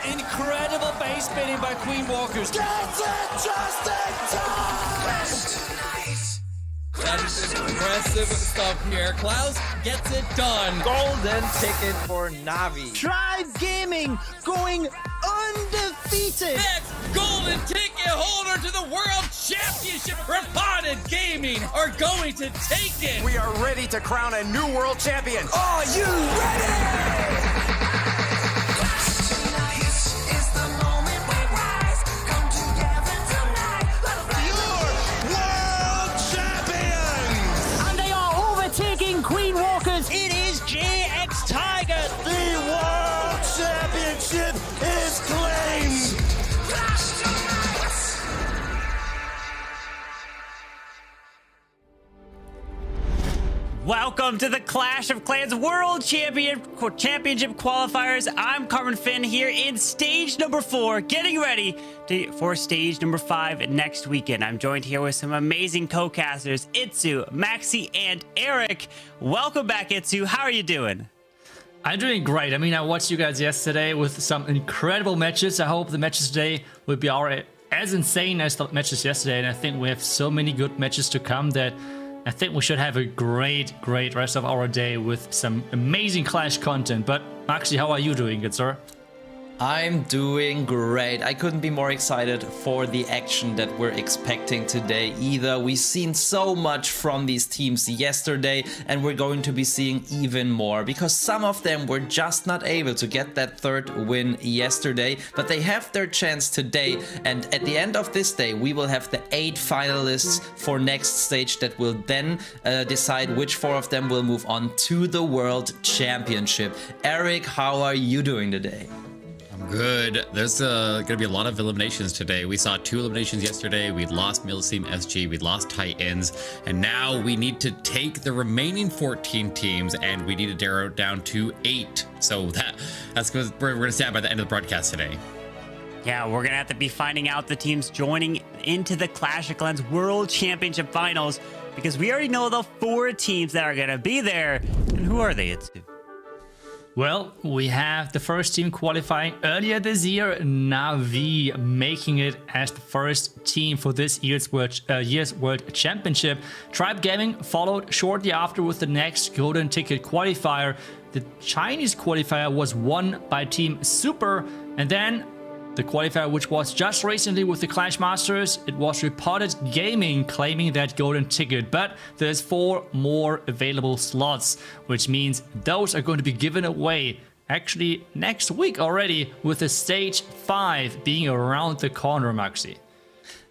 Incredible base spinning by Queen Walkers. Gets it just in time! That's impressive stuff here. Klaus gets it done. Golden ticket for Navi. Tribe Gaming going undefeated. Next golden ticket holder to the World Championship. Reported Gaming are going to take it. We are ready to crown a new world champion. Are you ready? Queen Walkers, it is JX Tiger. The World Championship is claimed. Welcome to the Clash of Clans World Championship Qualifiers. I'm CarbonFin here in stage number 4, getting ready for stage number 5 next weekend. I'm joined here with some amazing co-casters, Itzu, Maxi, and Eric. Welcome back, Itzu. How are you doing? I'm doing great. I mean, I watched you guys yesterday with some incredible matches. I hope the matches today will be as insane as the matches yesterday. And I think we have so many good matches to come that I think we should have a great rest of our day with some amazing Clash content. But Maxi, how are you doing, good sir? I'm doing great. I couldn't be more excited for the action that we're expecting today either. We've seen so much from these teams yesterday, and we're going to be seeing even more because some of them were just not able to get that third win yesterday, but they have their chance today. And at the end of this day, we will have the 8 finalists for next stage that will then decide which 4 of them will move on to the World Championship. Eric, how are you doing today? Good. There's going to be a lot of eliminations today. We saw 2 eliminations yesterday. We lost Milsim SG, we lost Titans, and now we need to take the remaining 14 teams and we need to narrow it down to 8. So that's what we're going to stand by the end of the broadcast today. Yeah, we're going to have to be finding out the teams joining into the Clash of Clans World Championship Finals because we already know the 4 teams that are going to be there. And who are they, Itzu? Well, we have the first team qualifying earlier this year, Na'Vi, making it as the first team for this year's World Championship. Tribe Gaming followed shortly after with the next golden ticket qualifier. The Chinese qualifier was won by Team Super, and then the qualifier, which was just recently with the Clash Masters, it was Reported Gaming claiming that golden ticket, but there's 4 more available slots, which means those are going to be given away actually next week already, with the stage 5 being around the corner, Maxi.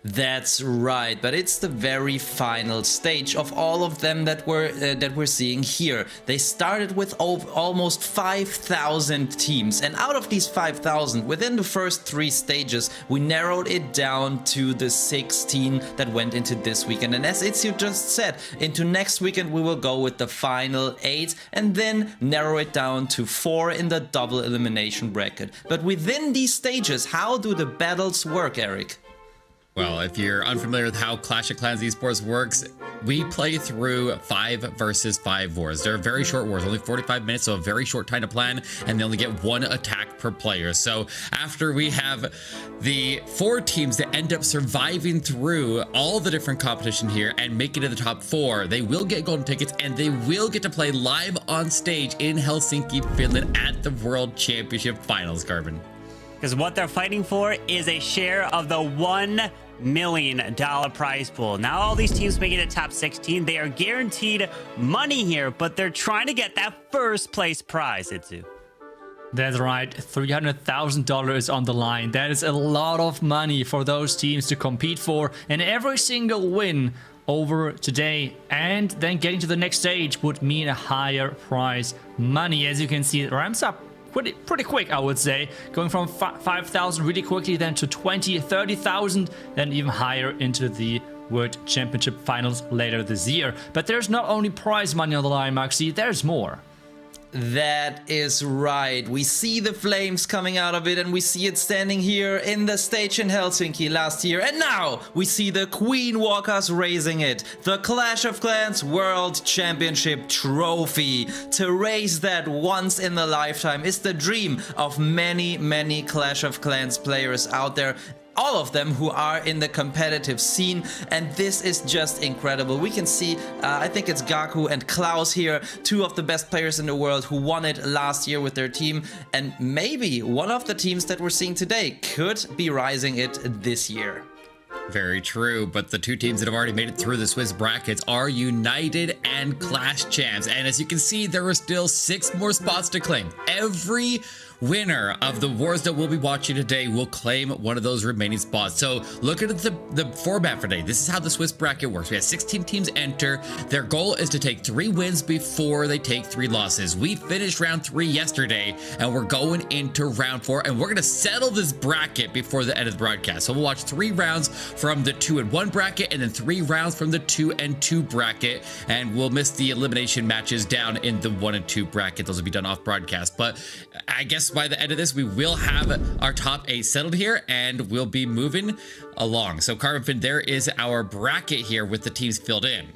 That's right, but it's the very final stage of all of them that we're seeing here. They started with almost 5,000 teams, and out of these 5,000, within the first 3 stages, we narrowed it down to the 16 that went into this weekend. And as Itzu just said, into next weekend we will go with the final 8 and then narrow it down to 4 in the double elimination bracket. But within these stages, how do the battles work, Eric? Well, if you're unfamiliar with how Clash of Clans Esports works, we play through 5 versus 5 wars. They're very short wars, only 45 minutes, so a very short time to plan, and they only get 1 attack per player. So after we have the 4 teams that end up surviving through all the different competition here and make it to the top 4, they will get golden tickets and they will get to play live on stage in Helsinki, Finland at the World Championship Finals, Carbon. Because what they're fighting for is a share of the $1 million prize pool. Now all these teams making it top 16, they are guaranteed money here, but they're trying to get that first place prize, Itzu. That's right, $300,000 on the line. That is a lot of money for those teams to compete for, and every single win over today and then getting to the next stage would mean a higher prize money. As you can see, it ramps up pretty quick, I would say, going from 5,000 really quickly, then to 20, 30,000, then even higher into the World Championship Finals later this year. But there's not only prize money on the line, Maxi, there's more. That is right. We see the flames coming out of it, and we see it standing here in the stage in Helsinki last year. And now we see the Queen Walkers raising it. The Clash of Clans World Championship Trophy. To raise that once in a lifetime is the dream of many Clash of Clans players out there. All of them who are in the competitive scene, and this is just incredible. We can see, I think it's Gaku and Klaus here, 2 of the best players in the world who won it last year with their team, and maybe one of the teams that we're seeing today could be rising it this year. Very true, but the 2 teams that have already made it through the Swiss brackets are United and Clash Champs, and as you can see, there are still 6 more spots to claim. Every winner of the wars that we'll be watching today will claim one of those remaining spots. So look at the format for today. This is how the Swiss bracket works. We have 16 teams enter. Their goal is to take 3 wins before they take 3 losses. We finished round 3 yesterday, and we're going into round 4, and we're going to settle this bracket before the end of the broadcast. So we'll watch 3 rounds from the 2-1 bracket, and then 3 rounds from the 2-2 bracket, and we'll miss the elimination matches down in the 1-2 bracket. Those will be done off broadcast, but I guess by the end of this, we will have our top 8 settled here, and we'll be moving along. So CarbonFin, there is our bracket here with the teams filled in.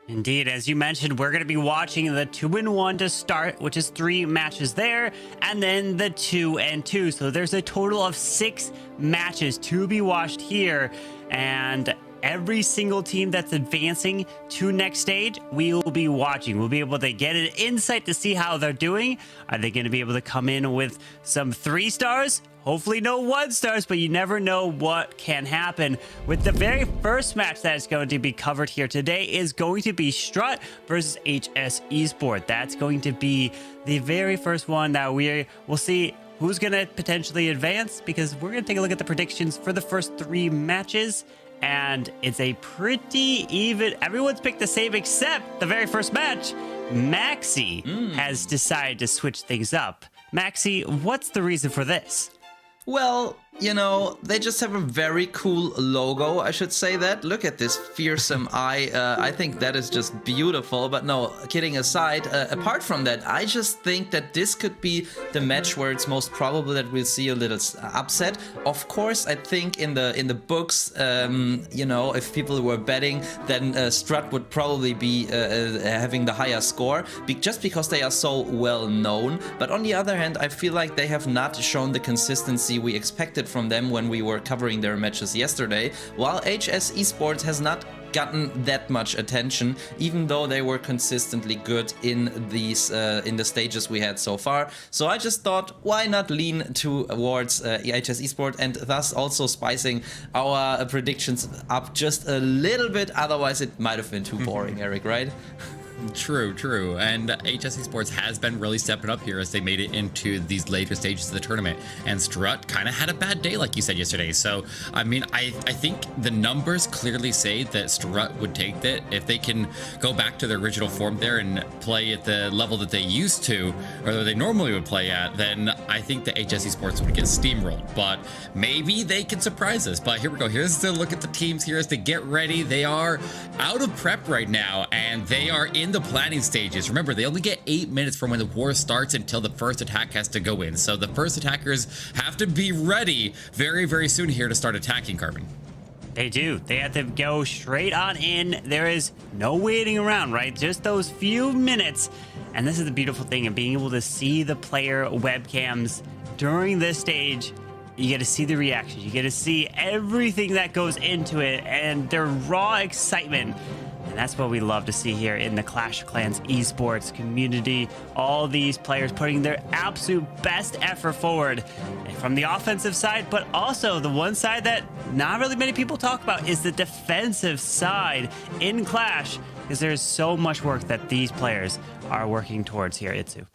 Indeed, as you mentioned, we're going to be watching the 2-1 to start, which is 3 matches there, and then the 2-2. So there's a total of 6 matches to be watched here. And every single team that's advancing to next stage, we will be watching. We'll be able to get an insight to see how they're doing. Are they going to be able to come in with some 3 stars? Hopefully no 1 stars, but you never know what can happen. With the very first match that is going to be covered here today is going to be Strut versus HS Esports. That's going to be the very first one that we'll see who's going to potentially advance, because we're going to take a look at the predictions for the first 3 matches. And it's a pretty even, everyone's picked the same except the very first match. Maxi has decided to switch things up. Maxi, what's the reason for this? Well, you know, they just have a very cool logo, I should say that. Look at this fearsome eye. I think that is just beautiful. But no, kidding aside, apart from that, I just think that this could be the match where it's most probable that we'll see a little upset. Of course, I think in the books, you know, if people were betting, then Strut would probably be having the higher score, just because they are so well known. But on the other hand, I feel like they have not shown the consistency we expected from them when we were covering their matches yesterday, while HS Esports has not gotten that much attention, even though they were consistently good in these in the stages we had so far. So I just thought, why not lean towards HS Esports, and thus also spicing our predictions up just a little bit. Otherwise it might have been too boring, Eric, right? True. And HS Esports has been really stepping up here as they made it into these later stages of the tournament. And Strut kind of had a bad day, like you said yesterday. So, I mean, I think the numbers clearly say that Strut would take that. If they can go back to their original form there and play at the level that they used to, or that they normally would play at, then I think the HS Esports would get steamrolled. But maybe they can surprise us. But here we go. Here's the look at the teams here as they get ready. They are out of prep right now, and they are in the planning stages. Remember, they only get 8 minutes from when the war starts until the first attack has to go in. So the first attackers have to be ready very, very soon here to start attacking, Carbon. They do. They have to go straight on in. There is no waiting around, right? Just those few minutes. And this is the beautiful thing of being able to see the player webcams during this stage. You get to see the reactions. You get to see everything that goes into it and their raw excitement. And that's what we love to see here in the Clash of Clans esports community. All these players putting their absolute best effort forward from the offensive side, but also the one side that not really many people talk about is the defensive side in Clash, because there's so much work that these players are working towards here, Itzu.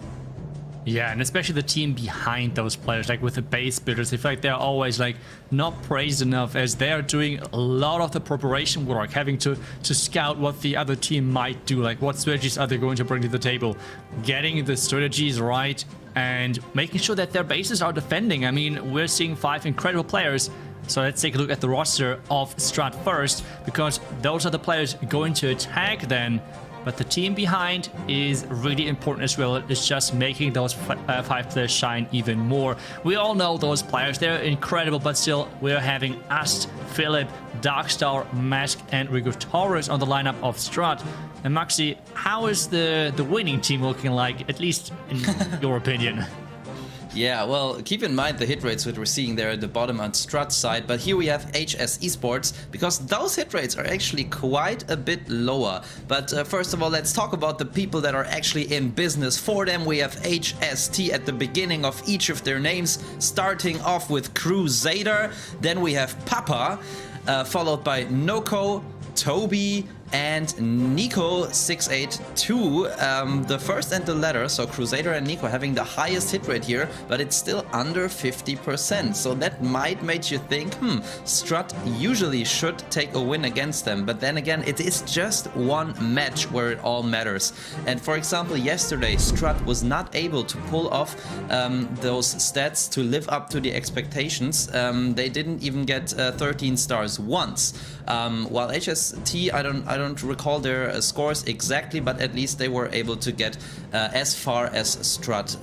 Yeah, and especially the team behind those players, like with the base builders, I feel like they're always like not praised enough, as they are doing a lot of the preparation work, having to scout what the other team might do, like what strategies are they going to bring to the table, getting the strategies right, and making sure that their bases are defending. I mean, we're seeing 5 incredible players. So let's take a look at the roster of Strut first, because those are the players going to attack then. But the team behind is really important as well. It's just making those 5 players shine even more. We all know those players. They're incredible, but still, we're having Ast, Philip, Darkstar, Mask, and Rigo Torres on the lineup of Strut. And Maxi, how is the winning team looking like, at least in your opinion? Yeah, well, keep in mind the hit rates that we're seeing there at the bottom on Strut's side, but here we have HS Esports, because those hit rates are actually quite a bit lower. But first of all, let's talk about the people that are actually in business for them. We have HST at the beginning of each of their names, starting off with Crusader. Then we have Papa, followed by Noko, Toby, and Nico 682, the first and the latter, so Crusader and Nico having the highest hit rate here, but it's still under 50%. So that might make you think, Strut usually should take a win against them. But then again, it is just one match where it all matters. And for example, yesterday, Strut was not able to pull off those stats to live up to the expectations. They didn't even get 13 stars once. While HST, I don't recall their scores exactly, but at least they were able to get as far as Strut.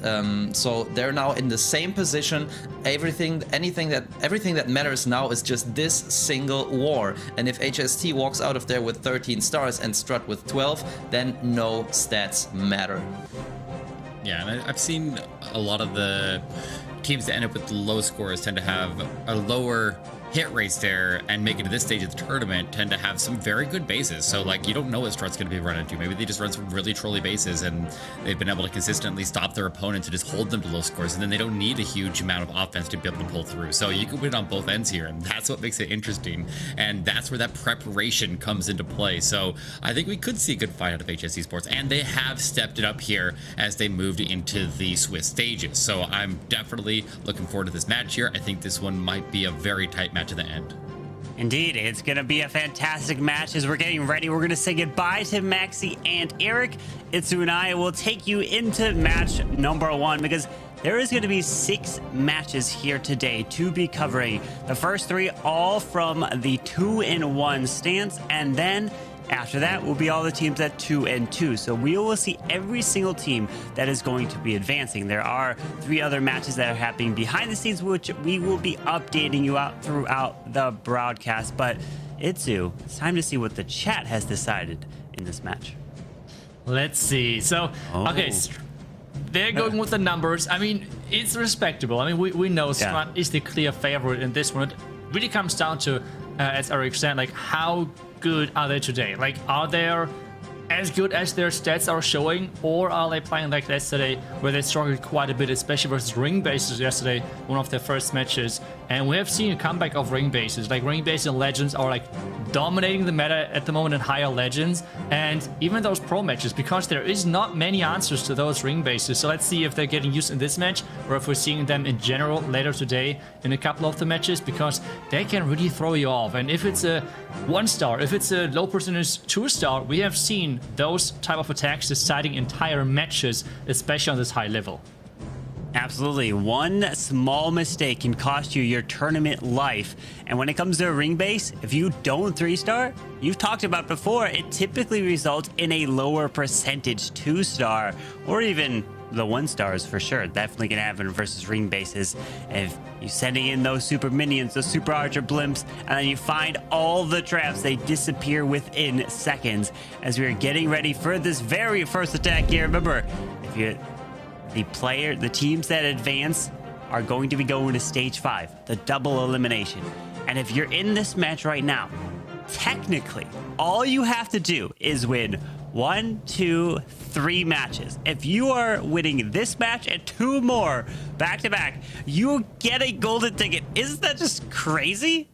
So they're now in the same position. Everything that matters now is just this single war. And if HST walks out of there with 13 stars and Strut with 12, then no stats matter. Yeah, and I've seen a lot of the teams that end up with low scores tend to have a lower hit rates there and make it to this stage of the tournament tend to have some very good bases. So like you don't know what Strut's going to be running into. Maybe they just run some really trolly bases and they've been able to consistently stop their opponent to just hold them to low scores, and then they don't need a huge amount of offense to be able to pull through. So you can win on both ends here, and that's what makes it interesting, and that's where that preparation comes into play. So I think we could see a good fight out of HS Esports, and they have stepped it up here as they moved into the Swiss stages. So I'm definitely looking forward to this match here. I think this one might be a very tight match to the end. Indeed, it's going to be a fantastic match. As we're getting ready, we're going to say goodbye to Maxi and Eric. Itzu and I will take you into match number 1, because there is going to be 6 matches here today to be covering. The first 3 all from the 2-in-1 stance, and then after that will be all the teams at 2-and-2. So we will see every single team that is going to be advancing. There are 3 other matches that are happening behind the scenes, which we will be updating you out throughout the broadcast. But Itzu, it's time to see what the chat has decided in this match. Let's see. So, okay, they're going with the numbers. I mean, it's respectable. I mean, we know Strut is the clear favorite in this one. It really comes down to, as Eric said, like how good are they today? Like, are they as good as their stats are showing, or are they playing like yesterday where they struggled quite a bit, especially versus ring bases yesterday, one of their first matches? And we have seen a comeback of ring bases. Like, ring bases and legends are like dominating the meta at the moment in higher legends, and even those pro matches, because there is not many answers to those ring bases. So let's see if they're getting used in this match, or if we're seeing them in general later today in a couple of the matches, because they can really throw you off. And if it's a 1-star, if it's a low percentage 2-star, we have seen those type of attacks deciding entire matches, especially on this high level. Absolutely. One small mistake can cost you your tournament life. And when it comes to a ring base, if you don't 3-star, you've talked about before, it typically results in a lower percentage 2-star, or even the 1-stars for sure. Definitely gonna happen versus ring bases. If you're sending in those super minions, those super archer blimps, and then you find all the traps, they disappear within seconds. As we are getting ready for this very first attack here, remember, if you the teams that advance are going to be going to stage 5, the double elimination. And if you're in this match right now, technically, all you have to do is win 1, 2, 3 matches. If you are winning this match and 2 more back to back, you get a golden ticket. Isn't that just crazy?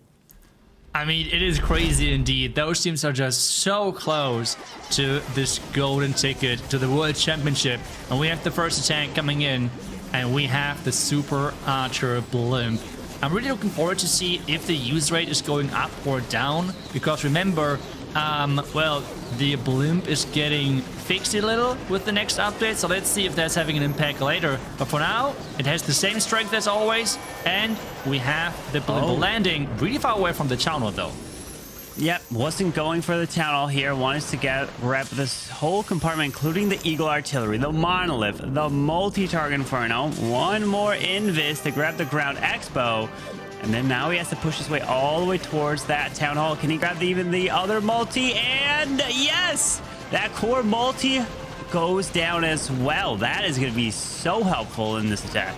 I mean, it is crazy indeed. Those teams are just so close to this golden ticket, to the World Championship. And we have the first attack coming in, and we have the Super Archer Blimp. I'm really looking forward to see if the use rate is going up or down, because remember, well, the Blimp is getting fixed a little with the next update, so let's see if that's having an impact later. But for now, it has the same strength as always, and we have the Blimp landing really far away from the channel though. Yep, wasn't going for the town hall here. Wanted to grab this whole compartment, including the Eagle Artillery, the Monolith, the Multi-Target Inferno. One more Invis to grab the Ground Expo. And then now he has to push his way all the way towards that town hall. Can he grab even the other multi? And yes, that core multi goes down as well. That is going to be so helpful in this attack.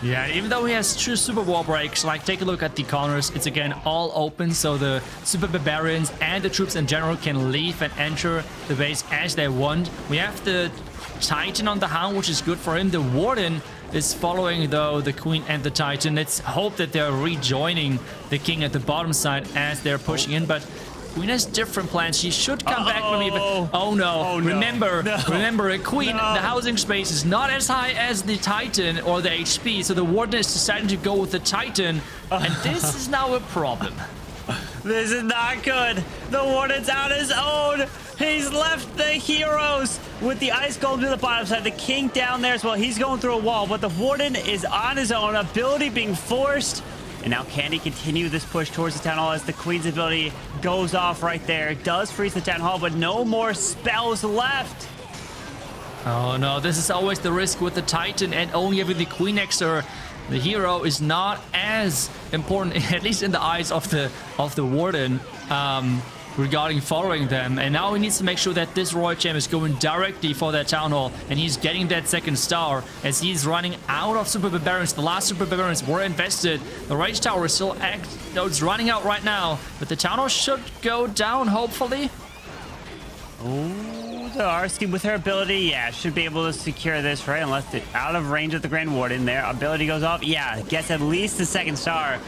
Yeah, even though he has 2 super wall breaks, like take a look at the corners, it's again all open, so the super barbarians and the troops in general can leave and enter the base as they want. We have the Titan on the Hound, which is good for him. The Warden is following though the Queen and the Titan. Let's hope that they're rejoining the King at the bottom side as they're pushing in, but Queen has different plans. She should come back maybe, but oh no. Remember, a Queen, the housing space is not as high as the Titan or the HP, so the Warden is deciding to go with the Titan, and this is now a problem. This is not good. The Warden's on his own. He's left the heroes with the Ice Golem to the bottom side. The King down there as well. He's going through a wall, but the Warden is on his own. Ability being forced. And now can he continue this push towards the Town Hall as the Queen's ability goes off right there. Does freeze the Town Hall, but no more spells left. Oh no, this is always the risk with the Titan, and only having the Queen next to her. The hero is not as important, at least in the eyes of the Warden. regarding following them. And now he needs to make sure that this Royal Champ is going directly for that Town Hall, and he's getting that second star as he's running out of Super Barbarians. The last Super Barbarians were invested. The Rage Tower is still it's running out right now, but the Town Hall should go down, hopefully. Oh, the Arsky with her ability, yeah, should be able to secure this, right? Unless it's out of range of the Grand Warden. Their ability goes off. Yeah, gets at least the second star.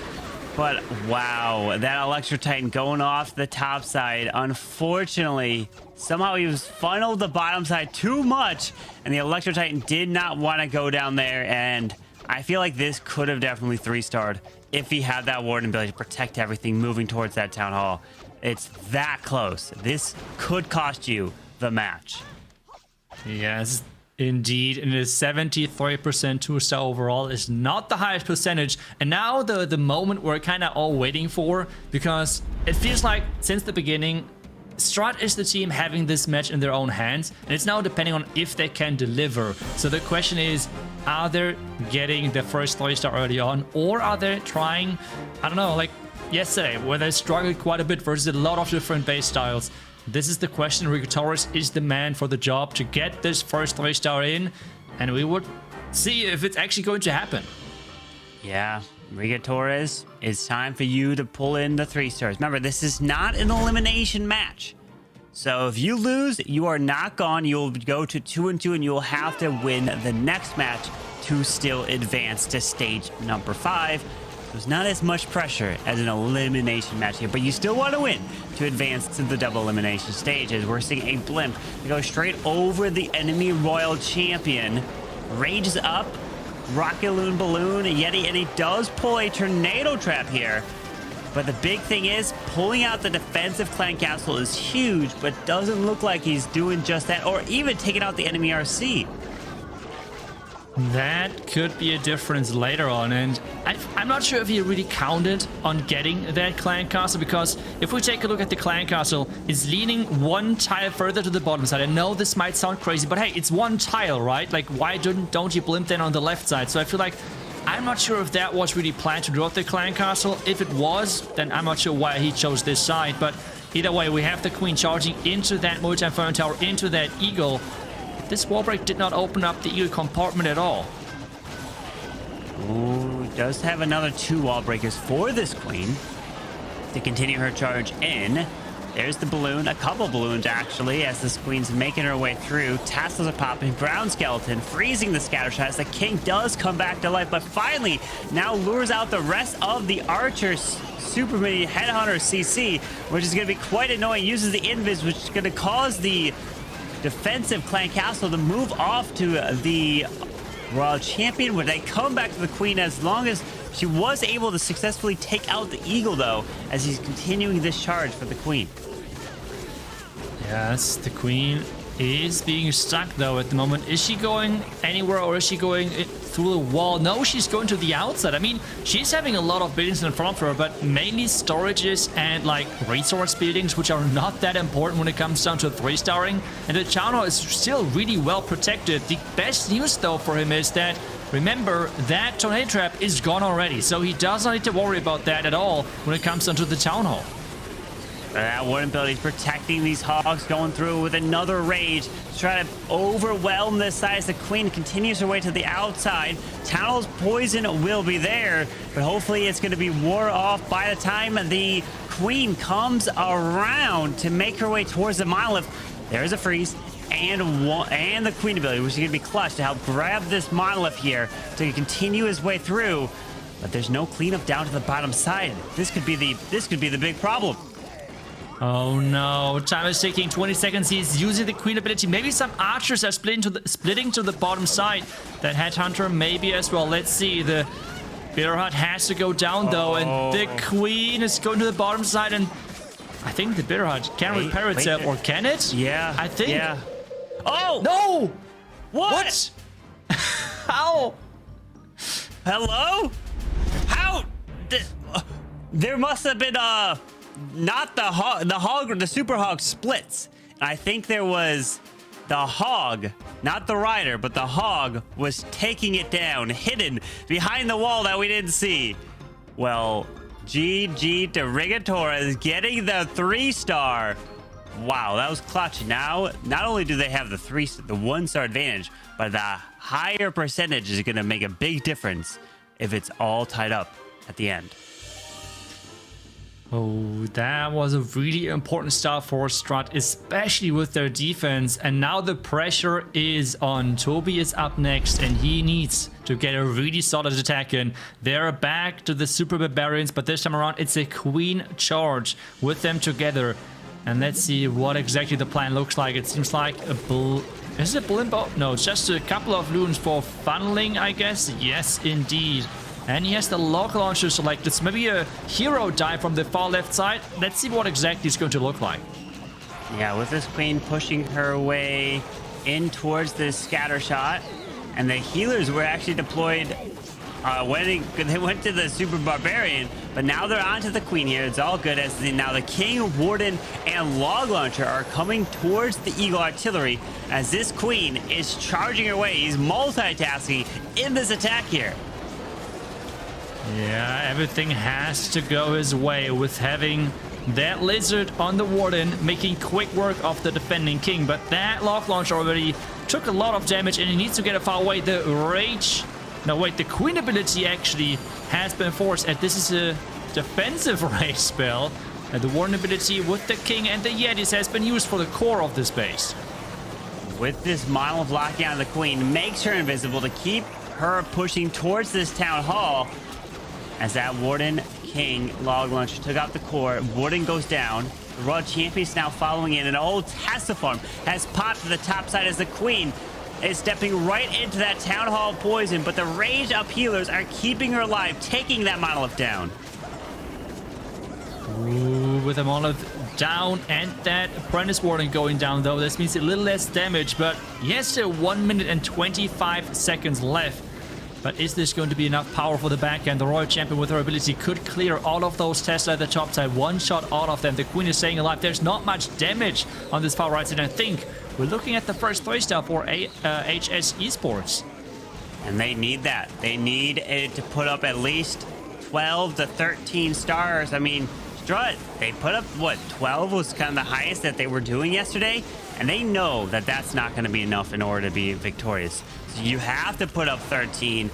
But wow, that Electro Titan going off the top side. Unfortunately, somehow he was funneled the bottom side too much, and the Electro Titan did not want to go down there. And I feel like this could have definitely 3-starred if he had that Warden ability to protect everything moving towards that Town Hall. It's that close. This could cost you the match. Yes, indeed. And the 73% 2-star overall is not the highest percentage. And now the moment we're kind of all waiting for, because it feels like since the beginning, Strut is the team having this match in their own hands, and it's now depending on if they can deliver. So the question is, are they getting the first 3-star early on, or are they trying, I don't know, like yesterday, where they struggled quite a bit versus a lot of different base styles? This is the question. Rico Torres is the man for the job to get this first 3-star in, and we would see if it's actually going to happen. Yeah, Rico Torres, it's time for you to pull in the 3-stars. Remember, this is not an elimination match. So if you lose, you are not gone. You'll go to 2-2, and you'll have to win the next match to still advance to stage number 5. There's not as much pressure as an elimination match here, but you still want to win to advance to the double elimination stage, as we're seeing a blimp that goes straight over the enemy Royal Champion. Rages up, Rocket Balloon, Yeti, and he does pull a Tornado Trap here. But the big thing is, pulling out the defensive clan castle is huge, but doesn't look like he's doing just that, or even taking out the enemy RC. That could be a difference later on, and I'm not sure if he really counted on getting that clan castle, because if we take a look at the clan castle, it's leaning one tile further to the bottom side. I know this might sound crazy, but hey, it's one tile, right? Like, why don't you blimp then on the left side? So I feel like I'm not sure if that was really planned to drop the clan castle. If it was, then I'm not sure why he chose this side, but either way, we have the Queen charging into that multi-inferno tower, into that Eagle. This wall break did not open up the Eagle compartment at all. Ooh, does have another 2 wall breakers for this Queen to continue her charge in. There's the balloon, a couple balloons actually, as this Queen's making her way through. Tassels are popping, Brown Skeleton freezing the scatter shot as the King does come back to life, but finally now lures out the rest of the Archers. Super Mini Headhunter CC, which is going to be quite annoying. Uses the Invis, which is going to cause the defensive clan castle to move off to the Royal Champion, where they come back to the Queen, as long as she was able to successfully take out the Eagle, though, as he's continuing this charge for the Queen. Yes, the Queen is being stuck though at the moment. Is she going anywhere, or is she going through the wall? No, she's going to the outside. I mean, she's having a lot of buildings in front of her, but mainly storages and like resource buildings, which are not that important when it comes down to 3-starring. And the Town Hall is still really well protected. The best news though for him is that, remember, that Tornado Trap is gone already, so he does not need to worry about that at all when it comes down to the Town Hall. That Warden ability is protecting these Hogs, going through with another Rage to try to overwhelm this side as the Queen continues her way to the outside. Town Hall's poison will be there, but hopefully it's going to be wore off by the time the Queen comes around to make her way towards the monolith. There's a freeze and the Queen ability, which is going to be clutch to help grab this monolith here to continue his way through. But there's no cleanup down to the bottom side. This could be the big problem. Oh no, time is ticking, 20 seconds. He's using the Queen ability. Maybe some archers are splitting to the bottom side. That Headhunter maybe as well. Let's see. The Bitter Hut has to go down though, and the Queen is going to the bottom side, and I think the Bitter Hut can repair itself, or can it? Yeah. I think. Yeah. Oh! No! What? How? Hello? How? There must have been not the hog, the super hog splits. I think there was the hog, not the rider, but the hog was taking it down, hidden behind the wall that we didn't see. Well, GG to Rigatores getting the 3-star. Wow, that was clutch. Now, not only do they have the 1-star advantage, but the higher percentage is going to make a big difference if it's all tied up at the end. Oh, that was a really important start for Strut, especially with their defense. And now the pressure is on. Toby is up next, and he needs to get a really solid attack in. They're back to the Super Barbarians, but this time around, it's a Queen charge with them together. And let's see what exactly the plan looks like. It seems like is it blimp? Oh, no, it's just a couple of loons for funneling, I guess. Yes, indeed. And he has the log launcher selected. It's maybe a hero dive from the far left side. Let's see what exactly it's going to look like. Yeah, with this Queen pushing her way in towards this scatter shot. And the healers were actually deployed when they went to the Super Barbarian. But now they're onto the Queen here. It's all good as now the King, Warden, and Log Launcher are coming towards the Eagle Artillery as this Queen is charging her way. He's multitasking in this attack here. Yeah, everything has to go his way with having that lizard on the Warden, making quick work of the defending King. But that log launcher already took a lot of damage and he needs to get it far away. The rage... No, wait, the Queen ability actually has been forced, and this is a defensive rage spell. And the Warden ability with the King and the Yetis has been used for the core of this base. With this monolith locking on the Queen, makes her invisible to keep her pushing towards this town hall. As that Warden, King, Log Launcher took out the core, Warden goes down. The Royal Champion's now following in, and old Testiform has popped to the top side as the Queen is stepping right into that Town Hall poison, but the rage up healers are keeping her alive, taking that monolith down. Ooh, with the monolith down and that Apprentice Warden going down, though, this means a little less damage, but he has still 1 minute and 25 seconds left. But is this going to be enough power for the backhand? The Royal Champion with her ability could clear all of those Tesla at the top side. One shot all of them. The Queen is staying alive. There's not much damage on this far right side. I think we're looking at the first 3-star for HS Esports. And they need that. They need it to put up at least 12 to 13 stars. I mean, Strut, they put up, what, 12 was kind of the highest that they were doing yesterday? And they know that that's not going to be enough in order to be victorious. So you have to put up 13.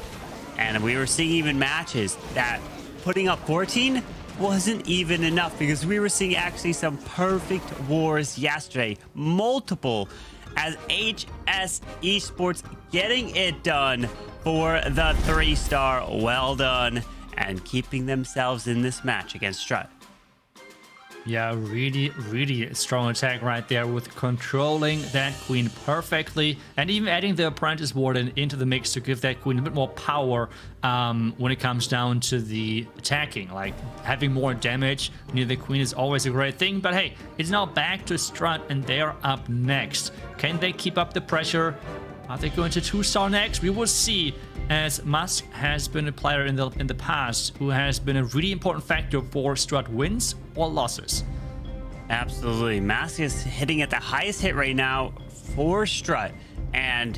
And we were seeing even matches that putting up 14 wasn't even enough, because we were seeing actually some perfect wars yesterday. Multiple, as HS Esports getting it done for the 3-star. Well done. And keeping themselves in this match against Strut. Yeah, really strong attack right there with controlling that Queen perfectly, and even adding the Apprentice Warden into the mix to give that Queen a bit more power when it comes down to the attacking. Like, having more damage near the Queen is always a great thing, but hey, it's now back to Strut and they're up next. Can they keep up the pressure? Are they going to 2-star next? We will see, as Musk has been a player in the past who has been a really important factor for Strut wins or losses. Absolutely. Maxi is hitting at the highest hit right now for Strut, and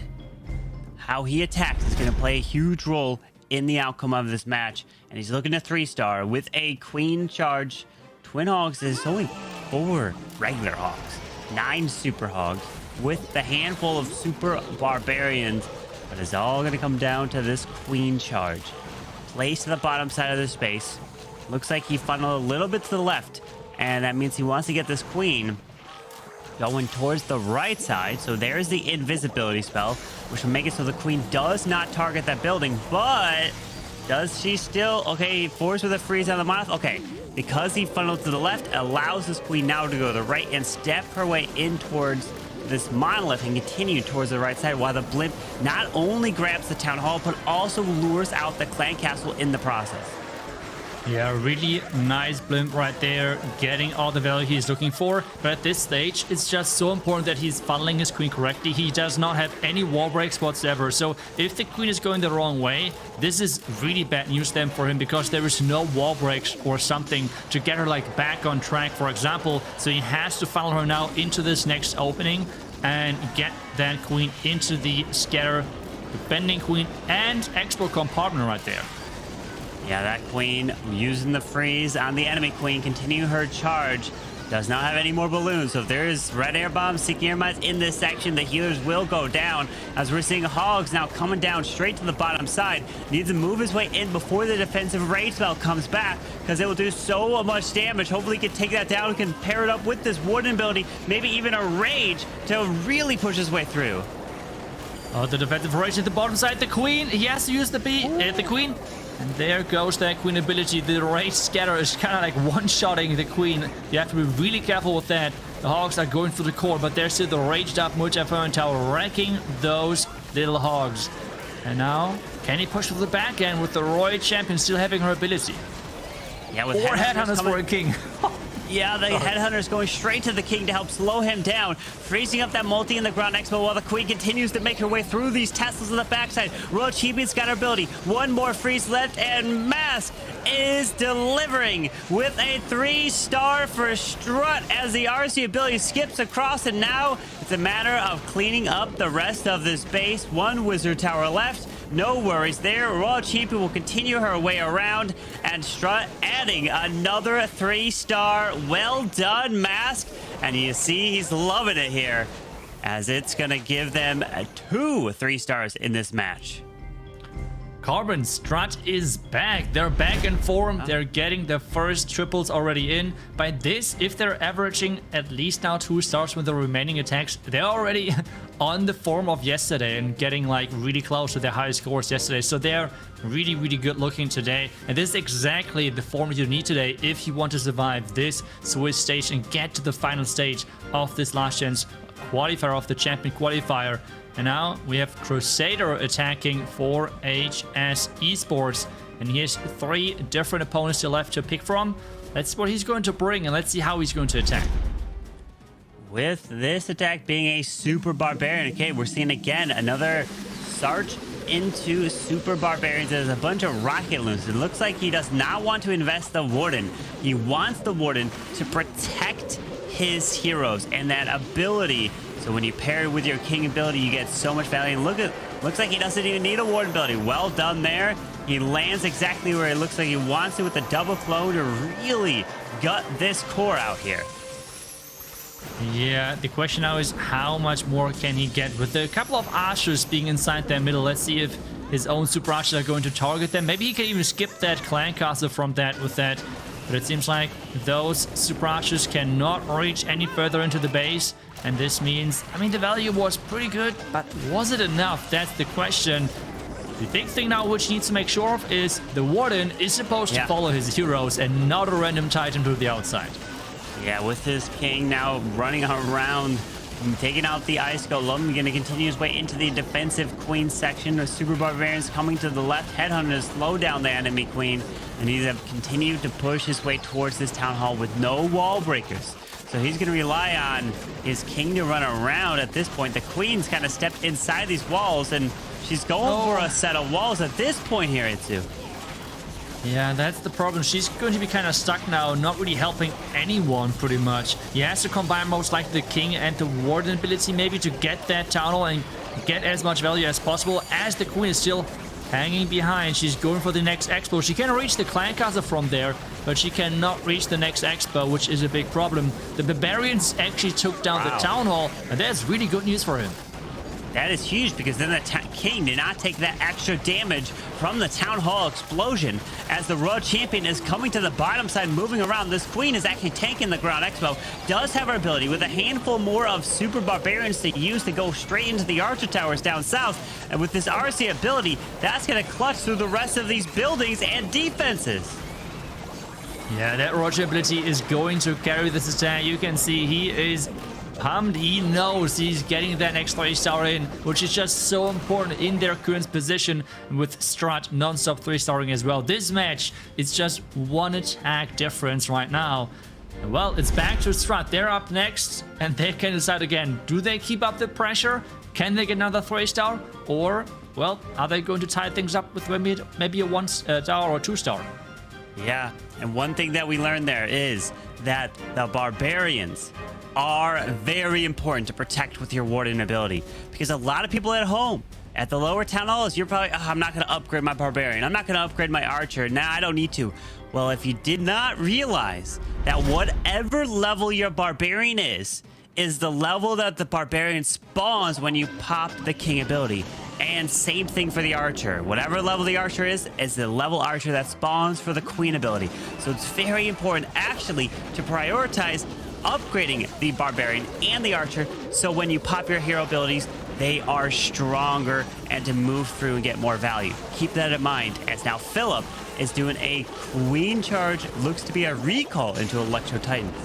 how he attacks is going to play a huge role in the outcome of this match. And he's looking to 3-star with a Queen charge. Twin Hogs is only 4 regular Hogs, 9 Super Hogs, with the handful of Super Barbarians. But it's all going to come down to this Queen charge. Placed to the bottom side of the space. Looks like he funneled a little bit to the left, and that means he wants to get this Queen going towards the right side. So there's the invisibility spell, which will make it so the Queen does not target that building. But does she still? Okay, forced with a freeze on the monolith. Okay, because he funneled to the left, allows this Queen now to go to the right and step her way in towards this monolith and continue towards the right side, while the blimp not only grabs the town hall but also lures out the clan castle in the process. Yeah, really nice blimp right there, getting all the value he's looking for. But at this stage, it's just so important that he's funneling his Queen correctly. He does not have any wall breaks whatsoever. So if the Queen is going the wrong way, this is really bad news then for him, because there is no wall breaks or something to get her like back on track, for example. So he has to funnel her now into this next opening and get that Queen into the scatter, defending Queen and export compartment right there. Yeah, that queen using the freeze on the enemy queen, continue her charge. Does not have any more balloons, so if there is red air bombs, seeking air mines in this section, the healers will go down. As we're seeing Hogs now coming down straight to the bottom side. Needs to move his way in before the defensive rage spell comes back, because it will do so much damage. Hopefully he can take that down, can pair it up with this warden ability, maybe even a rage to really push his way through. Oh, the defensive rage at the bottom side. The queen, he has to use the the queen. And there goes that queen ability. The rage scatter is kind of like one-shotting the queen. You have to be really careful with that. The Hogs are going through the core, but there's still the raged up multi-inferno tower wrecking those little Hogs. And now, can he push through the back end with the Royal Champion still having her ability? Yeah, with Four headhunters for a king. Yeah, the headhunter's going straight to the king to help slow him down, freezing up that multi in the ground expo while the queen continues to make her way through these Teslas on the backside. Royal Champion's got her ability. One more freeze left, and Mask is delivering with a 3-star for Strut as the RC ability skips across, and now it's a matter of cleaning up the rest of this base. One wizard tower left. No worries there. Royal Champion will continue her way around, and Strut adding another 3-star. Well done, Mask. And you see he's loving it here, as it's going to give them 2 3-stars in this match. Carbon, Strut is back. They're back in form. They're getting the first triples already in. By this, if they're averaging at least now 2 stars with the remaining attacks, they're already on the form of yesterday and getting like really close to their highest scores yesterday. So they're really, really good looking today. And this is exactly the form you need today if you want to survive this Swiss stage and get to the final stage of this last chance qualifier, of the champion qualifier. And now we have Crusader attacking for HS Esports. And he has 3 different opponents still left to pick from. That's what he's going to bring, and let's see how he's going to attack. With this attack being a Super Barbarian, okay, we're seeing again another Sarge into Super Barbarians. There's a bunch of rocket loons. It looks like he does not want to invest the Warden. He wants the Warden to protect his heroes and that ability. So when you pair it with your King ability, you get so much value. And looks like he doesn't even need a Warden ability. Well done there. He lands exactly where it looks like he wants to with the double flow to really gut this core out here. Yeah, the question now is how much more can he get with a couple of archers being inside their middle. Let's see if his own super archers are going to target them. Maybe he can even skip that clan castle from that with that. But it seems like those super archers cannot reach any further into the base. And this means, I mean, the value was pretty good, but was it enough? That's the question. The big thing now which he needs to make sure of is the Warden is supposed to follow his heroes and not a random Titan to the outside. Yeah, with his King now running around, taking out the Ice Golem, going to continue his way into the defensive Queen section. The Super Barbarians coming to the left. Headhunter to slow down the enemy Queen, and he's continued to push his way towards this Town Hall with no wall breakers. So he's going to rely on his King to run around at this point. The Queen's kind of stepped inside these walls, and she's going for a set of walls at this point here, Itzu. Yeah, that's the problem. She's going to be kind of stuck now, not really helping anyone pretty much. He has to combine most likely the King and the Warden ability maybe to get that Town Hall and get as much value as possible, as the Queen is still hanging behind. She's going for the next expo. She can reach the clan castle from there, but she cannot reach the next expo, which is a big problem. The Barbarians actually took down the Town Hall, and that's really good news for him. That is huge, because then the King did not take that extra damage from the Town Hall explosion. As the Royal Champion is coming to the bottom side, moving around, this Queen is actually tanking the ground expo. Does have her ability with a handful more of Super Barbarians to use to go straight into the Archer Towers down south. And with this RC ability, that's going to clutch through the rest of these buildings and defenses. Yeah, that Roger ability is going to carry this attack. You can see he is pumped. He knows he's getting that next 3-star in, which is just so important in their current position with Strut non-stop 3-starring as well. This match is just one attack difference right now. And well, it's back to Strut. They're up next, and they can decide again. Do they keep up the pressure? Can they get another 3-star? Or, well, are they going to tie things up with maybe a 1-star or 2-star? Yeah, and one thing that we learned there is that the Barbarians are very important to protect with your Warden ability, because a lot of people at home At the lower town halls, you're probably, oh, I'm not going to upgrade my barbarian. I'm not going to upgrade my archer. Nah, I don't need to. Well, if you did not realize that whatever level your barbarian is the level that the barbarian spawns when you pop the king ability. And same thing for the archer. Whatever level the archer is the level archer that spawns for the queen ability. So it's very important actually to prioritize upgrading the barbarian and the archer, so when you pop your hero abilities, they are stronger and to move through and get more value. Keep that in mind, as now Philip is doing a queen charge, looks to be a recall into Electro Titans.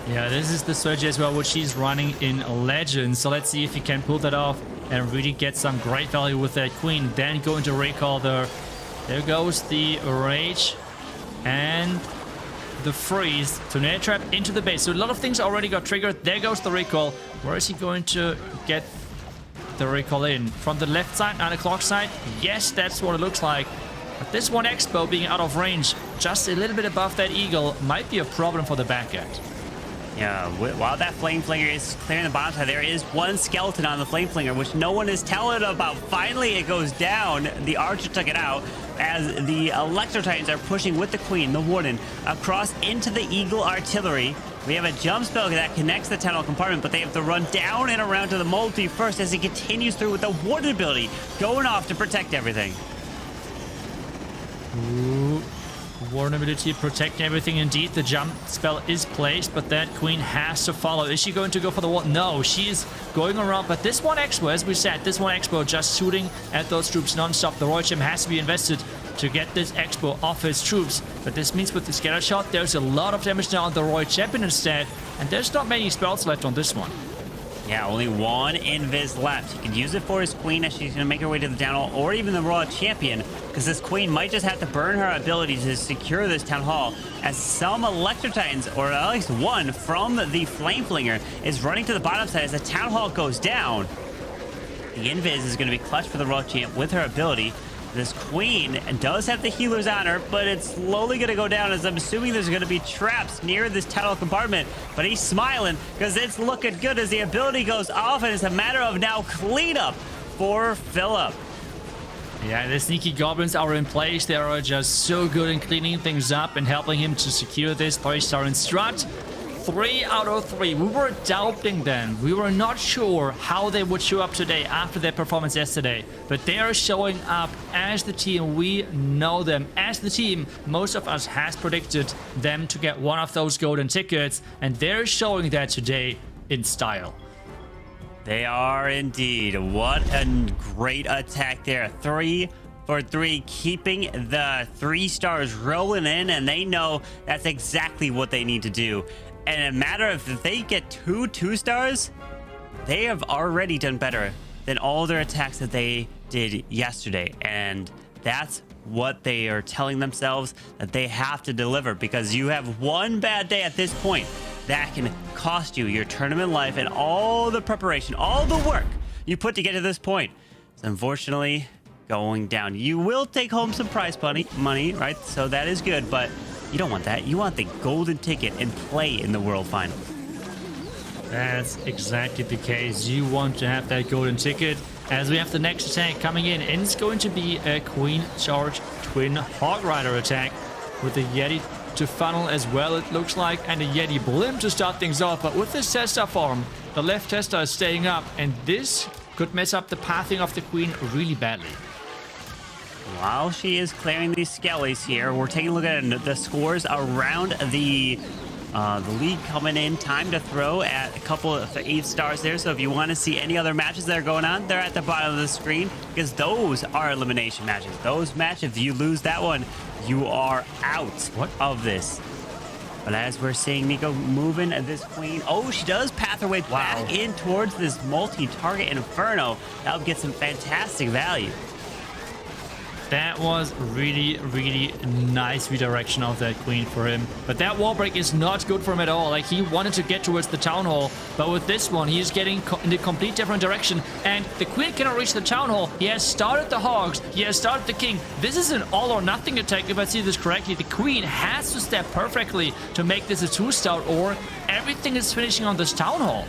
Yeah, this is the strategy as well, which he's running in Legends. So let's see if he can pull that off and really get some great value with that queen. Then go into recall there. There goes the rage and the freeze. Tornado trap into the base. So a lot of things already got triggered. There goes the recall. Where is he going to get the recall in? From the left side, 9 o'clock side? Yes, that's what it looks like. But this one Expo being out of range, just a little bit above that eagle, might be a problem for the back end. Yeah, while that Flame Flinger is clearing the bottom side, there is one skeleton on the Flame Flinger, which no one is telling about. Finally, it goes down. The Archer took it out as the Electro Titans are pushing with the Queen, the Warden, across into the Eagle Artillery. We have a jump spell that connects the tunnel compartment, but they have to run down and around to the multi first as he continues through with the Warden ability, going off to protect everything. Ooh. Warden ability, protect everything. Indeed, the jump spell is placed, but that queen has to follow. Is she going to go for the wall? No, she's going around. But this one Expo, as we said, this one Expo just shooting at those troops non-stop. The Royal Gem has to be invested to get this Expo off his troops. But this means with the scatter shot, there's a lot of damage now on the Royal Champion instead. And there's not many spells left on this one. Yeah, only one invis left. He can use it for his queen as she's going to make her way to the town hall, or even the Royal Champion, because this queen might just have to burn her ability to secure this town hall, as some Electro Titans, or at least one from the Flame Flinger, is running to the bottom side as the town hall goes down. The invis is going to be clutch for the Royal Champ with her ability. This queen does have the healers on her, but it's slowly going to go down, as I'm assuming there's going to be traps near this tunnel compartment. But he's smiling because it's looking good as the ability goes off, and it's a matter of now cleanup for Philip. Yeah, the sneaky goblins are in place. They are just so good in cleaning things up and helping him to secure this 3-star in Strut. 3 out of 3. We were doubting them. We were not sure how they would show up today after their performance yesterday. But they are showing up as the team. We know them as the team. Most of us has predicted them to get one of those golden tickets. And they're showing that today in style. They are indeed. What a great attack there. 3 for 3, keeping the 3 stars rolling in. And they know that's exactly what they need to do. And in a matter of, if they get 2 stars, they have already done better than all their attacks that they did yesterday. And that's what they are telling themselves that they have to deliver, because you have one bad day at this point that can cost you your tournament life and all the preparation, all the work you put to get to this point. It's unfortunately going down. You will take home some prize money, right? So that is good, but you don't want that. You want the golden ticket and play in the World Finals. That's exactly the case. You want to have that golden ticket, as we have the next attack coming in, and it's going to be a Queen Charge Twin Hog Rider attack with the Yeti to funnel as well, it looks like, and a Yeti Blimp to start things off. But with this Testa form, the left Testa is staying up, and this could mess up the pathing of the Queen really badly. While she is clearing these skellies here, we're taking a look at the scores around the league coming in. Time to throw at a couple of 8 stars there. So if you want to see any other matches that are going on, they're at the bottom of the screen, because those are elimination matches. Those matches, if you lose that one, you are out of this. But as we're seeing Nico moving this queen, oh, she does path her way back in towards this multi-target Inferno. That'll get some fantastic value. That was really, really nice redirection of that queen for him. But that wall break is not good for him at all. Like, he wanted to get towards the town hall, but with this one, he's getting in a complete different direction. And the queen cannot reach the town hall. He has started the hogs. He has started the king. This is an all or nothing attack, if I see this correctly. The queen has to step perfectly to make this a 2-star, or everything is finishing on this town hall.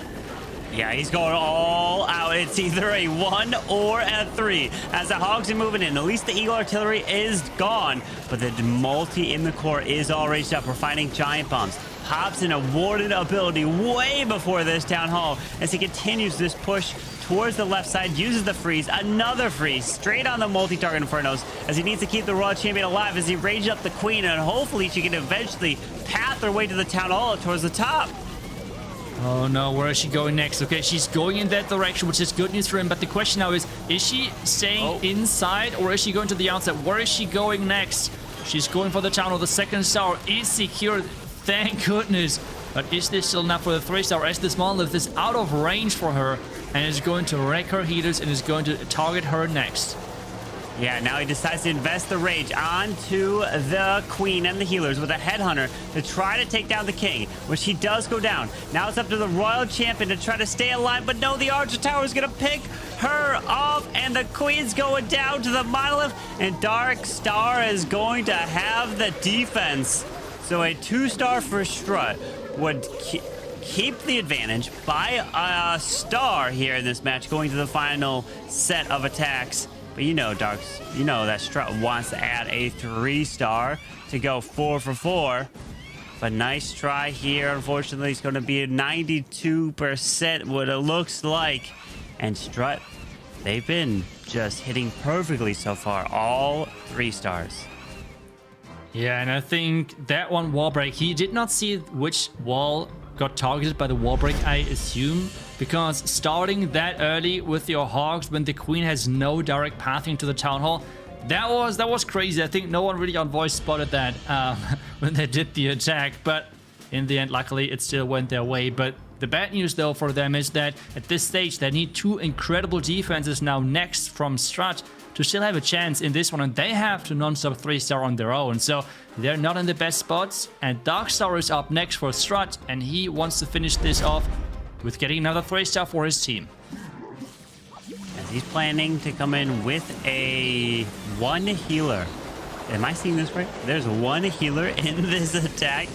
Yeah, he's going all out. It's either a 1 or a 3. As the Hogs are moving in, at least the Eagle Artillery is gone. But the multi in the core is all raised up. We're finding giant bombs. Pops an awarded ability way before this Town Hall as he continues this push towards the left side, uses the freeze, another freeze, straight on the multi-target Infernos as he needs to keep the Royal Champion alive as he rages up the Queen, and hopefully she can eventually path her way to the Town Hall towards the top. Oh no, where is she going next? Okay, she's going in that direction, which is good news for him. But the question now is she staying inside or is she going to the outside? Where is she going next? She's going for the Town Hall. The second star is secured. Thank goodness. But is this still enough for the 3-star? As this monolith is out of range for her and is going to wreck her healers and is going to target her next. Yeah, now he decides to invest the rage onto the Queen and the healers with a headhunter to try to take down the King, which he does go down. Now it's up to the Royal Champion to try to stay alive, but no, the Archer Tower is going to pick her off, and the Queen's going down to the monolith, and Dark Star is going to have the defense. So a 2-star for Strut would keep the advantage by a star here in this match, going to the final set of attacks. But you know, Darks, you know that Strut wants to add a 3-star to go 4 for 4. But nice try here. Unfortunately, it's going to be a 92% what it looks like. And Strut, they've been just hitting perfectly so far. All 3 stars. Yeah, and I think that one wall break, he did not see which wall got targeted by the wall break, I assume, because starting that early with your Hogs when the Queen has no direct pathing to the Town Hall, that was crazy. I think no one really on voice spotted that when they did the attack, but in the end, luckily, it still went their way. But the bad news, though, for them is that at this stage, they need 2 incredible defenses now next from Strut to still have a chance in this one, and they have to non-stop 3-star on their own, so they're not in the best spots. And Dark Star is up next for Strut, and he wants to finish this off with getting another 3-star for his team. As he's planning to come in with a 1 healer. Am I seeing this right? There's 1 healer in this attack.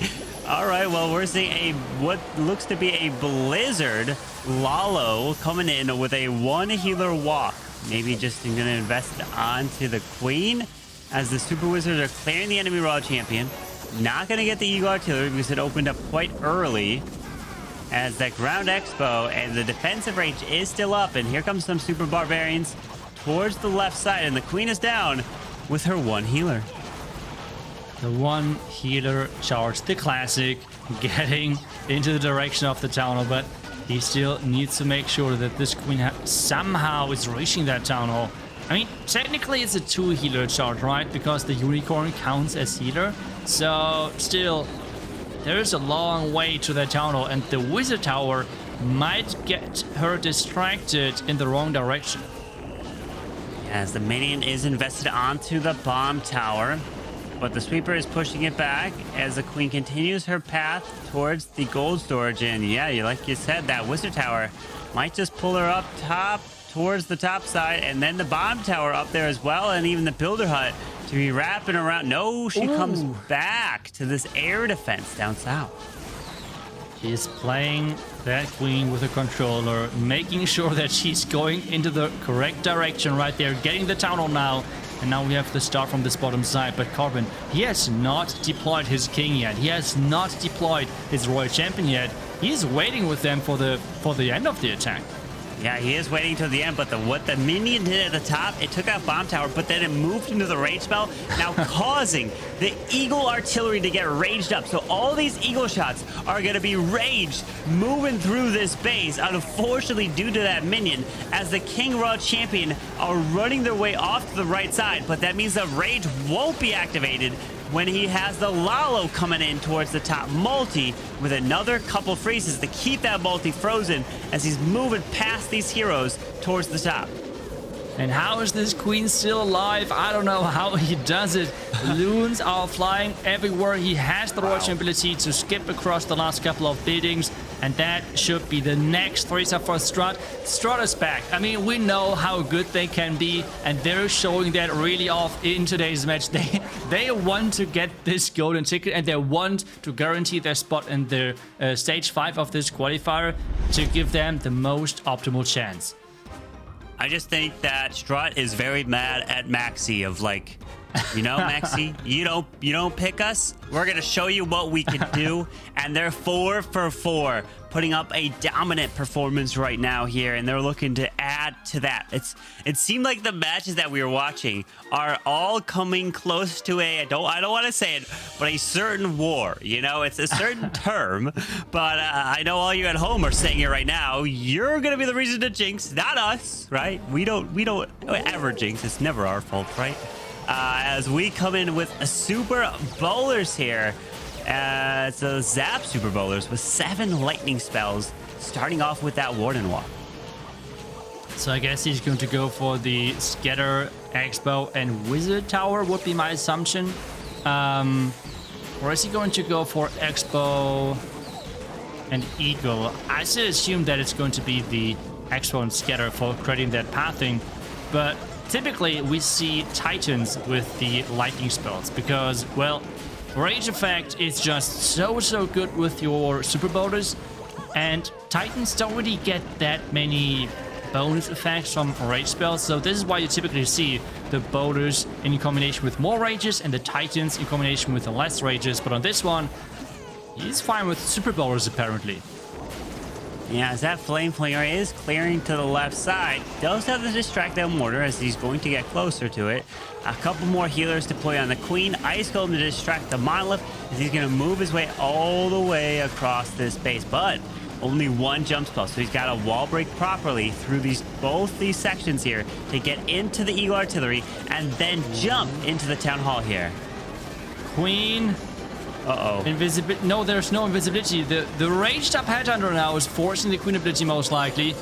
All right, well, we're seeing what looks to be a Blizzard Lalo coming in with a 1 healer walk. Maybe just going to invest onto the Queen as the Super Wizards are clearing the enemy Royal Champion. Not going to get the Eagle Artillery because it opened up quite early as that Ground Expo, and the defensive range is still up. And here comes some Super Barbarians towards the left side, and the Queen is down with her 1 healer. The 1 healer charge, the classic, getting into the direction of the Town Hall, but he still needs to make sure that this Queen somehow is reaching that Town Hall. I mean, technically it's a 2 healer charge, right? Because the Unicorn counts as healer. So still, there's a long way to that Town Hall, and the Wizard Tower might get her distracted in the wrong direction. As the minion is invested onto the bomb tower, but the sweeper is pushing it back as the Queen continues her path towards the gold storage. And yeah, like you said, that Wizard Tower might just pull her up top towards the top side, and then the bomb tower up there as well, and even the builder hut to be wrapping around. No, she comes back to this air defense down south. She's playing that Queen with a controller, making sure that she's going into the correct direction right there, getting the Town Hall now. And now we have the start from this bottom side, but Carbon, he has not deployed his King yet. He has not deployed his Royal Champion yet. He's waiting with them for the end of the attack. Yeah, he is waiting till the end, but what the minion did at the top, it took out Bomb Tower, but then it moved into the rage spell, now causing the Eagle Artillery to get raged up. So all these Eagle shots are going to be raged, moving through this base, unfortunately due to that minion, as the King Royal Champion are running their way off to the right side, but that means the rage won't be activated when he has the Lalo coming in towards the top multi with another couple freezes to keep that multi frozen as he's moving past these heroes towards the top. And how is this Queen still alive? I don't know how he does it. Loons are flying everywhere. He has the Royal Champion ability to skip across the last couple of buildings And that should be the next 3-star for Strut. Strut is back. I mean, we know how good they can be, and they're showing that really off in today's match. They want to get this golden ticket, and they want to guarantee their spot in the stage 5 of this qualifier to give them the most optimal chance. I just think that Strut is very mad at Maxi of like, you know, Maxi, you don't pick us. We're gonna show you what we can do, and they're 4 for 4, putting up a dominant performance right now here, and they're looking to add to that. It seemed like the matches that we were watching are all coming close to I don't want to say it, but a certain war. You know, it's a certain term, but I know all you at home are saying it right now. You're gonna be the reason to jinx, not us, right? We don't ever jinx. It's never our fault, right? As we come in with a Super Bowlers here. So Zap Super Bowlers with 7 lightning spells, starting off with that Warden Walk. So I guess he's going to go for the Scatter, Expo, and Wizard Tower would be my assumption. Or is he going to go for Expo and Eagle? I still assume that it's going to be the Expo and Scatter for creating that pathing, but typically we see Titans with the lightning spells because, well, Rage Effect is just so good with your Super Bowlers, and Titans don't really get that many bonus effects from Rage spells, so this is why you typically see the Bowlers in combination with more Rages and the Titans in combination with the less Rages, but on this one, he's fine with Super Bowlers apparently. Yeah, as that Flame Flinger is clearing to the left side, does have the Distract That Mortar as he's going to get closer to it. A couple more healers deploy on the Queen. Ice Golem to distract the Monolith as he's going to move his way all the way across this space, but only 1 jump spell, so he's got to wall break properly through both these sections here to get into the Eagle Artillery and then jump into the Town Hall here. Queen. Invisibility. No, there's no invisibility. The raged up Headhunter now is forcing the Queen ability most likely.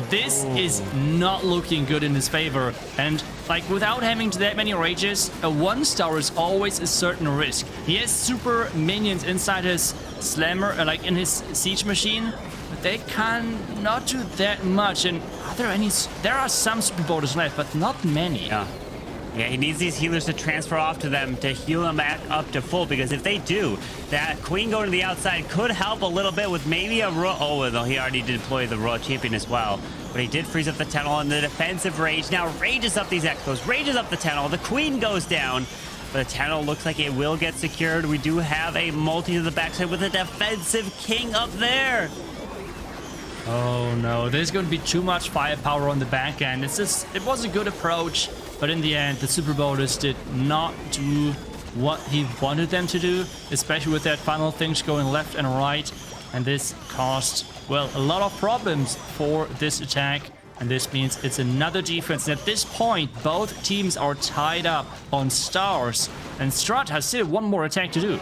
This is not looking good in his favor. And like without having that many rages, a 1-star is always a certain risk. He has super minions inside his slammer, like in his siege machine, but they can not do that much. And there are some Super Bowlers left, but not many. Yeah, he needs these healers to transfer off to them to heal him back up to full, because if they do, that Queen going to the outside could help a little bit with maybe a no, he already did deploy the Royal Champion as well. But he did freeze up the tunnel and the defensive Rage. Now rages up these Expos, rages up the tunnel. The Queen goes down, but the tunnel looks like it will get secured. We do have a multi to the backside with a defensive King up there. Oh no, there's going to be too much firepower on the back end. It was a good approach, but in the end, the Super Bowlers did not do what he wanted them to do, especially with that final things going left and right. And this caused, well, a lot of problems for this attack. And this means it's another defense. And at this point, both teams are tied up on stars. And Strut has still one more attack to do.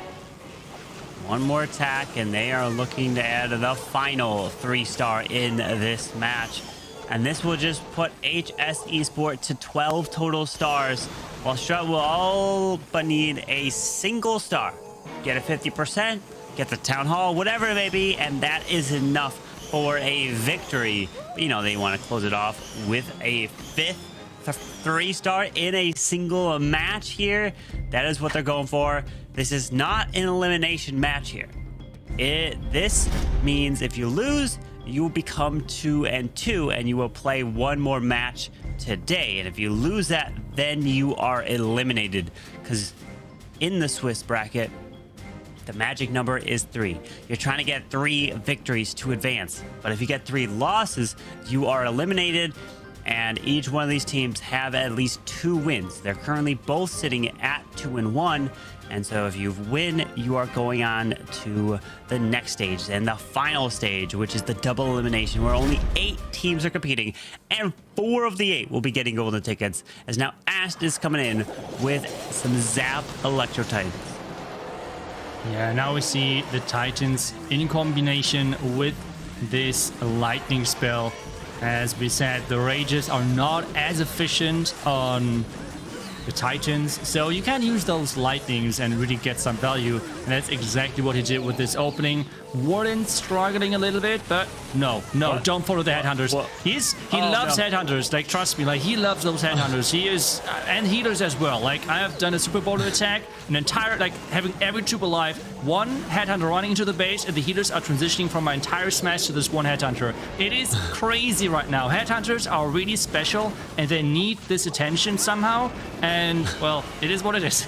One more attack, and they are looking to add the final 3-star in this match. And this will just put HS Esports to 12 total stars, while Strut will all but need a single star. Get a 50%, get the Town Hall, whatever it may be, and that is enough for a victory. You know, they want to close it off with a 5th 3-star in a single match here. That is what they're going for. This is not an elimination match here. This means if you lose, you will become 2-2, and you will play one more match today. And if you lose that, then you are eliminated, because in the Swiss bracket, the magic number is 3. You're trying to get 3 victories to advance. But if you get 3 losses, you are eliminated, and each one of these teams have at least 2 wins. They're currently both sitting at 2-1, and so if you win, you are going on to the next stage and the final stage, which is the double elimination, where only 8 teams are competing, and 4 of the 8 will be getting golden tickets, as now Ast is coming in with some Zap Electro Titans. Yeah, now we see the Titans in combination with this lightning spell. As we said, the Rages are not as efficient on the Titans. So you can use those lightnings and really get some value. And that's exactly what he did with this opening. Warden struggling a little bit, but no, don't follow the headhunters. He loves headhunters. Like, trust me, like, he loves those headhunters. He is, and healers as well. Like, I have done a Super Bowl attack, an entire, like, having every troop alive, one headhunter running into the base, and the healers are transitioning from my entire smash to this one headhunter. It is crazy right now. Headhunters are really special, and they need this attention somehow. And, well, it is what it is.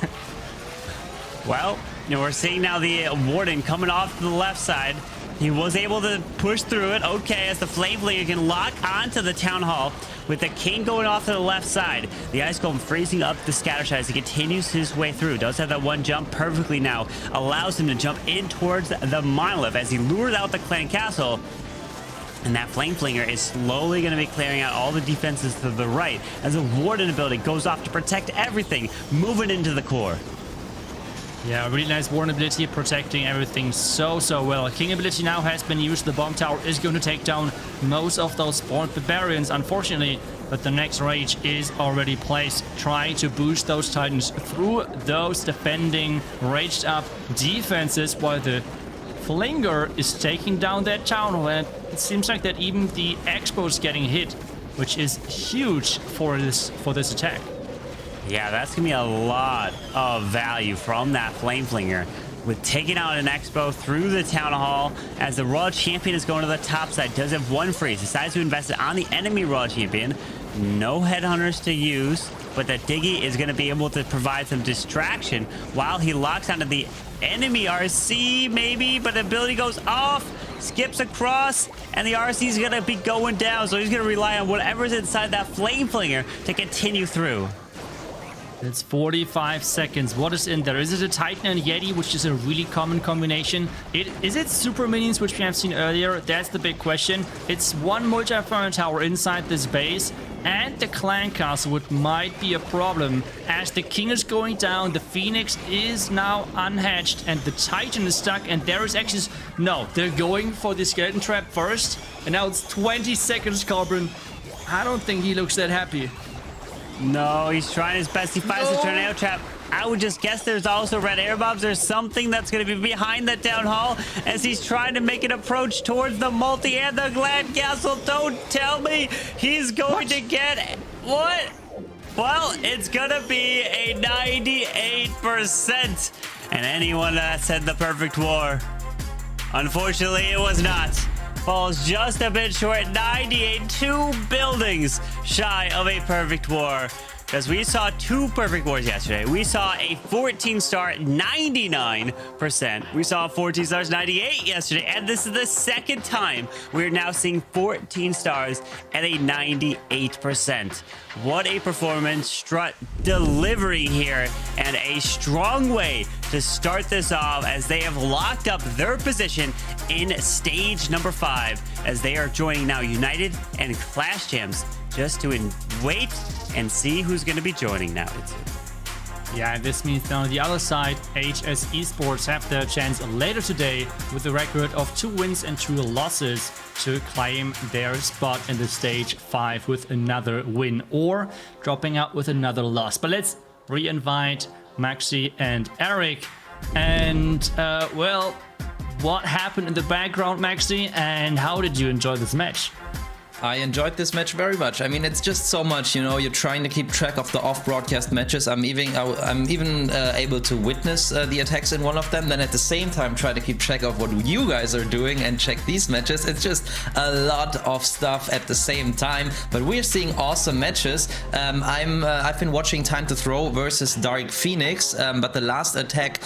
Well, you know, we're seeing now the Warden coming off to the left side. He was able to push through it. Okay, as the Flame Flinger can lock onto the Town Hall with the King going off to the left side. The Ice Golem freezing up the Scatter Shot as he continues his way through. Does have that one jump perfectly now. Allows him to jump in towards the Monolith as he lures out the Clan Castle. And that Flame Flinger is slowly going to be clearing out all the defenses to the right as the Warden ability goes off to protect everything, moving into the core. Yeah, really nice Warden ability, protecting everything so well. King ability now has been used. The bomb tower is going to take down most of those spawned Barbarians, unfortunately. But the next Rage is already placed, trying to boost those Titans through those defending raged up defenses, while the Flinger is taking down that town hall. And it seems like that even the Expo is getting hit, which is huge for this attack. Yeah, that's going to be a lot of value from that Flame Flinger. With taking out an Expo through the Town Hall, as the Royal Champion is going to the top side, does have one freeze, decides to invest it on the enemy Royal Champion. No headhunters to use, but that Diggy is going to be able to provide some distraction while he locks onto the enemy RC, maybe, but the ability goes off, skips across, and the RC is going to be going down, so he's going to rely on whatever's inside that Flame Flinger to continue through. It's 45 seconds. What is in there? Is it a Titan and Yeti, which is a really common combination? Is it super minions, which we have seen earlier? That's the big question. It's one multi-fire tower inside this base, and the Clan Castle, which might be a problem. As the King is going down, the Phoenix is now unhatched, and the Titan is stuck, and there is actually... No, they're going for the Skeleton Trap first, and now it's 20 seconds, Carbon. I don't think he looks that happy. No, he's trying his best. He finds the Tornado Trap. I would just guess there's also red air bombs. There's something that's going to be behind the Town Hall as he's trying to make an approach towards the multi and the Clan Castle. Don't tell me he's going to get... What? Well, it's going to be a 98%. And anyone that said the perfect war, unfortunately, it was not. Falls just a bit short, 98, 2 buildings shy of a perfect war. Because we saw 2 perfect wars yesterday. We saw a 14-star 99%. We saw 14 stars 98 yesterday. And this is the second time we're now seeing 14 stars at a 98%. What a performance. Strut delivery here. And a strong way to start this off as they have locked up their position in stage number 5. As they are joining now United and Clash Champs. Just to wait and see who's going to be joining now. Yeah, this means on the other side, HS Esports have their chance later today with a record of 2 wins and 2 losses to claim their spot in the stage 5 with another win or dropping out with another loss. But let's re-invite Maxi and Eric. And, well, what happened in the background, Maxi, and how did you enjoy this match? I enjoyed this match very much. I mean, it's just so much, you know, you're trying to keep track of the off-broadcast matches. I'm even able to witness the attacks in one of them, then at the same time try to keep track of what you guys are doing and check these matches. It's just a lot of stuff at the same time, but we're seeing awesome matches. I've been watching Time to Throw versus Dark Phoenix, but the last attack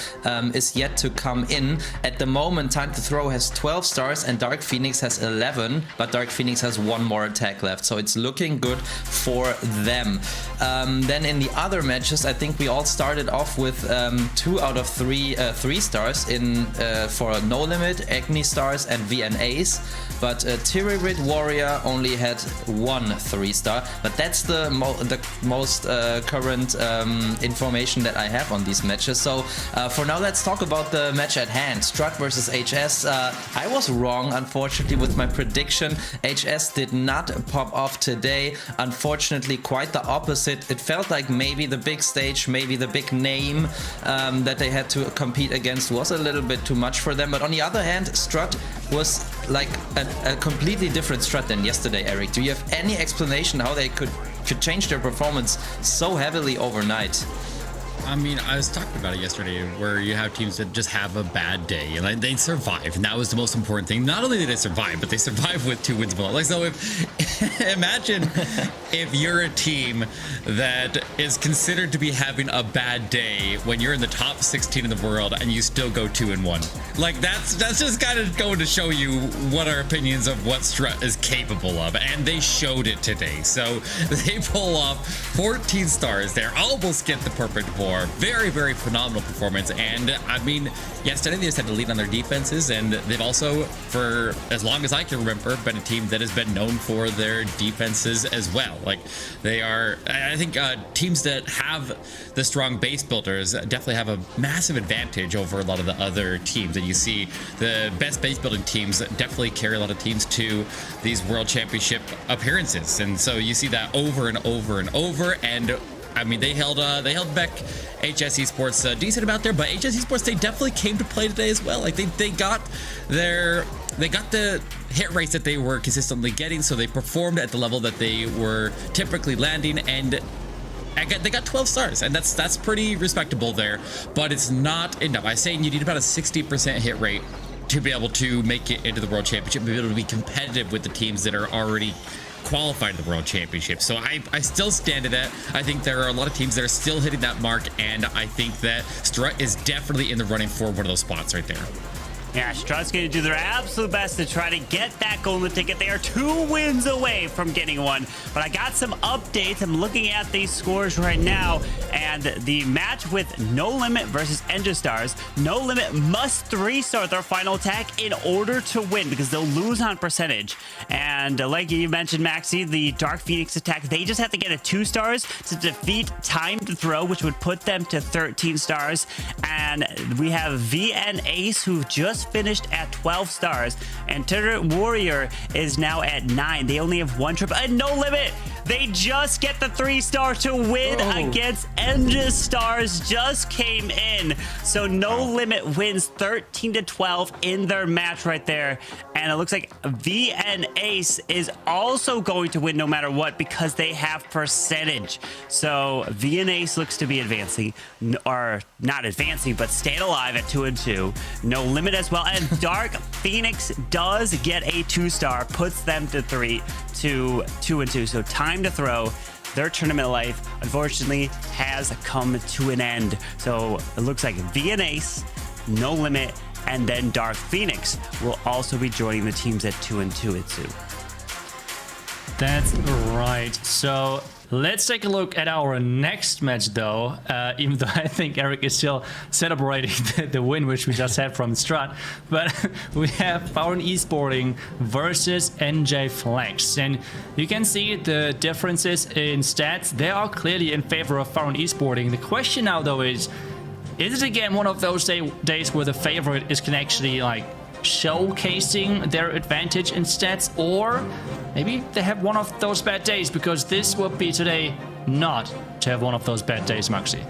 is yet to come in. At the moment, Time to Throw has 12 stars and Dark Phoenix has 11, but Dark Phoenix has 1 more attack left, so it's looking good for them. Then in the other matches, I think we all started off with 2 out of 3 3-stars in for No Limit, Agni Stars, and VNAs. But Tyririd Warrior only had 1 3-star, but that's the most current information that I have on these matches. So for now, let's talk about the match at hand. Strut versus HS. I was wrong, unfortunately, with my prediction. HS did did not pop off today. Unfortunately, quite the opposite. It felt like maybe the big stage, maybe the big name that they had to compete against was a little bit too much for them. But on the other hand, Strut was like a completely different Strut than yesterday, Eric. Do you have any explanation how they could change their performance so heavily overnight? I mean, I was talking about it yesterday, where you have teams that just have a bad day and they survive, and that was the most important thing. Not only did they survive, but they survive with 2 wins below. Like, so if imagine if you're a team that is considered to be having a bad day when you're in the top 16 in the world and you still go 2-1. Like, that's just kind of going to show you what our opinions of what Strut is capable of, and they showed it today. So they pull off 14 stars there, almost get the perfect war. Very, very phenomenal performance. And I mean, yesterday they just had to lead on their defenses, and they've also, for as long as I can remember, been a team that has been known for their defenses as well. Like, they are, I think teams that have the strong base builders definitely have a massive advantage over a lot of the other teams. And you see the best base building teams definitely carry a lot of teams to these World Championship appearances. And so you see that over and over and over. And I mean, they held back HS Esports a decent amount there, but HS Esports, they definitely came to play today as well. Like, they got the hit rates that they were consistently getting, so they performed at the level that they were typically landing, and they got 12 stars, and that's pretty respectable there. But it's not enough. I'm saying you need about a 60% hit rate to be able to make it into the World Championship, be able to be competitive with the teams that are already qualified to the World Championship. So I still stand to that. I think there are a lot of teams that are still hitting that mark, and I think that Strut is definitely in the running for one of those spots right there. Yeah, Strut's going to do their absolute best to try to get that golden ticket. They are 2 wins away from getting one. But I got some updates. I'm looking at these scores right now. And the match with No Limit versus Engine Stars. No Limit must 3-star their final attack in order to win, because they'll lose on percentage. And like you mentioned, Maxi, the Dark Phoenix attack, they just have to get a 2 stars to defeat Time to Throw, which would put them to 13 stars. And we have VN Ace, who just finished at 12 stars, and Turret Warrior is now at 9. They only have 1 trip, and No Limit, they just get the 3-star to win against Engine Stars. Just came in, so No Limit wins 13-12 in their match right there. And it looks like VN Ace is also going to win no matter what, because they have percentage. So VN Ace looks to be advancing, or not advancing, but staying alive at 2-2. No Limit as well, and Dark Phoenix does get a 2-star, puts them to 2-2. So Time to Throw, their tournament life, unfortunately, has come to an end. So it looks like VN Ace, No Limit, and then Dark Phoenix will also be joining the teams at 2-2. Itzu. That's right. So let's take a look at our next match, though, even though I think Eric is still celebrating the win which we just had from Strut. But we have Foreign Esporting versus NJ Flex. And you can see the differences in stats. They are clearly in favor of Foreign Esporting. The question now, though, is it again one of those days where the favorite can actually, like, showcasing their advantage in stats, or maybe they have one of those bad days, because this would be today not to have one of those bad days, Maxi.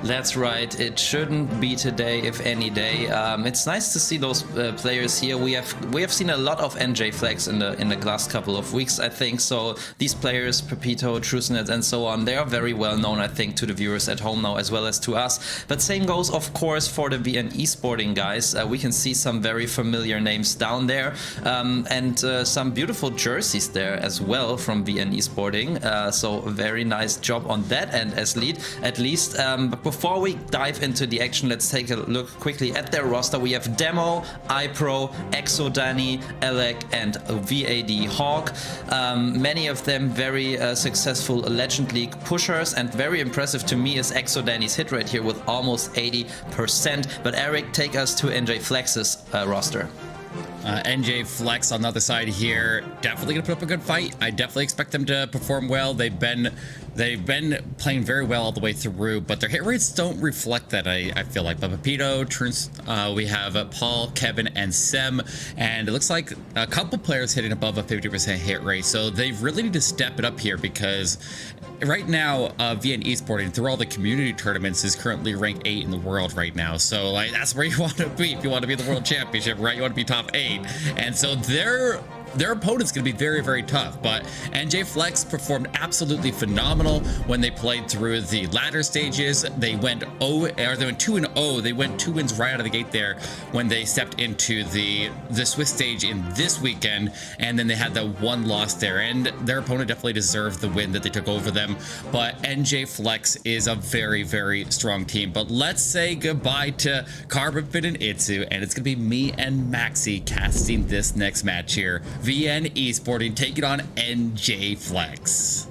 That's right. It shouldn't be today, if any day. It's nice to see those players here. We have seen a lot of NJ Flex in the last couple of weeks, I think. So these players, Pepito, Trucenet, and so on, they are very well known, I think, to the viewers at home now, as well as to us. But same goes, of course, for the VN Esporting guys. We can see some very familiar names down there, and some beautiful jerseys there as well from VN Esporting. So a very nice job on that end, at least. But before we dive into the action, let's take a look quickly at their roster. We have Demo, iPro, Exodani, Elec, and VAD Hawk. Many of them very successful Legend League pushers, and very impressive to me is Exodani's hit rate here with almost 80%. But Eric, take us to NJ Flex's roster. NJ Flex on the other side here, definitely gonna put up a good fight. I definitely expect them to perform well. They've been They've been playing very well all the way through, but their hit rates don't reflect that, I feel like. But Pepito, we have Paul, Kevin, and Sem, and it looks like a couple players hitting above a 50% hit rate. So they really need to step it up here, because right now, VN Esporting, through all the community tournaments, is currently ranked 8 in the world right now. So like, that's where you want to be if you want to be in the World Championship, right? You want to be top 8. And so their opponent's going to be very, very tough. But NJ Flex performed absolutely phenomenal when they played through the ladder stages. They went 2-0. They went 2 wins right out of the gate there when they stepped into the Swiss stage in this weekend, and then they had that 1 loss there, and their opponent definitely deserved the win that they took over them. But NJ Flex is a very, very strong team. But let's say goodbye to CarbonFin and Itzu, and it's going to be me and Maxi casting this next match here. VN Esporting taking on NJ Flex.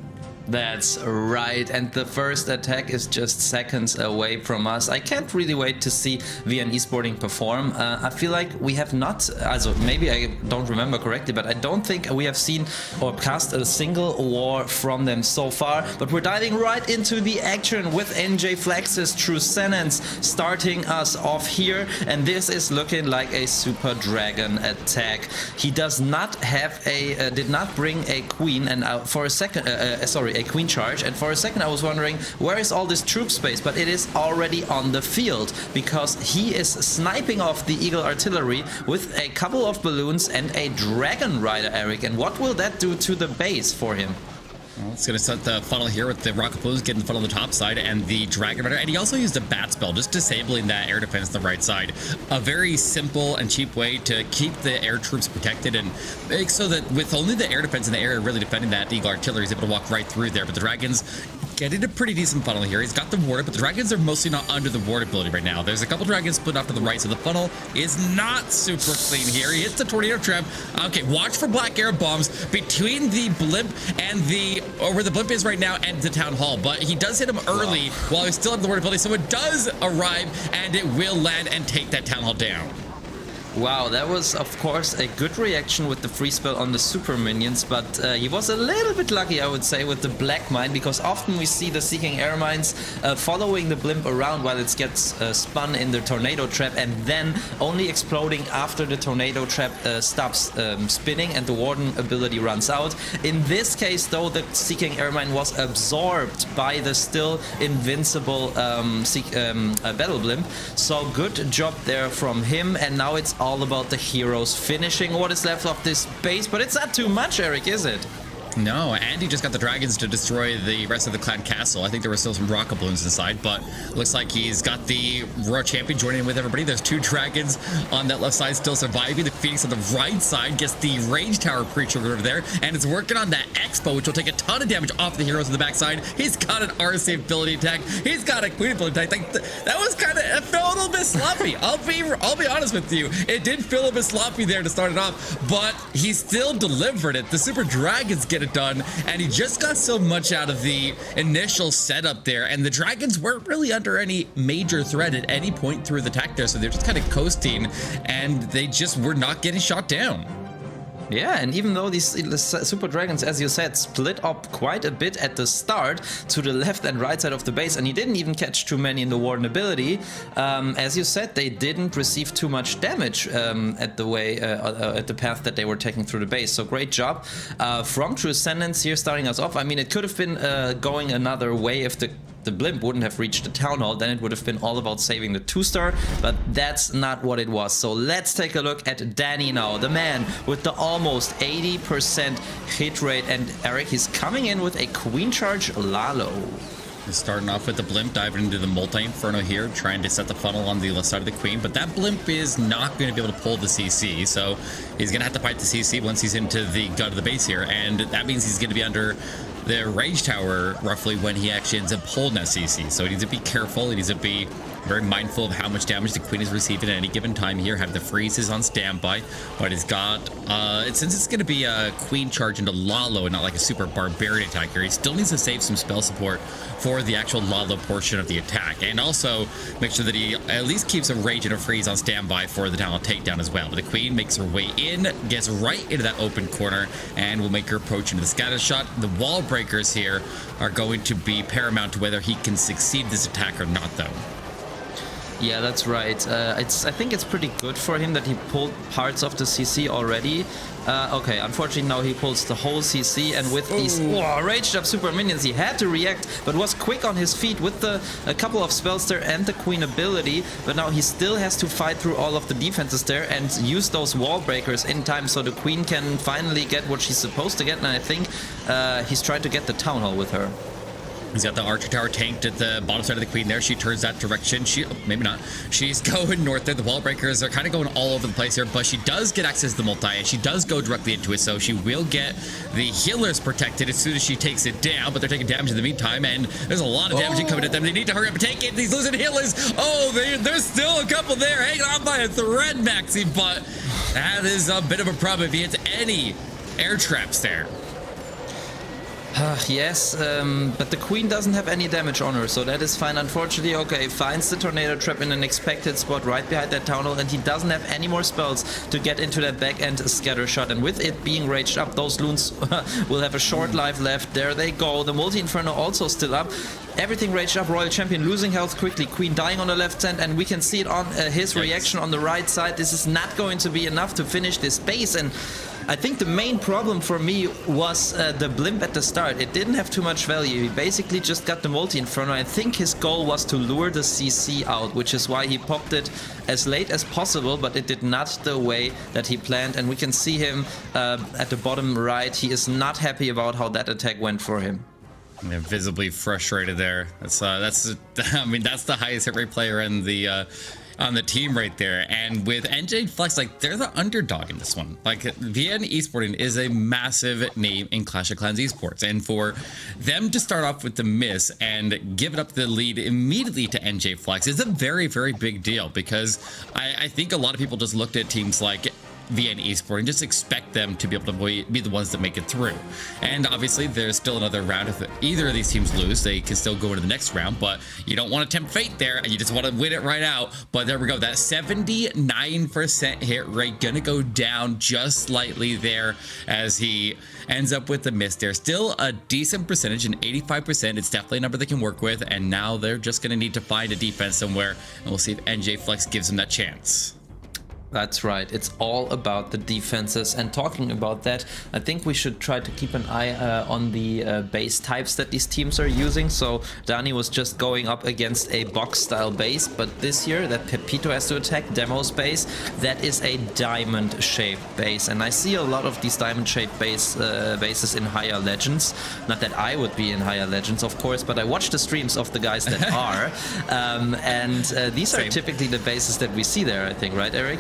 That's right, and the first attack is just seconds away from us. I can't really wait to see VN Esporting perform. I feel like we have not, also maybe I don't remember correctly, but I don't think we have seen or cast a single war from them so far. But we're diving right into the action with NJ Flex's True Sentence starting us off here, and this is looking like a Super Dragon attack. He does not have a, did not bring a queen, and for a second, a queen charge, and for a second I was wondering where is all this troop space, but it is already on the field because he is sniping off the Eagle artillery with a couple of balloons and a Dragon Rider, Eric. And what will that do to the base for him? Well, it's going to set the funnel here with the rocket balloons getting the funnel on the top side and the Dragon Rider. And he also used a bat spell, just disabling that air defense on the right side. A very simple and cheap way to keep the air troops protected and make so that with only the air defense in the area really defending that Eagle artillery, he's able to walk right through there. But the Dragons getting a pretty decent funnel here. He's got the ward, but the Dragons are mostly not under the ward ability right now. There's a couple Dragons split off to the right, so the funnel is not super clean here. He hits the tornado trap. Okay, watch for black air bombs between the blimp and where the blimp is right now and the town hall, but he does hit him early while he's still in the ward ability, so it does arrive and it will land and take that town hall down. Wow, that was of course a good reaction with the free spell on the super minions, but he was a little bit lucky, I would say, with the black mine, because often we see the Seeking Air Mines following the blimp around while it gets spun in the tornado trap and then only exploding after the tornado trap stops spinning and the Warden ability runs out. In this case though, the Seeking Air Mine was absorbed by the still invincible battle blimp, so good job there from him. And now it's all about the heroes finishing what is left of this base, but it's not too much, Eric, is it? No, and he just got the Dragons to destroy the rest of the clan castle. I think there were still some rocket balloons inside, but looks like he's got the Royal Champion joining in with everybody. There's 2 Dragons on that left side still surviving. The Phoenix on the right side gets the range tower pre-triggered over there, and it's working on that Expo, which will take a ton of damage off the heroes on the backside. He's got an RC ability attack. He's got a Queen ability attack. Like, that was kind of, it felt a little bit sloppy. I'll be honest with you. It did feel a bit sloppy there to start it off, but he still delivered it. The Super Dragons get it done, and he just got so much out of the initial setup there, and the Dragons weren't really under any major threat at any point through the attack there, so they're just kind of coasting, and they just were not getting shot down. Yeah, and even though these Super Dragons, as you said, split up quite a bit at the start to the left and right side of the base, and he didn't even catch too many in the Warden ability, as you said, they didn't receive too much damage at the path that they were taking through the base. So great job from True Sentence here starting us off. I mean, it could have been going another way if the blimp wouldn't have reached the town hall. Then it would have been all about saving the 2-star, but that's not what it was. So let's take a look at Danny now, the man with the almost 80% hit rate. And Eric, he's coming in with a Queen Charge Lalo. He's starting off with the blimp, diving into the multi-inferno here, trying to set the funnel on the left side of the Queen, but that blimp is not going to be able to pull the CC, so he's going to have to fight the CC once he's into the gut of the base here, and that means he's going to be under the range tower roughly when he actually ends up holding that CC. So he needs to be careful. He needs to be very mindful of how much damage the Queen is receiving at any given time here. Have the freezes on standby, but he's got, since it's going to be a Queen charge into Lalo and not like a super Barbarian attack here, he still needs to save some spell support for the actual Lalo portion of the attack, and also make sure that he at least keeps a rage and a freeze on standby for the Town Hall takedown as well. But the Queen makes her way in, gets right into that open corner, and will make her approach into the scatter shot. The wall breakers here are going to be paramount to whether he can succeed this attack or not, though. Yeah, that's right. I think it's pretty good for him that he pulled parts of the CC already. Okay, unfortunately now he pulls the whole CC, and with these raged up super minions he had to react, but was quick on his feet with a couple of spells there and the Queen ability. But now he still has to fight through all of the defenses there and use those wall breakers in time so the Queen can finally get what she's supposed to get. And I think he's trying to get the Town Hall with her. He's got the Archer Tower tanked at the bottom side of the Queen there. She turns that direction. Maybe not. She's going north there. The wall breakers are kind of going all over the place here, but she does get access to the multi, and she does go directly into it, so she will get the healers protected as soon as she takes it down, but they're taking damage in the meantime, and there's a lot of damage coming at them. They need to hurry up and take it. These losing healers. Oh, there's still a couple there hanging on by a thread, Maxi, but that is a bit of a problem if he hits any air traps there. Yes, but the Queen doesn't have any damage on her, so that is fine. Unfortunately, okay, finds the tornado trap in an expected spot right behind that Town Hall, and he doesn't have any more spells to get into that back end scatter shot. And with it being raged up, those loons will have a short life left. There they go. The multi-inferno also still up. Everything raged up. Royal Champion losing health quickly. Queen dying on the left side, and we can see it on his reaction on the right side. This is not going to be enough to finish this base, and I think the main problem for me was the blimp at the start. It didn't have too much value. He basically just got the multi-inferno. I think his goal was to lure the CC out, which is why he popped it as late as possible, but it did not the way that he planned. And we can see him at the bottom right. He is not happy about how that attack went for him. They're visibly frustrated there. That's I mean, that's the highest hit rate player in the on the team right there. And with NJ Flex, like, they're the underdog in this one. Like, VN Esporting is a massive name in Clash of Clans Esports, and for them to start off with the miss and give it up the lead immediately to NJ Flex is a very, very big deal, because I think a lot of people just looked at teams like VN Esports and just expect them to be able to be the ones that make it through. And obviously there's still another round. If either of these teams lose, they can still go into the next round, but you don't want to tempt fate there, and you just want to win it right out. But there we go, that 79% hit rate gonna go down just slightly there as he ends up with the miss there. Still a decent percentage, an 85%. It's definitely a number they can work with, and now they're just gonna need to find a defense somewhere, and we'll see if NJ Flex gives them that chance. That's right. It's all about the defenses. And talking about that, I think we should try to keep an eye on the base types that these teams are using. So Dani was just going up against a box-style base, but this year that Pepito has to attack, Demo's base, that is a diamond-shaped base. And I see a lot of these diamond-shaped bases in higher legends. Not that I would be in higher legends, of course, but I watch the streams of the guys that are. These are typically the bases that we see there, I think, right, Eric?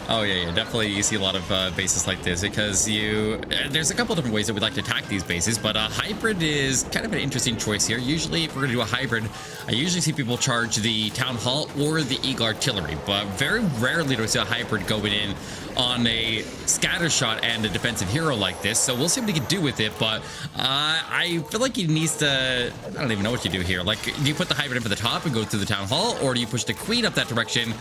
Oh yeah, definitely. You see a lot of bases like this because there's a couple different ways that we'd like to attack these bases, but a hybrid is kind of an interesting choice here. Usually, if we're gonna do a hybrid, I usually see people charge the Town Hall or the Eagle Artillery, but very rarely do I see a hybrid going in on a scatter shot and a defensive hero like this. So we'll see what he can do with it, but I feel like he needs to, I don't even know what you do here. Like, do you put the hybrid in for the top and go through the Town Hall, or do you push the Queen up that direction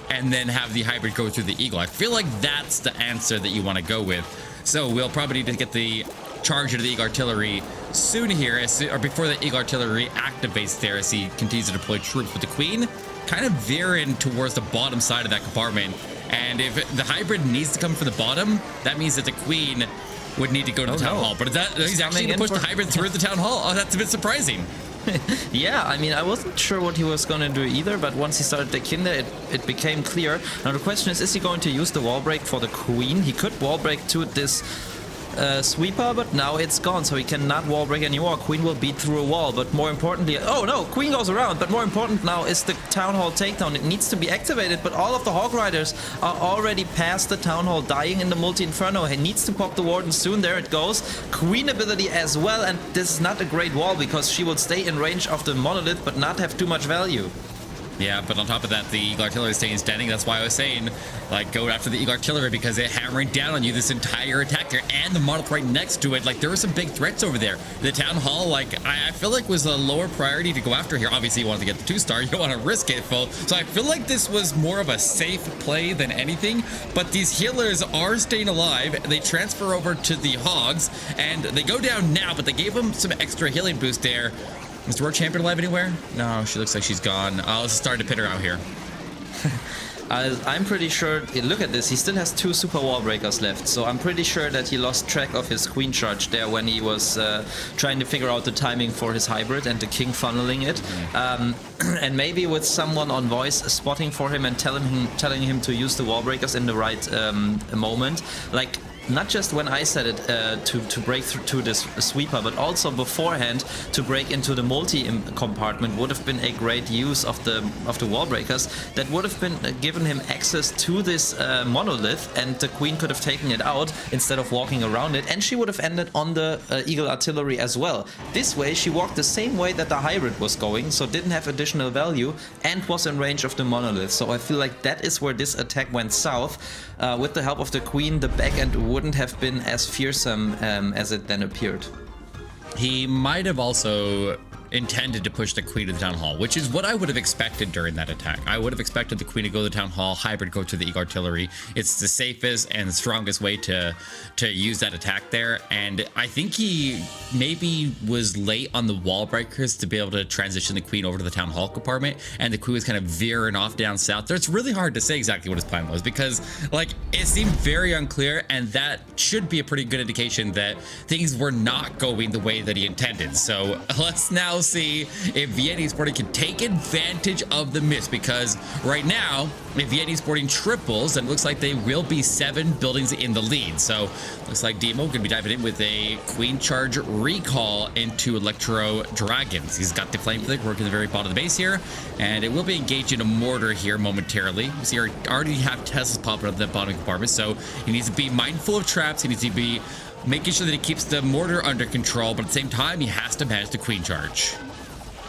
and then have the hybrid go through the Eagle? I feel like that's the answer that you want to go with. So we'll probably need to get the charge into the Eagle Artillery soon here, or before the Eagle Artillery activates there as he continues to deploy troops with the Queen kind of veering towards the bottom side of that compartment. And if the hybrid needs to come from the bottom, that means that the Queen would need to go to the Town Hall. But he's actually going to push the hybrid through the Town Hall. Oh, that's a bit surprising. Yeah, I mean, I wasn't sure what he was going to do either, but once he started the Kinder, it became clear. Now the question is he going to use the wall break for the Queen? He could wall break to this sweeper, but now it's gone, so he cannot wall break anymore. Queen will beat through a wall, but more importantly, oh no, Queen goes around, but more important now is the Town Hall takedown. It needs to be activated, but all of the Hawk Riders are already past the Town Hall, dying in the multi-inferno. He needs to pop the Warden soon. There it goes. Queen ability as well, and this is not a great wall because she will stay in range of the monolith but not have too much value. Yeah, but on top of that, the Eagle Artillery is staying standing. That's why I was saying, like, go after the Eagle Artillery because they're hammering down on you this entire attack there, and the monolith right next to it. Like, there were some big threats over there. The Town Hall, like, I feel like was a lower priority to go after here. Obviously, you want to get the 2-star. You don't want to risk it, full. So I feel like this was more of a safe play than anything, but these healers are staying alive. They transfer over to the Hogs, and they go down now, but they gave them some extra healing boost there. Is the World Champion alive anywhere? No, she looks like she's gone. Let's start to pit her out here. I'm pretty sure, look at this, he still has 2 super wall breakers left, so I'm pretty sure that he lost track of his queen charge there when he was trying to figure out the timing for his hybrid and the king funneling it. And maybe with someone on voice spotting for him and telling him to use the wall breakers in the right moment, like not just when I said it to break through to this sweeper, but also beforehand to break into the multi compartment would have been a great use of the wall breakers. That would have been given him access to this monolith, and the queen could have taken it out instead of walking around it, and she would have ended on the Eagle Artillery as well. This way she walked the same way that the hybrid was going, so didn't have additional value and was in range of the monolith. So I feel like that is where this attack went south. With the help of the queen, the back end wouldn't have been as fearsome as it then appeared. He might have also intended to push the queen to the Town Hall, which is what I would have expected during that attack. I would have expected the queen to go to the Town Hall, hybrid go to the Eagle Artillery. It's the safest and the strongest way to use that attack there, and I think he maybe was late on the wall breakers to be able to transition the queen over to the Town Hall compartment, and the queen was kind of veering off down south there. It's really hard to say exactly what his plan was because, like, it seemed very unclear, and that should be a pretty good indication that things were not going the way that he intended. So let's now see if Vienna Sporting can take advantage of the miss, because right now if Vienna Sporting triples, then it looks like they will be 7 buildings in the lead. So looks like Demo gonna be diving in with a queen charge recall into Electro Dragons. He's got the flame flick working at the very bottom of the base here, and it will be engaged in a mortar here momentarily. You see, already have Teslas popping up the bottom compartment, so he needs to be mindful of traps. He needs to be making sure that he keeps the mortar under control, but at the same time, he has to manage the queen charge.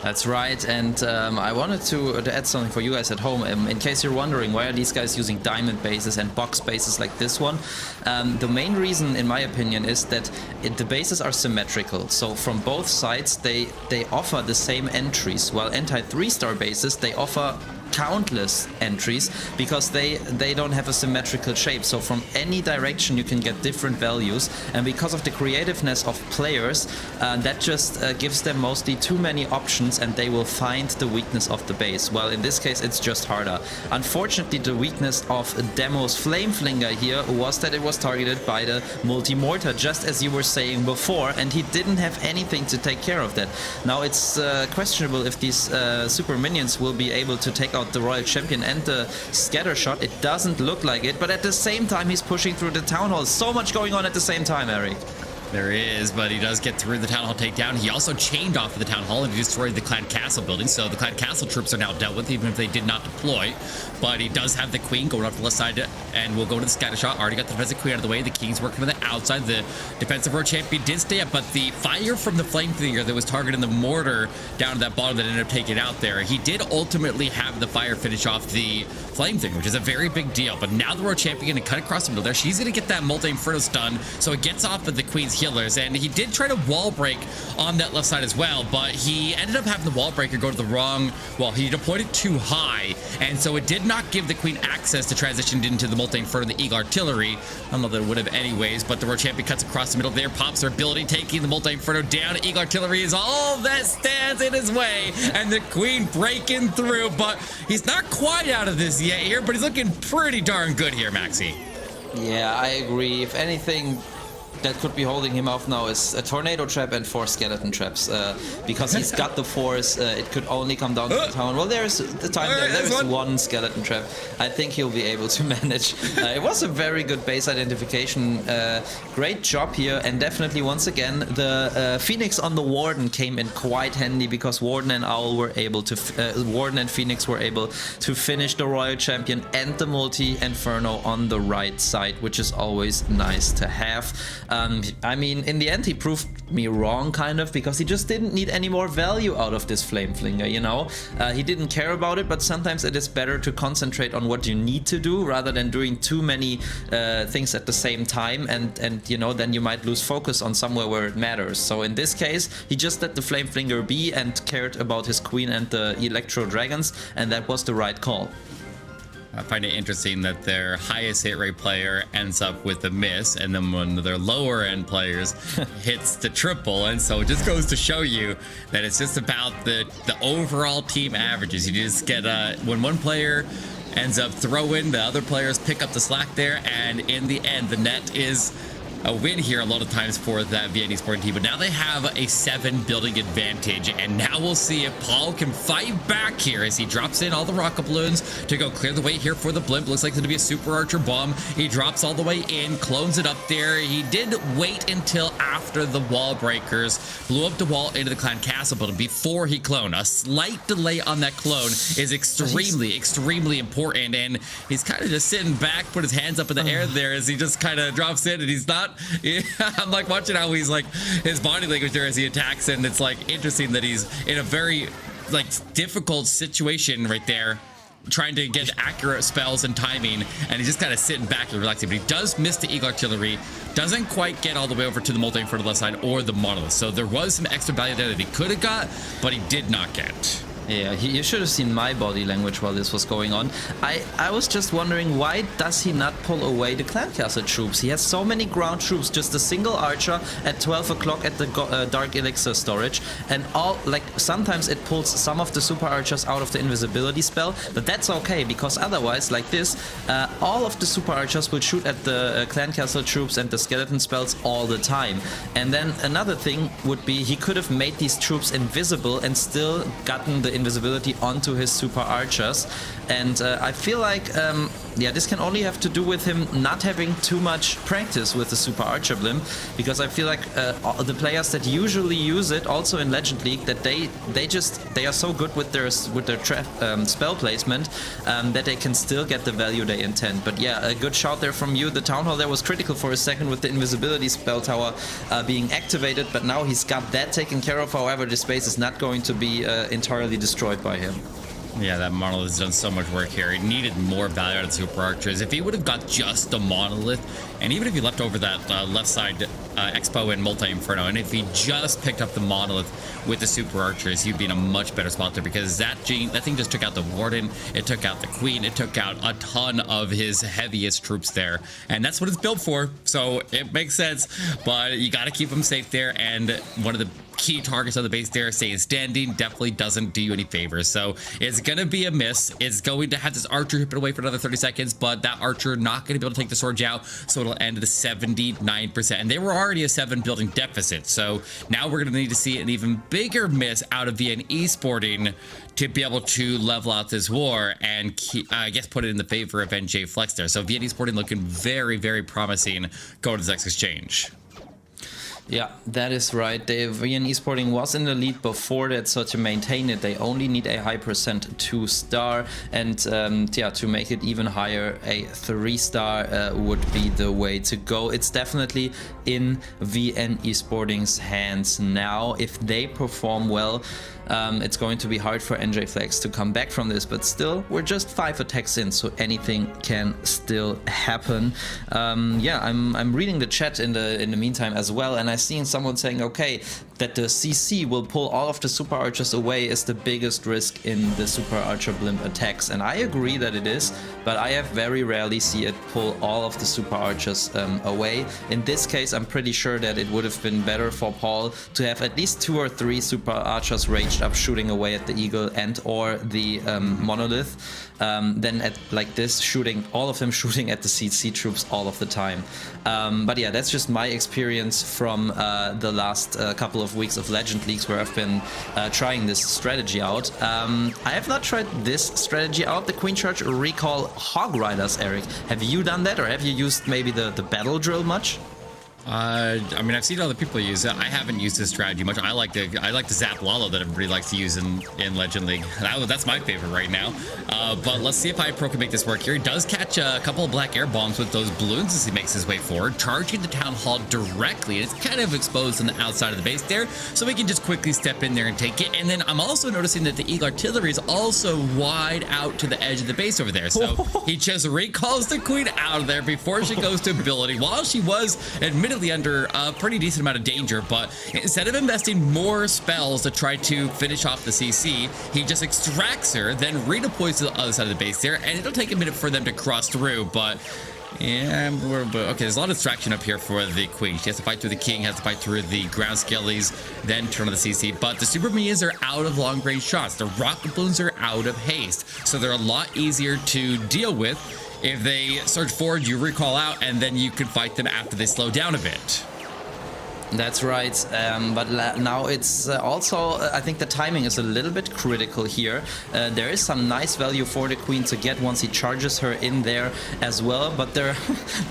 That's right, and I wanted to add something for you guys at home. In case you're wondering, why are these guys using diamond bases and box bases like this one? The main reason, in my opinion, is that the bases are symmetrical. So from both sides, they offer the same entries, while anti-3-star bases, they offer countless entries because they don't have a symmetrical shape. So from any direction you can get different values, and because of the creativeness of players, that just gives them mostly too many options, and they will find the weakness of the base. Well, in this case it's just harder. Unfortunately, the weakness of Demo's Flame Flinger here was that it was targeted by the multi-mortar, just as you were saying before, and he didn't have anything to take care of that. Now it's questionable if these super minions will be able to take out the Royal Champion and the scatter shot. It doesn't look like it, but at the same time he's pushing through the Town Hall. So much going on at the same time, Eric. There is, but he does get through the Town Hall takedown. He also chained off of the Town Hall and destroyed the Clan Castle building, so the Clan Castle troops are now dealt with, even if they did not deploy. But he does have the Queen going up the left side, and we'll go to the scatter shot. Already got the defensive Queen out of the way. The King's working on the outside. The defensive World Champion did stay up, but the fire from the Flame Flinger that was targeting the mortar down to that bottom that ended up taking it out there, he did ultimately have the fire finish off the Flame Thing, which is a very big deal. But now the World Champion going to cut across the middle there. She's going to get that Multi-Inferno stun, so it gets off of the Queen's healers, and he did try to wall break on that left side as well, but he ended up having the wall breaker go to the wrong, well, he deployed it too high, and so it did not give the Queen access to transition into the Multi-Inferno and the Eagle Artillery. I don't know that it would have anyways, but the World Champion cuts across the middle there, pops her ability, taking the Multi-Inferno down. Eagle Artillery is all that stands in his way, and the Queen breaking through, but he's not quite out of this yet here, but he's looking pretty darn good here, Maxi. Yeah, I agree. If anything that could be holding him off now is a tornado trap and 4 skeleton traps, because he's got the force. It could only come down to the town. Well, there's the time there's one skeleton trap. I think he'll be able to manage. It was a very good base identification. Great job here, and definitely once again the Phoenix on the Warden came in quite handy, because Warden and Owl were able to Warden and Phoenix were able to finish the Royal Champion and the Multi-Inferno on the right side, which is always nice to have. I mean, in the end, he proved me wrong, kind of, because he just didn't need any more value out of this Flame Flinger, you know? He didn't care about it, but sometimes it is better to concentrate on what you need to do rather than doing too many things at the same time, and you know, then you might lose focus on somewhere where it matters. So in this case, he just let the Flame Flinger be and cared about his queen and the Electro Dragons, and that was the right call. I find it interesting that their highest hit rate player ends up with a miss, and then one of their lower end players hits the triple. And so it just goes to show you that it's just about the overall team averages. You just get when one player ends up throwing, the other players pick up the slack there, and in the end, the net is a win here a lot of times for that VN Esports team. But now they have a 7 building advantage, and now we'll see if Paul can fight back here as he drops in all the rocket balloons to go clear the way here for the blimp. Looks like it's going to be a super archer bomb. He drops all the way in, clones it up there. He did wait until after the wall breakers blew up the wall into the clan castle building before he cloned. A slight delay on that clone is extremely important, and he's kind of just sitting back, put his hands up in the air there as he just kind of drops in, and he's not. I'm like watching how he's like his body language there as he attacks, and it's like interesting that he's in a very like difficult situation right there, trying to get accurate spells and timing, and he's just kind of sitting back and relaxing. But he does miss the Eagle Artillery, doesn't quite get all the way over to the multi for the left side or the Monolith. So there was some extra value there that he could have got, but he did not get. Yeah, you should have seen my body language while this was going on. I was just wondering, why does he not pull away the clan castle troops? He has so many ground troops, just a single archer at 12 o'clock at the dark elixir storage, and all, like, sometimes it pulls some of the super archers out of the invisibility spell, but that's okay, because otherwise, like this, all of the super archers will shoot at the clan castle troops and the skeleton spells all the time. And then another thing would be, he could have made these troops invisible and still gotten the invisibility onto his super archers, and I feel like yeah, this can only have to do with him not having too much practice with the super archer blimp, because I feel like the players that usually use it also in Legend League, that they are so good with their spell placement that they can still get the value they intend. But yeah, a good shout there from you. The town hall there was critical for a second with the invisibility spell tower being activated, but now he's got that taken care of. However, the space is not going to be entirely destroyed by him. Yeah, that Monolith has done so much work here. He needed more value out of the Super Archers. If he would have got just the Monolith, and even if he left over that left side Expo and Multi-Inferno, and if he just picked up the Monolith with the Super Archers, he'd be in a much better spot there, because that thing just took out the Warden, it took out the Queen, it took out a ton of his heaviest troops there, and that's what it's built for, so it makes sense, but you got to keep him safe there, and one of the key targets on the base there, staying standing, definitely doesn't do you any favors. So it's gonna be a miss. It's going to have this archer hit it away for another 30 seconds, but that archer not gonna be able to take the sword out, so it'll end at a 79%. And they were already a 7 building deficit, so now we're gonna need to see an even bigger miss out of VN Esporting to be able to level out this war and I guess put it in the favor of NJ Flex there. So VN Esporting looking very, very promising going to this next exchange. Yeah, that is right. VN Esporting was in the lead before that, so to maintain it, they only need a high percent 2-star, and yeah, to make it even higher, a 3-star would be the way to go. It's definitely in VN Esporting's hands now. If they perform well, it's going to be hard for NJ Flex to come back from this, but still, we're just 5 attacks in, so anything can still happen. Yeah, I'm reading the chat in the meantime as well, and I've seen someone saying, okay, that the CC will pull all of the super archers away is the biggest risk in the super archer blimp attacks, and I agree that it is, but I have very rarely see it pull all of the super archers away. In this case, I'm pretty sure that it would have been better for Paul to have at least 2 or 3 super archers raged up shooting away at the Eagle and or the Monolith, than at like this, all of them shooting at the CC troops all of the time. But yeah, that's just my experience from the last couple of weeks of Legend Leagues where I've been trying this strategy out. I have not tried this strategy out, the Queen Charge Recall Hog Riders, Eric. Have you done that, or have you used maybe the battle drill much? I mean, I've seen other people use it. I haven't used this strategy much. I like the Zap Lalo that everybody likes to use in Legend League. That's my favorite right now. But let's see if iPro can make this work here. He does catch a couple of black air bombs with those balloons as he makes his way forward, charging the Town Hall directly. And it's kind of exposed on the outside of the base there, so we can just quickly step in there and take it. And then I'm also noticing that the Eagle Artillery is also wide out to the edge of the base over there. So he just recalls the Queen out of there before she goes to ability, while she was admittedly under a pretty decent amount of danger. But instead of investing more spells to try to finish off the CC, he just extracts her, then redeploys to the other side of the base there, and it'll take a minute for them to cross through. But yeah, okay, there's a lot of distraction up here for the Queen. She has to fight through the King, has to fight through the ground skellies, then turn on the CC. But the super minions are out of long range shots. The rocket balloons are out of haste, so they're a lot easier to deal with. If they surge forward, you recall out, and then you can fight them after they slow down a bit. That's right, but now it's also, I think the timing is a little bit critical here. There is some nice value for the Queen to get once he charges her in there as well, but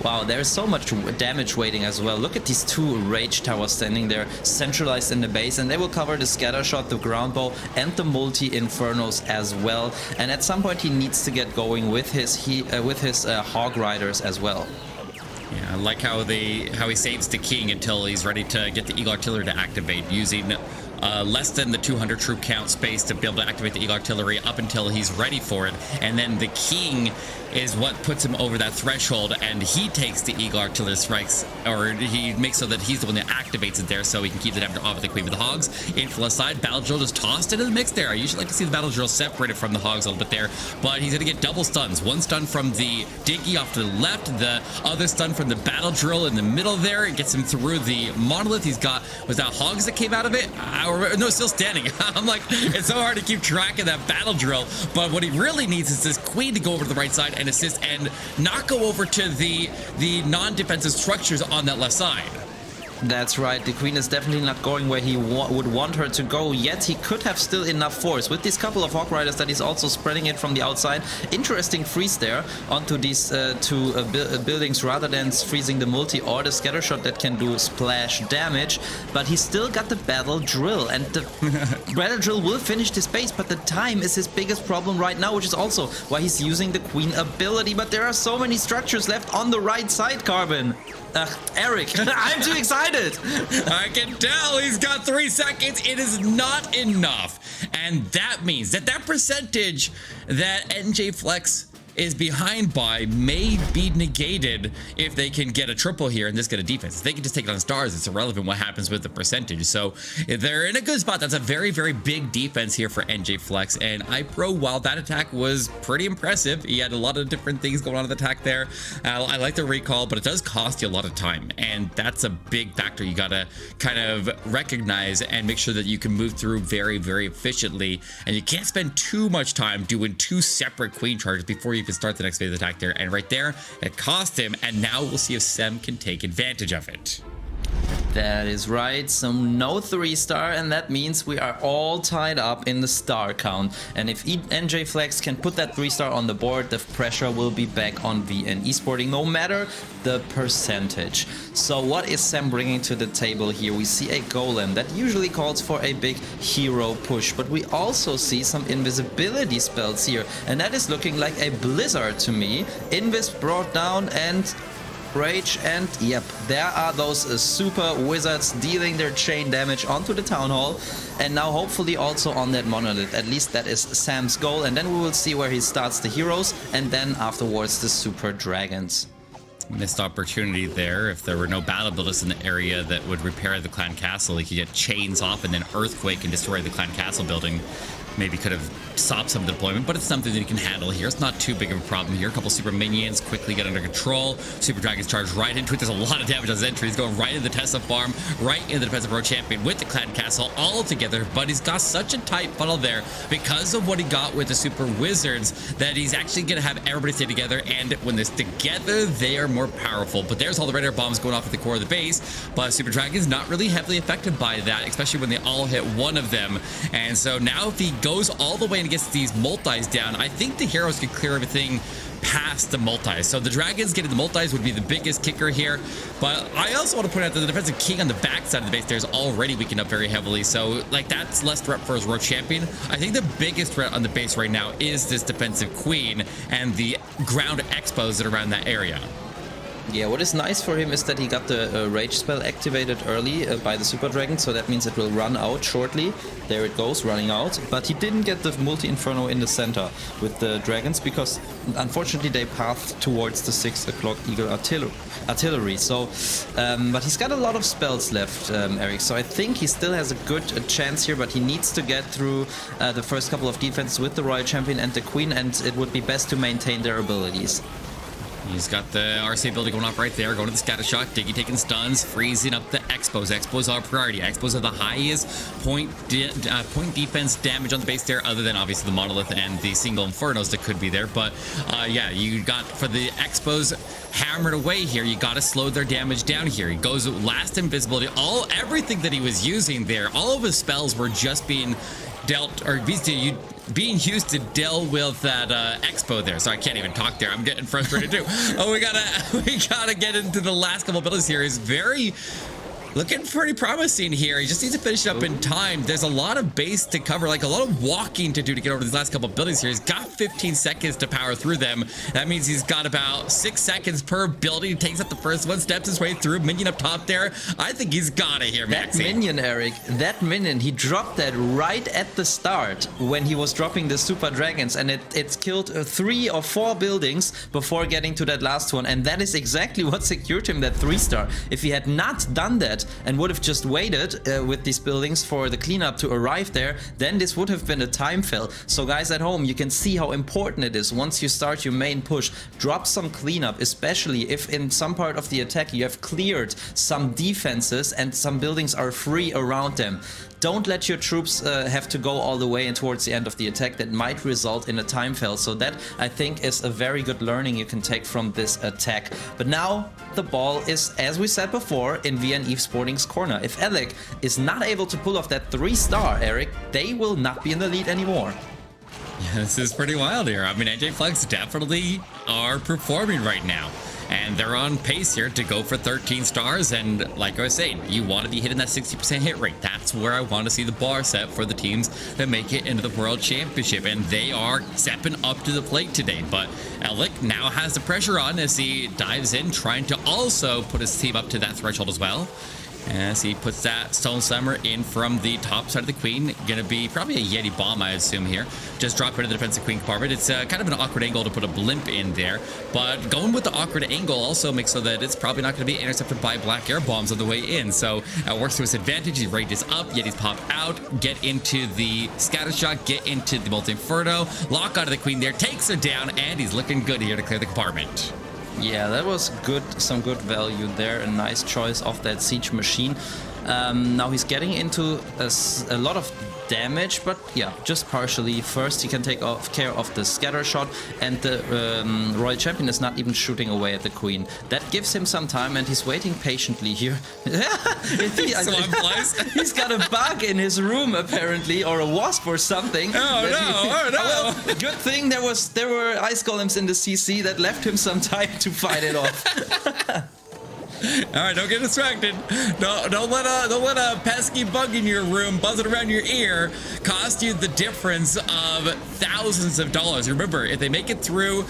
wow, there's so much damage waiting as well. Look at these two Rage Towers standing there, centralized in the base, and they will cover the Scatter Shot, the Ground Bow, and the Multi-Infernos as well. And at some point he needs to get going with his Hog Riders as well. Yeah, I like how he saves the King until he's ready to get the Eagle Artillery to activate, using less than the 200 troop count space to be able to activate the Eagle Artillery up until he's ready for it. And then the King is what puts him over that threshold, and he takes the Eagle Artillery strikes, or he makes so that he's the one that activates it there, so he can keep the damage off of the Queen with the Hogs. In from the left side, Battle Drill just tossed into the mix there. I usually like to see the Battle Drill separated from the Hogs a little bit there, but he's going to get double stuns. One stun from the Diggy off to the left, the other stun from the Battle Drill in the middle there. It gets him through the Monolith. He's got, was that Hogs that came out of it? No, still standing. I'm like, it's so hard to keep track of that Battle Drill, but what he really needs is this Queen to go over to the right side and assist and not go over to the non-defensive structures on that left side. That's right, the Queen is definitely not going where he would want her to go, yet he could have still enough force. With these couple of Hawk Riders that he's also spreading it from the outside. Interesting freeze there onto these two buildings, rather than freezing the multi or the scatter shot that can do splash damage. But he's still got the Battle Drill, and the Battle Drill will finish this base, but the time is his biggest problem right now, which is also why he's using the Queen ability. But there are so many structures left on the right side, Carbon. Eric, I'm too excited. I can tell he's got 3 seconds. It is not enough. And that means that percentage that NJ Flex is behind by may be negated if they can get a triple here and just get a defense. If they can just take it on stars, it's irrelevant what happens with the percentage. So they're in a good spot. That's a very, very big defense here for NJ Flex. And iPro, while that attack was pretty impressive, he had a lot of different things going on in the attack there. I like the recall, but it does cost you a lot of time. And that's a big factor you gotta kind of recognize and make sure that you can move through very, very efficiently. And you can't spend too much time doing 2 separate Queen charges before you can start the next phase of attack there. And right there, it cost him, and now we'll see if Sem can take advantage of it. That is right, so no 3-star, and that means we are all tied up in the star count. And if NJ Flex can put that 3-star on the board, the pressure will be back on VN Esporting, no matter the percentage. So what is Sam bringing to the table here? We see a Golem that usually calls for a big hero push, but we also see some invisibility spells here, and that is looking like a Blizzard to me. Invis brought down, and Rage, and yep, there are those super wizards dealing their chain damage onto the Town Hall, and now hopefully also on that Monolith. At least that is Sam's goal, and then we will see where he starts the heroes, and then afterwards the super dragons. Missed opportunity there. If there were no battle builders in the area that would repair the clan castle, he could get chains off and then earthquake and destroy the clan castle building. Maybe could have stopped some of the deployment, but it's something that he can handle here. It's not too big of a problem here. A couple super minions quickly get under control. Super dragons charge right into it. There's a lot of damage on his entry. He's going right into the Tesla farm, right into the defensive pro champion with the clan castle all together. But he's got such a tight funnel there because of what he got with the super wizards that he's actually going to have everybody stay together. And when they're together, they are more powerful. But there's all the radar bombs going off at the core of the base. But super dragons not really heavily affected by that, especially when they all hit one of them. And so now if he goes all the way and gets these multis down, I think the heroes can clear everything past the multis. So the dragons getting the multis would be the biggest kicker here. But I also want to point out that the defensive king on the backside of the base there is already weakened up very heavily. So like that's less threat for his world champion. I think the biggest threat on the base right now is this defensive queen and the ground expos that are around that area. Yeah, what is nice for him is that he got the rage spell activated early by the super dragon, so that means it will run out shortly. There it goes, running out. But he didn't get the multi-inferno in the center with the dragons because unfortunately they pathed towards the 6 o'clock eagle artillery. So, but he's got a lot of spells left, Eric. So I think he still has a good chance here, but he needs to get through the first couple of defenses with the royal champion and the queen, and it would be best to maintain their abilities. He's got the RC ability going off right there, going to the scatter shot, Diggy taking stuns, freezing up the Expos. Expos are priority. Expos are the highest point defense damage on the base there, other than obviously the Monolith and the single Infernos that could be there. But yeah, you got for the Expos hammered away here, you got to slow their damage down here. He goes last invisibility, everything that he was using there, all of his spells were just being dealt, or being used to deal with that expo there. So I can't even talk there. I'm getting frustrated too. Oh, we gotta get into the last couple abilities here. Is very looking pretty promising here. He just needs to finish it up in time. There's a lot of base to cover, like a lot of walking to do to get over these last couple of buildings here. He's got 15 seconds to power through them. That means he's got about 6 seconds per building. He takes up the first one, steps his way through, minion up top there. I think he's got it here, Maxi. That minion, Eric, that minion, he dropped that right at the start when he was dropping the super dragons, and it's killed 3 or 4 buildings before getting to that last one, and that is exactly what secured him that 3-star. If he had not done that and would have just waited with these buildings for the cleanup to arrive there, then this would have been a time fill. So guys at home, you can see how important it is once you start your main push. Drop some cleanup, especially if in some part of the attack you have cleared some defenses and some buildings are free around them. Don't let your troops have to go all the way and towards the end of the attack. That might result in a time fail. So that, I think, is a very good learning you can take from this attack. But now the ball is, as we said before, in VN Esporting's corner. If Alec is not able to pull off that 3-star, Eric, they will not be in the lead anymore. Yeah, this is pretty wild here. I mean, NJ Flex definitely are performing right now. And they're on pace here to go for 13 stars. And like I was saying, you want to be hitting that 60% hit rate. That's where I want to see the bar set for the teams that make it into the World Championship. And they are stepping up to the plate today. But Alec now has the pressure on as he dives in, trying to also put his team up to that threshold as well. As he puts that Stone Slammer in from the top side of the Queen. Gonna be probably a Yeti Bomb, I assume, here. Just drop into the defensive Queen compartment. It's kind of an awkward angle to put a blimp in there. But going with the awkward angle also makes so that it's probably not going to be intercepted by Black Air Bombs on the way in. So it works to his advantage. He ranges up, Yetis pop out, get into the Scatter Shot, get into the Multi Inferno, lock onto the Queen there, takes her down, and he's looking good here to clear the compartment. Yeah, that was good. Some good value there. A nice choice of that siege machine. Now he's getting into a lot of damage, but yeah, just partially. First, he can take care of the scatter shot, and the royal champion is not even shooting away at the queen. That gives him some time, and he's waiting patiently here. He's got a bug in his room apparently, or a wasp or something. Oh no! Well, good thing there were ice golems in the CC that left him some time to fight it off. All right, don't get distracted. Don't let a pesky bug in your room buzzing around your ear cost you the difference of thousands of dollars. Remember, if they make it through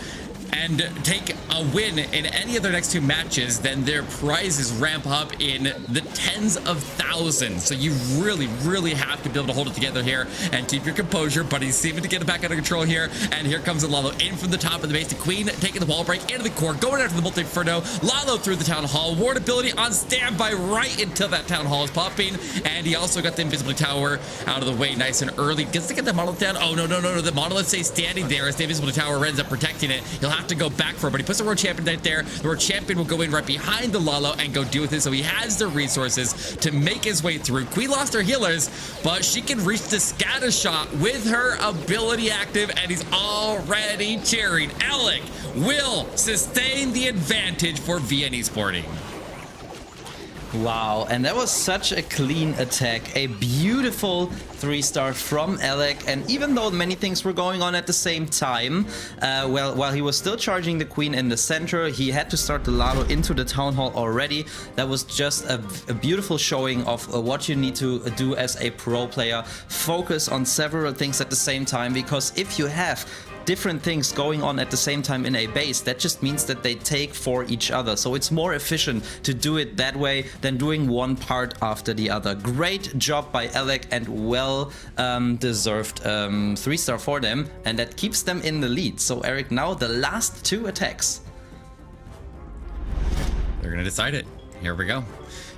and take a win in any of their next 2 matches, then their prizes ramp up in the tens of thousands. So you really, really have to be able to hold it together here and keep your composure. But he's seeming to get it back under control here. And here comes the Lalo in from the top of the base. The Queen taking the wall break into the core, going after the Multi Inferno. Lalo through the Town Hall. Ward ability on standby right until that Town Hall is popping. And he also got the Invisibility Tower out of the way nice and early. Gets to get the Monolith down. Oh, no. The Monolith stays standing there as the Invisibility Tower ends up protecting it. He'll have to go back for it, but he puts the World Champion right there. The World Champion will go in right behind the Lalo and go deal with it, so he has the resources to make his way through. Queen lost her healers, but she can reach the scatter shot with her ability active, and he's already cheering. Alec will sustain the advantage for VN Esporting. Wow, and that was such a clean attack. A beautiful 3-star from Alec. And even though many things were going on at the same time, while he was still charging the queen in the center, he had to start the Lado into the town hall already. That was just a beautiful showing of what you need to do as a pro player. Focus on several things at the same time, because if you have different things going on at the same time in a base, that just means that they take for each other. So it's more efficient to do it that way than doing one part after the other. Great job by Alec, and well deserved 3-star for them, and that keeps them in the lead. So Eric, now the last 2 attacks. They're gonna decide it. Here we go.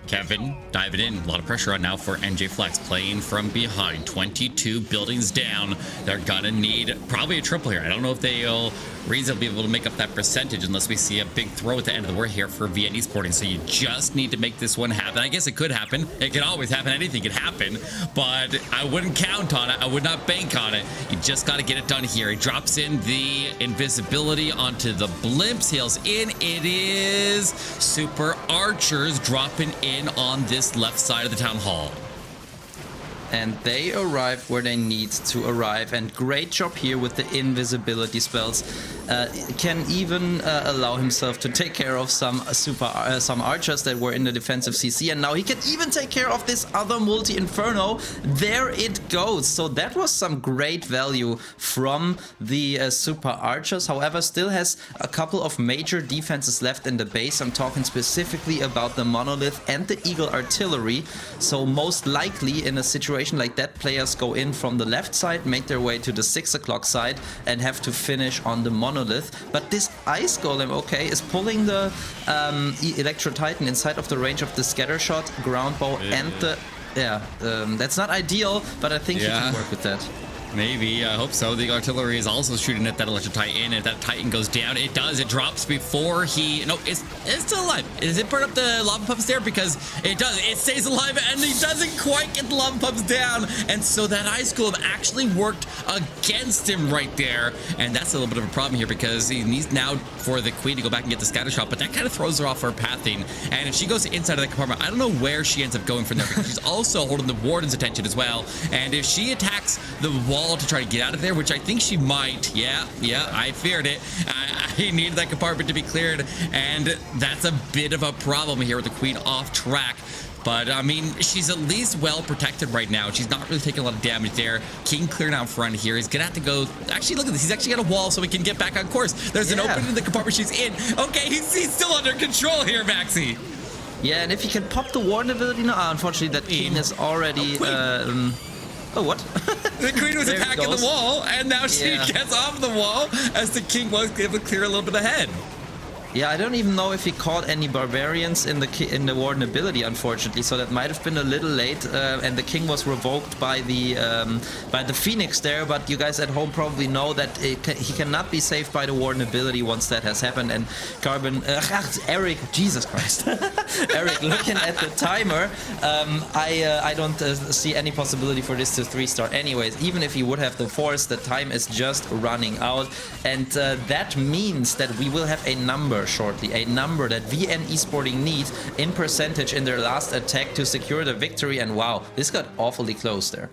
Kevin diving in. A lot of pressure on now for NJ Flex, playing from behind. 22 buildings down. They're gonna need probably a triple here. I don't know if they'll reasonably be able to make up that percentage unless we see a big throw at the end of the war here for VN Esports. So you just need to make this one happen. I guess it could happen. It could always happen. Anything could happen, but I wouldn't count on it. I would not bank on it. You just got to get it done here. He drops in the invisibility onto the blimps. Heals in. It is Super Archers dropping in on this left side of the town hall. And they arrive where they need to arrive, and great job here with the invisibility spells. Can even allow himself to take care of some archers that were in the defensive CC, and now he can even take care of this other multi-inferno. There it goes. So that was some great value from the super archers. However, still has a couple of major defenses left in the base. I'm talking specifically about the monolith and the eagle artillery. So most likely in a situation like that, players go in from the left side, make their way to the 6 o'clock side, and have to finish on the monolith. But this ice golem, okay, is pulling the electro titan inside of the range of the scatter shot, ground bow, and the that's not ideal, but I think he can work with that. Maybe, I hope so. The artillery is also shooting at that electric titan. If that titan goes down, it does. It drops before he... No, it's still alive. Does it burn up the lava pumps there? Because it does. It stays alive, and he doesn't quite get the lava pumps down. And so that ice golem actually worked against him right there. And that's a little bit of a problem here, because he needs now for the queen to go back and get the scatter shot. But that kind of throws her off her pathing. And if she goes inside of the compartment, I don't know where she ends up going from there, because she's also holding the warden's attention as well. And if she attacks the wall to try to get out of there, which I think she might. Yeah, I feared it. I needed that compartment to be cleared, and that's a bit of a problem here with the queen off track. But, I mean, she's at least well protected right now. She's not really taking a lot of damage there. King clearing out front here. He's going to have to go... Actually, look at this. He's actually got a wall so he can get back on course. There's an opening in the compartment she's in. Okay, he's still under control here, Maxi. Yeah, and if he can pop the warden ability now... unfortunately, that king is already... Oh, what? The queen was attacking the wall, and now she gets off the wall as the king was able to clear a little bit ahead. Yeah, I don't even know if he caught any barbarians in the warden ability, unfortunately. So that might have been a little late, and the king was revoked by the phoenix there. But you guys at home probably know that he cannot be saved by the warden ability once that has happened. And Eric, Jesus Christ, Eric, looking at the timer, I don't see any possibility for this to 3-star. Anyways, even if he would have the force, the time is just running out, and that means that we will have a number shortly, a number that VN Esporting need in percentage in their last attack to secure the victory. And wow, this got awfully close there.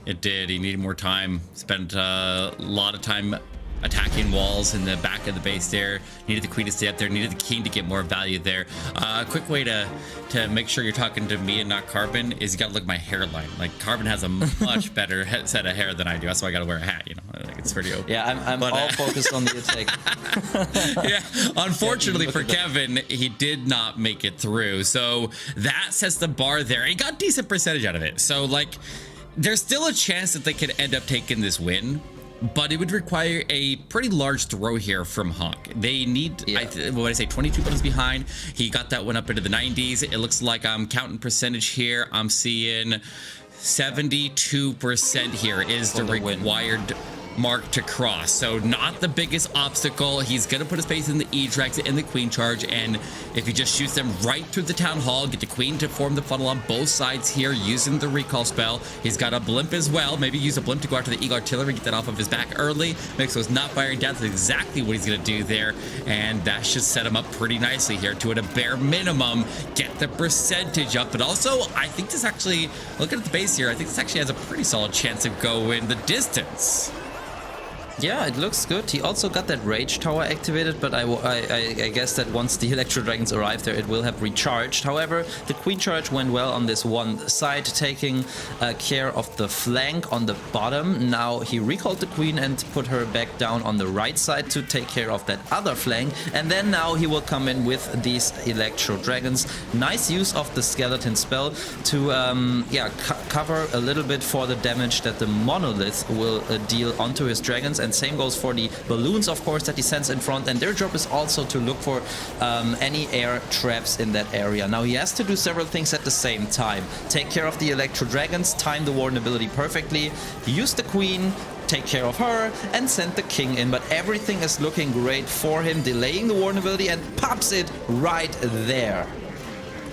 It did. He needed more time. Spent a lot of time attacking walls in the back of the base there. Needed the queen to stay up there. Needed the king to get more value there. A quick way to make sure you're talking to me and not Carbon is you got to look at my hairline. Like, Carbon has a much better set of hair than I do. That's why I got to wear a hat, you know. Like, it's pretty open. Yeah, I'm all focused on the attack. Yeah, unfortunately for Kevin, he did not make it through. So that sets the bar there. He got decent percentage out of it. So, like, there's still a chance that they could end up taking this win, but it would require a pretty large throw here from Hawk. They need, what I say, 22 buttons behind. He got that one up into the 90s. It looks like I'm counting percentage here. I'm seeing 72% here is the required mark to cross. So not the biggest obstacle. He's going to put his face in the E-Drags and the Queen Charge, and if he just shoots them right through the Town Hall, get the Queen to form the funnel on both sides here using the recall spell. He's got a blimp as well. Maybe use a blimp to go after the Eagle Artillery, get that off of his back early. Make so it's not firing down. That's exactly what he's going to do there, and that should set him up pretty nicely here to, at a bare minimum, get the percentage up. But also, I think this actually, looking at the base here, I think this actually has a pretty solid chance of going the distance. Yeah, it looks good. He also got that Rage Tower activated, but I guess that once the Electro Dragons arrive there, it will have recharged. However, the Queen Charge went well on this one side, taking care of the flank on the bottom. Now he recalled the Queen and put her back down on the right side to take care of that other flank. And then now he will come in with these Electro Dragons. Nice use of the Skeleton spell to cover a little bit for the damage that the Monolith will deal onto his dragons. And same goes for the balloons, of course, that he sends in front, and their job is also to look for any air traps in that area. Now he has to do several things at the same time. Take care of the Electro Dragons, time the Warden ability perfectly, use the Queen, take care of her, and send the King in. But everything is looking great for him, delaying the Warden ability and pops it right there.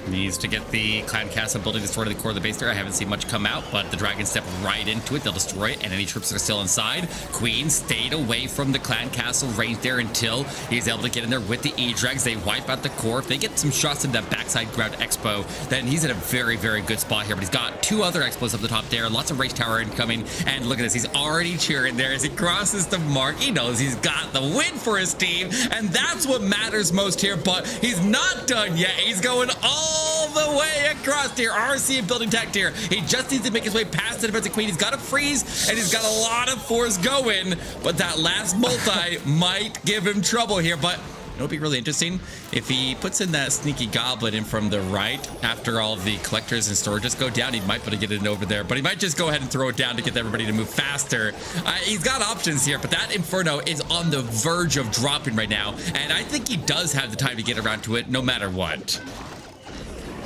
Needs to get the Clan Castle building destroyed to the core of the base there. I haven't seen much come out, but the dragons step right into it. They'll destroy it, and any troops that are still inside. Queen stayed away from the Clan Castle range there until he's able to get in there with the E-Drags. They wipe out the core. If they get some shots in that backside ground expo, then he's in a very, very good spot here. But he's got two other expos up the top there. Lots of Rage Tower incoming, and look at this. He's already cheering there as he crosses the mark. He knows he's got the win for his team, and that's what matters most here. But he's not done yet. He's going all the way across here. RC building tech here. He just needs to make his way past the defensive Queen. He's got a freeze, and he's got a lot of force going, but that last multi might give him trouble here. But it'll be really interesting if he puts in that sneaky goblin in from the right after all of the collectors and storages go down. He might be able to get it over there, but he might just go ahead and throw it down to get everybody to move faster. He's got options here, but that Inferno is on the verge of dropping right now, and I think he does have the time to get around to it no matter what.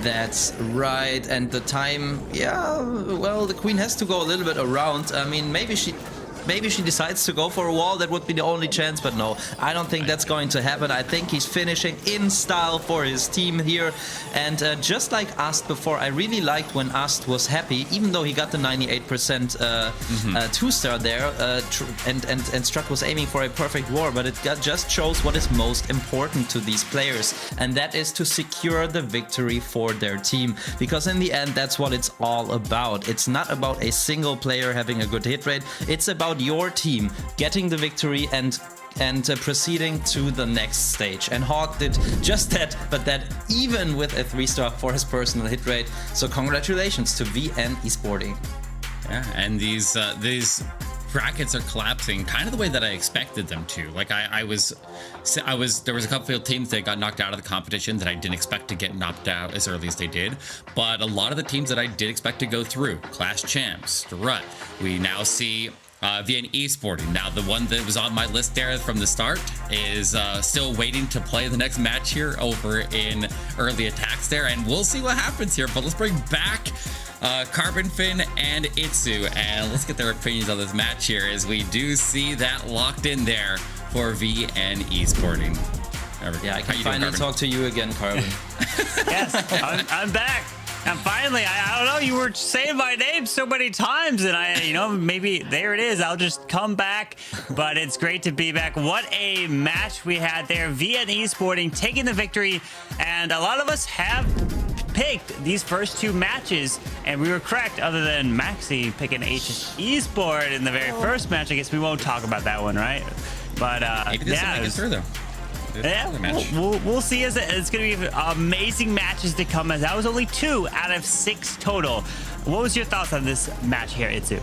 That's right, and the time, yeah, well, the Queen has to go a little bit around. I mean, maybe she decides to go for a wall. That would be the only chance, but no, I don't think that's going to happen. I think he's finishing in style for his team here. And just like Ast before, I really liked when Ast was happy, even though he got the 98% 2-star there, and Struck was aiming for a perfect war, but it just shows what is most important to these players, and that is to secure the victory for their team, because in the end, that's what it's all about. It's not about a single player having a good hit rate, it's about your team getting the victory and proceeding to the next stage. And Hawk did just that, but that even with a 3-star for his personal hit rate. So congratulations to VN Esporting. Yeah, and these brackets are collapsing kind of the way that I expected them to. Like there was a couple of teams that got knocked out of the competition that I didn't expect to get knocked out as early as they did, but a lot of the teams that I did expect to go through, Clash Champs, Strut, we now see VN Esporting. Now, the one that was on my list there from the start is still waiting to play the next match here over in early attacks there, and we'll see what happens here. But let's bring back CarbonFin and Itzu, and let's get their opinions on this match here, as we do see that locked in there for VN Esporting. Yeah, I can finally talk to you again, Carbon. Yes, I'm back. And finally, I don't know, you were saying my name so many times, and maybe there it is. I'll just come back, but it's great to be back. What a match we had there. VN Esporting taking the victory, and a lot of us have picked these first two matches, and we were correct, other than Maxi picking HS Esport in the very first match. I guess we won't talk about that one, right? But maybe this will make it through, though. Yeah, we'll see. It's going to be amazing matches to come. As that was only 2 out of 6 total. What was your thoughts on this match here, Itzu?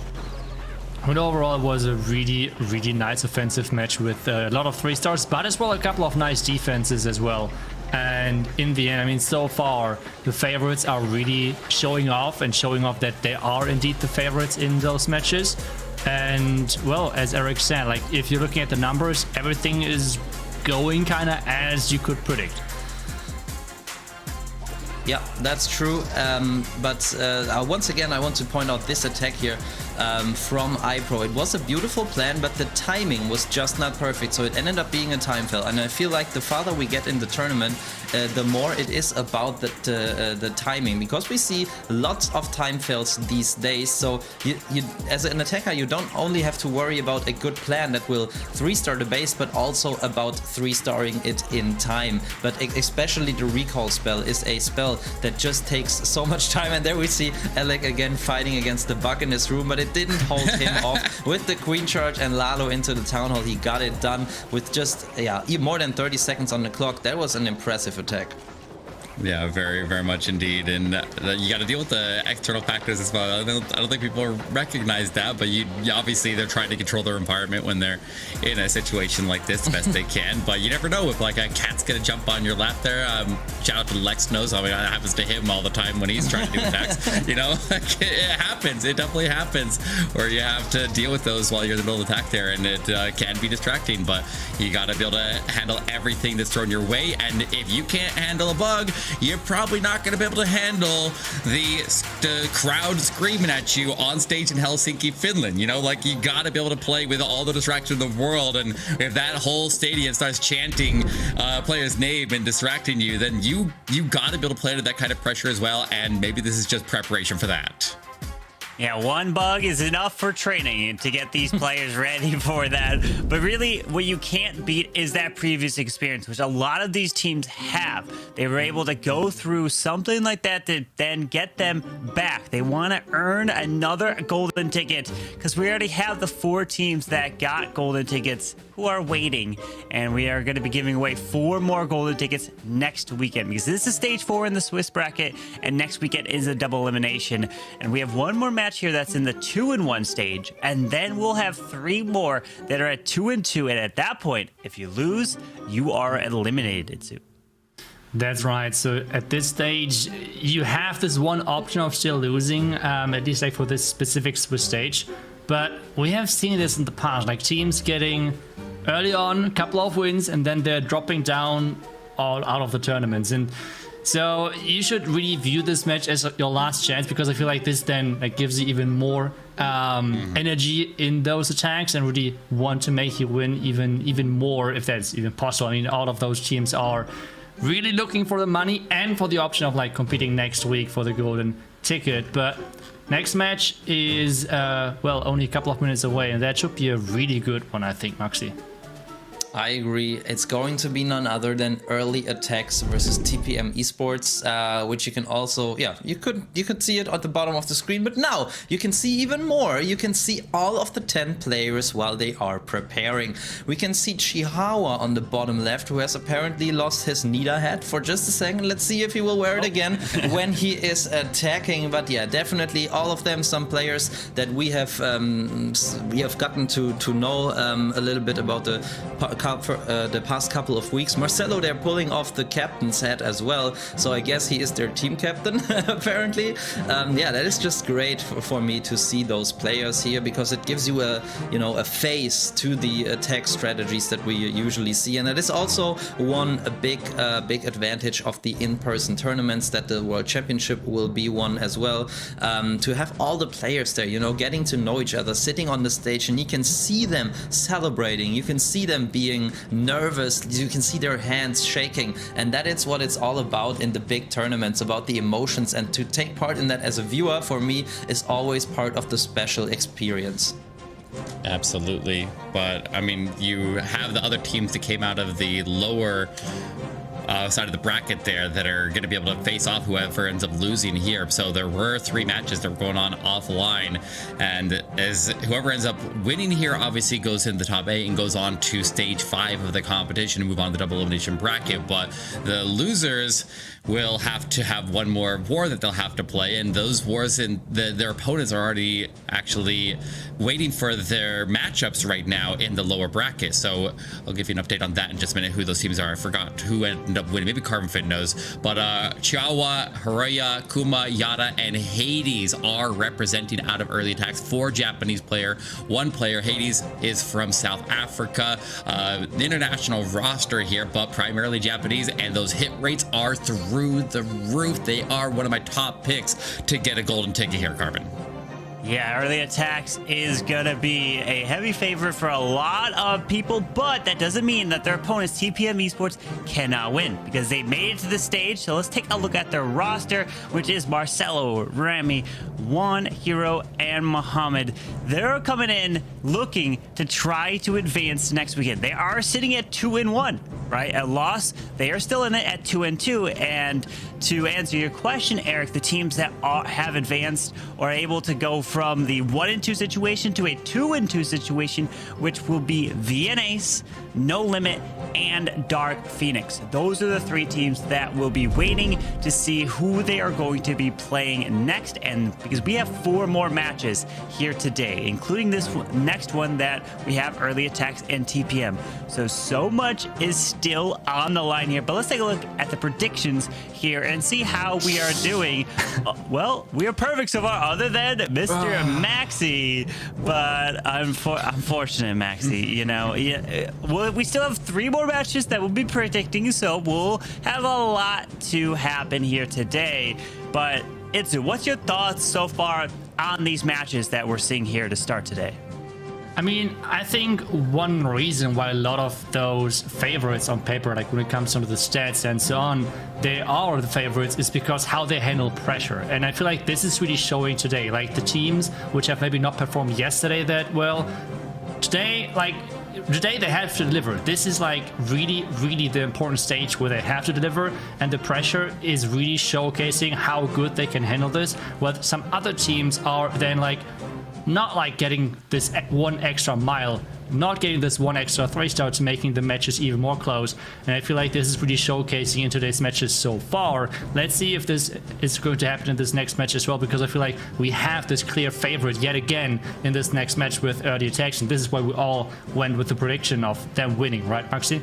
I mean, overall, it was a really, really nice offensive match with a lot of 3-stars, but as well a couple of nice defenses as well. And in the end, I mean, so far, the favorites are really showing off that they are indeed the favorites in those matches. And, well, as Eric said, like, if you're looking at the numbers, everything is going kind of as you could predict. Yeah, that's true. But once again, I want to point out this attack here. from iPro. It was a beautiful plan, but the timing was just not perfect, so it ended up being a time fail. And I feel like the farther we get in the tournament, the more it is about the timing, because we see lots of time fails these days. So you as an attacker, you don't only have to worry about a good plan that will 3-star the base, but also about 3-starring it in time. But especially the recall spell is a spell that just takes so much time. And there we see Alec again fighting against the bug in his room, but it didn't hold him off with the queen charge and Lalo into the town hall. He got it done with just more than 30 seconds on the clock. That was an impressive attack. Yeah, very, very much indeed. And you got to deal with the external factors as well. I don't think people recognize that, but you obviously they're trying to control their environment when they're in a situation like this the best they can. But you never know if like a cat's gonna jump on your lap there. Shout out to Lex knows. I mean, that happens to him all the time when he's trying to do attacks. You know, it happens. It definitely happens. Or you have to deal with those while you're in the middle of the attack there, and it can be distracting. But you got to be able to handle everything that's thrown your way. And if you can't handle a bug, you're probably not going to be able to handle the crowd screaming at you on stage in Helsinki, Finland. You know, like you got to be able to play with all the distraction in the world. And if that whole stadium starts chanting player's name and distracting you, then you got to be able to play under that kind of pressure as well. And maybe this is just preparation for that. Yeah, one bug is enough for training to get these players ready for that. But really, what you can't beat is that previous experience, which a lot of these teams have. They were able to go through something like that to then get them back. They want to earn another golden ticket, because we already have the 4 teams that got golden tickets who are waiting. And we are going to be giving away 4 more golden tickets next weekend, because this is stage 4 in the Swiss bracket, and next weekend is a double elimination. And we have one more match here that's in the 2-in-1 stage, and then we'll have 3 more that are at 2-in-2. And at that point, if you lose, you are eliminated, Itzu. That's right. So at this stage, you have this one option of still losing, at least like for this specific Swiss stage. But we have seen this in the past, like teams getting early on a couple of wins and then they're dropping down all out of the tournaments. And so you should really view this match as your last chance, because I feel like this then like gives you even more energy in those attacks and really want to make you win even more, if that's even possible. I mean, all of those teams are really looking for the money and for the option of like competing next week for the golden ticket. But next match is well, only a couple of minutes away, and that should be a really good one, I think, Maxi. I agree. It's going to be none other than Early Attacks versus TPM Esports, which you can also, you could see it at the bottom of the screen, but now you can see even more. You can see all of the 10 players while they are preparing. We can see Chihuahua on the bottom left, who has apparently lost his Nida hat for just a second. Let's see if he will wear it again when he is attacking. But yeah, definitely all of them, some players that we have gotten to know a little bit about the past couple of weeks. Marcelo, they're pulling off the captain's hat as well, so I guess he is their team captain apparently. Yeah, that is just great for me to see those players here, because it gives you a face to the attack strategies that we usually see, and that is also a big advantage of the in-person tournaments, that the World Championship will be one as well. To have all the players there, getting to know each other, sitting on the stage, and you can see them celebrating, you can see them being nervous, you can see their hands shaking, and that is what it's all about in the big tournaments, about the emotions, and to take part in that as a viewer, for me, is always part of the special experience. Absolutely. But I mean, you have the other teams that came out of the lower side of the bracket there that are going to be able to face off whoever ends up losing here. So there were 3 matches that were going on offline, and as whoever ends up winning here obviously goes in the top 8 and goes on to stage 5 of the competition and move on to the double elimination bracket. But the losers will have to have one more war that they'll have to play, and those wars and their opponents are already actually waiting for their matchups right now in the lower bracket. So I'll give you an update on that in just a minute, who those teams are. I forgot who ended up winning. Maybe CarbonFin knows, but Chihuahua, Haraya, Kuma, Yada, and Hades are representing out of Early Attacks. 4 Japanese player, 1 player. Hades is from South Africa. The international roster here, but primarily Japanese, and those hit rates are through the roof. They are one of my top picks to get a golden ticket here, Carbon. Yeah, early attacks is going to be a heavy favorite for a lot of people, but that doesn't mean that their opponents, TPM Esports, cannot win because they made it to the stage. So let's take a look at their roster, which is Marcelo, Rami, Juan, Hero, and Mohammed. They're coming in looking to try to advance next weekend. They are sitting at 2-1, right? A loss, they are still in it at 2-2. And to answer your question, Eric, the teams that have advanced are able to go from the 1-2 situation to a 2-2 situation, which will be VNAce, No Limit, and Dark Phoenix. Those are the three teams that will be waiting to see who they are going to be playing next. And because we have 4 more matches here today, including this next one that we have early attacks and TPM. So much is still on the line here. But let's take a look at the predictions here and see how we are doing. Well, we are perfect so far, other than Mr. Maxi. But unfortunate, Maxi, you know, well, we still have 3 more matches that we'll be predicting, so we'll have a lot to happen here today. But Itzu, what's your thoughts so far on these matches that we're seeing here to start today? I mean, I think one reason why a lot of those favorites on paper, like when it comes to the stats and so on, they are the favorites is because how they handle pressure. And I feel like this is really showing today. Like the teams which have maybe not performed yesterday that well, today they have to deliver. This is like really the important stage where they have to deliver, and the pressure is really showcasing how good they can handle this. While some other teams are then like not like getting this 1 extra mile, not getting this 1 extra 3-star to making the matches even more close. And I feel like this is really showcasing in today's matches so far. Let's see if this is going to happen in this next match as well, because I feel like we have this clear favorite yet again in this next match with early attacks, and this is why we all went with the prediction of them winning, right, Maxi?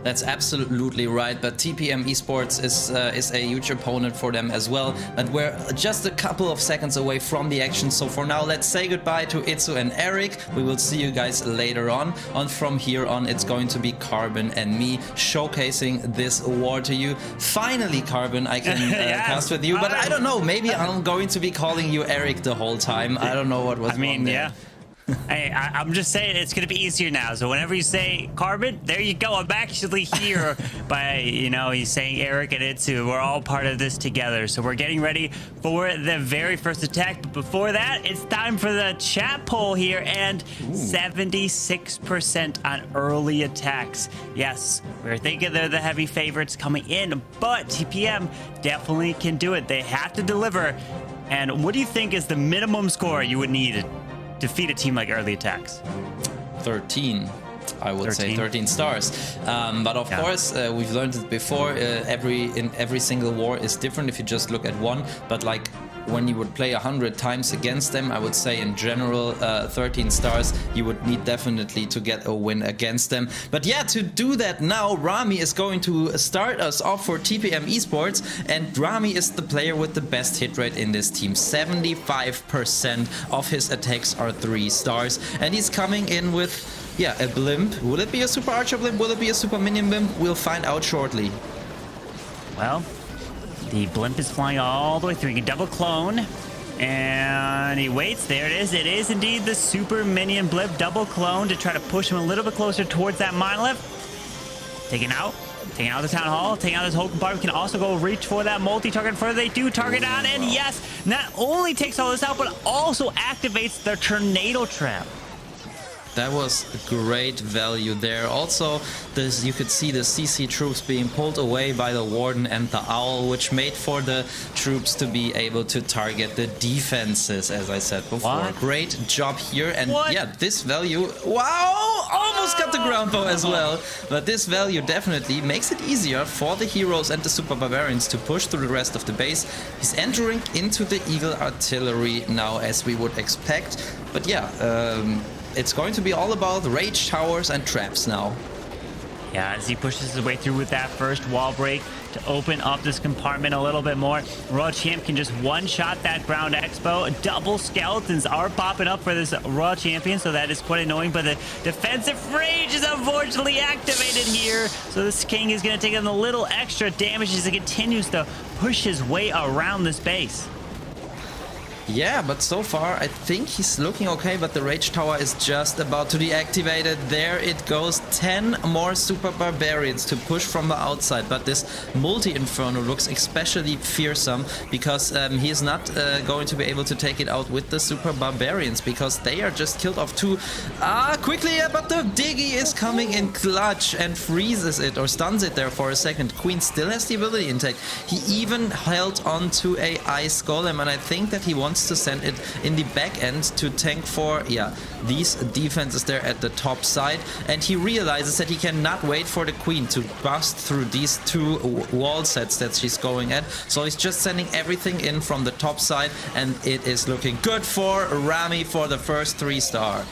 That's absolutely right, but TPM Esports is a huge opponent for them as well, and we're just a couple of seconds away from the action. So for now, let's say goodbye to Itzu and Eric. We will see you guys later on. And from here on, it's going to be Carbon and me showcasing this war to you. Finally, Carbon, I can cast with you, but I don't know, maybe I'm going to be calling you Eric the whole time. I don't know what was wrong there. Yeah. Hey, I'm just saying it's going to be easier now. So whenever you say Carbon, there you go. I'm actually here by, you know, he's saying Eric and Itzu. We're all part of this together. So we're getting ready for the very first attack. But before that, it's time for the chat poll here. And 76% on early attacks. Yes, we're thinking they're the heavy favorites coming in. But TPM definitely can do it. They have to deliver. And what do you think is the minimum score you would need to defeat a team like early attacks? 13. I would say 13 stars. But of course, we've learned it before. Every single war is different if you just look at one. But like when you would play 100 times against them, I would say in general 13 stars you would need definitely to get a win against them. But yeah, to do that now, Rami is going to start us off for TPM Esports, and Rami is the player with the best hit rate in this team. 75% of his attacks are 3 stars, and he's coming in with a blimp. Will it be a super archer blimp? Will it be a super minion blimp? We'll find out shortly. Well, the blimp is flying all the way through. You can double clone. And he waits. There it is. It is indeed the super minion blimp. Double clone to try to push him a little bit closer towards that monolith. Taking out the town hall. Taking out this whole compartment. Can also go reach for that multi-target further. They do target on. And yes, not only takes all this out, but also activates the tornado trap. That was great value there. Also, you could see the CC troops being pulled away by the Warden and the Owl, which made for the troops to be able to target the defenses, as I said before. What? Great job here. And yeah, this value, wow, almost got the ground bow as well. But this value definitely makes it easier for the heroes and the Super Barbarians to push through the rest of the base. He's entering into the Eagle Artillery now, as we would expect. But yeah, it's going to be all about rage towers and traps now. Yeah, as he pushes his way through with that first wall break to open up this compartment a little bit more. Royal Champ can just one-shot that ground expo. Double skeletons are popping up for this Royal Champion, so that is quite annoying. But the defensive rage is unfortunately activated here. So this King is going to take a little extra damage as he continues to push his way around this base. Yeah, but so far I think he's looking okay, but the Rage Tower is just about to deactivate it. There it goes. 10 more Super Barbarians to push from the outside, but this multi-Inferno looks especially fearsome because he is not going to be able to take it out with the Super Barbarians because they are just killed off too quickly, but the Diggy is coming in clutch and freezes it or stuns it there for a second. Queen still has the ability intact. He even held on to a Ice Golem, and I think that he wants to send it in the back end to tank for these defenses there at the top side, and he realizes that he cannot wait for the Queen to bust through these two wall sets that she's going at, so he's just sending everything in from the top side, and it is looking good for Rami for the first 3-star.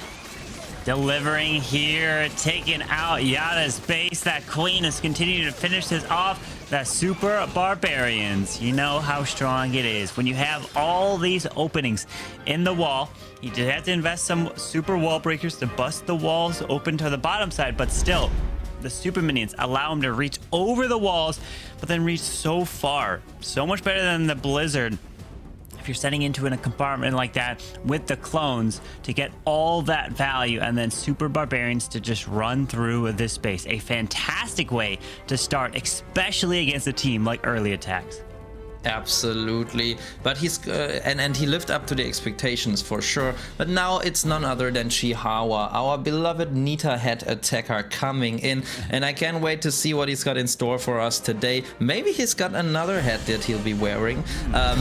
Delivering here, taking out Yada's base. That Queen is continuing to finish this off. The Super Barbarians, you know how strong it is. When you have all these openings in the wall, you just have to invest some super wall breakers to bust the walls open to the bottom side, but still, the super minions allow them to reach over the walls, but then reach so far. So much better than the Blizzard. If you're setting into a compartment like that with the clones to get all that value, and then Super Barbarians to just run through this space. A fantastic way to start, especially against a team like early attacks. Absolutely, but he's and he lived up to the expectations for sure. But now it's none other than Chihawa, our beloved Nita head attacker, coming in, and I can't wait to see what he's got in store for us today. Maybe he's got another head that he'll be wearing,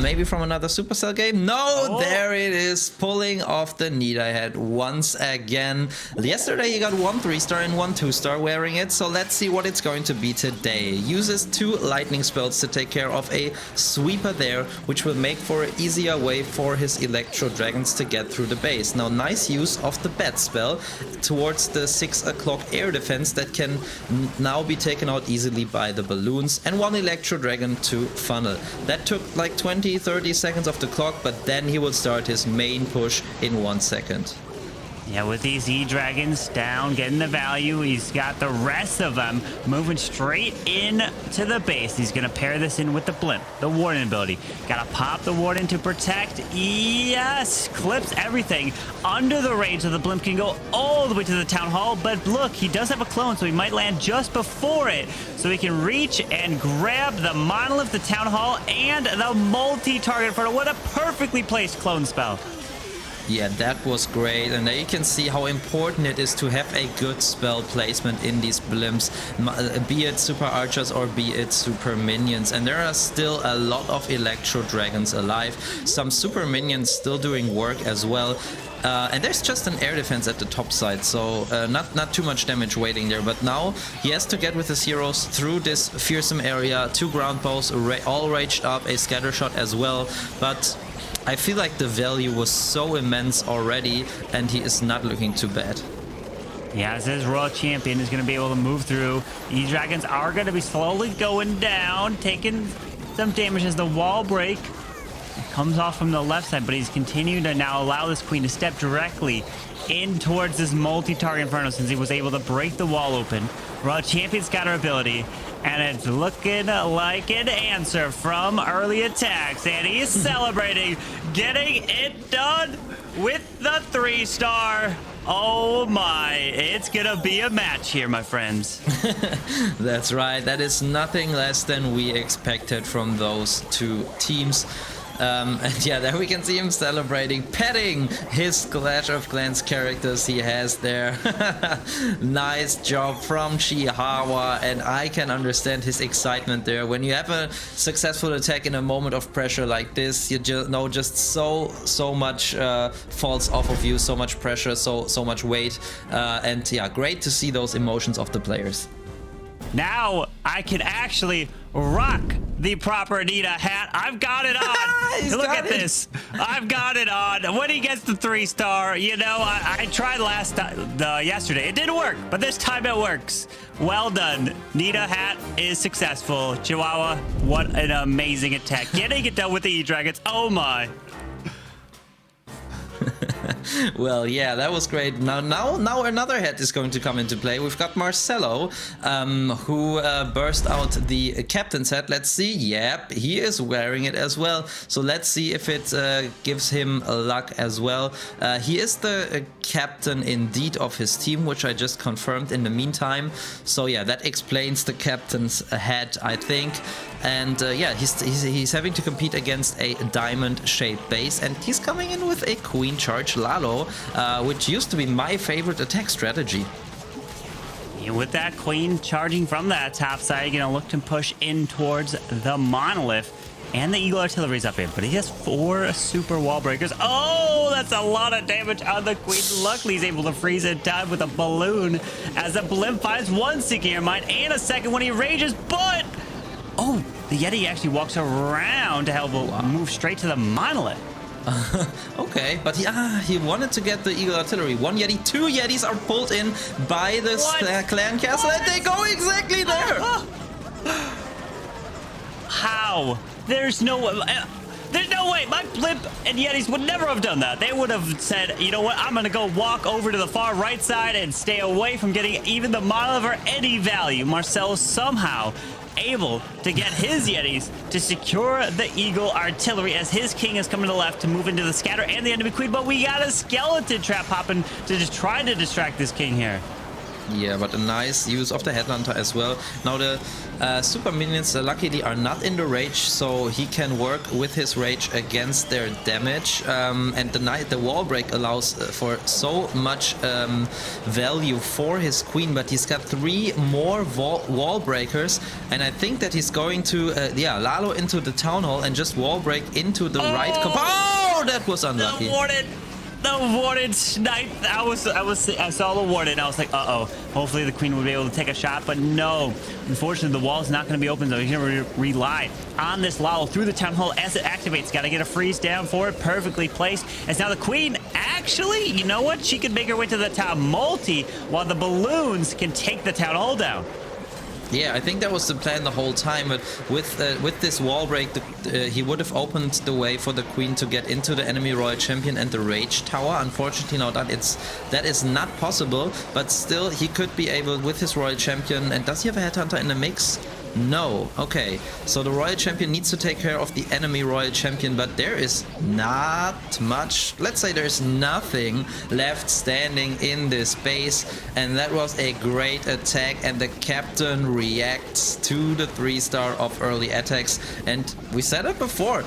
maybe from another Supercell game. No, there it is, pulling off the Nita head once again. Yesterday he got 1 3-star and 1 2-star wearing it, so let's see what it's going to be today. Uses 2 lightning spells to take care of a sweeper there, which will make for an easier way for his Electro Dragons to get through the base. Now, nice use of the bat spell towards the 6 o'clock air defense that can now be taken out easily by the balloons, and 1 Electro Dragon to funnel. That took like 20-30 seconds of the clock, but then he will start his main push in 1 second. Yeah, with these E-Dragons down, getting the value, he's got the rest of them moving straight in to the base. He's going to pair this in with the Blimp, the Warden ability. Got to pop the Warden to protect. Yes! Clips everything. Under the range, so the Blimp can go all the way to the Town Hall. But look, he does have a clone, so he might land just before it. So he can reach and grab the Monolith, the Town Hall, and the multi-target for what a perfectly placed clone spell. Yeah, that was great, and there you can see how important it is to have a good spell placement in these blimps, be it super archers or be it super minions. And there are still a lot of Electro Dragons alive, some super minions still doing work as well. And there's just an air defense at the top side, so not too much damage waiting there. But now he has to get with his heroes through this fearsome area. 2 ground balls, all raged up, a scatter shot as well. But I feel like the value was so immense already, and he is not looking too bad. Yeah, as his Royal Champion is going to be able to move through. E-Dragons are going to be slowly going down, taking some damage as the wall break comes off from the left side, but he's continuing to now allow this Queen to step directly in towards this multi-target Inferno since he was able to break the wall open. Royal Champion's got her ability, and it's looking like an answer from early attacks, and he's celebrating, getting it done with the 3-star. Oh my, it's gonna be a match here, my friends. That's right, that is nothing less than we expected from those two teams. And yeah, there we can see him celebrating, petting his Clash of Clans characters he has there. Nice job from Chihawa, and I can understand his excitement there. When you have a successful attack in a moment of pressure like this, you know just so much falls off of you, so much pressure, so much weight, and yeah, great to see those emotions of the players. Now I can actually rock the proper Nita hat. I've got it on. Look at this. I've got it on. When he gets the 3-star, you know, I tried yesterday. It didn't work, but this time it works. Well done. Nita hat is successful. Chihuahua, what an amazing attack. Getting it done with the E-Dragons. Oh my. Well, yeah, that was great. Now another head is going to come into play. We've got Marcelo, who burst out the captain's hat. Let's see. Yep, he is wearing it as well. So let's see if it gives him luck as well. He is the captain indeed of his team, which I just confirmed in the meantime. So yeah, that explains the captain's hat, I think. And yeah, he's having to compete against a diamond-shaped base, and he's coming in with a Queen Charge Lalo, which used to be my favorite attack strategy. And with that Queen charging from that top side, you're gonna look to push in towards the Monolith. And the Eagle Artillery's up in, but he has 4 super wall breakers. Oh, that's a lot of damage on the Queen. Luckily, he's able to freeze it down with a balloon as the Blimp finds 1 Seeking Your Mind and a second when he rages, but... Oh, the Yeti actually walks around to help move straight to the Monolith. Okay, but he wanted to get the Eagle Artillery. 1 Yeti, 2 Yetis are pulled in by the clan castle, and they go exactly there. How? There's no way. My Blimp and Yetis would never have done that. They would have said, you know what, I'm going to go walk over to the far right side and stay away from getting even the Monolith or any value. Marcel's somehow able to get his Yetis to secure the Eagle Artillery as his king is coming to the left to move into the scatter and the enemy queen, but we got a skeleton trap popping to just try to distract this king here. Yeah, but a nice use of the Headhunter as well. Now the super minions luckily are not in the rage, so he can work with his rage against their damage. And the wall break allows for so much value for his queen, but he's got 3 more wall breakers, and I think that he's going to Lalo into the town hall and just wall break into the right compound. Oh, that was unlucky. The warden snipe. I saw the warden. I was like, uh-oh. Hopefully the queen would be able to take a shot, but no. Unfortunately, the wall's not going to be open, so he's going to rely on this Lalo through the town hall as it activates. Got to get a freeze down for it. Perfectly placed. As now the queen, actually, you know what? She can make her way to the town multi while the balloons can take the town hall down. Yeah, I think that was the plan the whole time, but with this wall break, he would have opened the way for the queen to get into the enemy royal champion and the rage tower. Unfortunately, now that is not possible, but still he could be able with his royal champion. And does he have a headhunter in the mix? No. Okay, so the royal champion needs to take care of the enemy royal champion, but there is not much, let's say there's nothing left standing in this base, and that was a great attack, and the captain reacts to the 3-star of early attacks. And we said it before,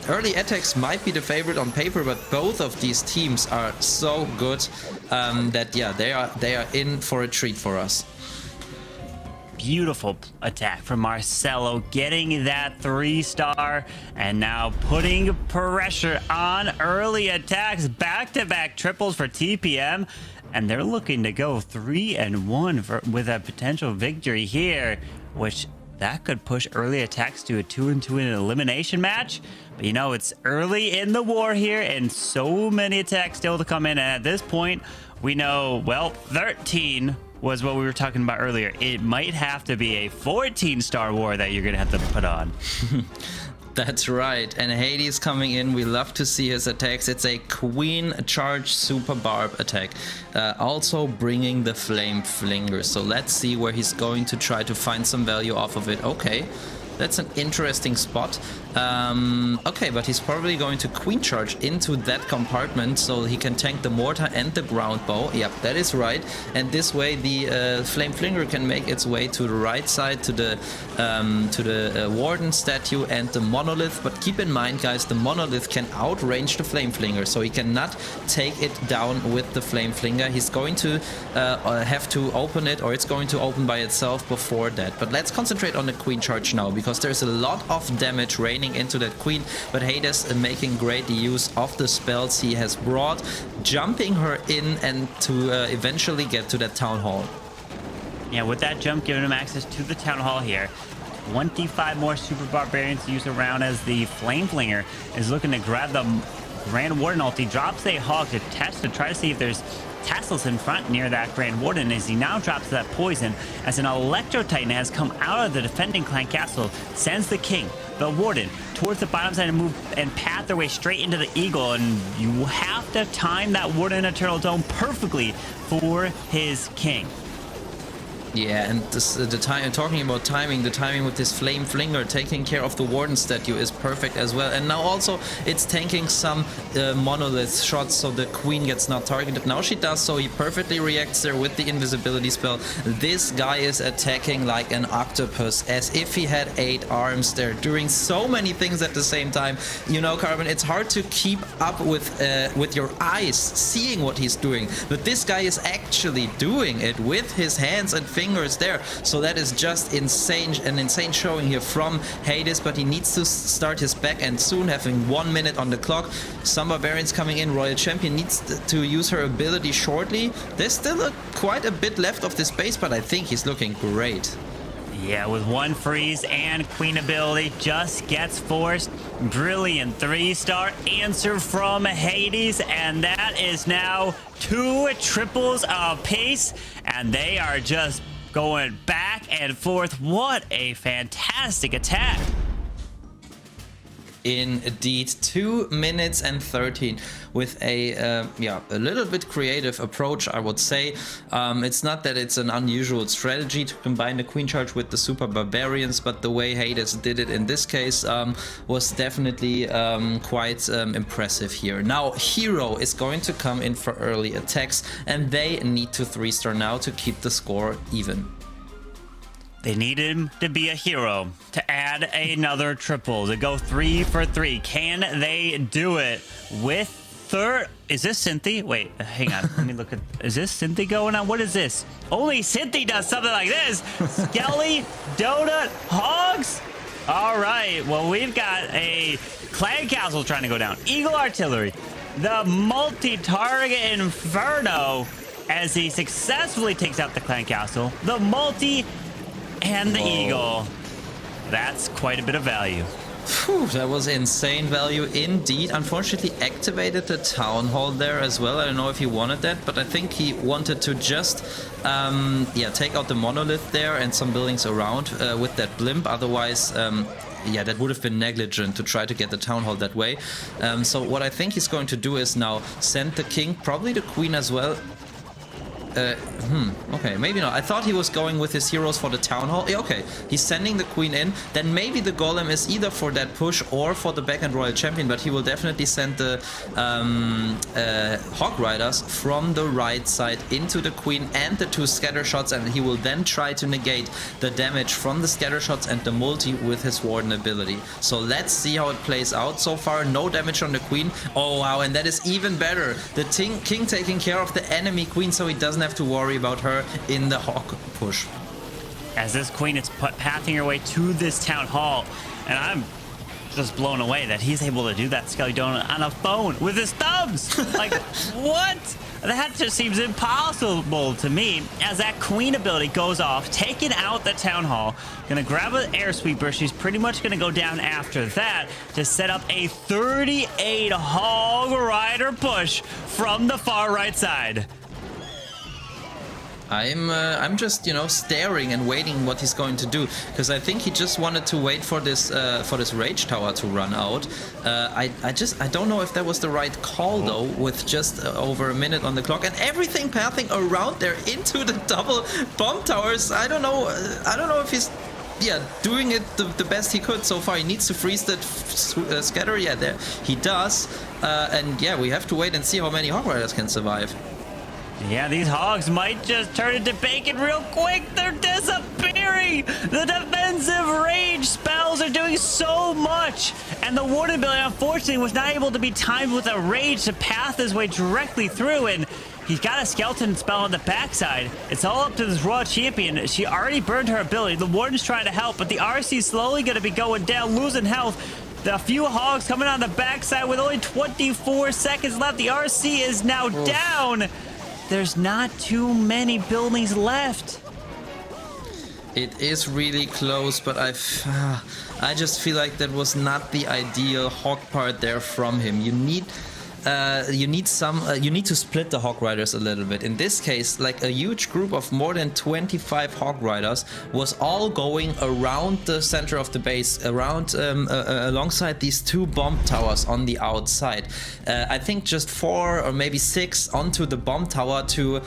early attacks might be the favorite on paper, but both of these teams are so good that yeah, they are in for a treat for us. Beautiful attack from Marcelo, getting that 3-star and now putting pressure on early attacks. Back-to-back triples for TPM, and they're looking to go 3-1 with a potential victory here, which that could push early attacks to a 2-2 in an elimination match. But you know, it's early in the war here and so many attacks still to come in, and at this point we know, well, 13 was what we were talking about earlier. It might have to be a 14-star war that you're gonna have to put on. That's right, and Hades coming in. We love to see his attacks. It's a Queen Charge Super Barb attack, also bringing the Flame Flinger. So let's see where he's going to try to find some value off of it. Okay, that's an interesting spot. Okay, but he's probably going to Queen Charge into that compartment so he can tank the mortar and the ground bow. Yep, that is right. And this way the Flame Flinger can make its way to the right side to the Warden statue and the Monolith. But keep in mind, guys, the Monolith can outrange the Flame Flinger, so he cannot take it down with the Flame Flinger. He's going to have to open it, or it's going to open by itself before that. But let's concentrate on the Queen Charge now, because there's a lot of damage raining into that queen, but Hades making great use of the spells he has brought, jumping her in and to eventually get to that town hall. Yeah, with that jump giving him access to the town hall here. 25 more super barbarians to use around as the Flame Flinger is looking to grab the Grand Warden ulti, drops a hog to test to try to see if there's Tesla castles in front near that Grand Warden as he now drops that poison as an Electro Titan has come out of the defending clan castle, sends the king, the Warden, towards the bottom side and move and path their way straight into the Eagle, and you have to time that Warden Eternal Dome perfectly for his king. Yeah, and this, talking about timing, the timing with this Flame Flinger taking care of the Warden statue is perfect as well. And now also it's tanking some monolith shots so the Queen gets not targeted. Now she does, so he perfectly reacts there with the invisibility spell. This guy is attacking like an octopus, as if he had 8 arms there, doing so many things at the same time. You know, Carbon, it's hard to keep up with your eyes seeing what he's doing, but this guy is actually doing it with his hands and fingers there. So that is just insane, an insane showing here from Hades, but he needs to start his back end soon, having 1 minute on the clock. Some Barbarians coming in. Royal Champion needs to use her ability shortly. There's still quite a bit left of this base, but I think he's looking great. Yeah, with 1 freeze and Queen ability, just gets forced. Brilliant 3-star answer from Hades, and that is now 2 triples apiece, and they are just going back and forth. What a fantastic attack. Indeed, 2 minutes and 13 with a little bit creative approach, I would say. It's not that it's an unusual strategy to combine the Queen Charge with the Super Barbarians, but the way Hades did it in this case was definitely quite impressive here. Now Hero is going to come in for early attacks, and they need to 3-star now to keep the score even. They need him to be a hero, to add another triple, to go 3 for 3. Can they do it with third? Is this Cynthia? Wait, hang on. Let me look at... Is this Cynthia going on? What is this? Only Cynthia does something like this. Skelly, Donut, Hogs. All right. Well, we've got a Clan Castle trying to go down. Eagle Artillery. The multi-target Inferno as he successfully takes out the Clan Castle. The multi... and the Eagle. That's quite a bit of value. Whew, that was insane value indeed. Unfortunately activated the Town Hall there as well. I don't know if he wanted that, but I think he wanted to just take out the monolith there and some buildings around with that blimp. Otherwise that would have been negligent to try to get the Town Hall that way. So what I think he's going to do is now send the king, probably the queen as well. Okay, maybe not. I thought he was going with his heroes for the Town Hall. Yeah, okay, he's sending the Queen in. Then maybe the Golem is either for that push or for the backhand Royal Champion, but he will definitely send the Hog Riders from the right side into the Queen and the 2 scatter shots, and he will then try to negate the damage from the scatter shots and the multi with his Warden ability. So let's see how it plays out. So far, no damage on the Queen. Oh wow, and that is even better. The King taking care of the enemy Queen, so he doesn't have to worry about her in the Hawk push. As this Queen is pathing her way to this Town Hall, and I'm just blown away that he's able to do that Skelly Donut on a phone with his thumbs. Like, what? That just seems impossible to me, as that Queen ability goes off, taking out the Town Hall. Gonna grab an air sweeper. She's pretty much gonna go down after that to set up a 38 Hog Rider push from the far right side. I'm just, you know, staring and waiting what he's going to do, because I think he just wanted to wait for this Rage Tower to run out. I don't know if that was the right call though, with just over a minute on the clock and everything pathing around there into the double bomb towers. I don't know if he's doing it the best he could so far. He needs to freeze that scatter. Yeah, there he does. And yeah, we have to wait and see how many Hog Riders can survive. Yeah, these hogs might just turn into bacon real quick. They're disappearing. The defensive rage spells are doing so much. And the Warden ability, unfortunately, was not able to be timed with a rage to path his way directly through. And he's got a skeleton spell on the backside. It's all up to this Royal Champion. She already burned her ability. The Warden's trying to help, but the RC is slowly going to be going down, losing health. A few hogs coming on the backside with only 24 seconds left. The RC is now down. There's not too many buildings left. It is really close, but I just feel like that was not the ideal hog part there from him. You need you need to split the Hog Riders a little bit. In this case, like a huge group of more than 25 Hog Riders was all going around the center of the base, around alongside these 2 bomb towers on the outside. I think just 4 or maybe 6 onto the bomb tower to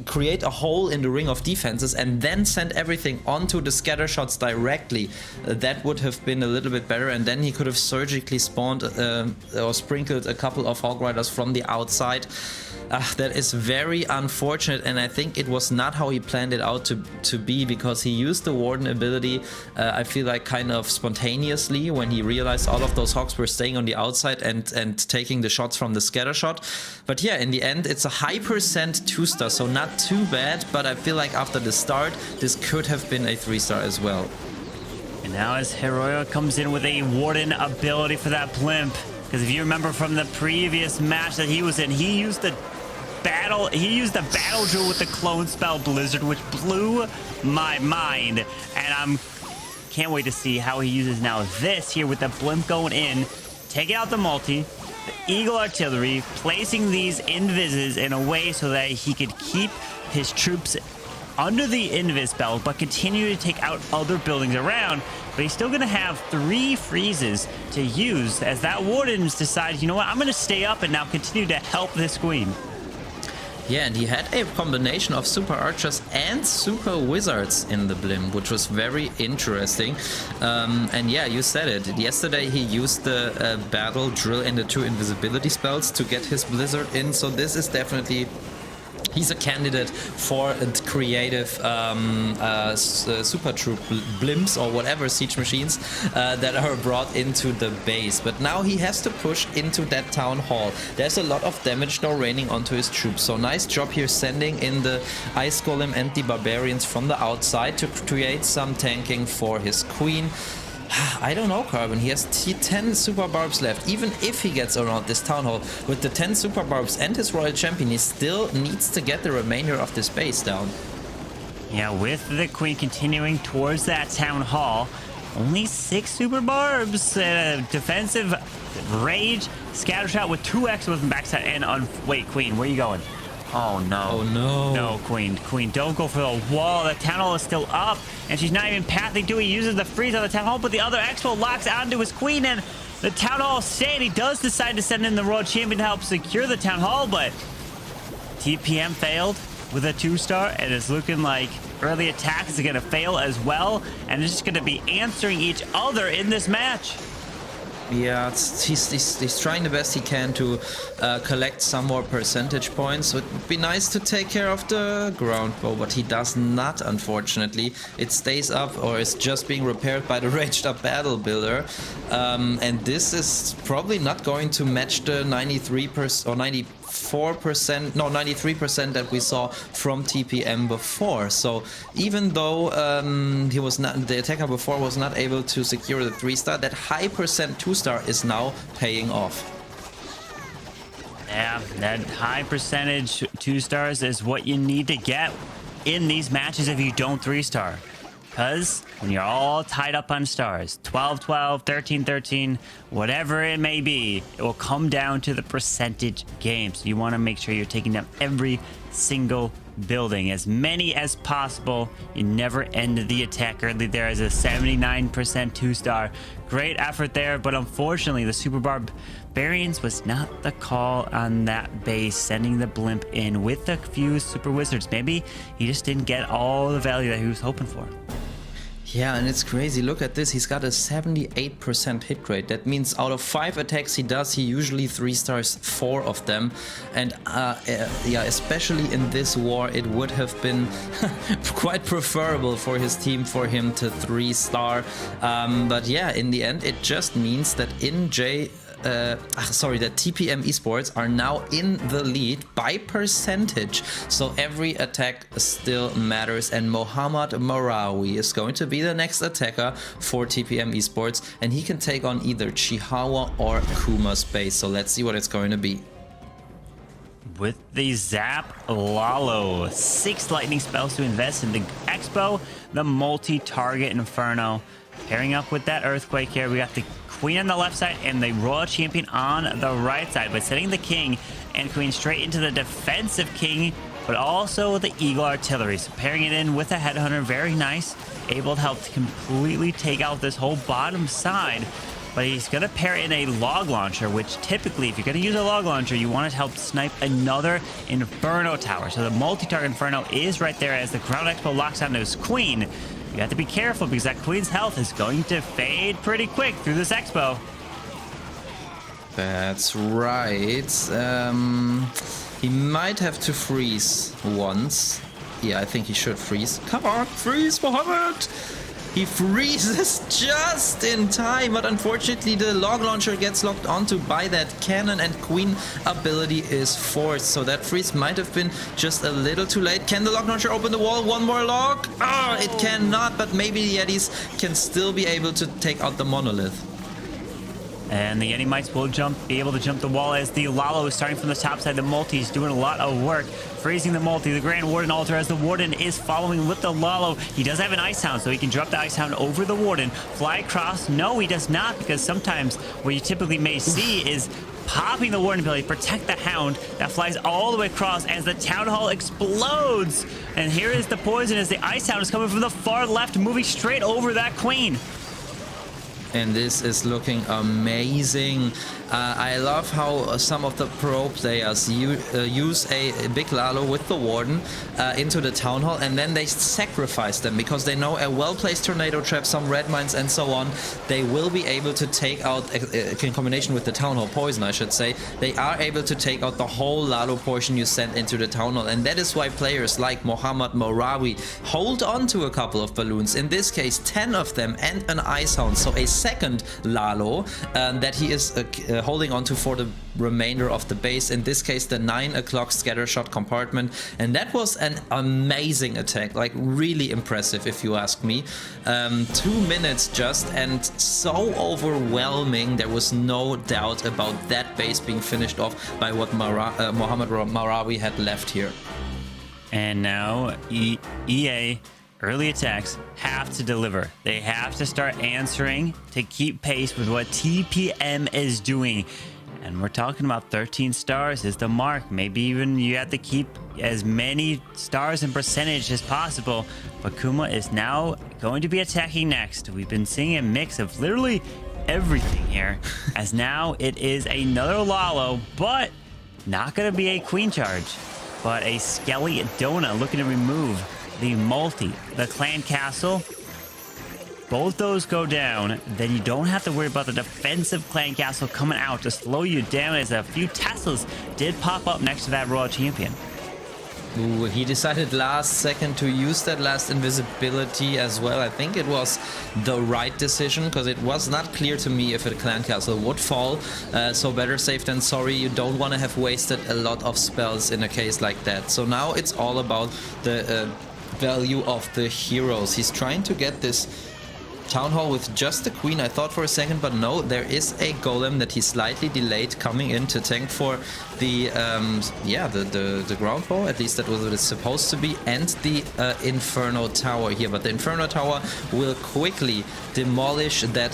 create a hole in the ring of defenses and then send everything onto the scatter shots directly. That would have been a little bit better, and then he could have surgically spawned or sprinkled a couple of Hog Riders from the outside. That is very unfortunate, and I think it was not how he planned it out to be, because he used the Warden ability, I feel like kind of spontaneously, when he realized all of those Hogs were staying on the outside and taking the shots from the scatter shot. But yeah, in the end, it's a high percent 2-star, so not too bad, but I feel like after the start, this could have been a 3-star as well. And now as Heroic comes in with a Warden ability for that blimp, because if you remember from the previous match that he was in, he used the battle drill with the clone spell Blizzard, which blew my mind, and can't wait to see how he uses now this here with the blimp going in, taking out the multi, the Eagle Artillery, placing these invises in a way so that he could keep his troops under the invis belt but continue to take out other buildings around. But he's still going to have 3 freezes to use as that Warden's decided, you know what, I'm going to stay up and now continue to help this queen. Yeah, and he had a combination of super archers and super wizards in the blimp, which was very interesting. And yeah, you said it. Yesterday he used the battle drill and the 2 invisibility spells to get his blizzard in. So this is definitely... he's a candidate for creative super troop blimps or whatever siege machines that are brought into the base. But now he has to push into that town hall. There's a lot of damage now raining onto his troops. So nice job here sending in the Ice Golem and the Barbarians from the outside to create some tanking for his queen. I don't know, Carbon. He has 10 super barbs left. Even if he gets around this town hall with the 10 super barbs and his royal champion, he still needs to get the remainder of this base down. Yeah, with the queen continuing towards that town hall, only 6 super barbs, defensive rage, scatter shot with 2 X-Bows and backside, and wait, queen, where are you going? Oh no. Oh no. No, Queen, don't go for the wall. The town hall is still up, and she's not even pathing to it. He uses the freeze on the town hall, but the other Expo locks onto his queen, and the town hall stayed. He does decide to send in the royal champion to help secure the town hall, but TPM failed with a 2-star, and it's looking like early attacks is going to fail as well, and it's just going to be answering each other in this match. Yeah, he's trying the best he can to collect some more percentage points. It would be nice to take care of the ground bow, but he does not, unfortunately. It stays up or is just being repaired by the raged up battle builder. And this is probably not going to match the 93% or 94%, no, 93% that we saw from TPM before. So even though the attacker before was not able to secure the 3-star, that high percent 2-star is now paying off. Yeah, that high percentage 2-stars is what you need to get in these matches if you don't 3-star. Because when you're all tied up on stars, 12-12, 13-13, whatever it may be, it will come down to the percentage game. So you want to make sure you're taking down every single building, as many as possible. You never end the attack early. There is a 79% 2-star. Great effort there, but unfortunately the Super Barbarians was not the call on that base, sending the blimp in with a few Super Wizards. Maybe he just didn't get all the value that he was hoping for. Yeah, and it's crazy. Look at this. He's got a 78% hit rate. That means out of 5 attacks he does, he usually 3-stars 4 of them. And yeah, especially in this war, it would have been quite preferable for his team for him to 3-star. But yeah, in the end, it just means that that TPM Esports are now in the lead by percentage. So every attack still matters, and Mohammad Marawi is going to be the next attacker for TPM Esports, and he can take on either Chihuahua or Kuma's base. So let's see what it's going to be. With the Zap Lalo, 6 lightning spells to invest in the Expo, the multi-target Inferno. Pairing up with that Earthquake here, we got the queen on the left side and the royal champion on the right side, but setting the king and queen straight into the defensive king, but also the eagle artillery. So pairing it in with a headhunter, very nice, able to help to completely take out this whole bottom side. But he's going to pair in a log launcher, which typically, if you're going to use a log launcher, you want to help snipe another Inferno tower. So the multi-target Inferno is right there as the Ground Expo locks onto his queen. You have to be careful because that queen's health is going to fade pretty quick through this Expo. That's right. He might have to freeze once. Yeah, I think he should freeze. Come on, freeze, Mohammed! He freezes just in time, but unfortunately the log launcher gets locked onto by that cannon and queen ability is forced. So that freeze might have been just a little too late. Can the log launcher open the wall? One more log? Ah, it cannot, but maybe the Yetis can still be able to take out the monolith. And the Yeti Mites will be able to jump the wall as the Lalo is starting from the top side. The multi is doing a lot of work, freezing the multi. The Grand Warden altar as the Warden is following with the Lalo. He does have an Ice Hound, so he can drop the Ice Hound over the Warden. Fly across. No, he does not, because sometimes what you typically may see is popping the Warden ability, protect the Hound. That flies all the way across as the Town Hall explodes. And here is the poison as the Ice Hound is coming from the far left, moving straight over that Queen. And this is looking amazing. I love how some of the pro players use a big Lalo with the Warden into the Town Hall, and then they sacrifice them because they know a well-placed tornado trap, some red mines and so on, they will be able to take out, in combination with the Town Hall poison I should say, they are able to take out the whole Lalo portion you send into the Town Hall. And that is why players like Mohammad Morawi hold on to a couple of balloons, in this case 10 of them, and an Ice Hound, so a second Lalo that he is holding onto for the remainder of the base, in this case the 9 o'clock scattershot compartment. And that was an amazing attack, like really impressive if you ask me. 2 minutes just, and so overwhelming. There was no doubt about that base being finished off by what Mohammad Marawi had left here. And now EA early attacks have to deliver. They have to start answering to keep pace with what TPM is doing. And we're talking about 13 stars is the mark. Maybe even you have to keep as many stars and percentage as possible. But Kuma is now going to be attacking next. We've been seeing a mix of literally everything here, as now it is another Lalo, but not going to be a queen charge, but a Skelly Donut looking to remove the multi, the clan castle. Both those go down, then you don't have to worry about the defensive clan castle coming out to slow you down, as a few Teslas did pop up next to that royal champion. Ooh, he decided last second to use that last invisibility as well. I think it was the right decision, because it was not clear to me if a clan castle would fall. So better safe than sorry. You don't want to have wasted a lot of spells in a case like that. So now it's all about the value of the heroes. He's trying to get this Town Hall with just the queen, I thought for a second, but no, there is a golem that he slightly delayed coming in to tank for the the ground ball, at least that was what it's supposed to be, and the Inferno Tower here. But the Inferno Tower will quickly demolish that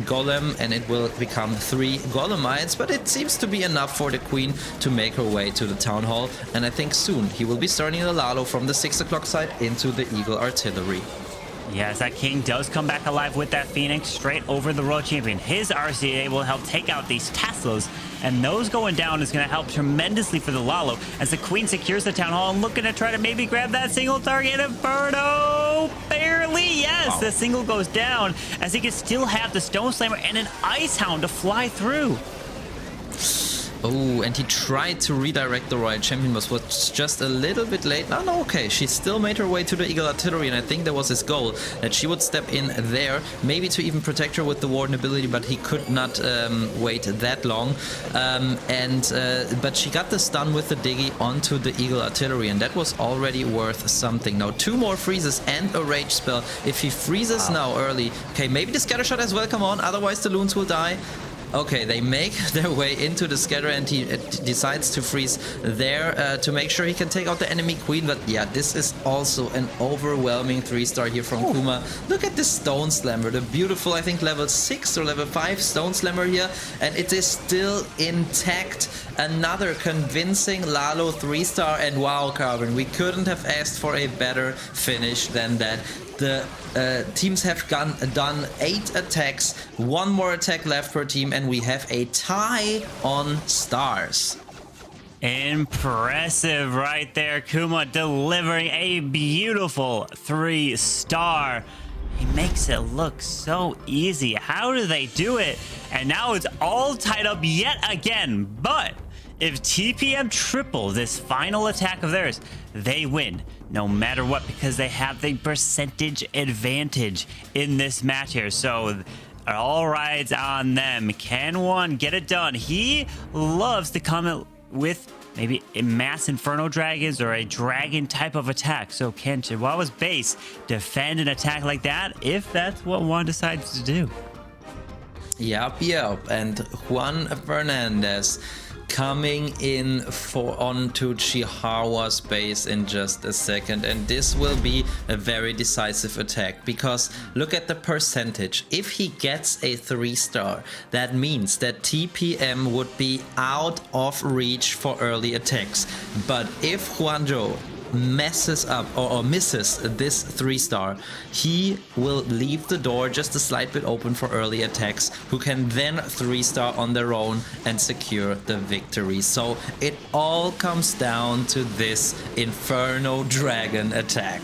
golem, and it will become 3 golemites, but it seems to be enough for the queen to make her way to the Town Hall. And I think soon he will be starting the Lalo from the 6 o'clock side into the Eagle Artillery. Yes, that king does come back alive with that Phoenix straight over the Royal Champion. His RCA will help take out these Teslas, and those going down is going to help tremendously for the Lalo, as the queen secures the Town Hall and looking to try to maybe grab that single target. Inferno! Barely, yes! Wow. The single goes down, as he can still have the Stone Slammer and an Ice Hound to fly through. Oh, and he tried to redirect the Royal Champion, but was just a little bit late. No, okay, she still made her way to the Eagle Artillery, and I think that was his goal, that she would step in there, maybe to even protect her with the Warden ability, but he could not wait that long. But she got the stun with the Diggy onto the Eagle Artillery, and that was already worth something. Now 2 more freezes and a rage spell. If he freezes now early, okay, maybe the Scattershot as well, come on, otherwise the Loons will die. Okay, they make their way into the scatter, and he decides to freeze there to make sure he can take out the enemy queen. But yeah, this is also an overwhelming 3-star here from Kuma. Look at this stone slammer, the beautiful, I think level 6 or level 5 stone slammer here, and it is still intact. Another convincing Lalo 3-star, and wow, Carbon, we couldn't have asked for a better finish than that. The teams have done 8 attacks, 1 more attack left per team, and we have a tie on stars. Impressive right there. Kuma delivering a beautiful 3-star. He makes it look so easy. How do they do it? And now it's all tied up yet again. But if TPM triple this final attack of theirs, they win no matter what, because they have the percentage advantage in this match here. So all rides on them. Can one get it done? He loves to come with maybe a mass inferno dragons or a dragon type of attack. So can Chihuahua's base defend an attack like that if that's what one decides to do? Yep. And Juan Fernandez coming in onto Chihuahua's base in just a second, and this will be a very decisive attack, because look at the percentage. If he gets a 3-star, that means that TPM would be out of reach for early attacks. But if Juanjo messes up or misses this 3-star, he will leave the door just a slight bit open for early attacks, who can then 3-star on their own and secure the victory. So it all comes down to this Inferno Dragon attack.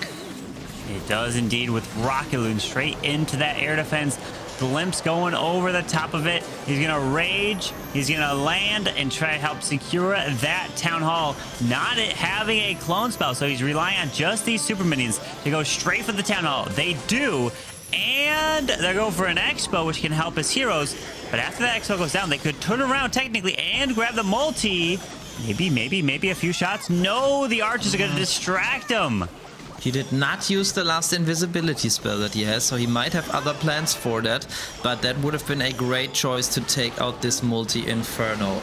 It does indeed, with Rocket Loon straight into that air defense. Glimpse going over the top of it. He's gonna rage, he's gonna land and try to help secure that town hall, not having a clone spell, so he's relying on just these super minions to go straight for the town hall. They do, and they're going for an expo, which can help his heroes. But after that expo goes down, they could turn around technically and grab the multi. Maybe a few shots. No, the archers are gonna distract him. He did not use the last invisibility spell that he has, so he might have other plans for that, but that would have been a great choice to take out this multi-inferno.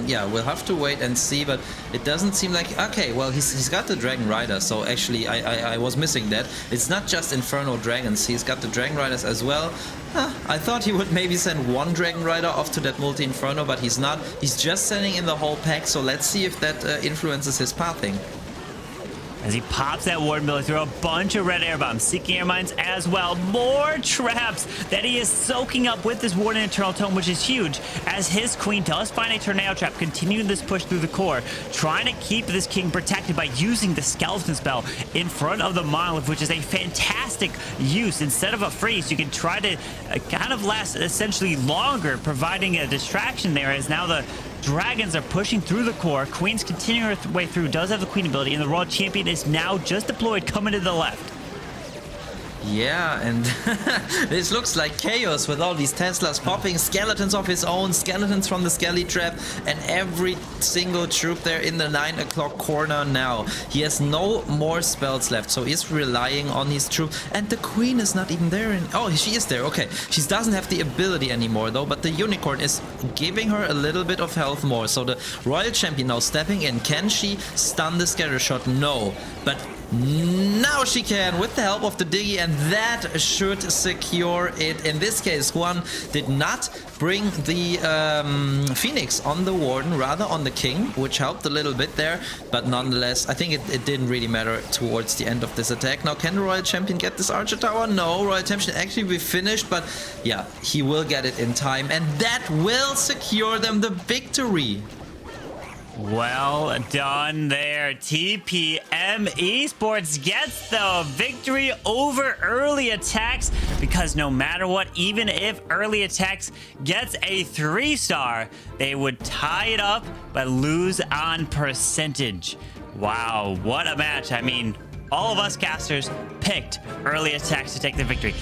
Yeah, we'll have to wait and see, but it doesn't seem like... Okay, well, he's got the Dragon Rider, so actually I was missing that. It's not just Inferno Dragons, he's got the Dragon Riders as well. I thought he would maybe send 1 Dragon Rider off to that multi-inferno, but he's not. He's just sending in the whole pack, so let's see if that influences his pathing. As he pops that Warden Billy through a bunch of red air bombs, seeking air mines as well. More traps that he is soaking up with this Warden Eternal Tome, which is huge, as his queen does find a tornado trap, continuing this push through the core, trying to keep this king protected by using the skeleton spell in front of the monolith, which is a fantastic use. Instead of a freeze, you can try to kind of last essentially longer, providing a distraction there, as now the dragons are pushing through the core. Queen's continuing her way through, does have the queen ability, and the Royal Champion is now just deployed, coming to the left. Yeah, and this looks like chaos with all these Teslas popping, skeletons of his own, skeletons from the Skelly Trap, and every single troop there in the 9 o'clock corner now. He has no more spells left, so he's relying on his troop, and the queen is not even there. Oh, she is there, okay. She doesn't have the ability anymore though, but the unicorn is giving her a little bit of health more. So the Royal Champion now stepping in. Can she stun the scatter shot? No, but now she can, with the help of the Diggy, and that should secure it. In this case, Juan did not bring the Phoenix on the Warden, rather on the King, which helped a little bit there, but nonetheless, I think it didn't really matter towards the end of this attack. Now, can the Royal Champion get this Archer Tower? No, Royal Champion actually be finished, but yeah, he will get it in time, and that will secure them the victory. Well done there. TPM Esports gets the victory over early attacks, because no matter what, even if early attacks gets a 3-star, they would tie it up but lose on percentage. Wow, what a match. I mean, all of us casters picked early attacks to take the victory.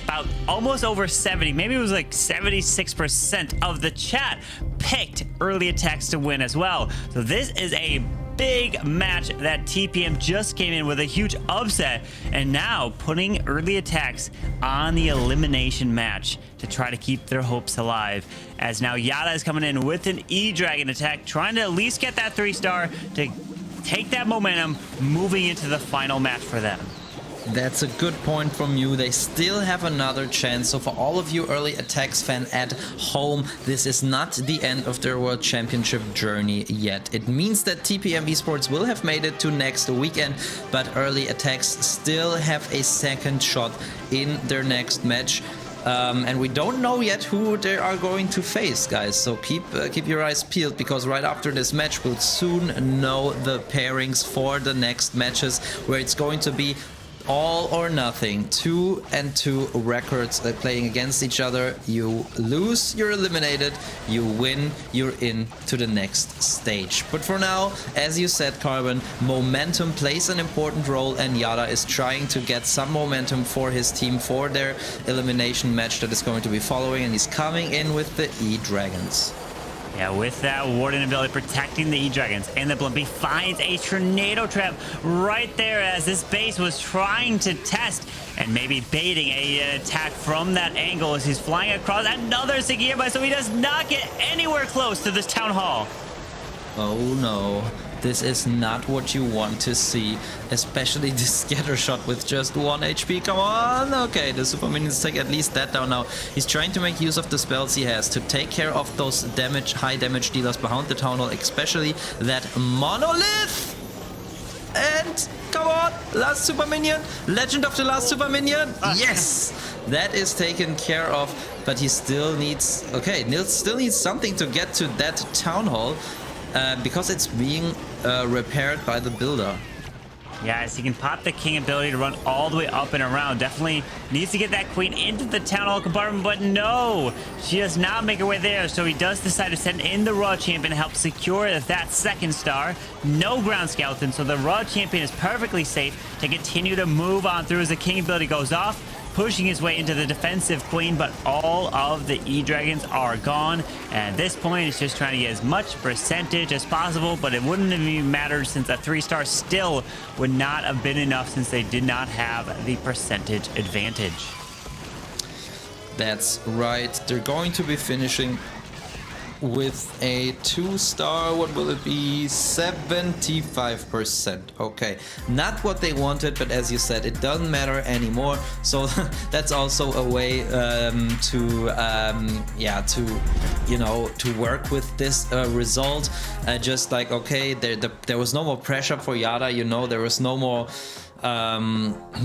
About almost over 70, maybe it was like 76% of the chat picked early attacks to win as well. So this is a big match that TPM just came in with a huge upset and now putting early attacks on the elimination match to try to keep their hopes alive. As now Yada is coming in with an E-Dragon attack, trying to at least get that 3-star to take that momentum moving into the final match for them. That's a good point from you. They still have another chance. So for all of you early attacks fan at home, this is not the end of their World Championship journey yet. It means that TPM Esports will have made it to next weekend, but early attacks still have a second shot in their next match. And we don't know yet who they are going to face, guys. So keep your eyes peeled, because right after this match, we'll soon know the pairings for the next matches, where it's going to be all or nothing, 2-2 records playing against each other. You lose, you're eliminated. You win, you're in to the next stage. But for now, as you said, Carbon, momentum plays an important role, and Yada is trying to get some momentum for his team for their elimination match that is going to be following, and he's coming in with the E-Dragons. Yeah, with that Warden ability protecting the E-Dragons, and the Blumpy finds a tornado trap right there as this base was trying to test and maybe baiting a attack from that angle as he's flying across another Sigirba, so he does not get anywhere close to this town hall. Oh no. This is not what you want to see, especially this scatter shot with just 1 HP. Come on! Okay, the super minions take at least that down now. He's trying to make use of the spells he has to take care of those high damage dealers behind the town hall, especially that monolith! And come on, last super minion, legend of the last super minion. Yes, that is taken care of, but he still needs, okay, Nils still needs something to get to that town hall. Because it's being repaired by the builder. Yes, he can pop the king ability to run all the way up and around. Definitely needs to get that queen into the town hall compartment, but no, she does not make her way there. So he does decide to send in the Raw Champion to help secure that second star. No ground skeleton, so the Raw Champion is perfectly safe to continue to move on through as the king ability goes off, pushing his way into the defensive queen, but all of the E-Dragons are gone. And at this point, it's just trying to get as much percentage as possible, but it wouldn't have even mattered since a 3-star still would not have been enough since they did not have the percentage advantage. That's right. They're going to be finishing with a 2-star, what will it be? 75%. Okay, not what they wanted, but as you said, it doesn't matter anymore. So that's also a way to work with this result. Just like, okay, there was no more pressure for Yada. You know, there was no more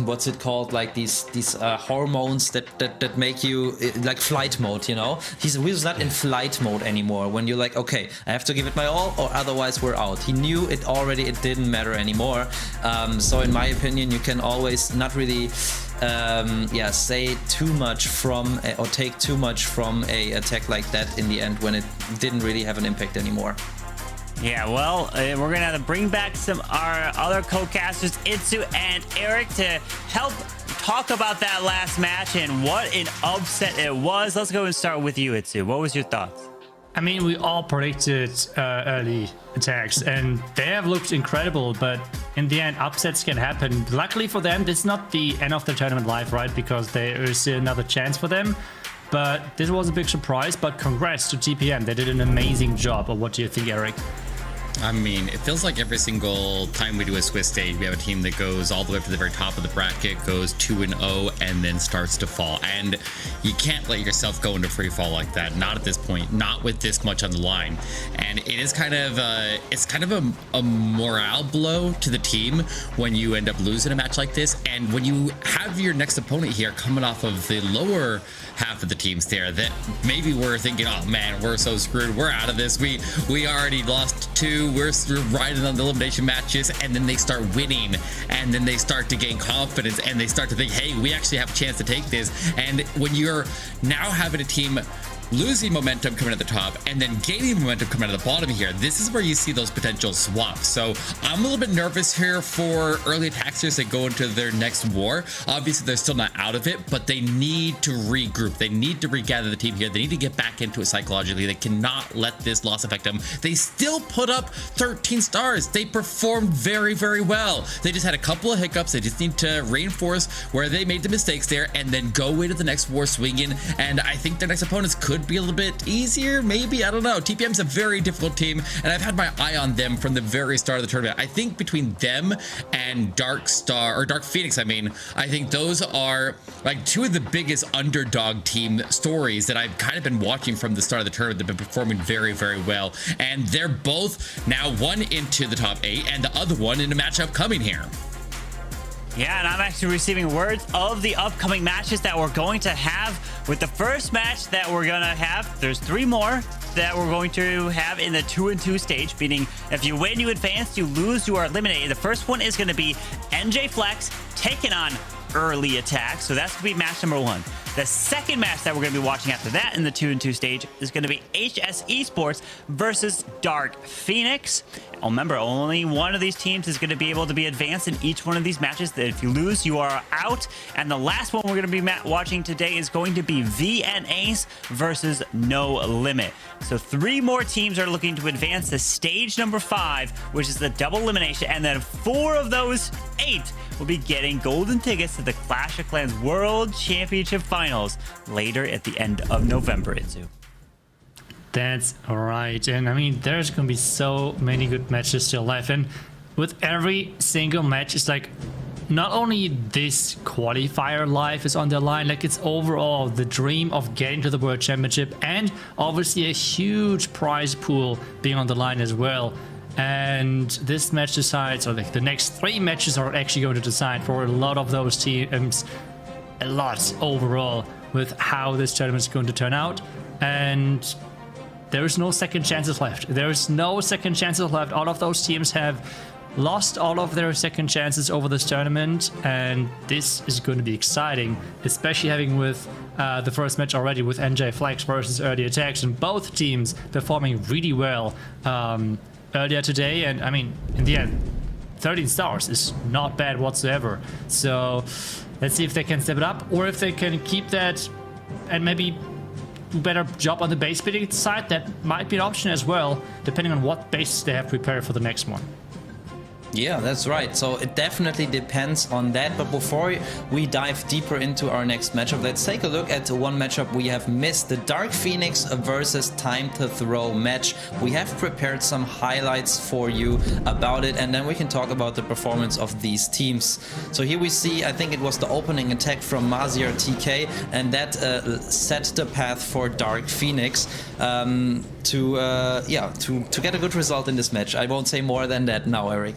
what's it called, like these hormones that make you like flight mode, you know. He was not in flight mode anymore, when you're like, okay, I have to give it my all or otherwise we're out. He knew it already, it didn't matter anymore. So in my opinion, you can always not really say too much from or take too much from a attack like that in the end, when it didn't really have an impact anymore. Yeah, well, we're going to have to bring back our other co-casters, Itzu and Eric, to help talk about that last match and what an upset it was. Let's go and start with you, Itzu. What was your thoughts? I mean, we all predicted early attacks, and they have looked incredible, but in the end, upsets can happen. Luckily for them, this is not the end of the tournament live, right? Because there is still another chance for them. But this was a big surprise, but congrats to TPM. They did an amazing job. Or what do you think, Eric? I mean, it feels like every single time we do a Swiss stage, we have a team that goes all the way up to the very top of the bracket, goes 2-0, and then starts to fall. And you can't let yourself go into free fall like that. Not at this point, not with this much on the line. And it is kind of a morale blow to the team when you end up losing a match like this. And when you have your next opponent here coming off of the lower half of the teams there, that maybe we're thinking, oh man, we're so screwed, we're out of this, we already lost 2, we're riding on the elimination matches, and then they start winning, and then they start to gain confidence, and they start to think, hey, we actually have a chance to take this. And when you're now having a team losing momentum coming at the top and then gaining momentum coming at the bottom here. This is where you see those potential swaps. So I'm a little bit nervous here for early attackers that go into their next war. Obviously, they're still not out of it, but they need to regroup. They need to regather the team here. They need to get back into it psychologically. They cannot let this loss affect them. They still put up 13 stars. They performed very, very well. They just had a couple of hiccups. They just need to reinforce where they made the mistakes there and then go into the next war swinging. And I think their next opponents could be a little bit easier, maybe. I don't know. TPM's a very difficult team, and I've had my eye on them from the very start of the tournament. I think between them and Dark Phoenix, I think those are like two of the biggest underdog team stories that I've kind of been watching from the start of the tournament. They've been performing very, very well, and they're both now one into the top 8 and the other one in a matchup coming here. Yeah, and I'm actually receiving words of the upcoming matches that we're going to have. With the first match that we're going to have, there's 3 more that we're going to have in the 2-2 stage, meaning if you win, you advance, you lose, you are eliminated. The first one is going to be NJ Flex taking on Early Attack. So that's going to be match number 1. The second match that we're going to be watching after that in the 2-2 stage is going to be HS Esports versus Dark Phoenix. Remember, only one of these teams is going to be able to be advanced in each one of these matches. That if you lose, you are out. And the last one we're going to be watching today is going to be VNAs versus No Limit. So 3 more teams are looking to advance to stage number 5, which is the double elimination. And then 4 of those 8 will be getting golden tickets to the Clash of Clans World Championship Finals later at the end of November, Itzu. That's right. And I mean, there's going to be so many good matches still left. And with every single match, it's like not only this qualifier life is on the line, like it's overall the dream of getting to the World Championship and obviously a huge prize pool being on the line as well. And this match decides, or like the next 3 matches are actually going to decide for a lot of those teams, a lot overall with how this tournament is going to turn out. And there's no second chances left. There's no second chances left. All of those teams have lost all of their second chances over this tournament, and this is going to be exciting, especially having with the first match already with NJ Flex versus Early Attacks, and both teams performing really well earlier today. And I mean, in the end, 13 stars is not bad whatsoever. So let's see if they can step it up, or if they can keep that and maybe do a better job on the base building side. That might be an option as well, depending on what bases they have prepared for the next one. Yeah, that's right. So it definitely depends on that. But before we dive deeper into our next matchup, let's take a look at one matchup we have missed, the Dark Phoenix versus Time to Throw match. We have prepared some highlights for you about it, and then we can talk about the performance of these teams. So here we see, I think it was the opening attack from Maziar TK, and that set the path for Dark Phoenix to get a good result in this match. I won't say more than that now, Eric.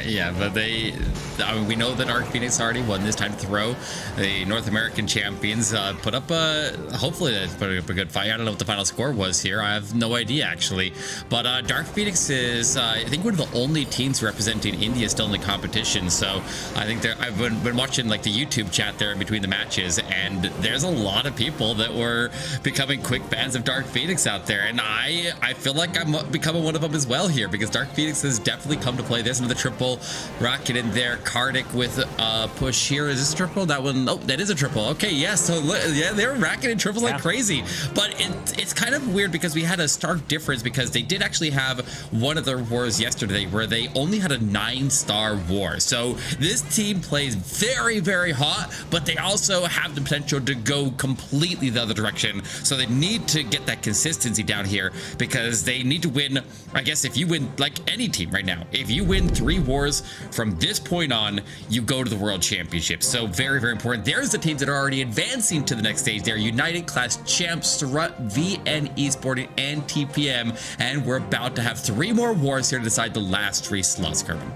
Yeah, but we know that Dark Phoenix already won this Time to Throw. The North American champions hopefully they put up a good fight. I don't know what the final score was here. I have no idea, actually. But Dark Phoenix is, I think, one of the only teams representing India still in the competition. So I think I've been watching like the YouTube chat there in between the matches, and there's a lot of people that were becoming quick fans of Dark Phoenix out there. And I feel like I'm becoming one of them as well here, because Dark Phoenix has definitely come to play. There's another triple rocket in there. Kardik with a push here. Is this a triple? That one? Oh, that is a triple. Okay, yeah. So yeah, they're racketing triples like crazy. But it's kind of weird because we had a stark difference, because they did actually have one of their wars yesterday where they only had a 9-star war. So this team plays very, very hot, but they also have the potential to go completely the other direction. So they need to get that consistency down here, because they need to win. I guess if you win, like any team right now, if you win 3 wars from this point on, you go to the World Championship. So very, very important. There's the teams that are already advancing to the next stage. They're United, Clash Champs, Strut, VN, Esports, and TPM. And we're about to have 3 more wars here to decide the last 3 slots, Carmen.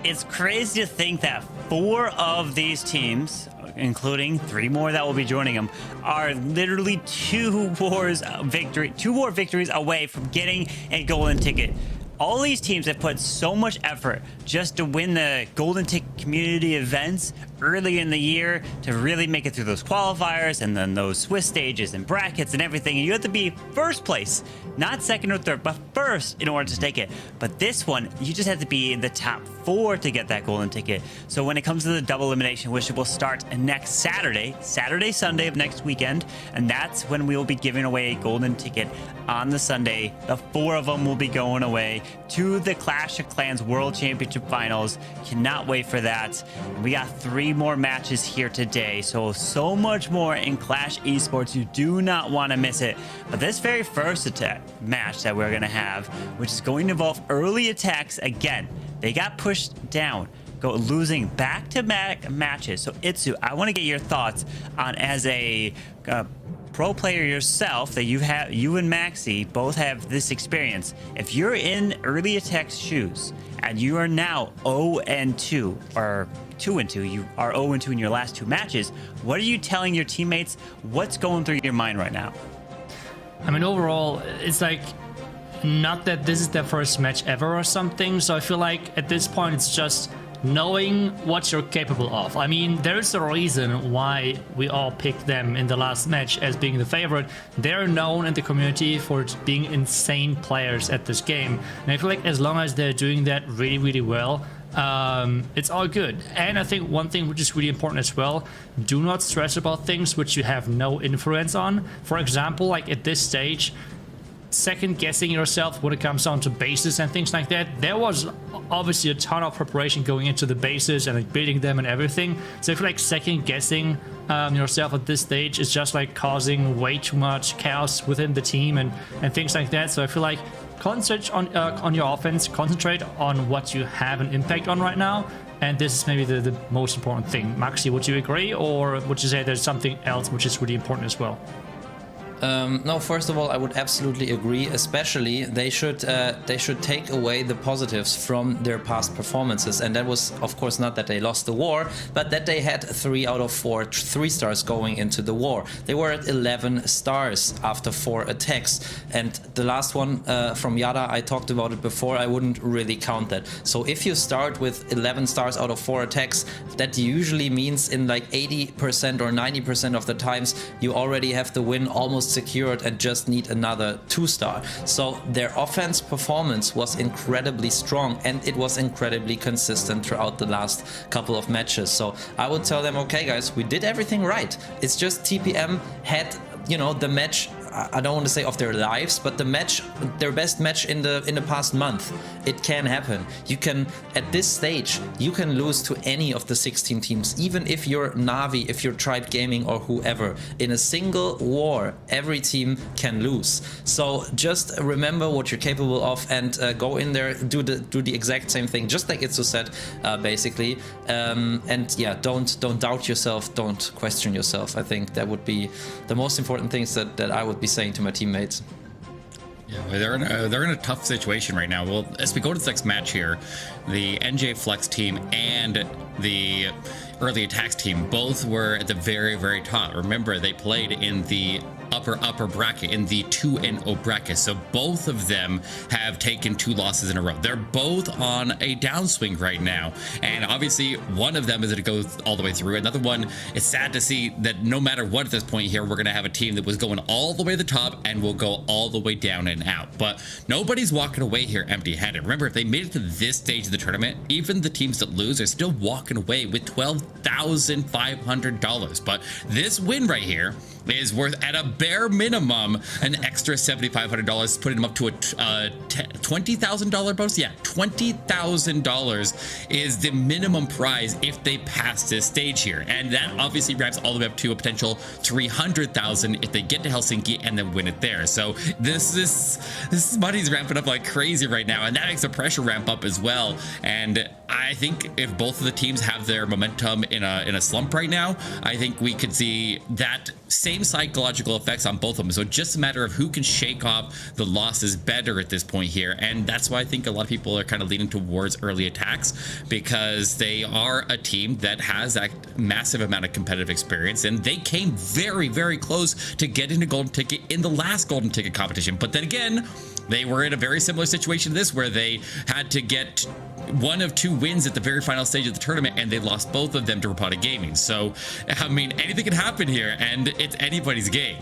It's crazy to think that 4 of these teams, including 3 more that will be joining them, are literally 2 war victories away from getting a golden ticket. All these teams have put so much effort just to win the golden ticket community events early in the year to really make it through those qualifiers and then those Swiss stages and brackets and everything. And you have to be first place, not second or third, but first in order to take it. But this one, you just have to be in the top 4 to get that golden ticket. So when it comes to the double elimination, which will start next Saturday, Sunday of next weekend, and that's when we will be giving away a golden ticket on the Sunday. The 4 of them will be going away to the Clash of Clans World Championship Finals. Cannot wait for that. We got 3 more matches here today, so much more in Clash Esports. You do not want to miss it. But this very first match that we're going to have, which is going to involve early attacks again. They got pushed down, losing back-to-back matches. So Itzu, I want to get your thoughts on, as a pro player yourself, that you and Maxi both have this experience. If you're in early attack's shoes and you are now 0-2 or 2-2, you are 0-2 in your last 2 matches, what are you telling your teammates? What's going through your mind right now? I mean, overall, it's like, not that this is their first match ever or something, so I feel like at this point it's just knowing what you're capable of. I mean, there's a reason why we all picked them in the last match as being the favorite. They're known in the community for being insane players at this game, and I feel like as long as they're doing that really, really well, it's all good. And I think one thing which is really important as well, do not stress about things which you have no influence on. For example, like at this stage, second guessing yourself when it comes down to bases and things like that. There was obviously a ton of preparation going into the bases and like building them and everything. So I feel like second guessing yourself at this stage is just like causing way too much chaos within the team and things like that. So I feel like concentrate on your offense, concentrate on what you have an impact on right now. And this is maybe the most important thing. Maxi, would you agree, or would you say there's something else which is really important as well? No, first of all, I would absolutely agree. Especially, they should take away the positives from their past performances, and that was, of course, not that they lost the war, but that they had 3 out of 4 3-stars going into the war. They were at 11 stars after 4 attacks, and the last one from Yada, I talked about it before. I wouldn't really count that. So if you start with 11 stars out of 4 attacks, that usually means in like 80% or 90% of the times you already have the win almost secured and just need another 2-star. So their offense performance was incredibly strong, and it was incredibly consistent throughout the last couple of matches. So I would tell them, okay guys, we did everything right. It's just TPM had, you know, the match, I don't want to say of their lives, but the match, their best match in the past month. It can happen. You can, at this stage, you can lose to any of the 16 teams, even if you're Na'Vi, if you're Tribe Gaming or whoever. In a single war, every team can lose. So just remember what you're capable of and go in there, do the exact same thing, just like Itzu said, basically. And yeah, don't doubt yourself, don't question yourself. I think that would be the most important things that I would be saying to my teammates. Yeah, they're in a tough situation right now. Well, as we go to the next match here, the NJ Flex team and the early attacks team both were at the very, very top. Remember, they played in the upper bracket, in the 2-0 bracket. So both of them have taken 2 losses in a row. They're both on a downswing right now. And obviously one of them is going to go all the way through. Another one, it's sad to see that no matter what at this point here, we're going to have a team that was going all the way to the top and will go all the way down and out. But nobody's walking away here empty-handed. Remember, if they made it to this stage of the tournament, even the teams that lose are still walking away with $12,500. But this win right here is worth, at a bare minimum, an extra $7,500, putting them up to a $20,000 bonus. Yeah, $20,000 is the minimum prize if they pass this stage here, and that obviously ramps all the way up to a potential $300,000 if they get to Helsinki and then win it there. So this money's ramping up like crazy right now, and that makes the pressure ramp up as well. And I think if both of the teams have their momentum in a slump right now, I think we could see that same psychological effects on both of them. So it's just a matter of who can shake off the losses better at this point here. And that's why I think a lot of people are kind of leaning towards early attacks, because they are a team that has that massive amount of competitive experience, and they came very, very close to getting a golden ticket in the last golden ticket competition. But then again, they were in a very similar situation to this, where they had to get one of 2 wins at the very final stage of the tournament, and they lost both of them to Rapata Gaming. So, I mean, anything can happen here, and it's anybody's game.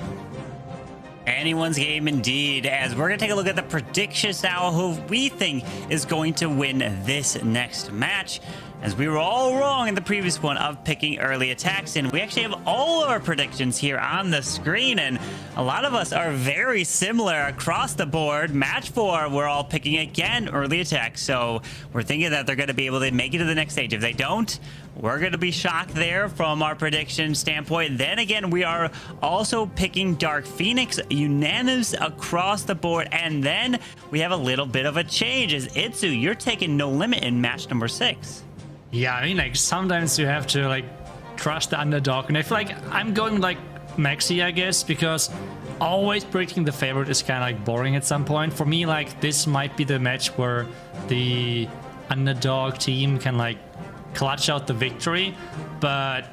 Anyone's game indeed, as we're going to take a look at the predictions now, who we think is going to win this next match, as we were all wrong in the previous one of picking early attacks, and we actually have all our predictions here on the screen, and a lot of us are very similar across the board. Match 4, we're all picking again early attacks, so we're thinking that they're going to be able to make it to the next stage. If they don't, we're going to be shocked there from our prediction standpoint. Then again, we are also picking Dark Phoenix, unanimous across the board, and then we have a little bit of a change, as Itzu, you're taking No Limit in match number 6. Yeah, I mean, like, sometimes you have to, like, trust the underdog. And I feel like I'm going, like, Maxi, I guess, because always predicting the favorite is kind of, like, boring at some point. For me, like, this might be the match where the underdog team can, like, clutch out the victory. But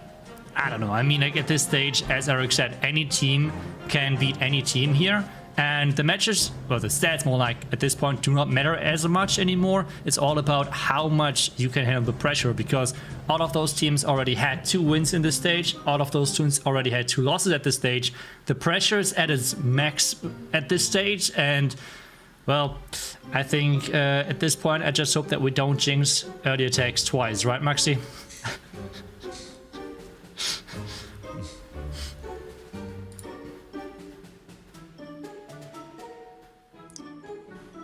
I don't know. I mean, like, at this stage, as Eric said, any team can beat any team here. And the matches, well, the stats more like at this point do not matter as much anymore. It's all about how much you can handle the pressure, because all of those teams already had 2 wins in this stage. All of those teams already had 2 losses at this stage. The pressure is at its max at this stage. And, well, I think at this point, I just hope that we don't jinx early attacks twice. Right, Maxi?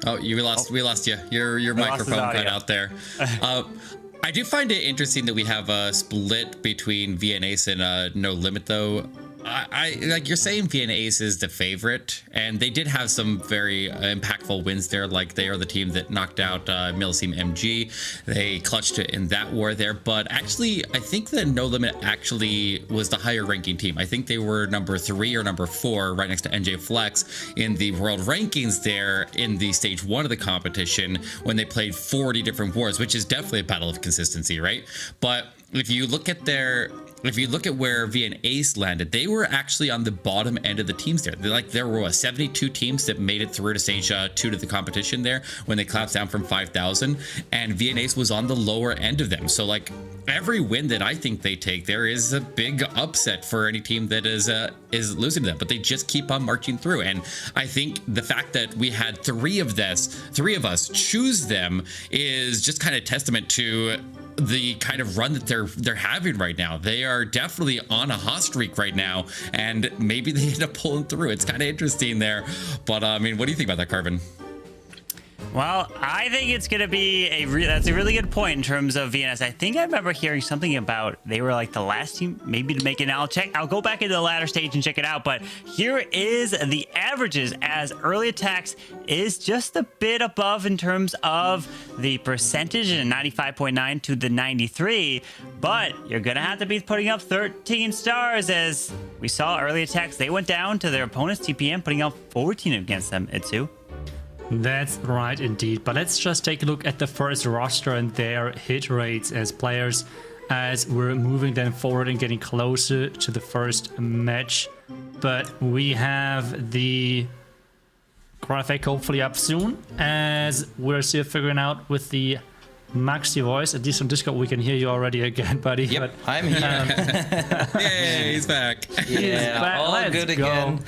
Oh, we lost you. Your microphone cut out there. I do find it interesting that we have a split between VN Ace and No Limit, though. I like you're saying Vienna Ace is the favorite, and they did have some very impactful wins there. Like they are the team that knocked out Milsim MG. They clutched it in that war there. But actually, I think that No Limit actually was the higher ranking team. I think they were number 3 or number 4, right next to NJ Flex in the world rankings there in the stage 1 of the competition when they played 40 different wars, which is definitely a battle of consistency, right? But if you look at where VN Ace landed, they were actually on the bottom end of the teams there. There were 72 teams that made it through to stage 2 to the competition there when they collapsed down from 5,000, and VN Ace was on the lower end of them. So like every win that I think they take, there is a big upset for any team that is losing to them, but they just keep on marching through. And I think the fact that we had three of us choose them is just kind of testament to the kind of run that they're having right now. They are definitely on a hot streak right now, and maybe they end up pulling through. It's kind of interesting there. But I mean, what do you think about that, Carbon? Well, I think it's going to be that's a really good point in terms of VNS. I think I remember hearing something about they were like the last team maybe to make it. I'll go back into the ladder stage and check it out. But here is the averages, as early attacks is just a bit above in terms of the percentage, and 95.9 to the 93. But you're going to have to be putting up 13 stars, as we saw early attacks. They went down to their opponent's TPM, putting up 14 against them, Itzu. That's right, indeed. But let's just take a look at the first roster and their hit rates as players, as we're moving them forward and getting closer to the first match. But we have the graphic hopefully up soon, as we're still figuring out with the Maxi voice. At least on Discord we can hear you already again, buddy. Yep, but, I'm here. Yay, he's back. Yeah, back. all Let's good go. again.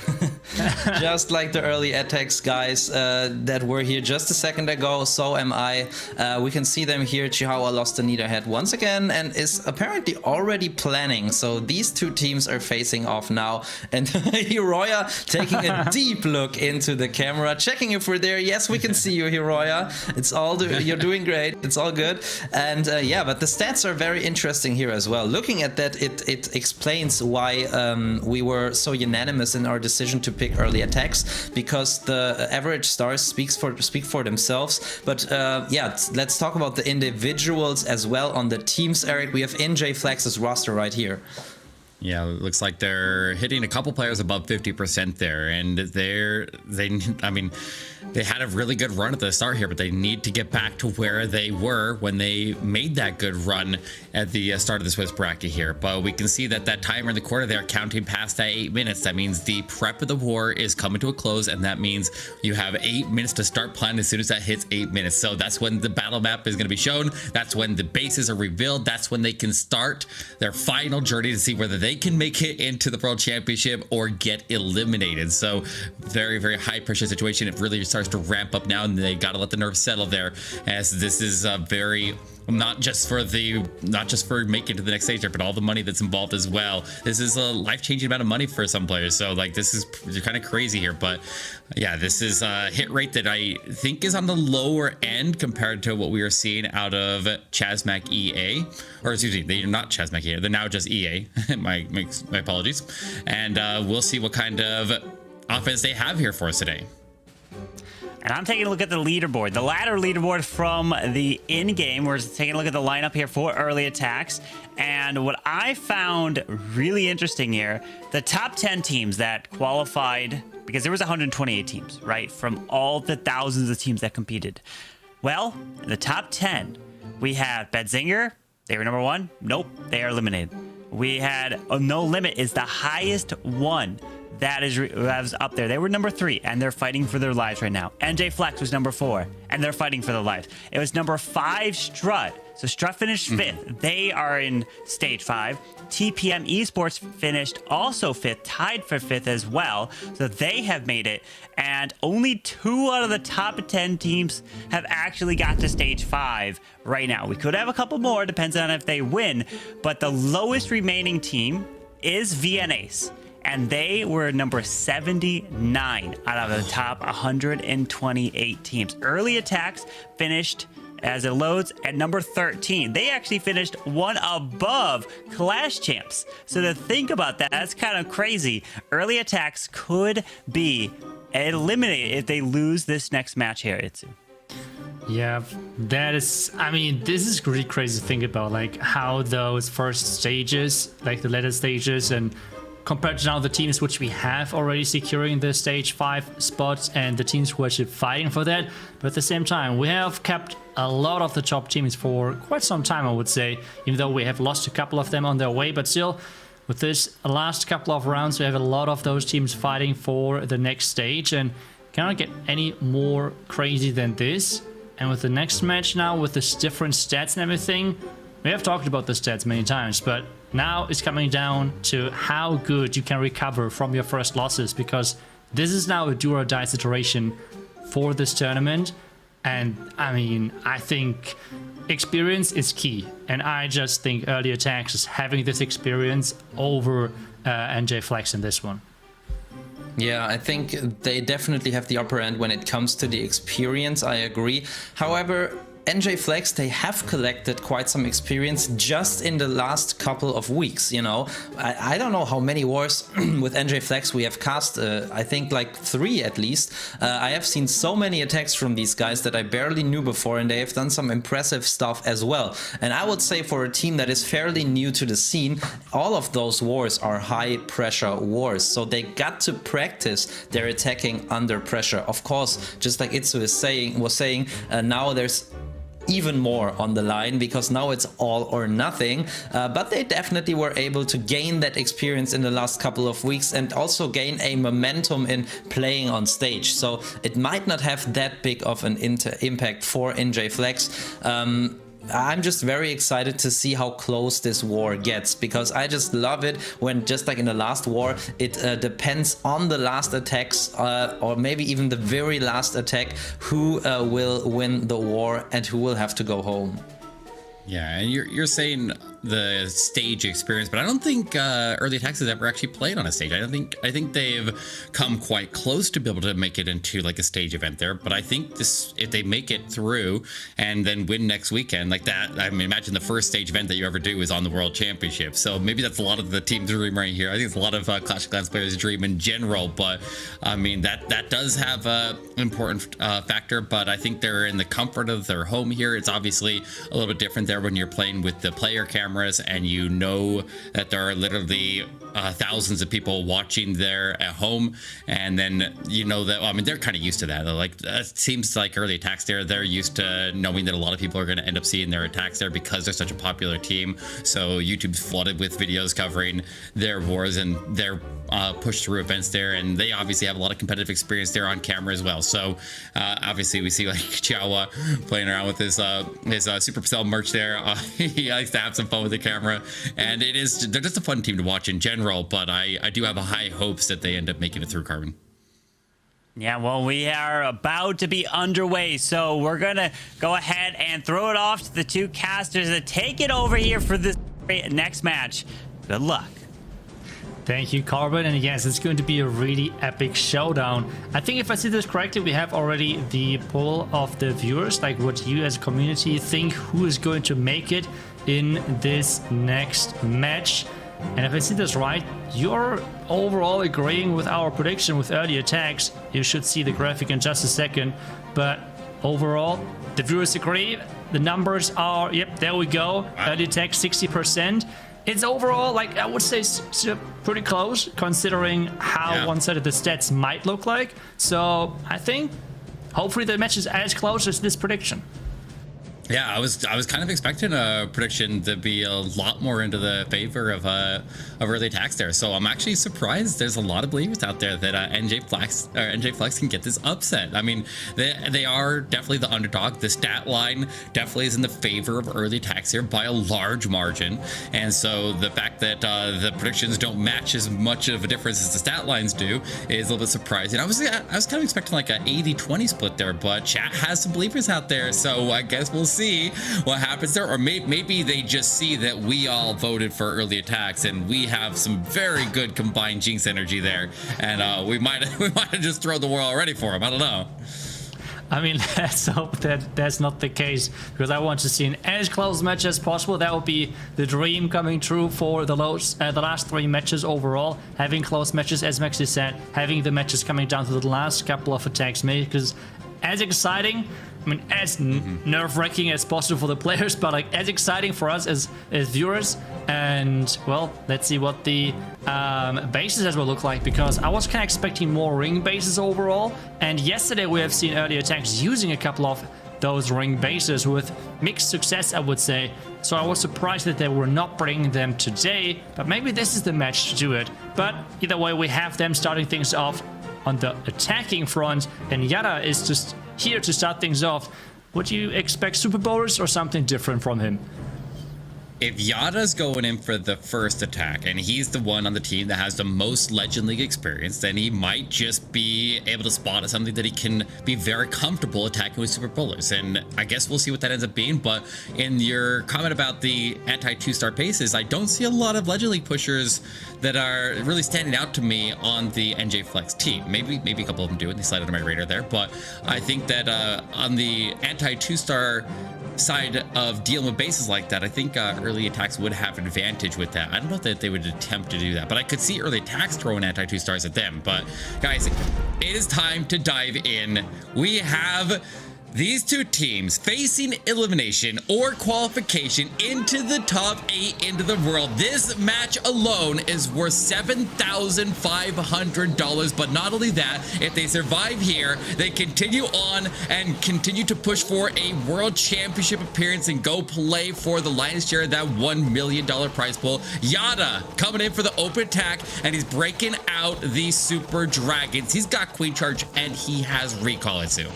Just like the early attacks guys that were here just a second ago, so am I. We can see them here. Chihuahua lost the Niederhead once again and is apparently already planning. So these two teams are facing off now. And Hiroya taking a deep look into the camera, checking if we're there. Yes, we can see you, Hiroya. It's all you're doing great. It's all good. And yeah, but the stats are very interesting here as well. Looking at that, it explains why we were so unanimous in our decision to pick early attacks, because the average stars speak for themselves. But yeah, let's talk about the individuals as well on the teams. Eric, we have NJ Flex's roster right here. Yeah, it looks like they're hitting a couple players above 50% there, and they had a really good run at the start here, but they need to get back to where they were when they made that good run at the start of the Swiss bracket here. But we can see that timer in the corner there counting past that 8 minutes. That means the prep of the war is coming to a close, and that means you have 8 minutes to start planning as soon as that hits 8 minutes. So that's when the battle map is going to be shown. That's when the bases are revealed. That's when they can start their final journey to see whether they can make it into the World Championship or get eliminated. So very, very high pressure situation. It really starts to ramp up now, and they got to let the nerves settle there, as this is a very, not just for making it to the next stage there, but all the money that's involved as well. This is a life-changing amount of money for some players. So like, this is kind of crazy here, but yeah, this is a hit rate that I think is on the lower end compared to what we are seeing out of Chasmac EA, or excuse me, they're not Chasmac EA, they're now just EA. my apologies. And we'll see what kind of offense they have here for us today. And I'm taking a look at the leaderboard, the ladder leaderboard from the in-game. We're taking a look at the lineup here for early attacks. And what I found really interesting here, the top 10 teams that qualified, because there was 128 teams, right, from all the thousands of teams that competed. Well, in the top 10, we have Bedzinger. They were number 1. Nope, they are eliminated. We had No Limit is the highest one. That was up there. They were number 3, and they're fighting for their lives right now. NJ Flex was number 4, and they're fighting for their lives. It was number 5, Strut. So Strut finished 5th. They are in stage 5. TPM Esports finished also 5th, tied for 5th as well. So they have made it. And only 2 out of the top 10 teams have actually got to stage 5 right now. We could have a couple more, depends on if they win. But the lowest remaining team is VNAce. And they were number 79 out of the top 128 teams. Early Attacks finished, as it loads, at number 13. They actually finished 1 above Clash Champs. So to think about that, that's kind of crazy. Early Attacks could be eliminated if they lose this next match here, Itzu. Yeah, that is, I mean, this is really crazy to think about, like how those first stages, like the later stages, and compared to now the teams which we have already securing the stage 5 spots and the teams who are actually fighting for that. But at the same time, we have kept a lot of the top teams for quite some time, I would say, even though we have lost a couple of them on their way. But still, with this last couple of rounds, we have a lot of those teams fighting for the next stage, and cannot get any more crazy than this. And with the next match now, with the different stats and everything, we have talked about the stats many times, but now it's coming down to how good you can recover from your first losses, because this is now a do or die situation for this tournament. And I mean, I think experience is key, and I just think Early Attacks is having this experience over NJ Flex in this one. Yeah, I think they definitely have the upper end when it comes to the experience, I agree. However, NJ Flex, they have collected quite some experience just in the last couple of weeks, you know. I don't know how many wars with NJ Flex we have cast, I think like 3 at least. I have seen so many attacks from these guys that I barely knew before, and they have done some impressive stuff as well. And I would say for a team that is fairly new to the scene, all of those wars are high pressure wars. So they got to practice their attacking under pressure. Of course, just like Itzu was saying, now there's even more on the line, because now it's all or nothing, but they definitely were able to gain that experience in the last couple of weeks and also gain a momentum in playing on stage. So it might not have that big of an impact for NJ Flex. I'm just very excited to see how close this war gets, because I just love it when, just like in the last war, it depends on the last attacks, or maybe even the very last attack, who will win the war and who will have to go home. Yeah, and you're saying the stage experience, but I don't think Early Attacks has ever actually played on a stage. I think they've come quite close to be able to make it into like a stage event there. But I think this, if they make it through and then win next weekend like that, I mean, imagine the first stage event that you ever do is on the World Championship. So maybe that's a lot of the team's dream right here. I think it's a lot of Clash of Clans players' dream in general. But I mean, that does have an important factor. But I think they're in the comfort of their home here. It's obviously a little bit different there when you're playing with the player camera cameras and you know that there are literally thousands of people watching there at home, and then you know that, well, I mean, they're kind of used to that. They're like, it seems like early attacks there, they're used to knowing that a lot of people are going to end up seeing their attacks there because they're such a popular team. So YouTube's flooded with videos covering their wars and their push through events there, and they obviously have a lot of competitive experience there on camera as well. So obviously we see like Chiawa playing around with his Supercell merch there. He likes to have some fun with the camera, and they're just a fun team to watch in general, but I do have a high hopes that they end up making it through, Carbon. Yeah, well, we are about to be underway, so we're going to go ahead and throw it off to the two casters to take it over here for this next match. Good luck. Thank you, Carbon. And yes, it's going to be a really epic showdown. I think if I see this correctly, we have already the poll of the viewers, like what you as a community think who is going to make it in this next match. And if I see this right, you're overall agreeing with our prediction with early attacks. You should see the graphic in just a second. But overall, the viewers agree. The numbers are, yep, there we go. Early attack 60%. It's overall, like, I would say pretty close, considering how one-sided the stats might look like. So I think hopefully the match is as close as this prediction. Yeah, I was kind of expecting a prediction to be a lot more into the favor of early attacks there. So I'm actually surprised there's a lot of believers out there that NJ Flex can get this upset. I mean, they are definitely the underdog. The stat line definitely is in the favor of early attacks here by a large margin. And so the fact that the predictions don't match as much of a difference as the stat lines do is a little bit surprising. I was kind of expecting like an 80-20 split there, but chat has some believers out there. So I guess we'll see what happens there, or maybe they just see that we all voted for early attacks and we have some very good combined Jinx energy there, and we might have just thrown the war already for them. I don't know. I mean, let's hope that that's not the case, because I want to see an as close match as possible. That would be the dream coming true for the last three matches overall. Having close matches, as Maxi said, having the matches coming down to the last couple of attacks, because as exciting, I mean, as nerve-wracking as possible for the players, but like as exciting for us as viewers. And well, let's see what the bases as well look like, because I was kind of expecting more ring bases overall. And yesterday we have seen early attacks using a couple of those ring bases with mixed success, I would say. So I was surprised that they were not bringing them today, but maybe this is the match to do it. But either way, we have them starting things off on the attacking front, and Yada is just here to start things off. Would you expect Super Bowlers or something different from him? If Yada's going in for the first attack and he's the one on the team that has the most Legend League experience, then he might just be able to spot something that he can be very comfortable attacking with Super Bowlers. And I guess we'll see what that ends up being. But in your comment about the anti-2-star bases, I don't see a lot of Legend League pushers that are really standing out to me on the NJ Flex team. Maybe a couple of them do, and they slide under my radar there. But I think that on the anti-2-star side of dealing with bases like that, I think early attacks would have an advantage with that. I don't know that they would attempt to do that, but I could see early attacks throwing anti-2 stars at them. But guys, it is time to dive in. We have these two teams facing elimination or qualification into the top 8 into the world. This match alone is worth $7,500. But not only that, if they survive here, they continue on and continue to push for a world championship appearance and go play for the lion's share of that $1 million prize pool. Yada coming in for the open attack, and he's breaking out the Super Dragons. He's got Queen Charge and he has Recall Itzu.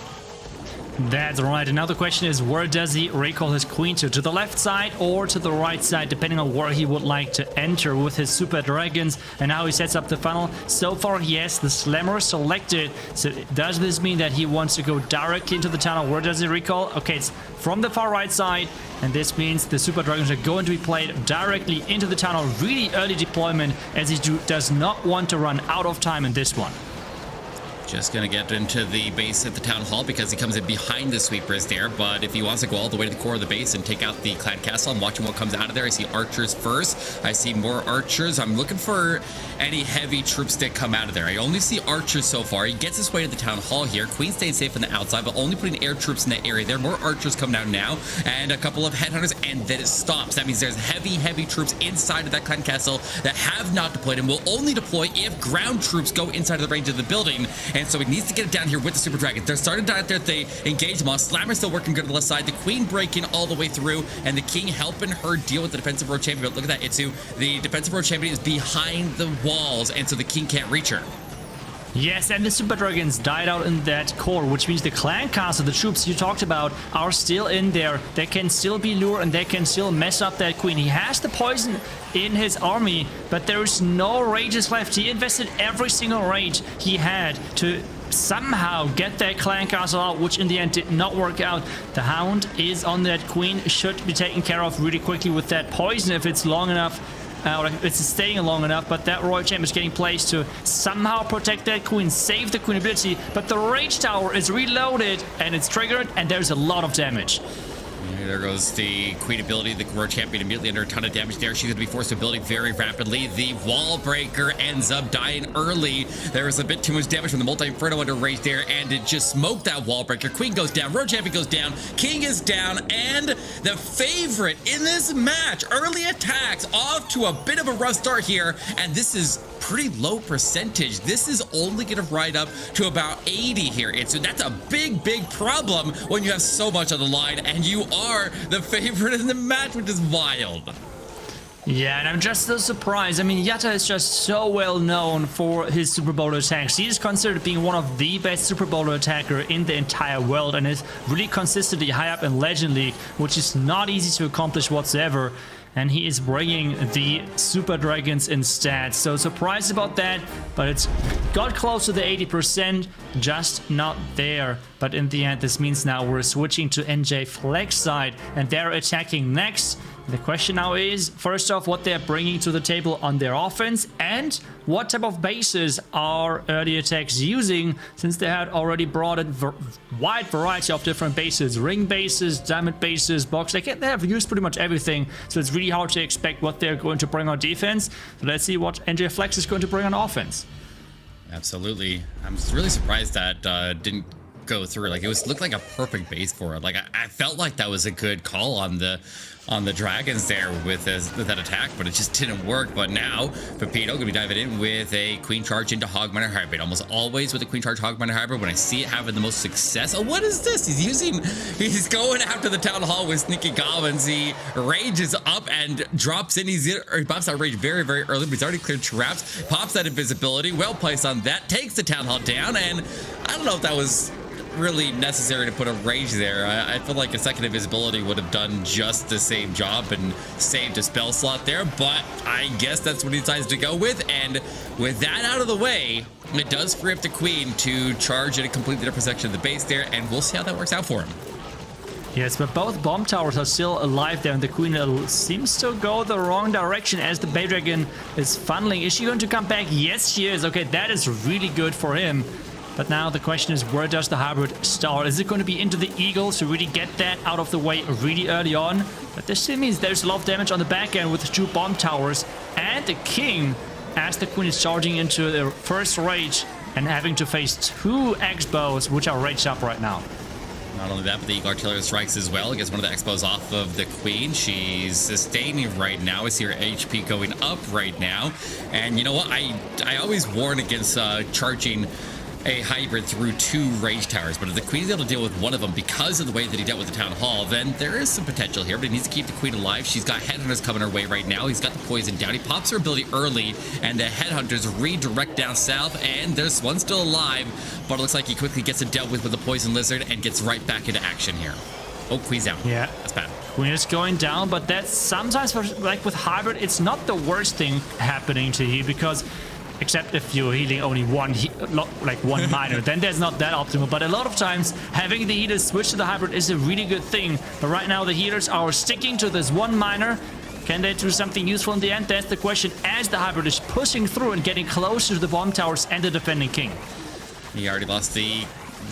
That's right. Another question is, where does he recall his queen to? To the left side or to the right side, depending on where he would like to enter with his Super Dragons and how he sets up the funnel. So far, he has the Slammer selected. So does this mean that he wants to go directly into the tunnel? Where does he recall? Okay, it's from the far right side, and this means the Super Dragons are going to be played directly into the tunnel. Really early deployment, as he does not want to run out of time in this one. Just gonna get into the base at the town hall because he comes in behind the sweepers there. But if he wants to go all the way to the core of the base and take out the clan castle, I'm watching what comes out of there. I see archers first. I see more archers. I'm looking for any heavy troops that come out of there. I only see archers so far. He gets his way to the town hall here. Queen staying safe on the outside, but only putting air troops in that area. There are more archers coming out now, and a couple of headhunters, and then it stops. That means there's heavy troops inside of that clan castle that have not deployed and will only deploy if ground troops go inside of the range of the building. And so he needs to get it down here with the Super Dragons. They're starting to die out there. They engage them all. Slammer's still working good on the left side. The Queen breaking all the way through, and the King helping her deal with the defensive road champion. But look at that, Itzu. The defensive road champion is behind the walls, and so the King can't reach her. Yes, and the Super Dragons died out in that core, which means the clan castle, the troops you talked about, are still in there. They can still be lured and they can still mess up that Queen. He has the poison in his army, but there is no rages left. He invested every single rage he had to somehow get that clan castle out, which in the end did not work out. The Hound is on that Queen, should be taken care of really quickly with that poison if it's long enough. Or it's staying long enough, but that Royal Chamber is getting placed to somehow protect that Queen, save the Queen ability, but the Rage Tower is reloaded and it's triggered and there's a lot of damage. There goes the Queen ability. The Royal Champion immediately under a ton of damage there. She's going to be forced to ability very rapidly. The Wall Breaker ends up dying early. There was a bit too much damage from the Multi-Inferno under rage there, and it just smoked that Wall Breaker. Queen goes down. Royal Champion goes down. King is down, and the favorite in this match, early attacks off to a bit of a rough start here, and this is pretty low percentage. This is only going to ride up to about 80 here. So that's a big problem when you have so much on the line and you are the favorite in the match, which is wild. Yeah, and I'm just so surprised. I mean, Yatta is just so well known for his Super Bowler attacks. He is considered being one of the best Super Bowler attacker in the entire world and is really consistently high up in Legend League, which is not easy to accomplish whatsoever. And he is bringing the Super Dragons instead. So surprised about that, but it's got close to the 80%, just not there. But in the end, this means now we're switching to NJ Flex side, and they're attacking next. The question now is, first off, what they're bringing to the table on their offense, and what type of bases are early attacks using, since they had already brought a wide variety of different bases. Ring bases, diamond bases, box. They have used pretty much everything, so it's really hard to expect what they're going to bring on defense. So let's see what NJ Flex is going to bring on offense. Absolutely. I'm just really surprised that didn't go through. Like, it looked like a perfect base for it. Like, I felt like that was a good call on the Dragons there with that attack, but it just didn't work. But now Pepito gonna be diving in with a Queen Charge into Hogminer Hybrid. Almost always with a Queen Charge Hogminer Hybrid, when I see it having the most success. Oh, what is this? He's going after the Town Hall with Sneaky Goblins. He rages up and drops in. He pops out rage very early, but he's already cleared traps, pops that invisibility, well placed on that, takes the Town Hall down, and I don't know if that was really necessary to put a rage there. I feel like a second invisibility would have done just the same job and saved a spell slot there, but I guess that's what he decides to go with. And with that out of the way, it does free up the Queen to charge in a completely different section of the base there, and we'll see how that works out for him. Yes, but both bomb towers are still alive there, and the Queen seems to go the wrong direction as the Bay Dragon is funneling. Is she going to come back? Yes, she is. Okay, that is really good for him. But now the question is, where does the hybrid start? Is it going to be into the Eagle to really get that out of the way really early on? But this still means there's a lot of damage on the back end with the 2 bomb towers and the King, as the Queen is charging into the first rage and having to face 2 X-bows, which are raged up right now. Not only that, but the Eagle Artillery strikes as well. Gets one of the X-bows off of the Queen. She's sustaining right now. I see her HP going up right now. And you know what? I always warn against charging a hybrid through 2 rage towers, but if the Queen is able to deal with one of them because of the way that he dealt with the Town Hall, then there is some potential here, but he needs to keep the Queen alive. She's got Headhunters coming her way right now. He's got the poison down. He pops her ability early, and the Headhunters redirect down south, and there's one still alive, but it looks like he quickly gets it dealt with the Poison Lizard and gets right back into action here. Oh, Queen's down. Yeah. That's bad. Queen is going down, but that's sometimes, like with hybrid, it's not the worst thing happening to you, because except if you're healing only one minor, then there's not that optimal. But a lot of times, having the healers switch to the hybrid is a really good thing. But right now, the healers are sticking to this 1 minor. Can they do something useful in the end? That's the question, as the hybrid is pushing through and getting closer to the bomb towers and the defending King. He already lost the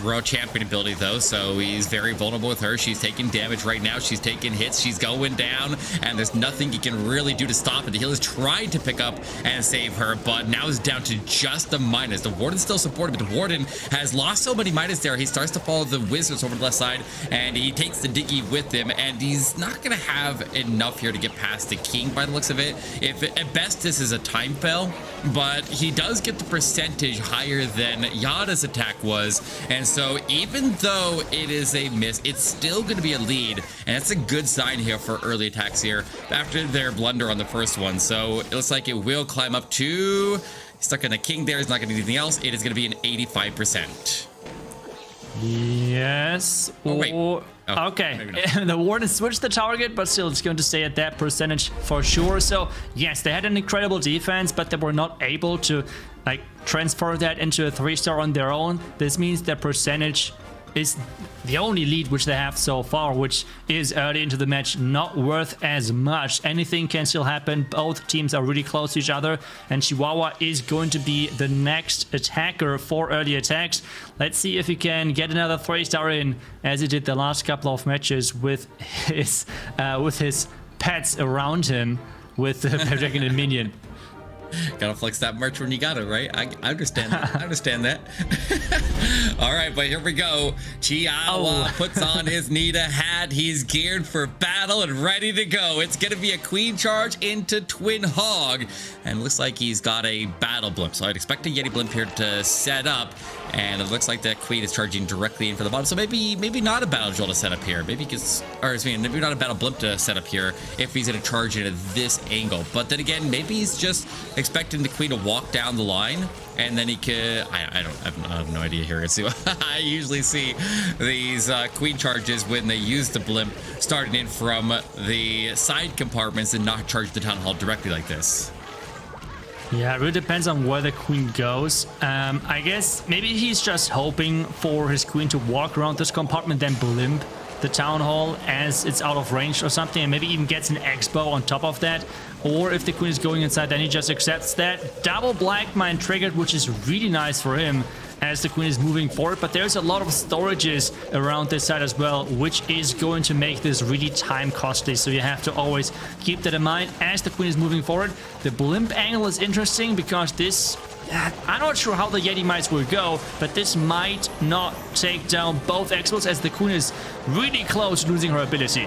World Champion ability though, so he's very vulnerable with her. She's taking damage right now. She's taking hits. She's going down, and there's nothing he can really do to stop it. The healer's tried to pick up and save her, but now it's down to just the minus. The Warden's still supported, but the Warden has lost so many minus there. He starts to follow the Wizards over the left side, and he takes the Diggy with him, and he's not going to have enough here to get past the King by the looks of it. If at best this is a time fail, but he does get the percentage higher than Yada's attack was, and so even though it is a miss, it's still going to be a lead, and that's a good sign here for early attacks here after their blunder on the first one. So it looks like it will climb up to stuck in a King there. It's not going to do anything else. It is going to be an 85%. Yes. Oh, wait. Okay, the Warden switched the target, but still it's going to stay at that percentage for sure. So yes, they had an incredible defense, but they were not able to like transfer that into a 3-star on their own. This means their percentage is the only lead which they have so far, which is early into the match not worth as much. Anything can still happen. Both teams are really close to each other, and Chihuahua is going to be the next attacker for early attacks. Let's see if he can get another 3-star in, as he did the last couple of matches with his pets around him, with the Dragon and Minion. Gotta flex that merch when you got it, right? I understand that. I understand that. All right, but here we go. Chihuahua puts on his Nita hat. He's geared for battle and ready to go. It's gonna be a Queen charge into Twin Hog, and looks like he's got a battle blimp. So I'd expect a Yeti blimp here to set up, and it looks like that Queen is charging directly in for the bottom. So maybe not a battle drill to set up here. Maybe maybe not a battle blimp to set up here if he's gonna charge it at this angle. But then again, maybe he's just expecting the Queen to walk down the line, and then he could. I have no idea here. Itzu. I usually see these Queen charges when they use the blimp starting in from the side compartments and not charge the town hall directly like this. Yeah, it really depends on where the Queen goes. I guess maybe he's just hoping for his Queen to walk around this compartment, then blimp the town hall as it's out of range or something, and maybe even gets an expo on top of that. Or if the Queen is going inside, then he just accepts that. Double Black Mine triggered, which is really nice for him as the Queen is moving forward. But there's a lot of storages around this side as well, which is going to make this really time costly. So you have to always keep that in mind as the Queen is moving forward. The blimp angle is interesting because this... I'm not sure how the Yeti Mites will go, but this might not take down both Expos as the Queen is really close to losing her ability.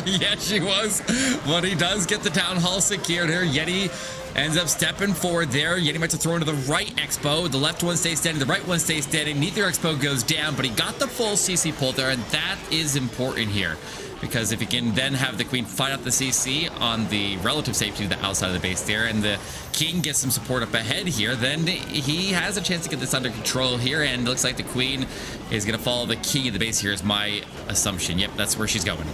Yeah, she was. But he does get the Town Hall secured here. Yeti ends up stepping forward there. Yeti Mites are thrown to the right Expo. The left one stays standing. The right one stays standing. Neither Expo goes down, but he got the full CC pull there, and that is important here. Because if you can then have the Queen fight up the CC on the relative safety to the outside of the base there, and the King gets some support up ahead here, then he has a chance to get this under control here, and it looks like the Queen is going to follow the King of the base here is my assumption. Yep, that's where she's going.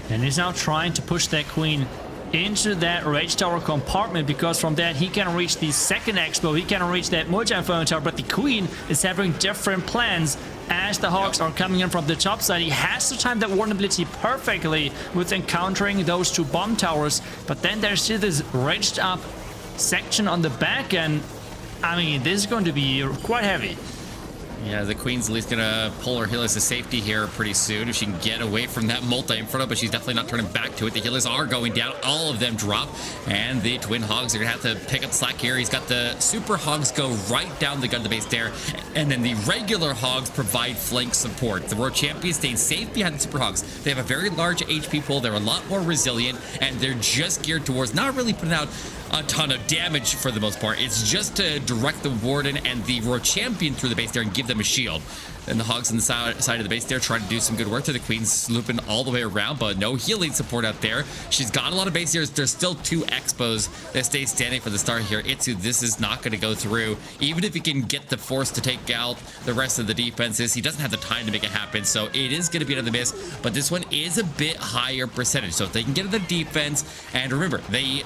And he's now trying to push that Queen into that Rage Tower compartment, because from that he can reach the second Expo, he can reach that multi-inferno tower, but the Queen is having different plans as the Hogs are coming in from the top side. He has to time that Warden ability perfectly with encountering those two bomb towers, but then there's still this raged up section on the back, and I mean, this is going to be quite heavy. Yeah, the Queen's at least gonna pull her healers to safety here pretty soon if she can get away from that multi-inferno, but she's definitely not turning back to it. The healers are going down. All of them drop, and the Twin Hogs are gonna have to pick up slack here. He's got the Super Hogs go right down the gun to the base there, and then the regular Hogs provide flank support. The World Champions staying safe behind the Super Hogs. They have a very large HP pool. They're a lot more resilient, and they're just geared towards not really putting out a ton of damage for the most part. It's just to direct the Warden and the World Champion through the base there and give them a shield. And the Hogs on the side of the base there trying to do some good work. To the Queen's looping all the way around, but no healing support out there. She's got a lot of base here. There's still two Expos that stay standing for the start here. Itzu, this is not going to go through. Even if he can get the force to take out the rest of the defenses, he doesn't have the time to make it happen. So it is going to be another miss, but this one is a bit higher percentage. So if they can get the defense, and remember, they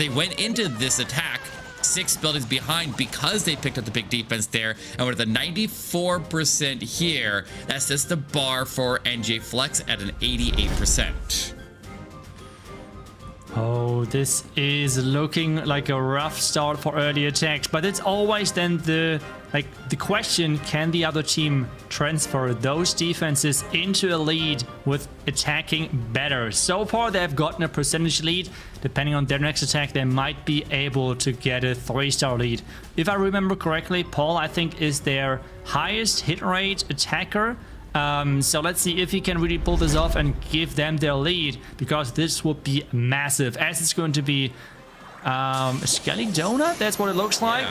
went into this attack 6 buildings behind because they picked up the big defense there, and with the 94% here, that sets the bar for NJ Flex at an 88%. Oh, So this is looking like a rough start for early attacks, but it's always then the question, can the other team transfer those defenses into a lead with attacking better? So far they've gotten a percentage lead. Depending on their next attack, they might be able to get a 3-star lead. If I remember correctly, Paul, I think, is their highest hit rate attacker. So let's see if he can really pull this off and give them their lead, because this would be massive, as it's going to be a Skelly Donut. That's what it looks like.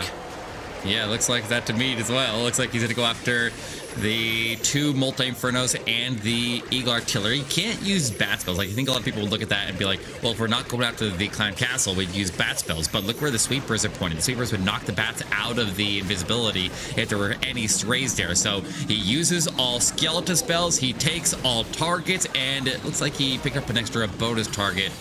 Yeah, it looks like that to me as well. It looks like he's going to go after the 2 Multi-Infernos and the Eagle Artillery. You can't use bat spells. Like, I think a lot of people would look at that and be like, well, if we're not going after the Clan Castle, we'd use bat spells. But look where the sweepers are pointed. The sweepers would knock the bats out of the invisibility if there were any strays there. So he uses all skeleton spells, he takes all targets, and it looks like he picked up an extra bonus target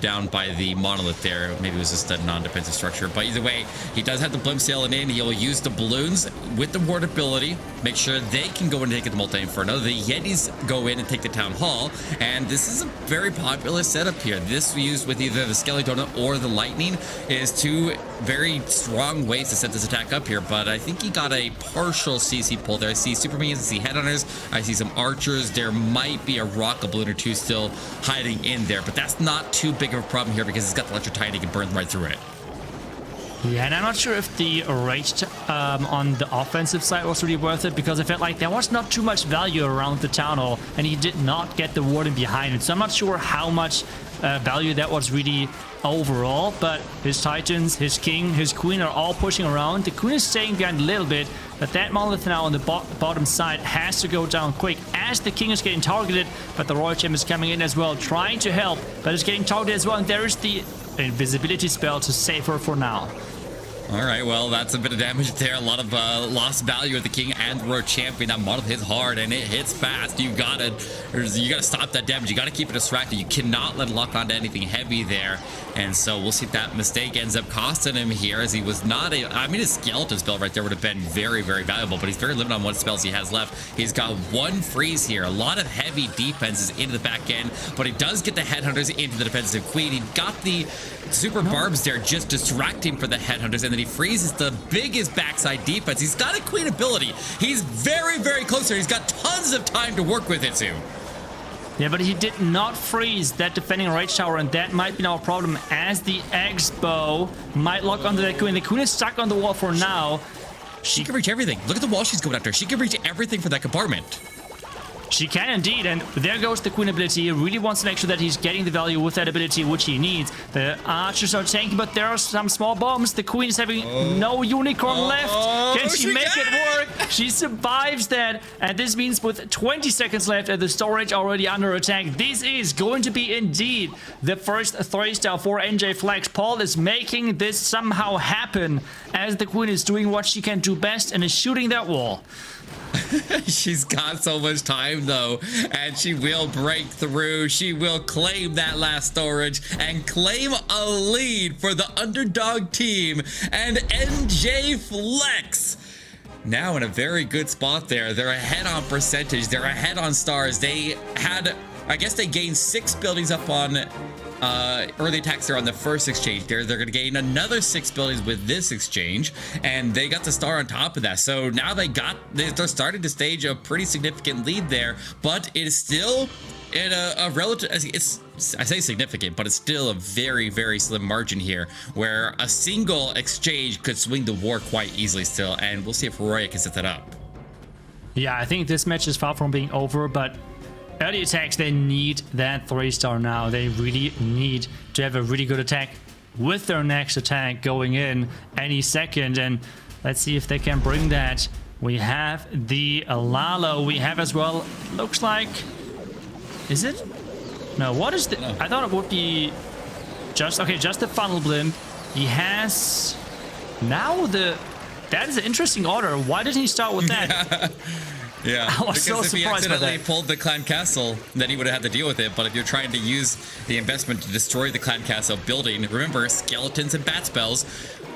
down by the monolith there. Maybe it was just a non-defensive structure, but either way, he does have the blimp sailing in. He'll use the balloons with the ward ability, make sure they can go and take the multi-inferno. The Yetis go in and take the town hall, and this is a very popular setup here. This used with either the Skelly Donut or the lightning is 2 very strong ways to set this attack up here, but I think he got a partial CC pull there. I see super minions, I see headhunters, I see some archers. There might be a rocket balloon or 2 still hiding in there, but that's not too big of a problem here because he's got the electrotide. He can burn right through it. Yeah, and I'm not sure if the rage on the offensive side was really worth it, because I felt like there was not too much value around the town hall, and he did not get the warden behind it. So I'm not sure how much value that was really overall, but his titans, his king, his queen are all pushing around. The queen is staying behind a little bit, but that monolith now on the bottom side has to go down quick as the king is getting targeted, but the royal champ is coming in as well, trying to help, but it's getting targeted as well, and there is the invisibility spell to save her for now. All right, well, that's a bit of damage there. A lot of lost value at the king and the royal champion. That monolith hits hard and it hits fast. You gotta stop that damage. You gotta keep it distracted. You cannot let it lock onto anything heavy there. And so we'll see if that mistake ends up costing him here, as he was not a... I mean, his skeleton spell right there would have been very, very valuable, but he's very limited on what spells he has left. He's got 1 freeze here. A lot of heavy defenses into the back end, but he does get the headhunters into the defensive queen. He got the super barbs there, just distracting for the headhunters, and then he freezes the biggest backside defense. He's got a queen ability. He's very, very close there. He's got tons of time to work with Itzu. Yeah, but he did not freeze that defending rage tower, and that might be our problem, as the X-bow might lock onto that queen. The queen is stuck on the wall for now. She can reach everything. Look at the wall she's going after. She can reach everything for that compartment. She can indeed, and there goes the queen ability. He really wants to make sure that he's getting the value with that ability, which he needs. The archers are tanking, but there are some small bombs. The queen is having no unicorn left. Can she make it work? She survives that, and this means with 20 seconds left and the storage already under attack, this is going to be indeed the first 3-star for NJ Flex. Paul is making this somehow happen, as the queen is doing what she can do best and is shooting that wall. She's got so much time though, and she will break through. She will claim that last storage and claim a lead for the underdog team, and NJ Flex now in a very good spot there. They're ahead on percentage, they're ahead on stars. They had, I guess they gained 6 buildings up on early attacks there on the first exchange. They're going to gain another 6 buildings with this exchange, and they got the star on top of that. So now they're starting to stage a pretty significant lead there, but it is still in a relative, I say significant, but it's still a very, very slim margin here, where a single exchange could swing the war quite easily still, and we'll see if Roya can set that up. Yeah, I think this match is far from being over, but early attacks, they need that 3-star now. They really need to have a really good attack with their next attack going in any second. And let's see if they can bring that. We have the Lalo. We have as well, looks like... Is it? No, what is the... I thought it would be just... Okay, just the funnel blimp. He has... Now the... That is an interesting order. Why didn't he start with that? Yeah, I was so because if he surprised by accidentally that. pulled the clan castle, then he would have had to deal with it. But if you're trying to use the investment to destroy the clan castle building, remember, skeletons and bat spells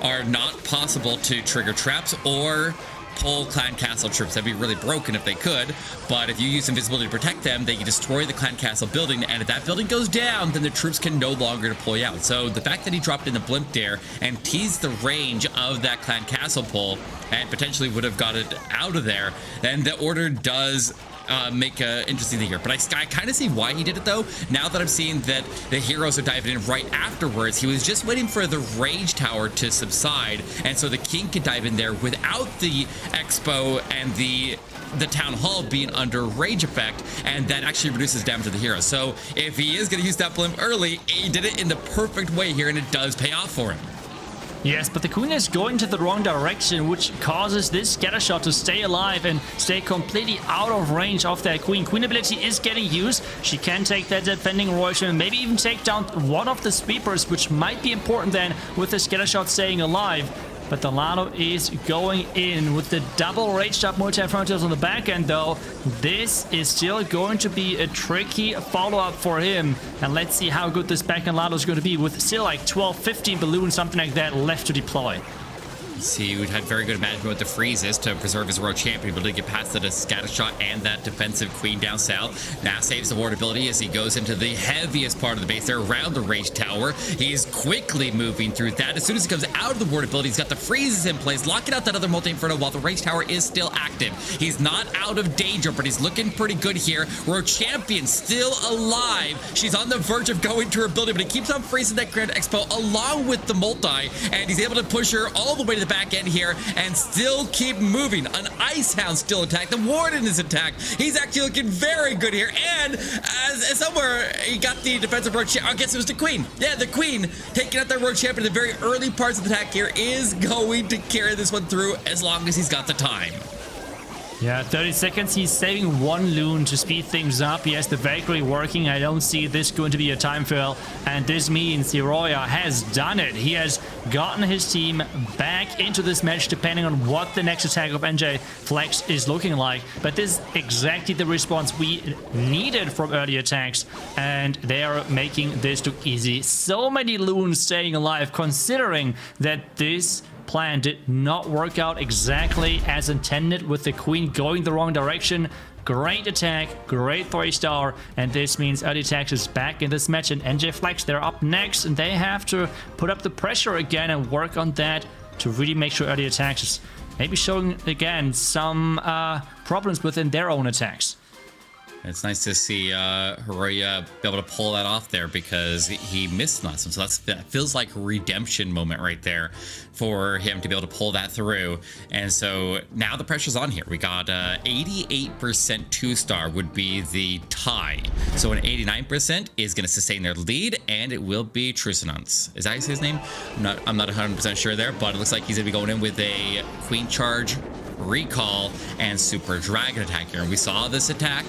are not possible to trigger traps or pull clan castle troops. That'd be really broken if they could, but if you use invisibility to protect them, they can destroy the clan castle building, and if that building goes down, then the troops can no longer deploy out. So the fact that he dropped in the blimp there and teased the range of that clan castle pull and potentially would have got it out of there, then the order does make an interesting thing here. But I kind of see why he did it, though. Now that I'm seeing that the heroes are diving in right afterwards, he was just waiting for the rage tower to subside, and so the king could dive in there without the expo and the town hall being under rage effect, and that actually reduces damage to the hero. So if he is going to use that blimp early, he did it in the perfect way here, and it does pay off for him. Yes, but the queen is going to the wrong direction, which causes this scatter shot to stay alive and stay completely out of range of that queen. Queen ability is getting used. She can take that defending rotation and maybe even take down one of the sweepers, which might be important then with the scatter shot staying alive. But the Lado is going in with the double raged up multi-frontiers on the back end, though. This is still going to be a tricky follow-up for him. And let's see how good this back end Lado is going to be with still like 12, 15 balloons, something like that, left to deploy. See, we had very good management with the freezes to preserve his world champion, but to get past the scatter shot and that defensive queen down south. Now saves the ward ability as he goes into the heaviest part of the base there around the rage tower. He's quickly moving through that. As soon as he comes out of the ward ability, he's got the freezes in place, locking out that other multi-inferno while the rage tower is still active. He's not out of danger, but he's looking pretty good here. World champion still alive. She's on the verge of going to her ability, but he keeps on freezing that Grand Expo along with the multi, and he's able to push her all the way to the back end here and still keep moving. An Ice Hound still attacked. The Warden is attacked. He's actually looking very good here. And as somewhere he got the defensive road champion. I guess it was the Queen. Yeah, the Queen taking out their road champion in the very early parts of the attack here is going to carry this one through as long as he's got the time. Yeah, 30 seconds. He's saving one loon to speed things up. He has the Valkyrie working. I don't see this going to be a time fail. And this means Hiroya has done it. He has gotten his team back into this match depending on what the next attack of NJ Flex is looking like. But this is exactly the response we needed from early attacks. And they are making this look easy. So many loons staying alive, considering that this plan did not work out exactly as intended with the queen going the wrong direction. Great attack, great 3-star, and this means early attacks is back in this match, and NJ Flex, they're up next, and they have to put up the pressure again and work on that to really make sure early attacks is maybe showing again some problems within their own attacks. It's nice to see Hiroya be able to pull that off there because he missed last one. So that feels like a redemption moment right there for him to be able to pull that through. And so now the pressure's on here. We got 88% 2-star would be the tie. So an 89% is going to sustain their lead, and it will be Trucinance. Is that his name? I'm not 100% sure there, but it looks like he's going to be going in with a Queen Charge, Recall, and Super Dragon attack here. And we saw this attack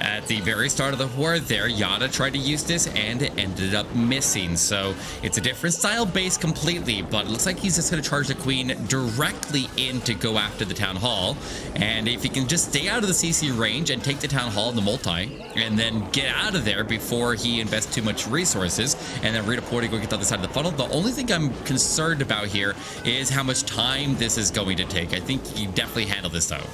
at the very start of the war there. Yada tried to use this and it ended up missing. So it's a different style base completely, but it looks like he's just going to charge the queen directly in to go after the town hall. And if he can just stay out of the CC range and take the town hall and the multi and then get out of there before he invests too much resources and then redeploy to go get the other side of the funnel. The only thing I'm concerned about here is how much time this is going to take. I think he definitely handle this though.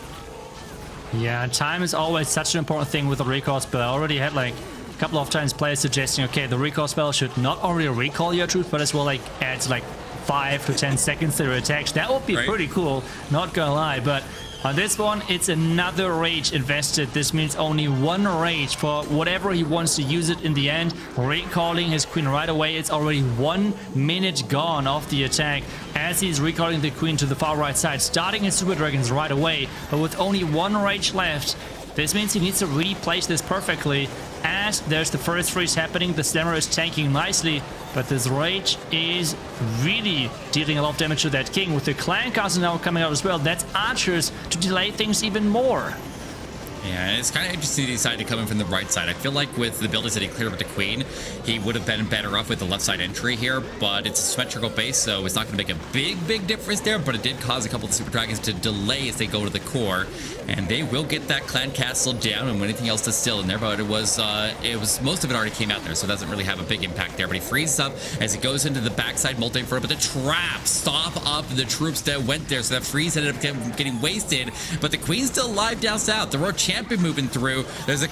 Yeah, time is always such an important thing with the recall spell. I already had like a couple of times players suggesting, okay, the recall spell should not only recall your troops, but as well like adds like 5 to 10 seconds to their attacks. That would be pretty cool, not gonna lie. But on this one, it's another rage invested. This means only one rage for whatever he wants to use it in the end. Recalling his queen right away. It's already 1 minute gone off the attack as he's recalling the queen to the far right side, starting his super dragons right away. But with only 1 rage left, this means he needs to really place this perfectly. As there's the first freeze happening, the slammer is tanking nicely, but this rage is really dealing a lot of damage to that king. With the clan castle now coming out as well, that's archers to delay things even more. Yeah, and it's kind of interesting he decided to come in from the right side. I feel like with the buildings that he cleared with the Queen, he would have been better off with the left side entry here, but it's a symmetrical base, so it's not going to make a big difference there, but it did cause a couple of the Super Dragons to delay as they go to the core, and they will get that clan castle down and anything else that's still in there, but it was most of it already came out there, so it doesn't really have a big impact there, but he freezes up as he goes into the backside multi-inferno, but the trap stop up the troops that went there, so that freeze ended up getting wasted, but the Queen's still alive down south. The Royal Champion moving through. There's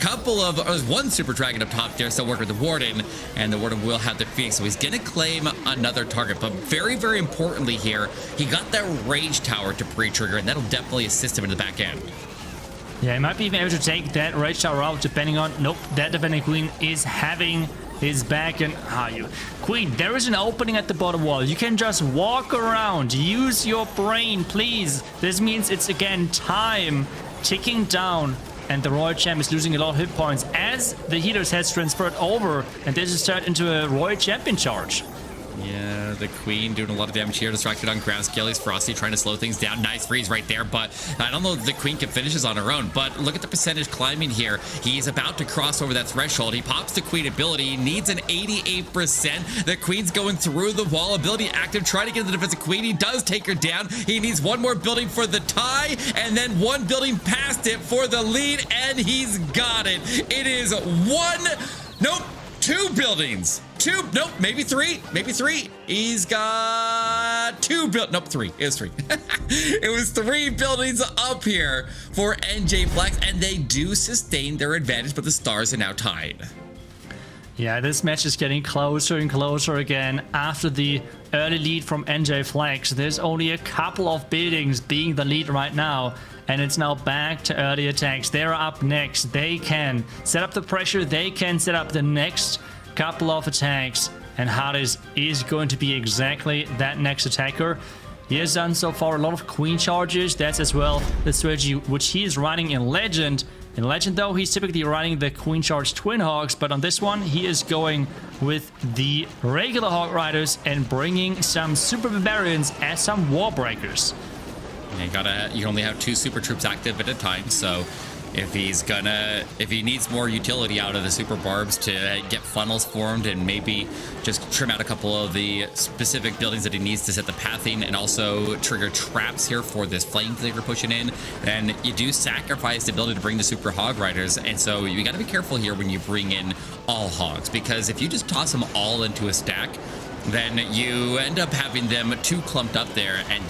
one Super Dragon up top there still working with the Warden, and the Warden will have the Phoenix, so he's gonna claim another target, but very importantly here, he got that Rage Tower to pre-trigger, and that'll definitely assist him in the back end. Yeah, he might be even able to take that Rage Tower out depending on... Nope, that defending Queen is having his back, and Queen, there is an opening at the bottom wall. You can just walk around. Use your brain, please. This means it's again time ticking down, and the Royal Champ is losing a lot of hit points as the healers has transferred over, and this is turned into a Royal Champion charge. Yeah, the Queen doing a lot of damage here, distracted on ground scale. He's Frosty trying to slow things down. Nice freeze right there, but I don't know if the Queen can finish this on her own, but look at the percentage climbing here. He's about to cross over that threshold. He pops the Queen ability. He needs an 88%. The Queen's going through the wall. Ability active, trying to get the defensive Queen. He does take her down. He needs one more building for the tie, and then one building past it for the lead, and he's got it. It is two buildings. Maybe three. He's got three. It was three. It was 3 buildings up here for NJ Flex, and they do sustain their advantage, but the stars are now tied. Yeah, this match is getting closer and closer again after the early lead from NJ Flex. There's only a couple of buildings being the lead right now, and it's now back to early attacks. They're up next. They can set up the pressure. They can set up the next couple of attacks, and Hades is going to be exactly that next attacker. He has done so far a lot of Queen charges. That's as well the strategy which he is running in Legend. In Legend though, he's typically running the Queen charge Twin Hogs, but on this one he is going with the regular Hog Riders and bringing some Super Barbarians as some Wall Breakers. And you only have 2 super troops active at a time, so if he needs more utility out of the super barbs to get funnels formed and maybe just trim out a couple of the specific buildings that he needs to set the pathing and also trigger traps here for this flames that you're pushing in, then you do sacrifice the ability to bring the super hog riders. And so you got to be careful here when you bring in all hogs, because if you just toss them all into a stack, then you end up having them too clumped up there, and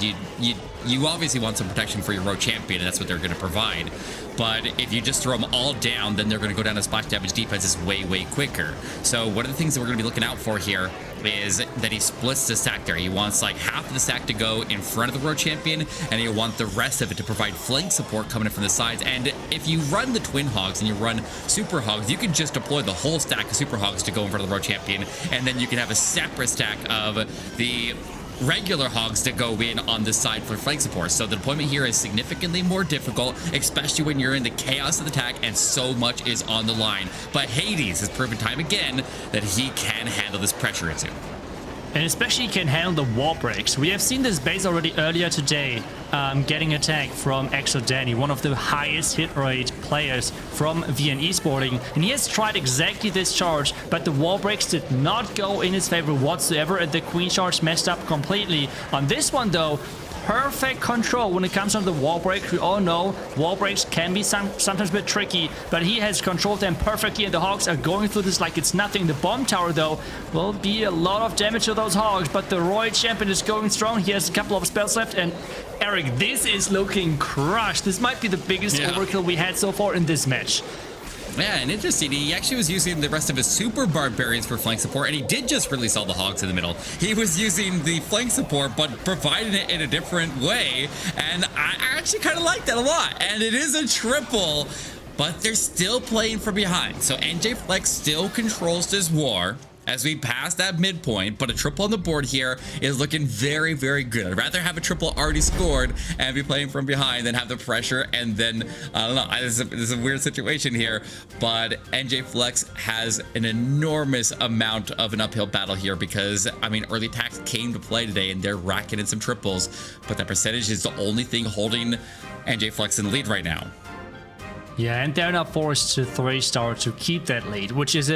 you obviously want some protection for your road champion, and that's what they're going to provide. But if you just throw them all down, then they're going to go down to splash damage defenses way quicker. So one of the things that we're going to be looking out for here is that he splits the stack there. He wants like half of the stack to go in front of the road champion, and he'll want the rest of it to provide flank support coming in from the sides. And if you run the twin hogs and you run super hogs, you can just deploy the whole stack of super hogs to go in front of the road champion, and then you can have a separate stack of the regular hogs to go in on this side for flank support. So the deployment here is significantly more difficult, especially when you're in the chaos of the attack and so much is on the line. But Hades has proven time again that he can handle this pressure, Itzu. And especially he can handle the wall breaks. We have seen this base already earlier today, getting attacked from Exo Danny, one of the highest hit rate players from VN Esporting. And he has tried exactly this charge, but the wall breaks did not go in his favor whatsoever, and the Queen charge messed up completely. On this one though, perfect control when it comes to the wall break. We all know wall breaks can be sometimes a bit tricky, but he has controlled them perfectly, and the hogs are going through this like it's nothing. The bomb tower though will be a lot of damage to those hogs, but the Royal Champion is going strong. He has a couple of spells left, and Eric, this is looking crushed. This might be the biggest overkill we had so far in this match. Yeah, and interesting, he actually was using the rest of his super barbarians for flank support, and he did just release all the hogs in the middle. He was using the flank support, but providing it in a different way, and I actually kind of like that a lot. And it is a triple, but they're still playing from behind. So NJ Flex still controls this war as we pass that midpoint, but a triple on the board here is looking very good. I'd rather have a triple already scored and be playing from behind than have the pressure, and then I don't know, this is a weird situation here, but NJ Flex has an enormous amount of an uphill battle here, because I mean early attacks came to play today and they're racking in some triples, but that percentage is the only thing holding NJ Flex in the lead right now. Yeah, and they're now forced to 3-star to keep that lead, which is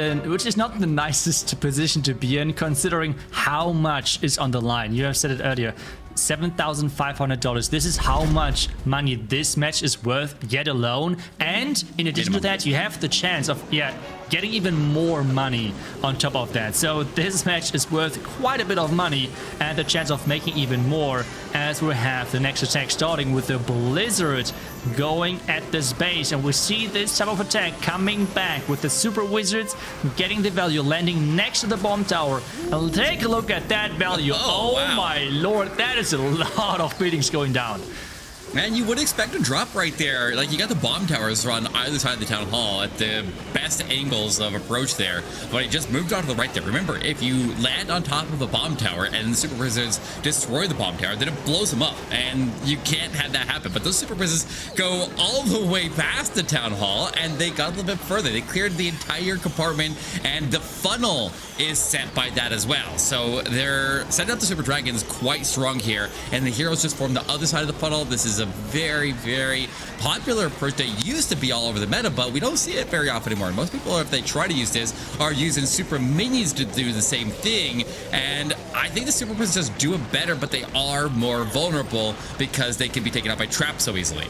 not the nicest position to be in, considering how much is on the line. You have said it earlier. $7,500. This is how much money this match is worth yet alone. And in addition to that, you have the chance of getting even more money on top of that. So this match is worth quite a bit of money and the chance of making even more, as we have the next attack starting with the Blizzard going at this base. And we see this type of attack coming back with the Super Wizards getting the value, landing next to the bomb tower. And take a look at that value. Oh wow. My lord, that is a lot of buildings going down. Man, you would expect a drop right there. Like, you got the bomb towers on either side of the town hall at the best angles of approach there, but he just moved on to the right there. Remember, if you land on top of a bomb tower and the Super Wizards destroy the bomb tower, then it blows them up, and you can't have that happen. But those Super Wizards go all the way past the town hall, and they got a little bit further. They cleared the entire compartment, and the funnel is set by that as well. So they're setting up the Super Dragons quite strong here, and the heroes just form the other side of the funnel. This is a very, very popular approach that used to be all over the meta, but we don't see it very often anymore. Most people, if they try to use this, are using super minions to do the same thing, and I think the Super Wizards just do it better, but they are more vulnerable because they can be taken out by traps so easily.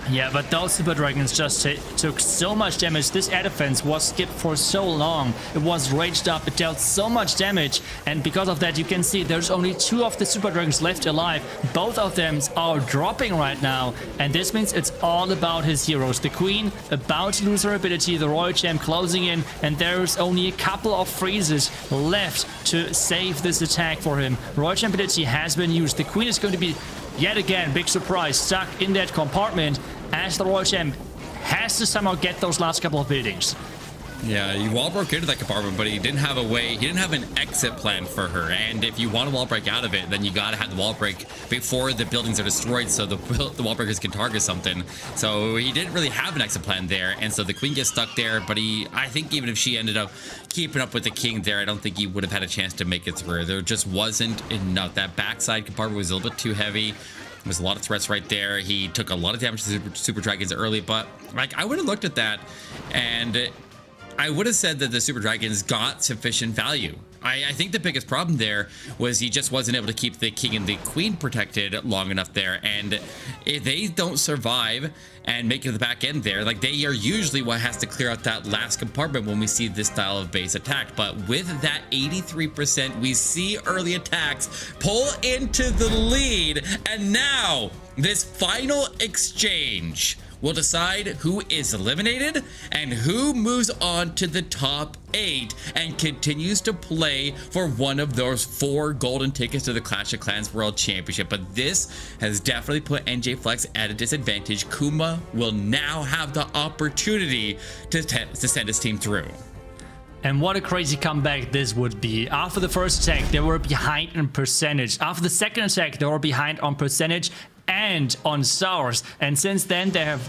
Yeah, but those Super Dragons just took so much damage. This air defense was skipped for so long. It was raged up. It dealt so much damage. And because of that, you can see there's only 2 of the Super Dragons left alive. Both of them are dropping right now. And this means it's all about his heroes. The Queen about to lose her ability. The Royal Champ closing in. And there's only a couple of freezes left to save this attack for him. Royal Champ ability has been used. The Queen is going to be, yet again, big surprise, stuck in that compartment, as the Royal Champ has to somehow get those last couple of buildings. Yeah, he wall broke into that compartment, but he didn't have a way, he didn't have an exit plan for her. And if you want to wall break out of it, then you gotta have the wall break before the buildings are destroyed so the wall breakers can target something. So he didn't really have an exit plan there, and so the Queen gets stuck there. But I think even if she ended up keeping up with the King there, I don't think he would have had a chance to make it through. There just wasn't enough. That backside compartment was a little bit too heavy. There's a lot of threats right there. He took a lot of damage to Super Dragons early, but like, I would have looked at that and I would have said that the Super Dragons got sufficient value. I think the biggest problem there was he just wasn't able to keep the King and the Queen protected long enough there. And if they don't survive and make it to the back end there, like, they are usually what has to clear out that last compartment when we see this style of base attack. But with that 83%, we see early attacks pull into the lead. And now this final exchange will decide who is eliminated and who moves on to the top 8 and continues to play for one of those 4 golden tickets to the Clash of Clans World Championship. But this has definitely put NJ Flex at a disadvantage. Kuma will now have the opportunity to send his team through. And what a crazy comeback this would be. After the first attack, they were behind in percentage. After the second attack, they were behind on percentage and on stars. And since then, they have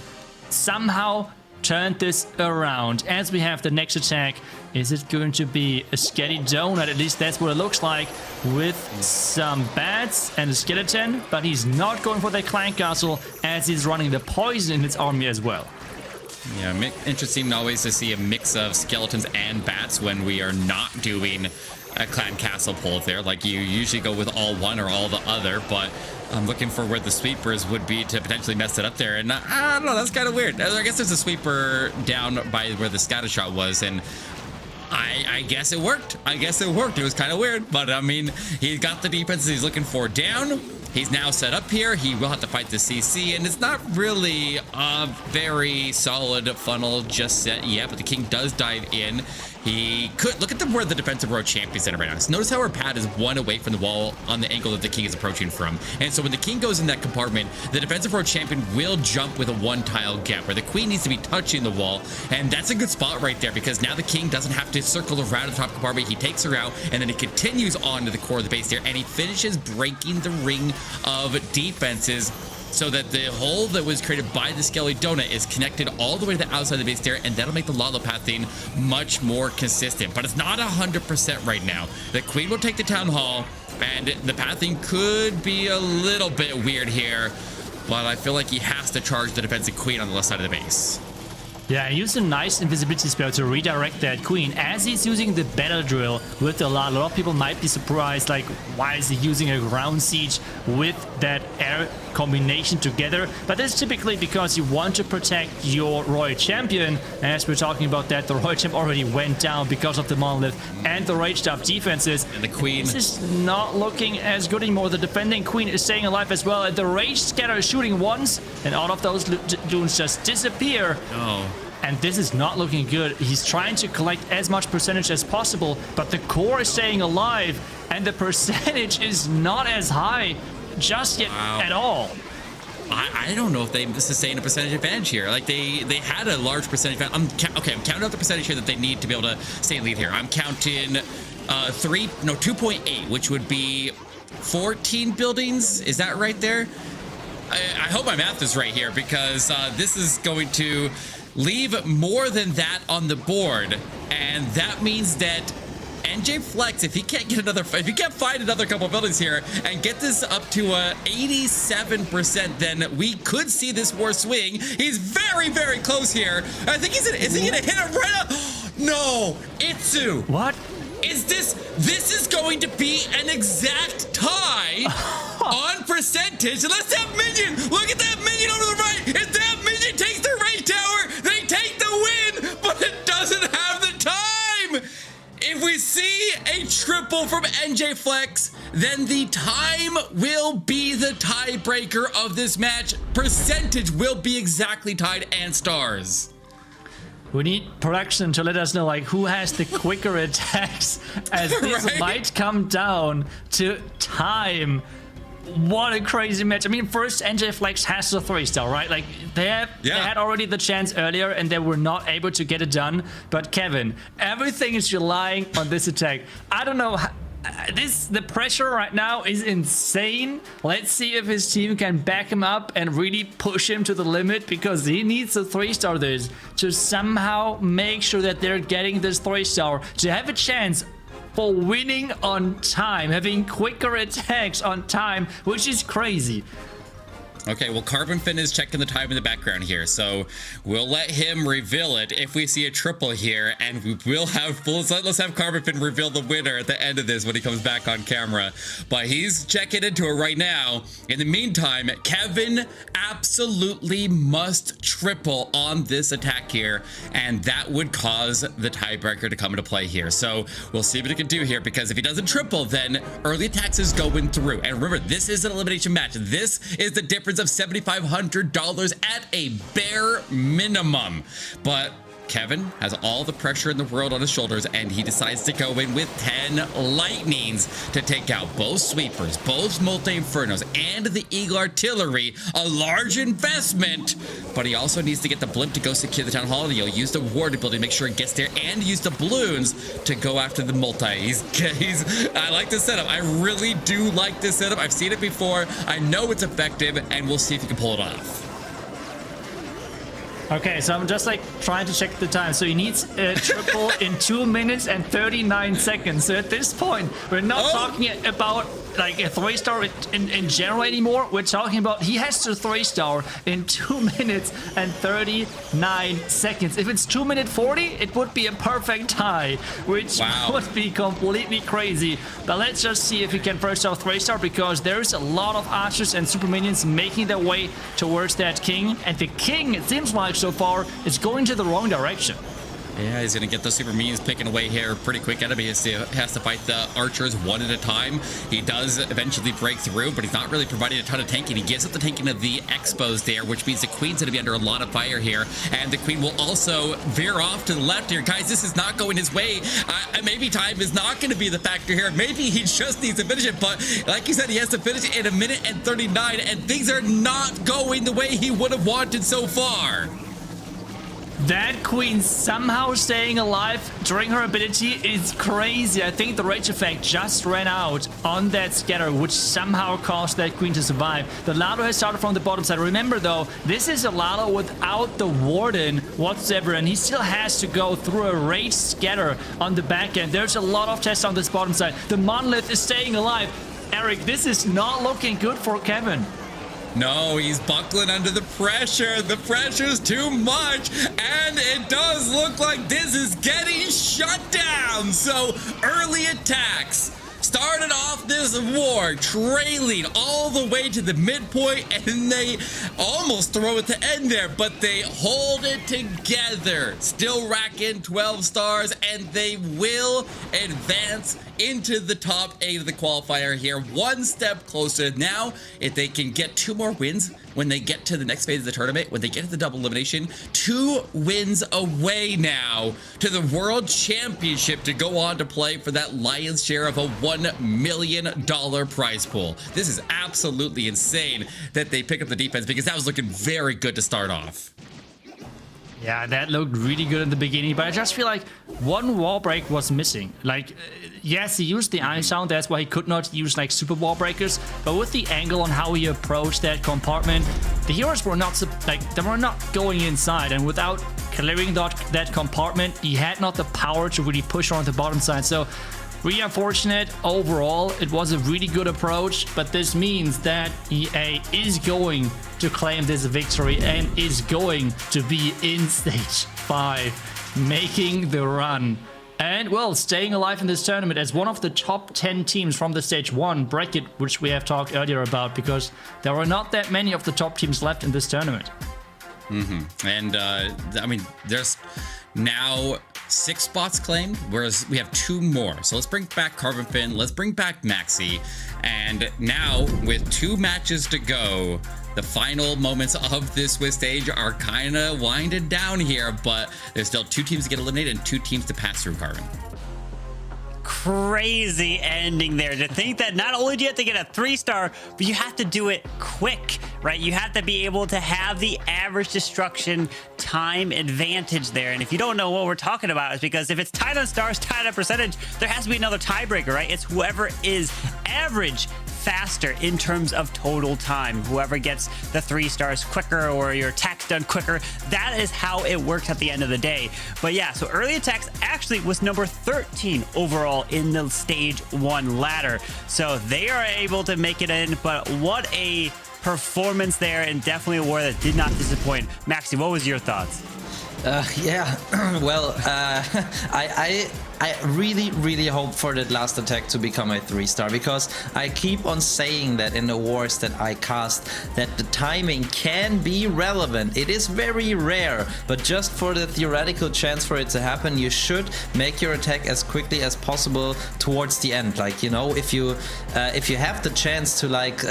somehow turned this around. As we have the next attack, is it going to be a Sketty Donut? At least that's what it looks like, with some bats and a skeleton. But he's not going for the Clan Castle, as he's running the poison in his army as well. Yeah, interesting always to see a mix of skeletons and bats when we are not doing a Clan Castle pull there. Like, you usually go with all one or all the other, but I'm looking for where the sweepers would be to potentially mess it up there. And I don't know, that's kind of weird. I guess there's a sweeper down by where the scatter shot was, and I guess it worked. I guess it worked. It was kind of weird, but I mean, he got the defenses he's looking for down. He's now set up here. He will have to fight the CC, and it's not really a very solid funnel just set yet, but the King does dive in. He could look at where the defensive row champ is at right now. So notice how her pad is 1 away from the wall on the angle that the King is approaching from. And so when the King goes in that compartment, the defensive row champion will jump with a 1-tile gap, where the Queen needs to be touching the wall. And that's a good spot right there, because now the King doesn't have to circle around the top compartment. He takes her out, and then he continues on to the core of the base there, and he finishes breaking the ring of defenses, so that the hole that was created by the Skelly Donut is connected all the way to the outside of the base there, and that'll make the lava pathing much more consistent. But it's not 100% right now. The Queen will take the Town Hall, and the pathing could be a little bit weird here. but I feel like he has to charge the defensive queen on the left side of the base. Yeah, and use a nice invisibility spell to redirect that queen as he's using the battle drill with the lot. A lot of people might be surprised, like, why is he using a ground siege with that air combination together? But that's typically because you want to protect your royal champion. As we're talking about that, the royal champ already went down because of the monolith and the raged up defenses. And the queen. This is not looking as good anymore. The defending queen is staying alive as well. And the rage scatter is shooting once, and all of those dunes just disappear. Oh. And this is not looking good. He's trying to collect as much percentage as possible, but the core is staying alive, and the percentage is not as high just yet at all. I don't know if they sustain a percentage advantage here. Like, they had a large percentage advantage. I'm counting out the percentage here that they need to be able to stay in lead here. I'm counting 2.8, which would be 14 buildings. Is that right there? I hope my math is right here, because this is going to leave more than that on the board, and that means that NJ Flex, if he can't find another couple buildings here and get this up to 87%, then we could see this war swing. He's very, very close here. I think is he gonna hit him right up? No, Itzu. What? This is going to be an exact tie on percentage. Unless that minion, look at that minion over the right. If that minion takes the rate tower, they take the win, but it doesn't have the time. If we see a triple from NJ Flex, then the time will be the tiebreaker of this match. Percentage will be exactly tied, and stars. We need production to let us know, like, who has the quicker attacks, as this Right? might come down to time. What a crazy match. I mean, first, NJ Flex has the 3-star, right? Like, they had already the chance earlier, and they were not able to get it done. But Kevin, everything is relying on this attack. I don't know how, the pressure right now is insane. Let's see if his team can back him up and really push him to the limit, because he needs a 3-star this to somehow make sure that they're getting this 3-star to have a chance for winning on time, having quicker attacks on time, which is crazy. Okay, well, CarbonFin is checking the time in the background here, so we'll let him reveal it if we see a triple here, and we will have let's have CarbonFin reveal the winner at the end of this when he comes back on camera. But he's checking into it right now. In the meantime, Kevin absolutely must triple on this attack here, and that would cause the tiebreaker to come into play here. So we'll see what he can do here, because if he doesn't triple, then early attacks is going through. And remember, this is an elimination match. This is the difference of $7,500 at a bare minimum. But Kevin has all the pressure in the world on his shoulders, and he decides to go in with 10 lightnings to take out both sweepers, both multi-infernos, and the eagle artillery. A large investment, but he also needs to get the blimp to go secure the town hall. And he'll use the ward ability to make sure it gets there, and use the balloons to go after the multi. I like this setup. I really do like this setup. I've seen it before. I know it's effective, and we'll see if he can pull it off. Okay, so I'm just like trying to check the time. So he needs a triple in 2 minutes and 39 seconds. So at this point, we're not talking about like a 3-star in general anymore. We're talking about he has to 3-star in 2 minutes and 39 seconds. If it's 2 minute 40, it would be a perfect tie, which would be completely crazy. But let's just see if he can first star 3-star, because there's a lot of archers and super minions making their way towards that king, and the king, it seems like so far, is going to the wrong direction. Yeah, he's going to get those super minions picking away here pretty quick at him. He has to fight the archers one at a time. He does eventually break through, but he's not really providing a ton of tanking. He gives up the tanking of the expos there, which means the queen's going to be under a lot of fire here. And the queen will also veer off to the left here. Guys, this is not going his way. Maybe time is not going to be the factor here. Maybe he just needs to finish it. But like you said, he has to finish it in 1 minute and 39, and things are not going the way he would have wanted so far. That queen somehow staying alive during her ability is crazy. I think the rage effect just ran out on that scatter, which somehow caused that queen to survive. The Lado has started from the bottom side. Remember though, this is a Lado without the warden whatsoever, and he still has to go through a rage scatter on the back end. There's a lot of tests on this bottom side. The monolith is staying alive. Eric, this is not looking good for Kevin. No, he's buckling under the pressure. The pressure's too much, and it does look like this is getting shut down. So early attacks started off this war trailing all the way to the midpoint, and they almost throw it to end there, but they hold it together. Still rack in 12 stars, and they will advance into the top 8 of the qualifier here, one step closer. Now, if they can get 2 more wins when they get to the next phase of the tournament, when they get to the double elimination, 2 wins away now to the World Championship to go on to play for that lion's share of a $1 million prize pool. This is absolutely insane that they pick up the defense, because that was looking very good to start off. Yeah, that looked really good in the beginning, but I just feel like one wall break was missing. Like, yes, he used the ice sound, that's why he could not use like super wall breakers, but with the angle on how he approached that compartment, the heroes were not they were not going inside, and without clearing that compartment, he had not the power to really push on the bottom side. So really unfortunate. Overall, it was a really good approach, but this means that EA is going to claim this victory and is going to be in stage 5, making the run. And, well, staying alive in this tournament as one of the top 10 teams from the stage 1 bracket, which we have talked earlier about, because there are not that many of the top teams left in this tournament. And, I mean, there's now 6 spots claimed, whereas we have 2 more. So let's bring back CarbonFin, let's bring back Maxi, and now with 2 matches to go, the final moments of this Swiss stage are kind of winding down here, but there's still 2 teams to get eliminated and 2 teams to pass through, Carbon. Crazy ending there. To think that not only do you have to get a 3-star, but you have to do it quick, right? You have to be able to have the average destruction time advantage there. And if you don't know what we're talking about, it's because if it's tied on stars, tied on percentage, there has to be another tiebreaker, right? It's whoever is average faster in terms of total time. Whoever gets the 3 stars quicker or your attacks done quicker, that is how it works at the end of the day. But yeah, so early attacks actually was number 13 overall in the stage 1 ladder. So they are able to make it in, but what a performance there, and definitely a war that did not disappoint. Maxi, what was your thoughts? Yeah, well, I really hope for that last attack to become a 3-star, because I keep on saying that in the wars that I cast, that the timing can be relevant. It is very rare, but just for the theoretical chance for it to happen, you should make your attack as quickly as possible towards the end. Like, you know, if you have the chance to like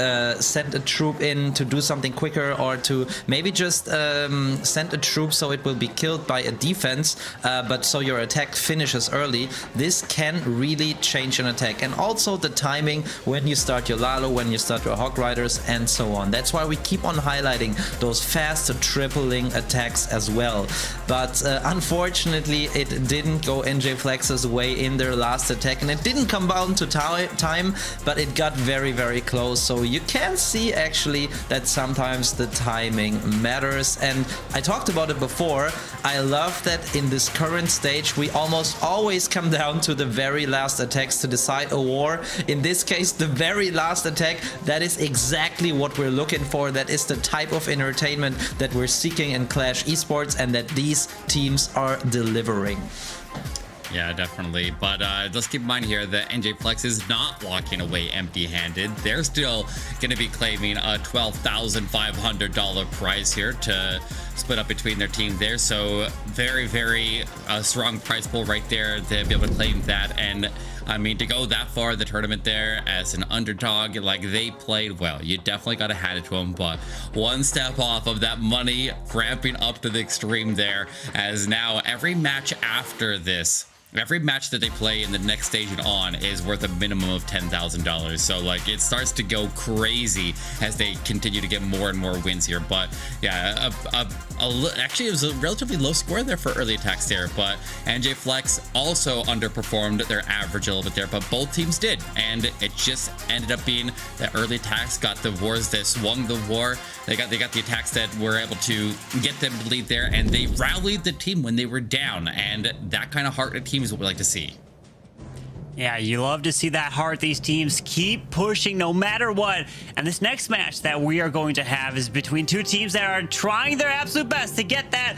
send a troop in to do something quicker, or to maybe just send a troop so it will be killed by a defense, but so your attack finishes early, this can really change an attack. And also the timing when you start your Lalo, when you start your Hog Riders, and so on. That's why we keep on highlighting those fast tripling attacks as well. But unfortunately, it didn't go NJ Flex's way in their last attack, and it didn't come down to time, but it got very close. So you can see actually that sometimes the timing matters. And I talked about it before. I love that in this current stage, we almost always come down to the very last attacks to decide a war. In this case, the very last attack, that is exactly what we're looking for. That is the type of entertainment that we're seeking in Clash Esports, and that these teams are delivering. Yeah, definitely. But let's keep in mind here that NJ Flex is not walking away empty-handed. They're still going to be claiming a $12,500 prize here to split up between their team there. So very strong prize pool right there to be able to claim that. And I mean, to go that far in the tournament there as an underdog, like, they played well. You definitely got to hand it to them, but one step off of that money ramping up to the extreme there, as now every match after this, every match that they play in the next stage and on is worth a minimum of $10,000. So like, it starts to go crazy as they continue to get more and more wins here. But yeah, actually it was a relatively low score there for early attacks there, but NJ Flex also underperformed their average a little bit there, but both teams did, and it just ended up being that early attacks got the wars that swung the war. They got the attacks that were able to get them to lead there, and they rallied the team when they were down, and that kind of heart of team is what we like to see. Yeah, you love to see that heart. These teams keep pushing no matter what. And this next match that we are going to have is between two teams that are trying their absolute best to get that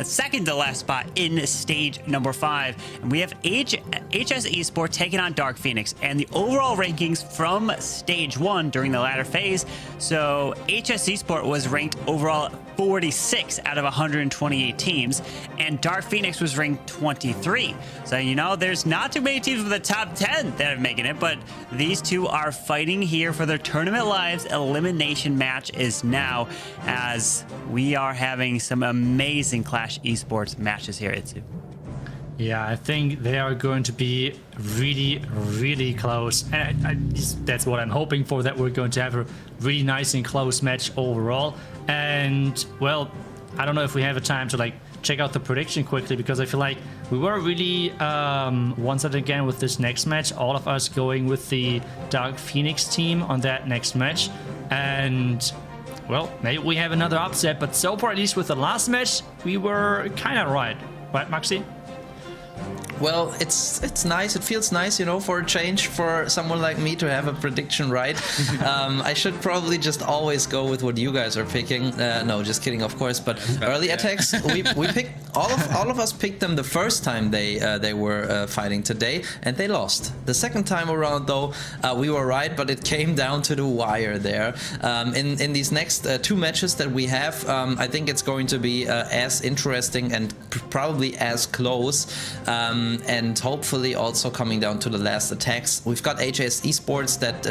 second to last spot in stage number 5. And we have HS Esports taking on Dark Phoenix, and the overall rankings from stage 1 during the latter phase. So HS Esports was ranked overall 46 out of 128 teams, and Dark Phoenix was ranked 23. So, you know, there's not too many teams with the top 10 that are making it, but these two are fighting here for their tournament lives. Elimination match is now, as we are having some amazing Clash Esports matches here, Itzu. Yeah, I think they are going to be really, really close. And that's what I'm hoping for, that we're going to have a really nice and close match overall. And, well, I don't know if we have a time to, like, check out the prediction quickly, because I feel like we were really one-sided again with this next match. All of us going with the Dark Phoenix team on that next match. And, well, maybe we have another upset. But so far, at least with the last match, we were kind of right. Right, Maxi? Well, it's nice. It feels nice, you know, for a change, for someone like me to have a prediction right. I should probably just always go with what you guys are picking. No, just kidding, of course. But early attacks, we picked all of us picked them the first time they were fighting today, and they lost. The second time around, though, we were right, but it came down to the wire there. In these next 2 matches that we have, I think it's going to be as interesting and probably as close. And hopefully also coming down to the last attacks. We've got HS Esports that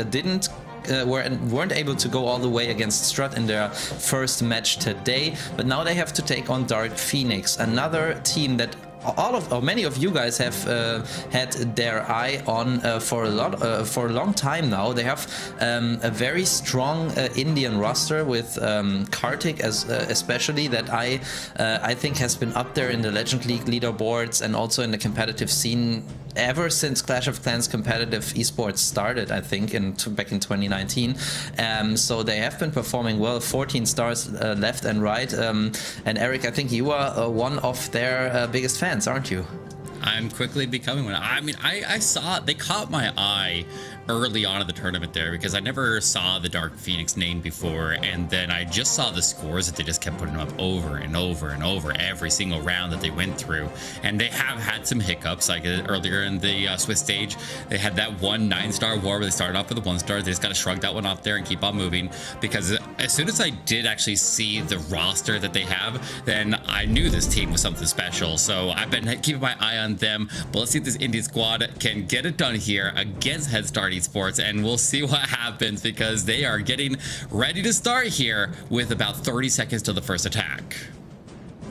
weren't able to go all the way against Strut in their first match today, but now they have to take on Dark Phoenix, another team that many of you guys have had their eye on for a long time now. They have a very strong Indian roster with Kartik especially, that I think has been up there in the Legend League leaderboards and also in the competitive scene ever since Clash of Clans competitive esports started, I think, back in 2019. So they have been performing well. 14 stars left and right. And Eric, I think you are one of their biggest fans, aren't you? I'm quickly becoming one. I mean, I saw, they caught my eye early on in the tournament there, because I never saw the Dark Phoenix name before, and then I just saw the scores that they just kept putting up over and over and over every single round that they went through. And they have had some hiccups, like earlier in the Swiss stage, they had that one 9-star war where they started off with a 1-star. They just got to shrug that one off there and keep on moving, because as soon as I did actually see the roster that they have, then I knew this team was something special. So I've been keeping my eye on them, but let's see if this Indian squad can get it done here against Head Start Esports, and we'll see what happens, because they are getting ready to start here with about 30 seconds till the first attack.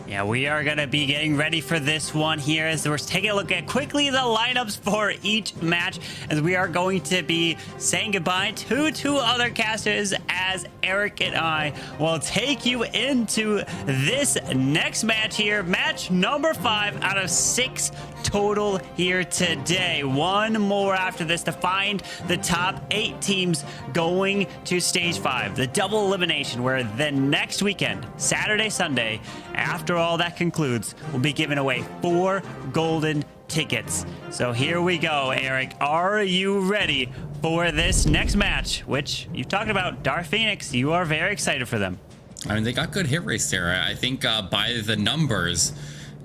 Yeah, we are going to be getting ready for this one here, as we're taking a look at quickly the lineups for each match, as we are going to be saying goodbye to 2 other casters, as Eric and I will take you into this next match here. Match number 5 out of 6 total here today. One more after this to find the top 8 teams going to stage 5, the double elimination, where the next weekend, Saturday, Sunday, after all that concludes, we'll be giving away 4 golden tickets. So here we go, Eric. Are you ready for this next match, which you talked about, Dark Phoenix? You are very excited for them. I mean, they got good hit rates there. I think by the numbers,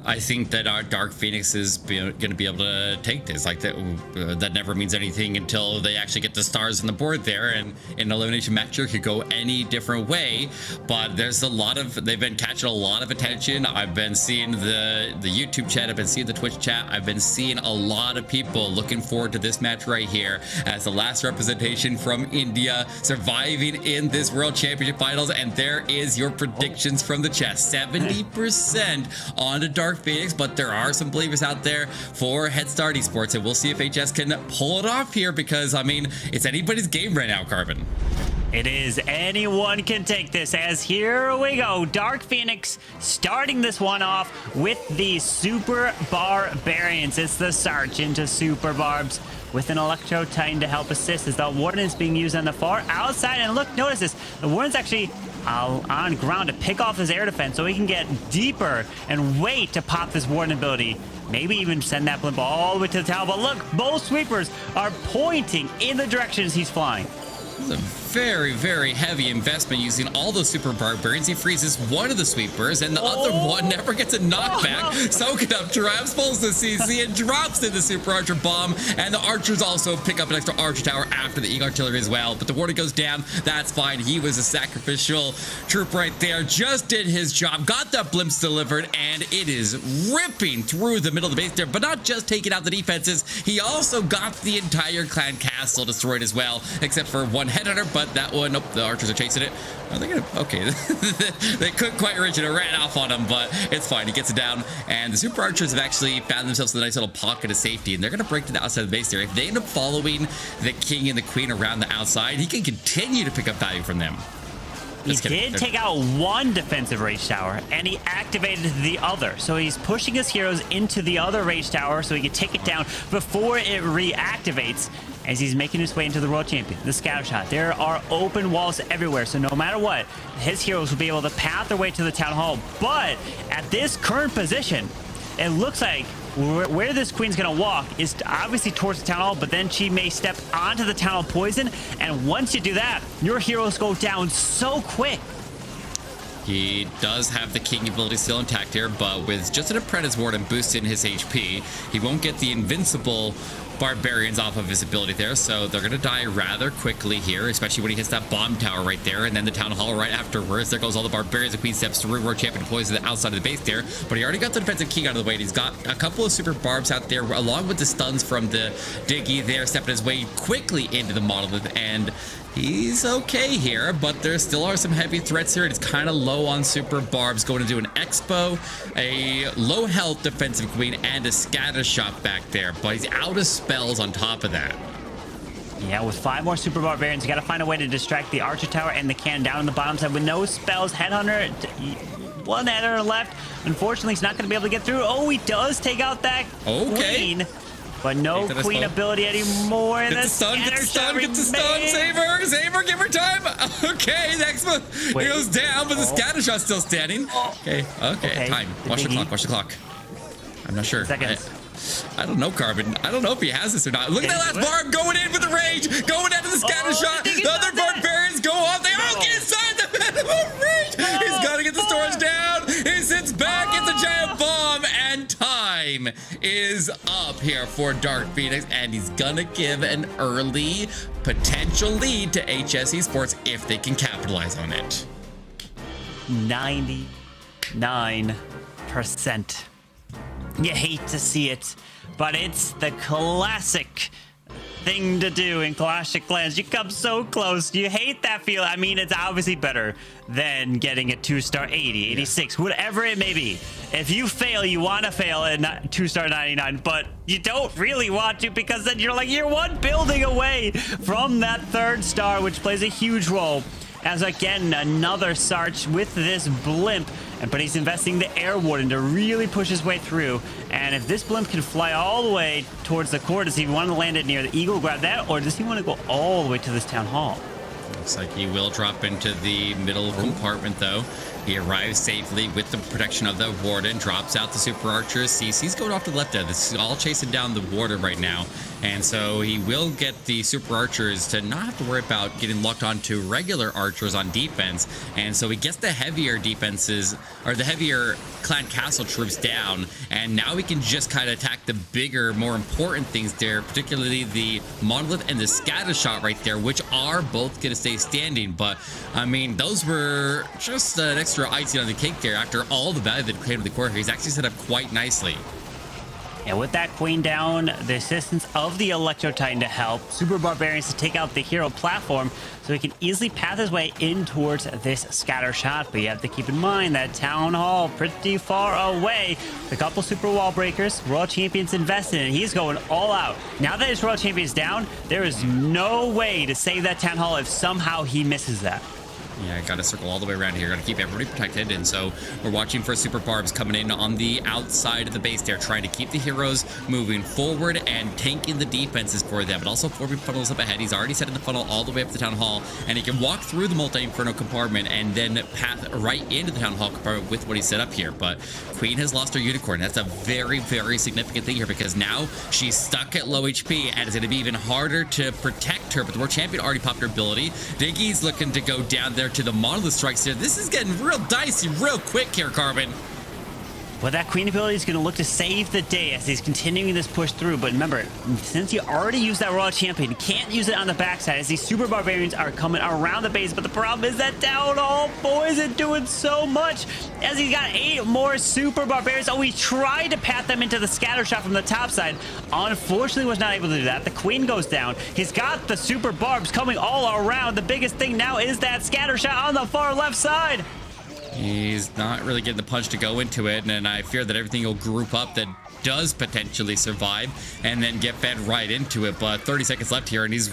I think that our Dark Phoenix is going to be able to take this. Like that never means anything until they actually get the stars on the board there, and an elimination match could go any different way. But there's they've been catching a lot of attention. I've been seeing the YouTube chat, I've been seeing the Twitch chat, I've been seeing a lot of people looking forward to this match right here, as the last representation from India surviving in this World Championship Finals. And there is your predictions from the chat. 70% on the Dark Phoenix, but there are some believers out there for Head Start Esports, and we'll see if HS can pull it off here, because I mean, it's anybody's game right now, Carbon. It is. Anyone can take this, as here we go. Dark Phoenix starting this one off with the Super Barbarians. It's the Search into Super Barbs with an Electro Titan to help assist as the Warden is being used on the far outside. And look, notice this. The Warden's actually on ground to pick off his air defense so he can get deeper and wait to pop this Warden ability. Maybe even send that blimp all the way to the tower. But look, both sweepers are pointing in the directions he's flying. It's a very, very heavy investment using all those super barbarians. He freezes one of the sweepers, and the other one never gets a knockback. Soak it up, Giraffes pulls the CC and drops in the super archer bomb, and the archers also pick up an extra archer tower after the eagle artillery as well. But the warden goes down. That's fine. He was a sacrificial troop right there. Just did his job. Got that blimps delivered, and it is ripping through the middle of the base there. But not just taking out the defenses. He also got the entire clan castle destroyed as well, except for one headhunter. But that one, nope, the archers are chasing it. Are they gonna? Okay, they couldn't quite reach it. It ran off on him, but it's fine. He gets it down, and the super archers have actually found themselves in a nice little pocket of safety, and they're gonna break to the outside of the base there. If they end up following the king and the queen around the outside, he can continue to pick up value from them. He did take out one defensive rage tower, and he activated the other. So he's pushing his heroes into the other rage tower so he can take it down before it reactivates as he's making his way into the World Champion. The scatter shot. There are open walls everywhere, so no matter what, his heroes will be able to path their way to the town hall. But at this current position, it looks like where this queen's gonna walk is obviously towards the town hall, but then she may step onto the town hall poison, and once you do that, your heroes go down so quick. He does have the king ability still intact here, but with just an apprentice warden boosting his HP, he won't get the invincible barbarians off of his ability there, so they're gonna die rather quickly here, especially when he hits that bomb tower right there, and then the town hall right afterwards. There goes all the barbarians. The queen steps through, world champion deploys to the outside of the base there, but he already got the defensive king out of the way, and he's got a couple of super barbs out there along with the stuns from the diggy there, stepping his way quickly into the monolith, and he's okay here, but there still are some heavy threats here. It's kind of low on super barbs. Going to do an expo, a low health defensive queen, and a scatter shot back there, but he's out of spells on top of that. Yeah, with 5 more super barbarians, you got to find a way to distract the archer tower and the cannon down on the bottom side with no spells. Headhunter, one headhunter left. Unfortunately, he's not going to be able to get through. Oh, he does take out that queen. But no queen ability anymore. Get the stun, get the stun, get the stun. Save her, save her, give her time. Okay, next one. He goes down, but the scatter shot's still standing. Okay, time. Watch the clock, watch the clock. I'm not sure. Seconds. I don't know, Carbon. I don't know if he has this or not. Look at that last barb going in with the rage, going into the scatter shot. The other barbarians go off. They all get inside the minimum range. He's got to get the storage down. He sits back, gets a giant bomb, and time is up here for Dark Phoenix, and he's gonna give an early potential lead to HS Esports if they can capitalize on it. 99%. You hate to see it, but it's the classic thing to do in Clash of Clans. You come so close. You hate that feel. I mean, it's obviously better than getting a 2-star 80, 86, whatever it may be. If you fail, you want to fail at 2-star 99, but you don't really want to, because then you're one building away from that 3rd star, which plays a huge role. As again, another Sarch with this blimp, but he's investing the Air Warden to really push his way through. And if this blimp can fly all the way towards the core, does he want to land it near the Eagle, grab that, or does he want to go all the way to this town hall? Looks like he will drop into the middle compartment, though. He arrives safely with the protection of the Warden, drops out the super archers. CC's going off to the left there. This is all chasing down the Warden right now. And so he will get the super archers to not have to worry about getting locked onto regular archers on defense. And so he gets the heavier defenses, or the heavier clan castle troops down. And now we can just kind of attack the bigger, more important things there, particularly the monolith and the scatter shot right there, which are both going to stay standing. But I mean, those were just an extra icing on the cake there. After all the value that came to the core, he's actually set up quite nicely. And with that queen down, the assistance of the Electro Titan to help Super Barbarians to take out the hero platform so he can easily path his way in towards this scatter shot. But you have to keep in mind that town hall pretty far away. A couple super wall breakers, World Champions invested in, he's going all out. Now that his World Champion's down, there is no way to save that town hall if somehow he misses that. Yeah, got to circle all the way around here. Got to keep everybody protected. And so we're watching for Super Barbs coming in on the outside of the base there, trying to keep the heroes moving forward and tanking the defenses for them. But also forming funnels up ahead. He's already setting the funnel all the way up to the Town Hall. And he can walk through the multi-inferno compartment and then path right into the Town Hall compartment with what he set up here. But Queen has lost her unicorn. That's a very, very significant thing here because now she's stuck at low HP and it's going to be even harder to protect her. But the World Champion already popped her ability. Diggy's looking to go down there to the monolith strikes here. This is getting real dicey real quick here, Carbon. Well, that Queen ability is going to look to save the day as he's continuing this push through. But remember, since you already used that Royal Champion, you can't use it on the backside as these Super Barbarians are coming around the base. But the problem is that Town Hall boy isn't doing so much as he's got 8 more Super Barbarians. Oh, he tried to pat them into the scatter shot from the top side. Unfortunately, was not able to do that. The Queen goes down. He's got the Super Barbs coming all around. The biggest thing now is that scatter shot on the far left side. He's not really getting the punch to go into it, and I fear that everything will group up that does potentially survive and then get fed right into it. But 30 seconds left here, and he's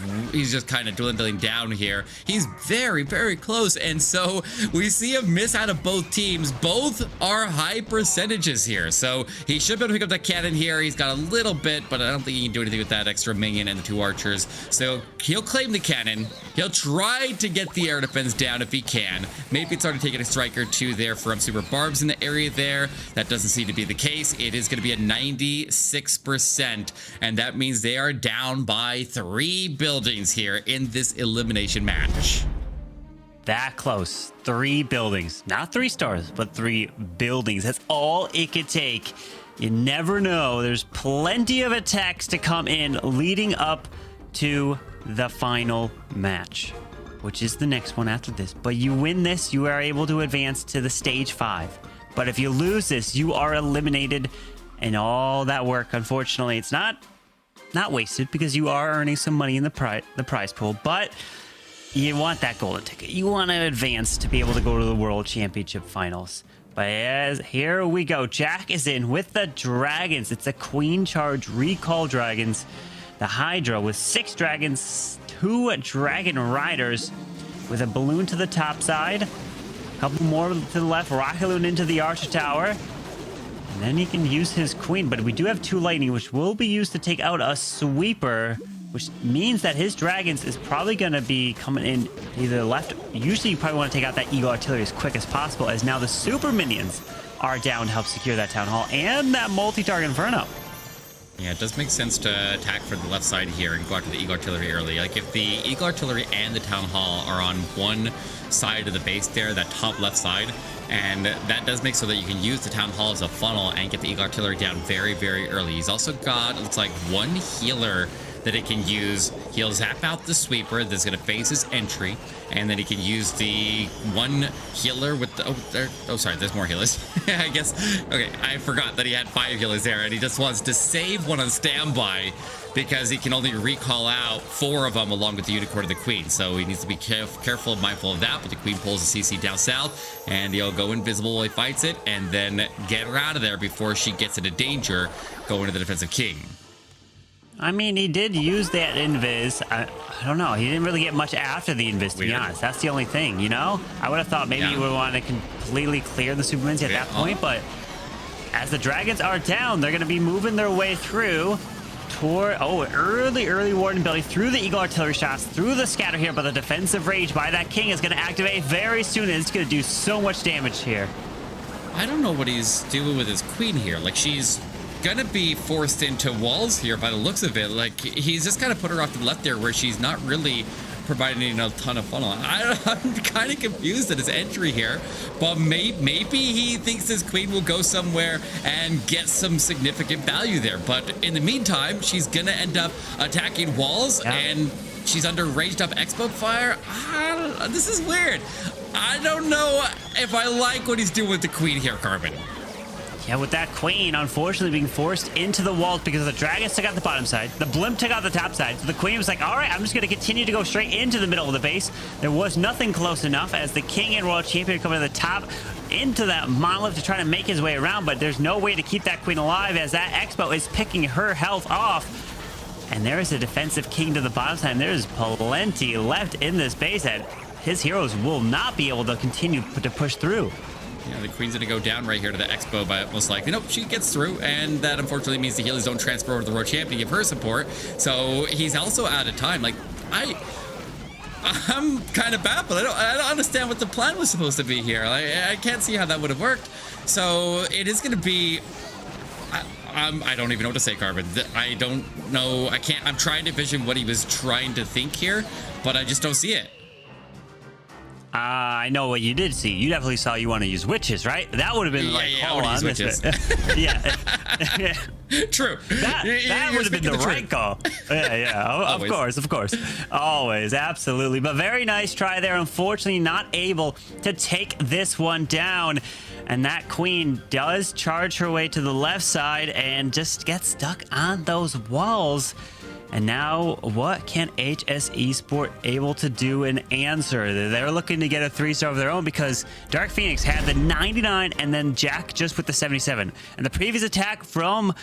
just kind of dwindling down here. He's very, very close, and so we see a miss out of both teams. Both are high percentages here, so he should be able to pick up that cannon here. He's got a little bit, but I don't think he can do anything with that extra minion and the 2 archers. So he'll claim the cannon. He'll try to get the air defense down if he can. Maybe it's already taking a strike or 2 there from Super Barbs in the area there. That doesn't seem to be the case. It is going to be a 96%, and that means they are down by 3 buildings here in this elimination match. That close. 3 buildings. Not 3 stars, but 3 buildings. That's all it could take. You never know. There's plenty of attacks to come in leading up to the final match, which is the next one after this. But you win this, you are able to advance to the stage 5. But if you lose this, you are eliminated. And all that work, unfortunately, it's not wasted because you are earning some money in the prize pool. But you want that golden ticket. You want to advance to be able to go to the World Championship Finals. But here we go. Jack is in with the Dragons. It's a Queen Charge Recall Dragons. The Hydra with 6 dragons, 2 Dragon Riders with a balloon to the top side. A couple more to the left. Rocket balloon into the Archer Tower. And then he can use his Queen, but we do have 2 lightning, which will be used to take out a sweeper, which means that his dragons is probably going to be coming in either left. Usually you probably want to take out that Eagle Artillery as quick as possible, as now the super minions are down to help secure that Town Hall and that multi-target Inferno. Yeah, it does make sense to attack for the left side here and go after the Eagle Artillery early. Like, if the Eagle Artillery and the Town Hall are on one side of the base there, that top left side, and that does make so that you can use the Town Hall as a funnel and get the Eagle Artillery down very, very early. He's also got, looks like, 1 healer that it can use. He'll zap out the sweeper that's going to phase his entry, and then he can use the 1 healer with the... Oh, sorry, there's more healers. I guess. Okay, I forgot that he had 5 healers there, and he just wants to save 1 on standby because he can only recall out 4 of them along with the Unicorn and the Queen. So he needs to be careful and mindful of that. But the Queen pulls the CC down south, and he'll go invisible while he fights it, and then get her out of there before she gets into danger going to the defensive king. I mean, he did use that invis. I don't know. He didn't really get much after the invis, to be honest. That's the only thing, you know? I would have thought maybe you would want to completely clear the Supermans at that point, but as the dragons are down, they're going to be moving their way through toward, early Warden ability through the Eagle Artillery shots, through the scatter here, but the defensive rage by that king is going to activate very soon, and it's going to do so much damage here. I don't know what he's doing with his Queen here. Like, she's gonna be forced into walls here by the looks of it. Like, he's just kind of put her off to the left there where she's not really providing a ton of funnel. I'm kind of confused at his entry here, but maybe he thinks his Queen will go somewhere and get some significant value there. But in the meantime, she's gonna end up attacking walls, and she's under ranged up expo fire. This is weird. I don't know if I like what he's doing with the Queen here, Carbon. Yeah, with that Queen, unfortunately, being forced into the walls because the dragons took out the bottom side. The blimp took out the top side. So the Queen was like, all right, I'm just going to continue to go straight into the middle of the base. There was nothing close enough as the King and Royal Champion come to the top into that monolith to try to make his way around. But there's no way to keep that Queen alive as that Expo is picking her health off. And there is a defensive King to the bottom side. And there's plenty left in this base. And his heroes will not be able to continue to push through. Yeah, the queen's gonna go down right here to the expo, but most likely, nope, she gets through, and that unfortunately means the healers don't transfer over to the world champion to give her support. So he's also out of time. Like, I'm kind of baffled. I don't understand what the plan was supposed to be here. Like, I can't see how that would have worked. So it is gonna be. I don't even know what to say, Carbon. I don't know. I'm trying to envision what he was trying to think here, but I just don't see it. I know what you did see. You definitely saw you want to use witches, right? That would have been I want to use witches. Yeah. True. That would have been the right call. Yeah. Of course. Always, absolutely. But very nice try there. Unfortunately, not able to take this one down. And that queen does charge her way to the left side and just gets stuck on those walls. And now, what can HS Esports able to do and answer? They're looking to get a 3-star of their own because Dark Phoenix had the 99 and then Jack just with the 77. And the previous attack from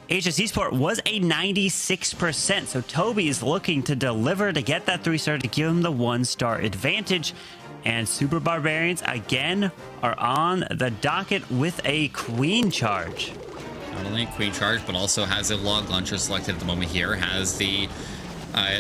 HS Esports was a 96%. So Toby is looking to deliver to get that 3-star to give him the 1-star advantage. And Super Barbarians again are on the docket with a queen charge. Not only a queen charge, but also has a log launcher selected at the moment here. Has the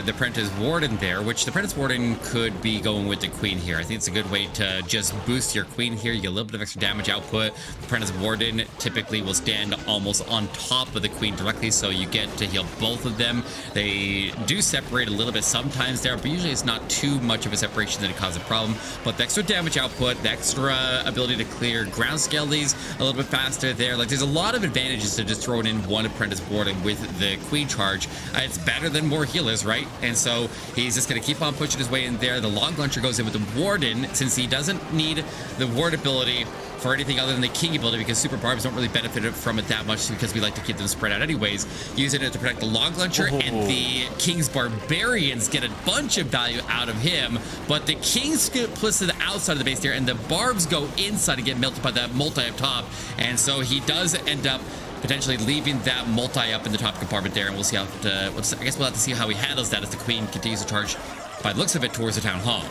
Apprentice Warden there, which the Apprentice Warden could be going with the queen here. I think it's a good way to just boost your queen here. You get a little bit of extra damage output. The Apprentice Warden typically will stand almost on top of the queen directly, so you get to heal both of them. They do separate a little bit sometimes there, but usually it's not too much of a separation that it causes a problem. But the extra damage output, the extra ability to clear ground skellies a little bit faster there. Like, there's a lot of advantages to just throwing in one Apprentice Warden with the queen charge. It's better than more healers, right? And so he's just going to keep on pushing his way in there. The long launcher goes in with the Warden, since he doesn't need the ward ability for anything other than the king ability, because Super Barbs don't really benefit from it that much because we like to keep them spread out anyways. Using it to protect the long launcher, and the King's Barbarians get a bunch of value out of him, but the King splits to the outside of the base there, and the Barbs go inside and get melted by that multi up top, and so he does end up potentially leaving that multi up in the top compartment there, and we'll see how I guess we'll have to see how he handles that as the queen continues to charge, by the looks of it, towards the town hall.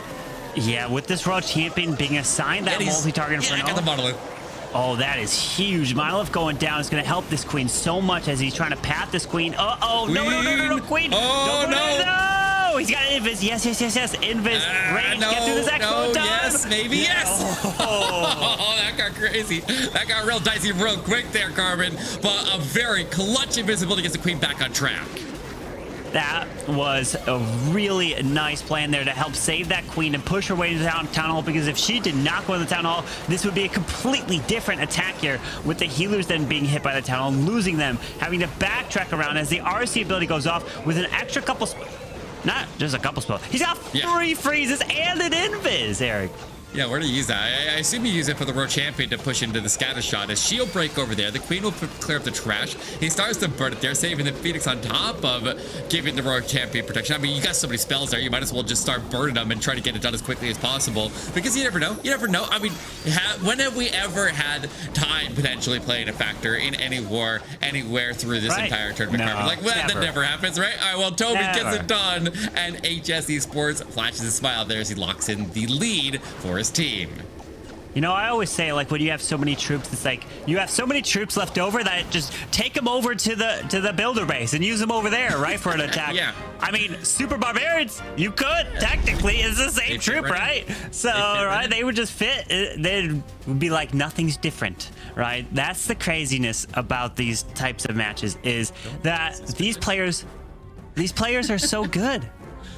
Yeah, with this World Champion being assigned that multi-target I got the monolith. Oh, that is huge. Monolith going down is going to help this queen so much as he's trying to pat this queen. No, queen. Oh, no. He's got Invis. Yes. Invis. Range. Get through this expo time. Yes, maybe. Yes. Oh, that got crazy. That got real dicey real quick there, Carbon. But a very clutch invisibility gets the queen back on track. That was a really nice plan there to help save that queen and push her way to the town hall, because if she did not go to the town hall, this would be a completely different attack here, with the healers then being hit by the town hall, losing them, having to backtrack around as the RC ability goes off with an extra couple, not just a couple spells. He's got 3 freezes and an invis, Eric. Yeah, where do you use that? I assume you use it for the World Champion to push into the scatter shot. As shield break over there, the queen will clear up the trash. He starts to burn it there, saving the Phoenix on top of giving the World Champion protection. I mean, you got so many spells there, you might as well just start burning them and try to get it done as quickly as possible, because you never know. You never know. I mean, when have we ever had time potentially playing a factor in any war anywhere through this entire tournament? No, like, well, that never happens, right? All right, well, Toby gets it done, and HS Esports flashes a smile there as he locks in the lead for his team. You know, I always say, like, when you have so many troops, it's like you have so many troops left over that just take them over to the builder base and use them over there, right, for an attack. Yeah. I mean, Super Barbarians, you could technically, it's the same troop, right? So, right, they would just fit. They'd be like nothing's different, right? That's the craziness about these types of matches, is that these players are so good.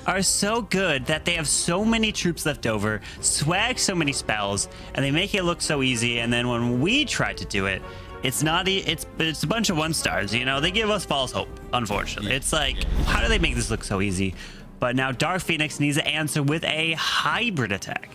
Are so good that they have so many troops left over, swag so many spells, and they make it look so easy. And then when we try to do it, it's not. It's a bunch of 1-stars. You know, they give us false hope. Unfortunately, it's like, how do they make this look so easy? But now Dark Phoenix needs to answer with a hybrid attack.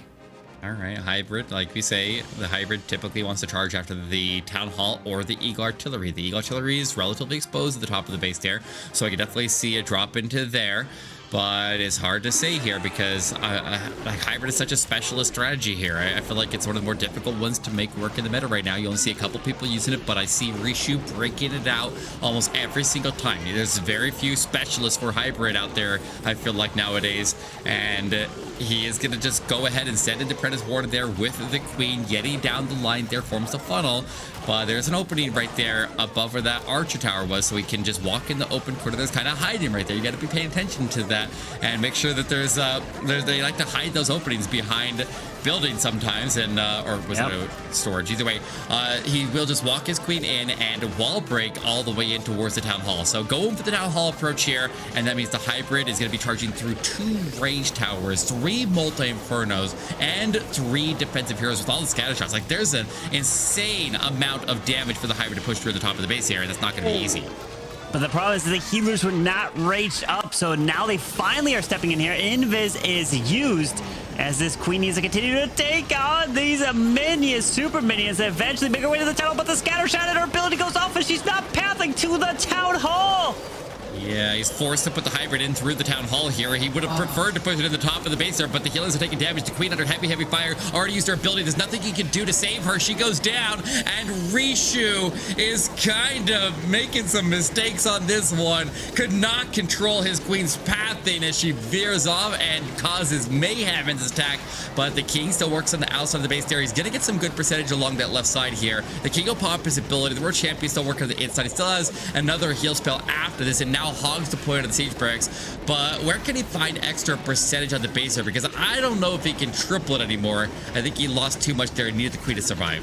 All right, hybrid, like we say, the hybrid typically wants to charge after the Town Hall or the Eagle Artillery. The Eagle Artillery is relatively exposed at the top of the base there, so I can definitely see a drop into there. But it's hard to say here because like hybrid is such a specialist strategy here. I feel like it's one of the more difficult ones to make work in the meta right now. You only see a couple people using it, but I see Rishu breaking it out almost every single time. There's very few specialists for hybrid out there, I feel like, nowadays. And he is going to just go ahead and send in the Apprentice Warden there with the Queen, getting down the line there, forms the funnel. But there's an opening right there above where that Archer Tower was, so he can just walk in the open corner. There's kind of hiding right there. You got to be paying attention to that and make sure that they like to hide those openings behind buildings sometimes, and or was it a storage? Either way, he will just walk his Queen in and wall break all the way in towards the Town Hall. So going for the Town Hall approach here, and that means the hybrid is going to be charging through 2 range towers, 3 multi-infernos, and 3 defensive heroes with all the scatter shots. Like, there's an insane amount of damage for the hybrid to push through the top of the base here, and that's not going to be easy. But the problem is the healers were not raged up, so now they finally are stepping in here. Invis is used as this Queen needs to continue to take on these minions, super minions, that eventually make her way to the tunnel, but the scatter shot and her ability goes off and she's not pathing to the Town Hall. Yeah, he's forced to put the hybrid in through the Town Hall here. He would have preferred to put it in the top of the base there, but the healers are taking damage. The Queen under heavy fire already used her ability. There's nothing he can do to save her. She goes down, and Rishu is kind of making some mistakes on this one. Could not control his Queen's pathing as she veers off and causes mayhem in this attack, but the King still works on the outside of the base there. He's going to get some good percentage along that left side here. The King will pop his ability. The World Champion still working on the inside. He still has another heal spell after this, and now hogs the point of the siege barracks. But where can he find extra percentage on the base here? Because I don't know if he can triple it anymore. I think he lost too much there and needed the Queen to survive.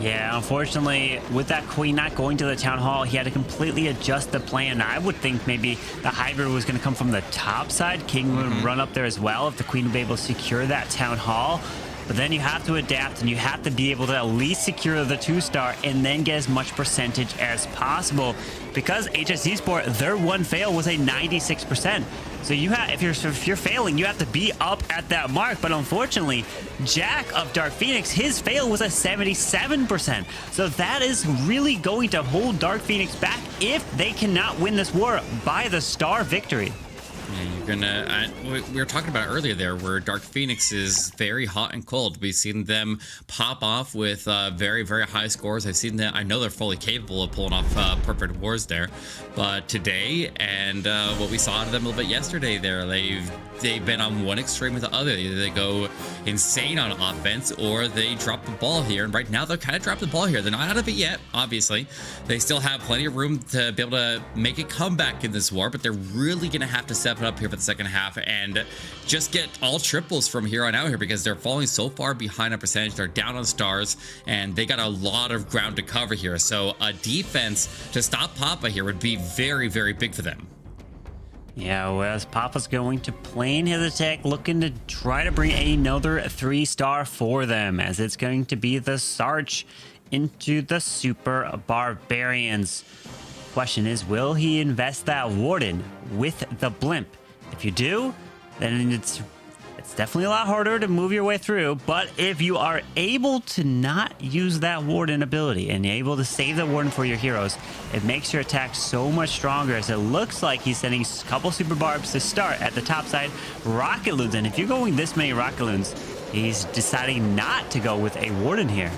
Yeah, unfortunately, with that Queen not going to the Town Hall, he had to completely adjust the plan. I would think maybe the hybrid was going to come from the top side. King would run up there as well if the Queen would be able to secure that Town Hall. But then you have to adapt, and you have to be able to at least secure the 2-star and then get as much percentage as possible. Because HS Esports, their one fail was a 96%. So you have, if you're failing, you have to be up at that mark. But unfortunately, Jack of Dark Phoenix, his fail was a 77%. So that is really going to hold Dark Phoenix back if they cannot win this war by the star victory. Yeah, you're gonna. We were talking about it earlier there, where Dark Phoenix is very hot and cold. We've seen them pop off with very high scores. I've seen that. I know they're fully capable of pulling off perfect wars there, but today and what we saw out of them a little bit yesterday, there they've been on one extreme or the other. Either they go insane on offense or they drop the ball here. And right now they're kind of dropping the ball here. They're not out of it yet, obviously. They still have plenty of room to be able to make a comeback in this war, but they're really going to have to step it up here for the second half and just get all triples from here on out here, because they're falling so far behind on percentage. They're down on stars and they got a lot of ground to cover here. So a defense to stop Papa here would be very big for them. Yeah, whereas Papa's going to plan his attack, looking to try to bring another 3-star for them, as it's going to be the Sarch into the Super Barbarians. Question is, will he invest that Warden with the Blimp? If you do, then it's definitely a lot harder to move your way through. But if you are able to not use that Warden ability and you're able to save the Warden for your heroes, it makes your attack so much stronger, as it looks like he's sending a couple Super Barbs to start at the top side. Rocket Loons, and if you're going this many Rocket Loons, he's deciding not to go with a Warden here.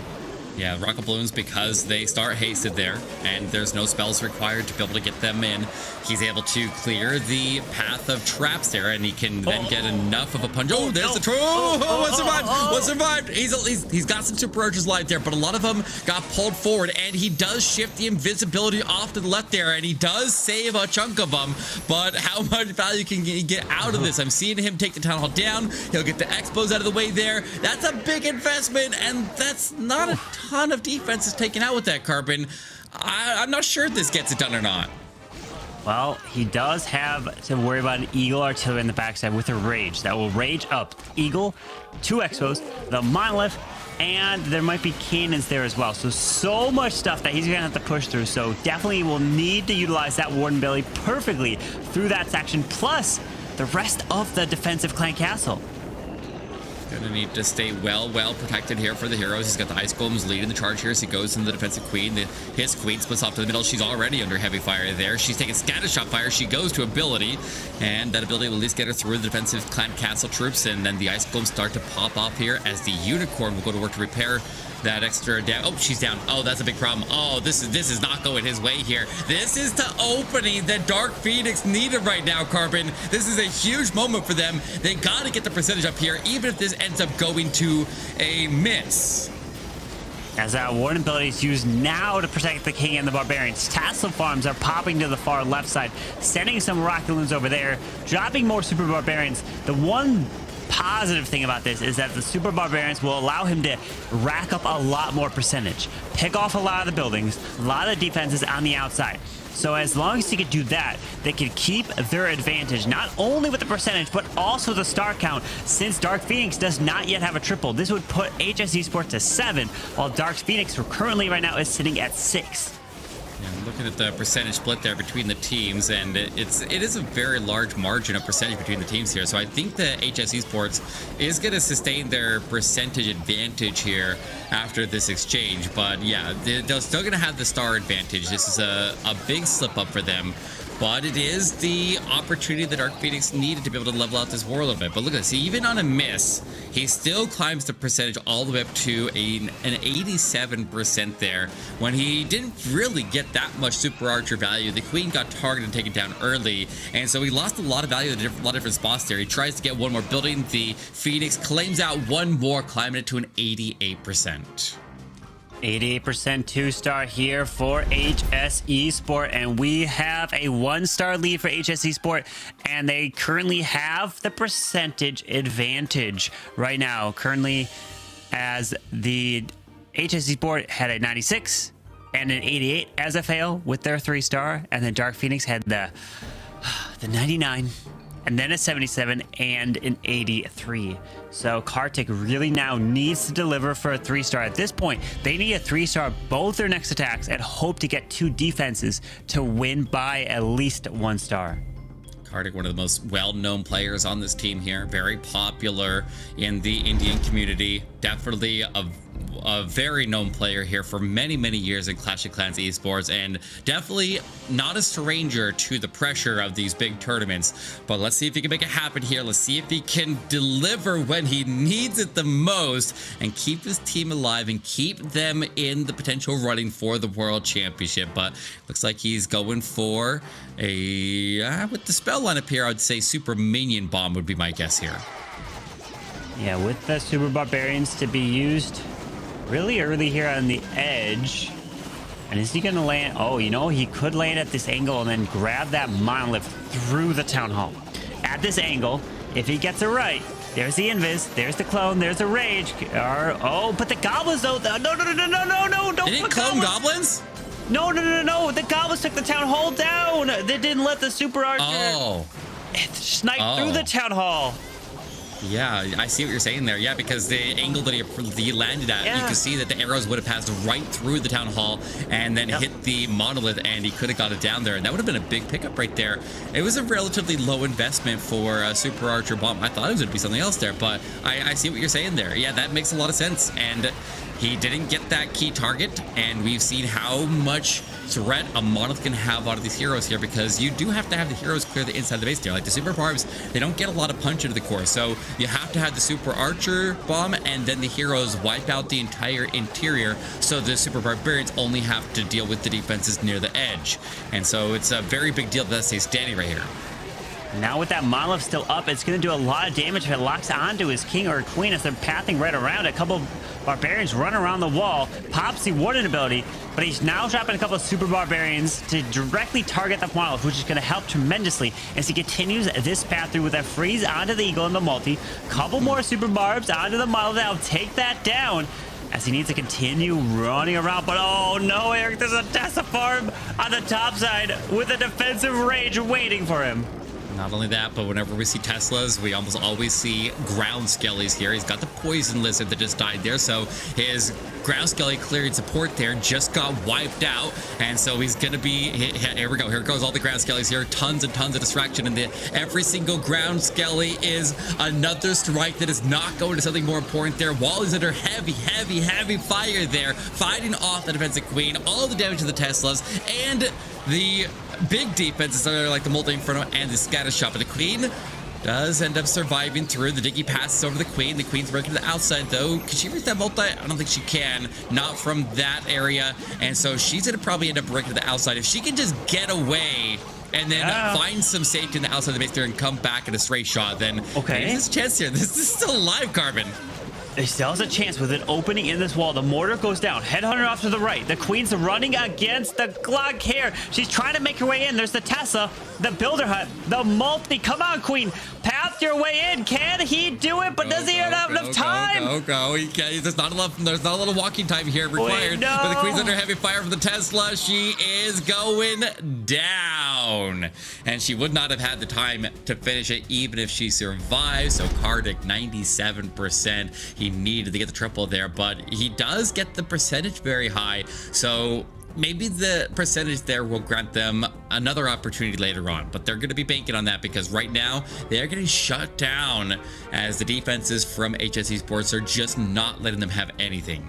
Yeah, rocket balloons, because they start hasted there and there's no spells required to be able to get them in. He's able to clear the path of traps there, and he can then get enough of a punch. Oh, there's the what survived? He's got some super archers live there, but a lot of them got pulled forward, and he does shift the invisibility off to the left there, and he does save a chunk of them. But how much value can he get out of this? I'm seeing him take the Town Hall down. He'll get the expos out of the way there. That's a big investment, and that's not a ton of defense is taken out with that, Carbon. I'm not sure if this gets it done or not. Well, he does have to worry about an Eagle Artillery in the backside with a Rage. That will Rage up Eagle, 2 expos, the Monolith, and there might be cannons there as well. So much stuff that he's going to have to push through. So definitely will need to utilize that Warden ability perfectly through that section, plus the rest of the defensive clan castle. Gonna need to stay well protected here for the heroes. He's got the ice golems leading the charge here as he goes into the defensive queen. His queen splits off to the middle. She's already under heavy fire there. She's taking scatter shot fire. She goes to ability, and that ability will at least get her through the defensive clan castle troops. And then the ice golems start to pop off here as the unicorn will go to work to repair that extra damage. Oh, she's down. Oh, that's a big problem. Oh, this is not going his way here. This is the opening that Dark Phoenix needed right now, Carbon. This is a huge moment for them. They got to get the percentage up here, even if this ends up going to a miss. As that warden ability is used now to protect the king and the barbarians. Tassel farms are popping to the far left side, sending some rocket loons over there, dropping more super barbarians. The one positive thing about this is that the super barbarians will allow him to rack up a lot more percentage, pick off a lot of the buildings, a lot of the defenses on the outside. So as long as he could do that, they could keep their advantage, not only with the percentage, but also the star count. Since Dark Phoenix does not yet have a triple, this would put HS Esports to 7, while Dark Phoenix currently right now is sitting at 6. Yeah, looking at the percentage split there between the teams, and it is a very large margin of percentage between the teams here. So I think the HS Esports is going to sustain their percentage advantage here after this exchange. But yeah, they're still going to have the star advantage. This is a big slip up for them. But it is the opportunity that Dark Phoenix needed to be able to level out this war a little bit. But look at this. Even on a miss, he still climbs the percentage all the way up to an 87% there. When he didn't really get that much super archer value, the queen got targeted and taken down early. And so he lost a lot of value at a lot of different spots there. He tries to get one more building. The Phoenix claims out one more, climbing it to an 88%. 88% 2-star here for HS Esport, and we have a 1-star lead for HS Esport, and they currently have the percentage advantage right now. Currently, as the HS Esport had a 96 and an 88 as a fail with their 3-star, and then Dark Phoenix had the 99. And then a 77 and an 83. So Kartik really now needs to deliver for a 3-star. At this point, they need a 3-star both their next attacks and hope to get 2 defenses to win by at least 1 star. Kartik, one of the most well-known players on this team here. Very popular in the Indian community. Definitely a very known player here for many, many years in Clash of Clans esports, and definitely not a stranger to the pressure of these big tournaments. But let's see if he can make it happen here. Let's see if he can deliver when he needs it the most and keep his team alive and keep them in the potential running for the World Championship. But looks like he's going for a with the spell lineup here, I'd say Super Minion Bomb would be my guess here. Yeah, with the Super Barbarians to be used really early here on the edge. And is he going to land? Oh, you know, he could land at this angle and then grab that monolith through the town hall. At this angle, if he gets it right, there's the invis, there's the clone, there's the rage. Oh, but the goblins though. No, don't They didn't clone goblins? No. The goblins took the town hall down. They didn't let the super archer snipe through the town hall. Yeah, I see what you're saying there. Yeah, because the angle that he landed at, you can see that the arrows would have passed right through the town hall and then hit the monolith, and he could have got it down there. And that would have been a big pickup right there. It was a relatively low investment for a Super Archer Bomb. I thought it was going to be something else there, but I see what you're saying there. Yeah, that makes a lot of sense. And he didn't get that key target, and we've seen how much threat a monolith can have out of these heroes here, because you do have to have the heroes clear the inside of the base there. Like the Super Barbs, they don't get a lot of punch into the core, so you have to have the Super Archer Bomb, and then the heroes wipe out the entire interior, so the Super Barbarians only have to deal with the defenses near the edge. And so it's a very big deal that stays standing right here. Now with that monolith still up, it's going to do a lot of damage if it locks onto his king or queen as they're pathing right around. A couple barbarians run around the wall, pops the warden ability, but he's now dropping a couple of super barbarians to directly target the monolith, which is going to help tremendously as he continues this path through with a freeze onto the eagle and the multi. Couple more super barbs onto the monolith that'll take that down as he needs to continue running around. But oh no, Eric, there's a Tessa farm on the top side with a defensive rage waiting for him. Not only that, but whenever we see Teslas, we almost always see ground skellies here. He's got the poison lizard that just died there, so his ground skelly clearing support there just got wiped out, and so he's gonna be here we go. Here goes all the ground skellies here. Tons and tons of distraction, and every single ground skelly is another strike that is not going to something more important there. Wally's under heavy fire there, fighting off the defensive queen, all the damage to the Teslas, and the big defenses are like the Molten Inferno and the Scatter Shot. But the queen does end up surviving through. The Diggy passes over the queen. The queen's breaking to the outside, though. Can she reach that multi? I don't think she can. Not from that area. And so she's going to probably end up breaking to the outside. If she can just get away and then find some safety in the outside of the base there and come back at a straight shot, then there's a chance here. This is still alive, Carbon. He still has a chance with an opening in this wall. The mortar goes down. Headhunter off to the right. The queen's running against the Glock here. She's trying to make her way in. There's the Tesla, the builder hut, the multi. Come on, queen. Path your way in. Can he do it? But does he have enough time? Go. He can't. There's not enough walking time here required. No. But the queen's under heavy fire from the Tesla. She is going down. And she would not have had the time to finish it even if she survived. So Kardik, 97%. He needed to get the triple there, but he does get the percentage very high. So maybe the percentage there will grant them another opportunity later on, but they're going to be banking on that because right now they're getting shut down as the defenses from HS Esports are just not letting them have anything.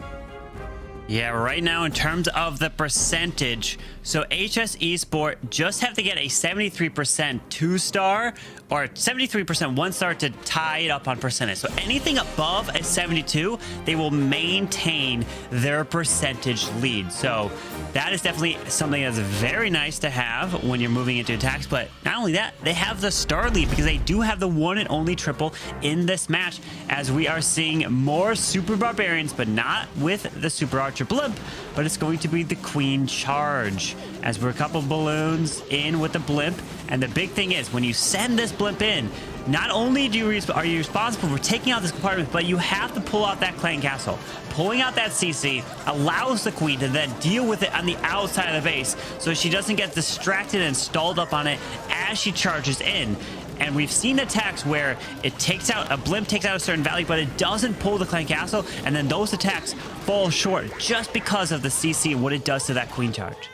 Yeah, right now in terms of the percentage, so HS Esport just have to get a 73% 2-star or 73% 1-star to tie it up on percentage. So anything above a 72, they will maintain their percentage lead. So that is definitely something that's very nice to have when you're moving into attacks. But not only that, they have the star lead because they do have the one and only triple in this match, as we are seeing more Super Barbarians, but not with the Super Archer Blimp, but it's going to be the Queen Charge, as we're a couple balloons in with the blimp. And the big thing is, when you send this blimp in, not only are you responsible for taking out this compartment, but you have to pull out that clan castle. Pulling out that CC allows the queen to then deal with it on the outside of the base, so she doesn't get distracted and stalled up on it as she charges in. And we've seen attacks where a blimp takes out a certain value, but it doesn't pull the clan castle, and then those attacks fall short just because of the CC and what it does to that queen charge.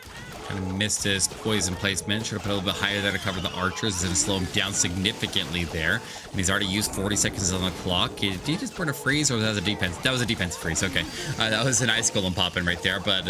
Kind of missed his poison placement. Should have put a little bit higher there to cover the archers. It's going to slow him down significantly there. And he's already used 40 seconds on the clock. Did he just burn a freeze, or was that a defense? That was a defense freeze. Okay. That was an ice golem popping right there. But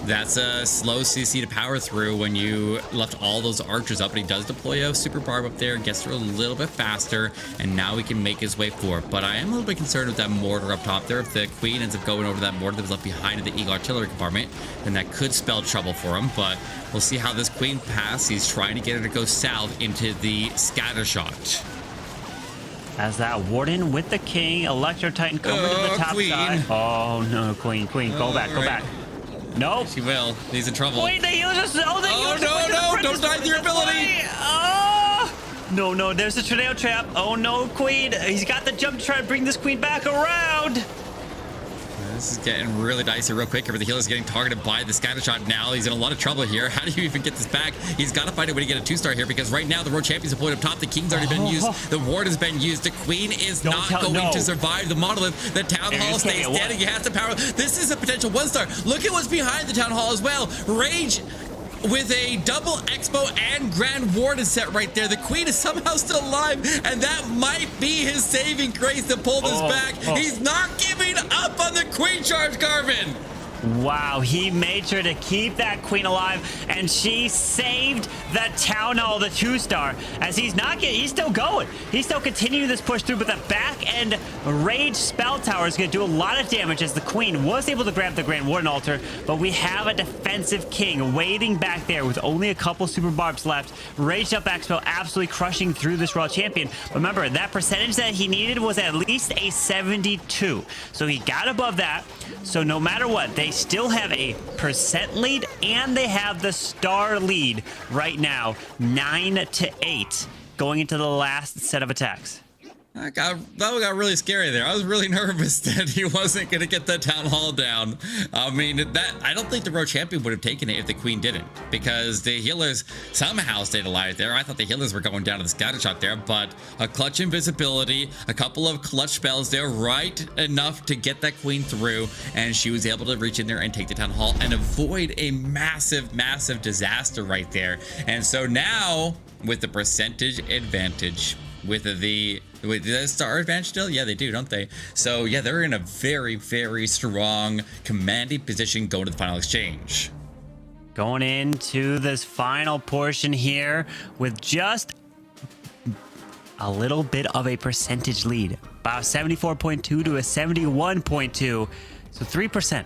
that's a slow CC to power through when you left all those archers up. And he does deploy a super barb up there and gets through a little bit faster. And now he can make his way forward. But I am a little bit concerned with that mortar up top there. If the queen ends up going over that mortar that was left behind in the Eagle artillery compartment, then that could spell trouble for him. But we'll see how this queen passes. He's trying to get her to go south into the scatter shot. As that warden with the king, Electro Titan coming to the top side. Oh no, queen, go back. Nope. She will. He's in trouble. Wait, the healer just. No, don't die your ability. Oh! No, there's a tornado trap. Oh no, queen. He's got the jump to try to bring this queen back around. This is getting really dicey real quick. The healer's getting targeted by the scatter shot now. He's in a lot of trouble here. How do you even get this back? He's got to find a way to get a 2-star here, because right now the world champions are pulling up top. The king's already been used. The ward has been used. The queen is not going to survive the monolith. The town hall stays standing. He has to power. This is a potential 1-star. Look at what's behind the town hall as well. Rage with a double expo and grand warden set right there. The queen is somehow still alive, and that might be his saving grace to pull this back. He's not giving up on the queen charge, Garvin. Wow, he made sure to keep that queen alive, and she saved the town hall, the 2-star, as he's still going. He's still continuing this push through, but the back end rage spell tower is going to do a lot of damage, as the queen was able to grab the Grand Warden altar, but we have a defensive king waiting back there with only a couple super barbs left. Raged up back spell absolutely crushing through this Royal Champion. Remember, that percentage that he needed was at least a 72, so he got above that. So no matter what, they still have a percent lead, and they have the star lead right now, 9-8, going into the last set of attacks. That got really scary there. I was really nervous that he wasn't going to get that town hall down. I mean, I don't think the world champion would have taken it if the queen didn't, because the healers somehow stayed alive there. I thought the healers were going down to the scatter shot there, but a clutch invisibility, a couple of clutch spells there, right enough to get that queen through, and she was able to reach in there and take the town hall and avoid a massive, massive disaster right there. And so now, with the percentage advantage, with the star advantage still? Yeah, they do, don't they? So yeah, they're in a very, very strong commanding position going to the final exchange. Going into this final portion here with just a little bit of a percentage lead. About 74.2 to a 71.2. So 3%.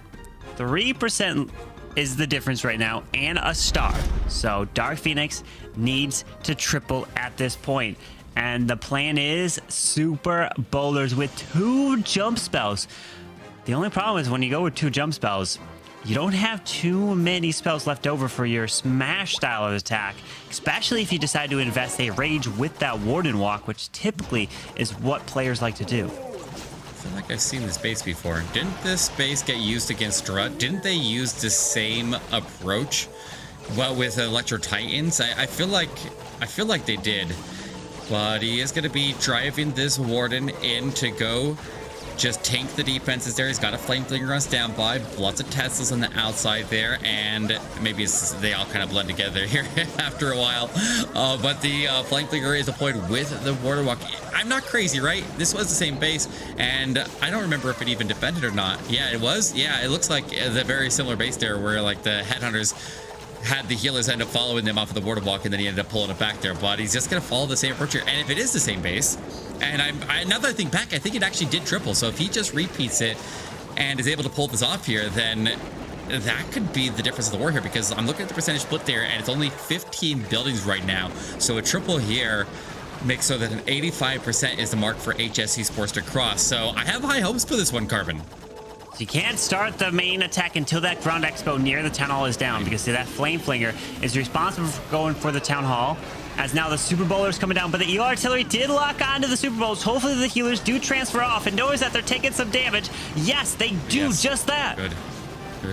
3% is the difference right now, and a star. So Dark Phoenix needs to triple at this point. And the plan is super bowlers with 2 jump spells. The only problem is when you go with 2 jump spells, you don't have too many spells left over for your smash style of attack, especially if you decide to invest a rage with that warden walk, which typically is what players like to do. I feel like I've seen this base before. Didn't this base get used against Strut? Didn't they use the same approach? Well, with Electro Titans, I feel like they did. But he is going to be driving this warden in to go just tank the defenses there. He's got a Flamethrower on standby, lots of Teslas on the outside there, and maybe they all kind of blend together here after a while. But the Flamethrower is deployed with the warden walk. I'm not crazy, right? This was the same base, and I don't remember if it even defended or not. Yeah, it was. Yeah, it looks like the very similar base there where like the Headhunters had the healers end up following them off of the warden walk, and then he ended up pulling it back there. But he's just going to follow the same approach here. And if it is the same base, and now that I think back, I think it actually did triple. So if he just repeats it and is able to pull this off here, then that could be the difference of the war here, because I'm looking at the percentage split there, and it's only 15 buildings right now. So a triple here makes so that an 85% is the mark for HS Esports to cross. So I have high hopes for this one, Carbon. So you can't start the main attack until that ground expo near the town hall is down, because see, that flame flinger is responsible for going for the town hall. As now the super bowlers coming down, but the eel artillery did lock onto the super bowlers. Hopefully the healers do transfer off, and notice that they're taking some damage. Yes, they do just that. Good.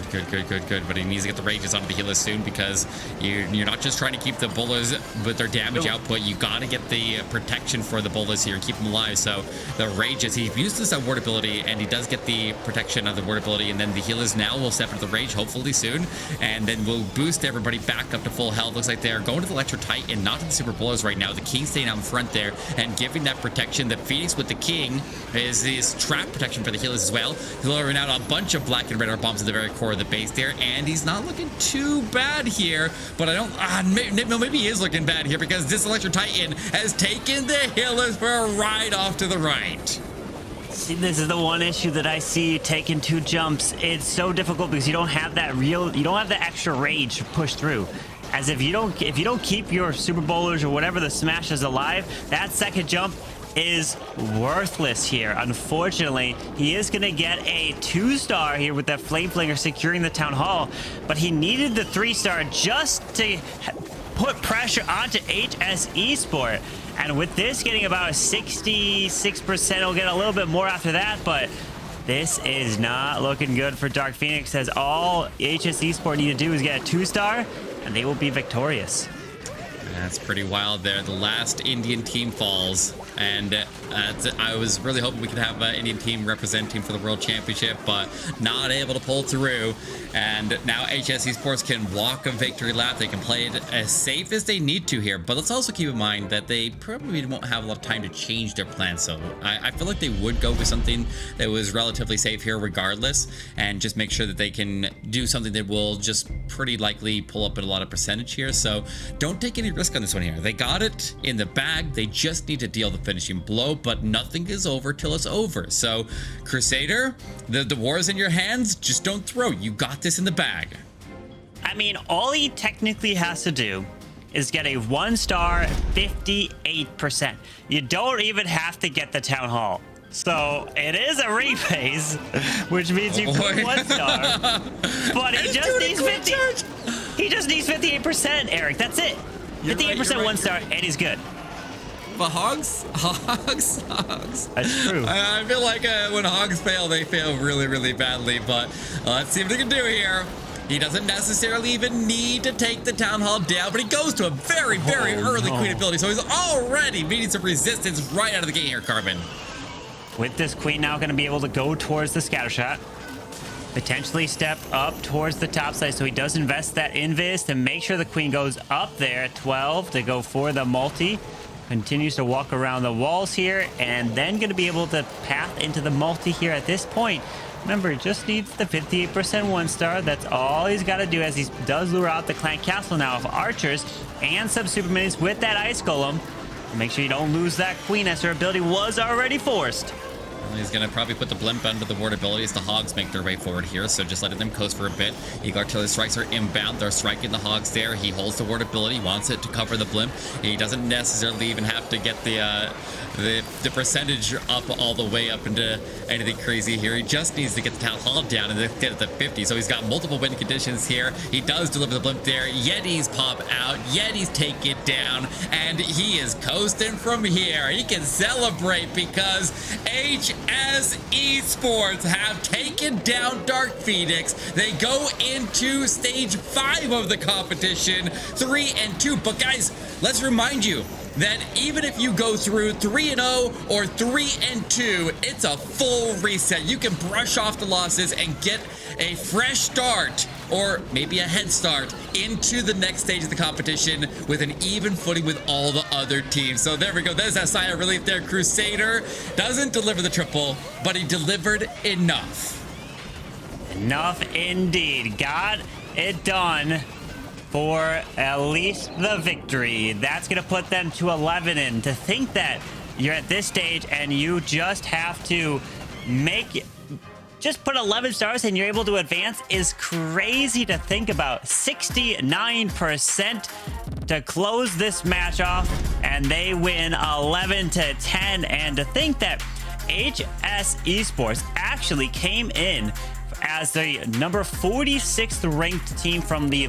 Good. But he needs to get the rages onto the healers soon, because you're not just trying to keep the bowlers with their damage output. You got to get the protection for the bowlers here and keep them alive. So the rages, he uses that ward ability, and he does get the protection of the ward ability, and then the healers now will step into the rage hopefully soon, and then we'll boost everybody back up to full health. Looks like they're going to the Electro Titan, not to the super bowlers right now. The King staying out in front there and giving that protection. The Phoenix with the King is his trap protection for the healers as well. He's lowering out a bunch of black and red art bombs in the very core of the base there, and he's not looking too bad here, but I don't maybe he is looking bad here, because this Electro Titan has taken the healers for a ride off to the right. See, this is the one issue that I see taking 2 jumps. It's so difficult because you don't have that extra rage to push through. As if you don't keep your super bowlers or whatever the smashes alive, that second jump is worthless here. Unfortunately, he is going to get a 2-star here with that flame flinger securing the town hall, but he needed the 3-star just to put pressure onto HS Esports. And with this getting about a 66%, he'll get a little bit more after that, but this is not looking good for Dark Phoenix, as all HS Esports need to do is get a 2-star, and they will be victorious. That's pretty wild there. The last Indian team falls, and I was really hoping we could have an Indian team representing for the World Championship, but not able to pull through. And now HS Esports can walk a victory lap. They can play it as safe as they need to here, but let's also keep in mind that they probably won't have a lot of time to change their plan. So I feel like they would go with something that was relatively safe here regardless, and just make sure that they can do something that will just pretty likely pull up at a lot of percentage here. So don't take any risk on this one here. They got it in the bag. They just need to deal the finishing blow, but nothing is over till it's over. So Crusader, the war is in your hands. Just don't throw. You got this in the bag. I mean, all he technically has to do is get a 1-star 58%. You don't even have to get the town hall. So it is a repace, which means you put 1 star, but he just needs 50. He just needs 58%, Eric. That's it. 58% 1 star, and he's good. but Hogs. That's true. I feel like when Hogs fail, they fail really, really badly. But let's see what they can do here. He doesn't necessarily even need to take the Town Hall down, but he goes to a very, very early Queen ability. So he's already meeting some resistance right out of the gate here, Carbon. With this Queen now going to be able to go towards the scatter shot. Potentially step up towards the top side, so he does invest that invis to make sure the Queen goes up there at 12 to go for the multi. Continues to walk around the walls here, and then going to be able to path into the multi here at this point. Remember, just needs the 58% 1-star. That's all he's got to do, as he does lure out the clan castle now of archers and some super minis with that ice golem. Make sure you don't lose that Queen, as her ability was already forced. He's going to probably put the blimp under the ward abilities. The Hogs make their way forward here, so just letting them coast for a bit. Eagle Artillery Strikes are inbound. They're striking the Hogs there. He holds the ward ability, wants it to cover the blimp. He doesn't necessarily even have to get the percentage up all the way up into anything crazy here. He just needs to get the Town Hall down and then get it to 50. So he's got multiple win conditions here. He does deliver the blimp there. Yetis pop out. Yetis take it down, and he is coasting from here. He can celebrate because HS Esports have taken down Dark Phoenix. They go into stage 5 of the competition, 3-2. But guys, let's remind you that even if you go through 3-0 or 3-2, it's a full reset. You can brush off the losses and get a fresh start, or maybe a head start, into the next stage of the competition with an even footing with all the other teams. So there we go. There's that sign of relief there. Crusader doesn't deliver the triple, but he delivered enough. Enough indeed. Got it done for at least the victory. That's going to put them to 11. And to think that you're at this stage and you just have to just put 11 stars and you're able to advance is crazy to think about. 69% to close this match off, and they win 11-10. And to think that HS Esports actually came in as the number 46th ranked team from the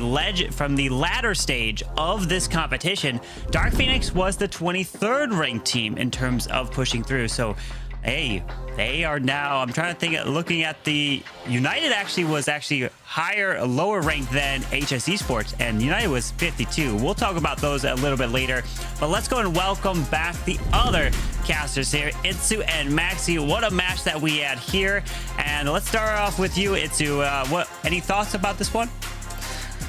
ladder stage of this competition. Dark Phoenix was the 23rd ranked team in terms of pushing through. So, hey, they are now, I'm trying to think, looking at the United was lower ranked than HS Esports, and United was 52. We'll talk about those a little bit later, but let's go and welcome back the other casters here, Itzu and Maxi. What a match that we had here, and let's start off with you, Itzu. Any thoughts about this one?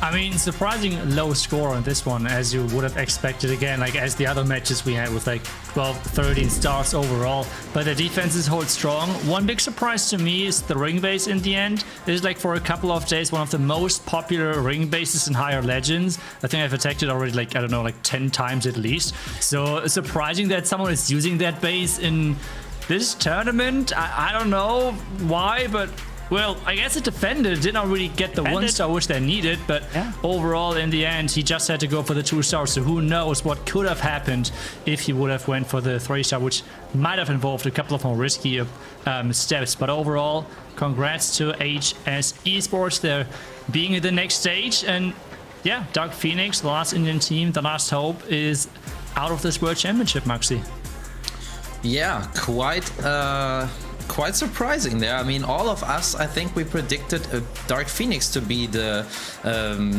I mean, surprising low score on this one, as you would have expected, again, like as the other matches we had with like 12, 13 stars overall. But the defenses hold strong. One big surprise to me is the ring base in the end. It is like for a couple of days one of the most popular ring bases in higher legends. I think I've attacked it already like, I don't know, like 10 times at least. So surprising that someone is using that base in this tournament. I don't know why, but well, I guess it defended. Did not really get the 1-star which they needed, but overall in the end he just had to go for the 2 stars. So who knows what could have happened if he would have went for the 3-star, which might have involved a couple of more risky steps. But overall, congrats to HS Esports. They're being in the next stage, and yeah, Dark Phoenix, the last Indian team, the last hope, is out of this World Championship, Maxi. Yeah, quite surprising there. I mean, all of us, I think we predicted Dark Phoenix to be the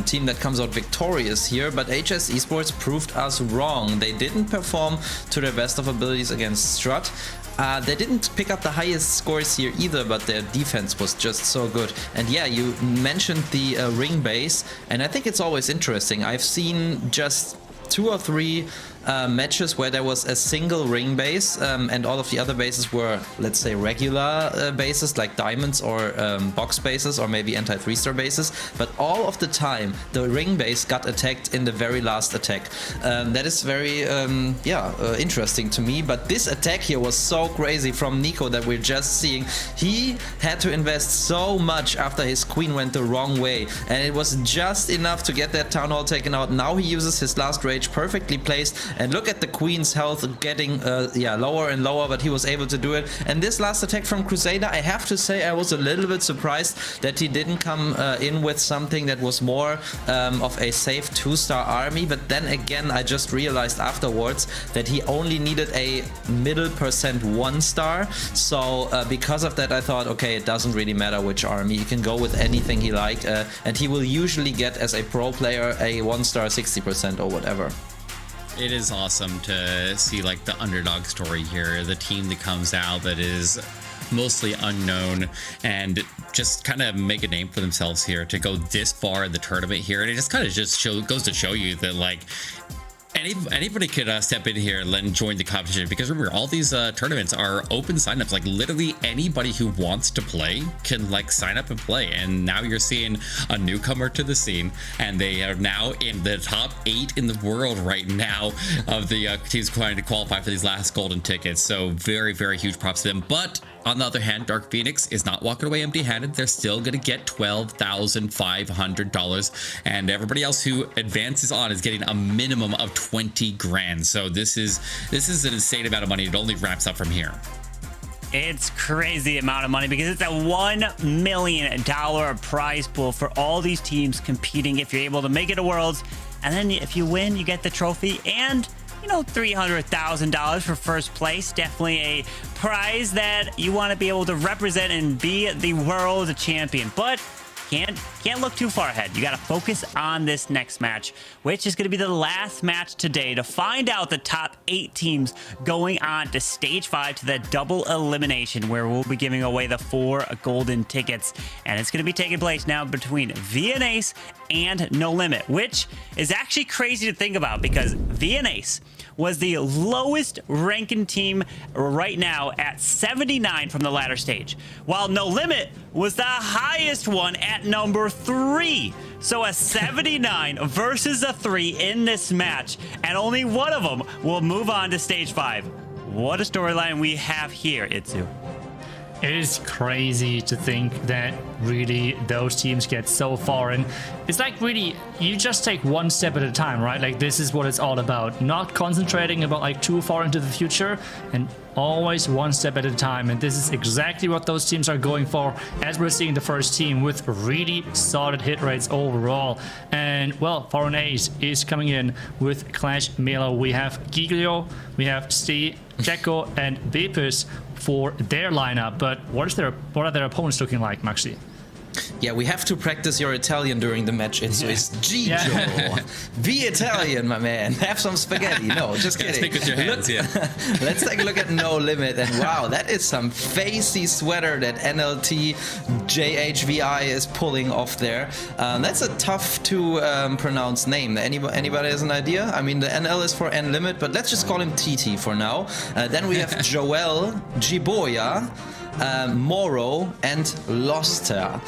team that comes out victorious here, but HS Esports proved us wrong. They didn't perform to their best of abilities against Strut. They didn't pick up the highest scores here either, but their defense was just so good. And yeah, you mentioned the ring base, and I think it's always interesting. I've seen just 2 or 3 matches where there was a single ring base, and all of the other bases were, let's say, regular bases like diamonds or box bases or maybe anti-3-star bases, but all of the time the ring base got attacked in the very last attack. That is very interesting to me, but this attack here was so crazy from Nico that we're just seeing. He had to invest so much after his queen went the wrong way, and it was just enough to get that town hall taken out. Now he uses his last rage perfectly placed, And look at the Queen's health getting lower and lower, but he was able to do it. And this last attack from Crusader, I have to say I was a little bit surprised that he didn't come in with something that was more of a safe 2-star army. But then again, I just realized afterwards that he only needed a middle percent 1-star. So because of that, I thought, okay, it doesn't really matter which army. He can go with anything he liked, and he will usually get, as a pro player, a 1-star 60% or whatever. It is awesome to see like the underdog story here, the team that comes out that is mostly unknown and just kind of make a name for themselves here to go this far in the tournament here. And it just kind of goes to show you that like anybody could step in here and join the competition, because remember, all these tournaments are open signups. Like literally anybody who wants to play can like sign up and play. And now you're seeing a newcomer to the scene, and they are now in the top 8 in the world right now of the teams trying to qualify for these last golden tickets. So very, very huge props to them. But on the other hand, Dark Phoenix is not walking away empty-handed. They're still going to get $12,500, and everybody else who advances on is getting a minimum of 20 grand. So this is an insane amount of money. It only ramps up from here. It's crazy amount of money, because it's a $1 million prize pool for all these teams competing if you're able to make it to Worlds. And then if you win, you get the trophy and, you know, $300,000 for first place. Definitely a prize that you want to be able to represent and be the world champion. But can't look too far ahead. You got to focus on this next match, which is going to be the last match today to find out the top 8 teams going on to stage 5 to the double elimination, where we'll be giving away the 4 golden tickets. And it's going to be taking place now between VNAce and No Limit, which is actually crazy to think about, because VNAce was the lowest ranking team right now at 79 from the ladder stage, while No Limit was the highest one at number 3. So a 79 versus a 3 in this match, and only one of them will move on to stage 5. What a storyline we have here, Itzu. It is crazy to think that really those teams get so far, and it's like really you just take one step at a time, right? Like this is what it's all about, not concentrating about like too far into the future, and always one step at a time. And this is exactly what those teams are going for, as we're seeing the first team with really solid hit rates overall. And well, Foreign Ace is coming in with Clash Melo. We have Giglio, we have Steve, Jacko and Bepis for their lineup, but what are their opponents looking like, Maxi? Yeah, we have to practice your Italian during the match. It's Gigio. Yeah. Be Italian, my man. Have some spaghetti. No, just kidding. Speak with your hands, Let's take a look at No Limit. And wow, that is some facey sweater that NLT JHVI is pulling off there. That's a tough to pronounce name. Anybody has an idea? I mean, the NL is for N Limit, but let's just call him TT for now. Then we have Joel, Jiboya, Moro and Loster,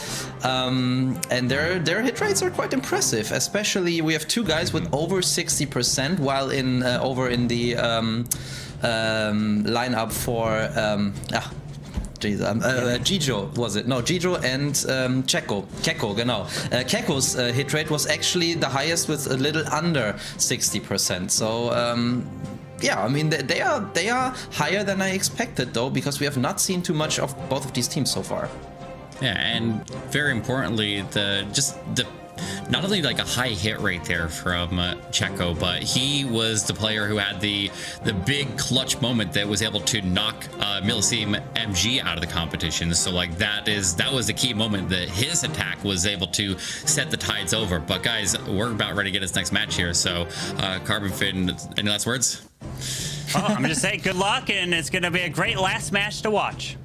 and their hit rates are quite impressive. Especially we have 2 guys with over 60%, while over in the lineup for Gijo, was it? No, Gijo and Keko, genau. Keko's hit rate was actually the highest, with a little under 60%. So yeah, I mean they are higher than I expected, though, because we have not seen too much of both of these teams so far. Yeah, and very importantly, not only like a high hit rate there from Checo, but he was the player who had the big clutch moment that was able to knock Milsim MG out of the competition. So like that was the key moment that his attack was able to set the tides over. But guys, we're about ready to get this next match here. So CarbonFin, any last words? Oh, I'm just saying good luck, and it's going to be a great last match to watch.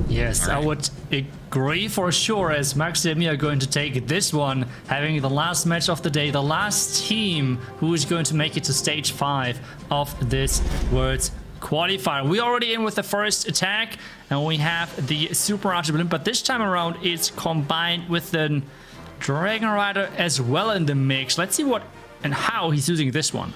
Yes, right. I would agree for sure, as Maxi and me are going to take this one, having the last match of the day, the last team who is going to make it to stage 5 of this Worlds Qualifier. We're already in with the first attack, and we have the Super Archer Blimp, but this time around it's combined with the Dragon Rider as well in the mix. Let's see what and how he's using this one.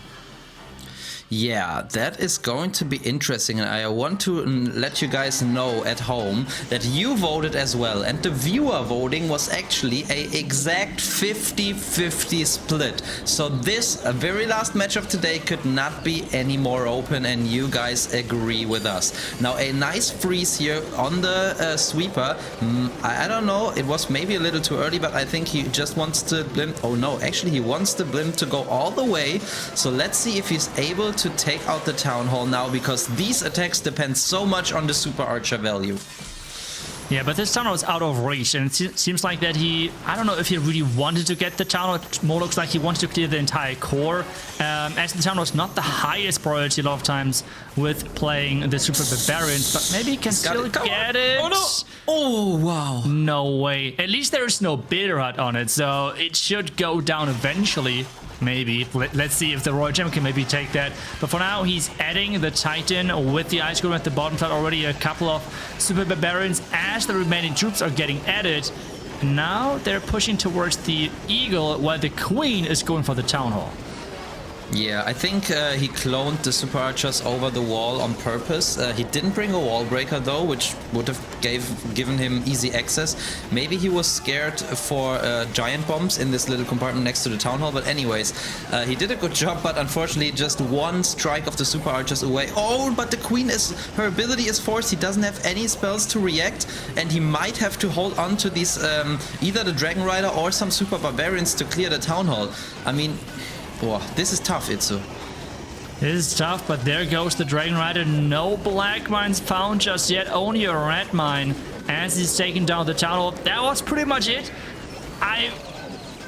Yeah, that is going to be interesting, and I want to let you guys know at home that you voted as well, and the viewer voting was actually a exact 50-50 split. So this very last match of today could not be any more open, and you guys agree with us. Now a nice freeze here on the sweeper. I don't know, it was maybe a little too early, but I think he just wants the blimp. Oh no, actually he wants the blimp to go all the way. So let's see if he's able to take out the Town Hall now, because these attacks depend so much on the Super Archer value. Yeah, but this Town Hall is out of reach, and it seems like that I don't know if he really wanted to get the Town Hall. It more looks like he wanted to clear the entire core, as the Town Hall is not the highest priority a lot of times with playing the Super Barbarians, but maybe he can still get it. Oh no! Oh wow! No way. At least there is no bitter hut on it, so it should go down eventually. Maybe. Let's see if the Royal Gem can maybe take that. But for now, he's adding the Titan with the Ice Golem at the bottom side. Already a couple of Super Barbarians as the remaining troops are getting added. Now they're pushing towards the Eagle, while the Queen is going for the Town Hall. Yeah, I think he cloned the Super Archers over the wall on purpose. He didn't bring a wall breaker though, which would have given him easy access. Maybe he was scared for giant bombs in this little compartment next to the Town Hall. But anyways, he did a good job, but unfortunately just one strike of the Super Archers away. Oh, but the Queen her ability is forced. He doesn't have any spells to react, and he might have to hold on to these either the Dragon Rider or some Super Barbarians to clear the Town Hall. I mean, oh, this is tough, Itzu. This is tough, but there goes the Dragon Rider. No black mines found just yet, only a red mine as he's taking down the Town Hall. That was pretty much it.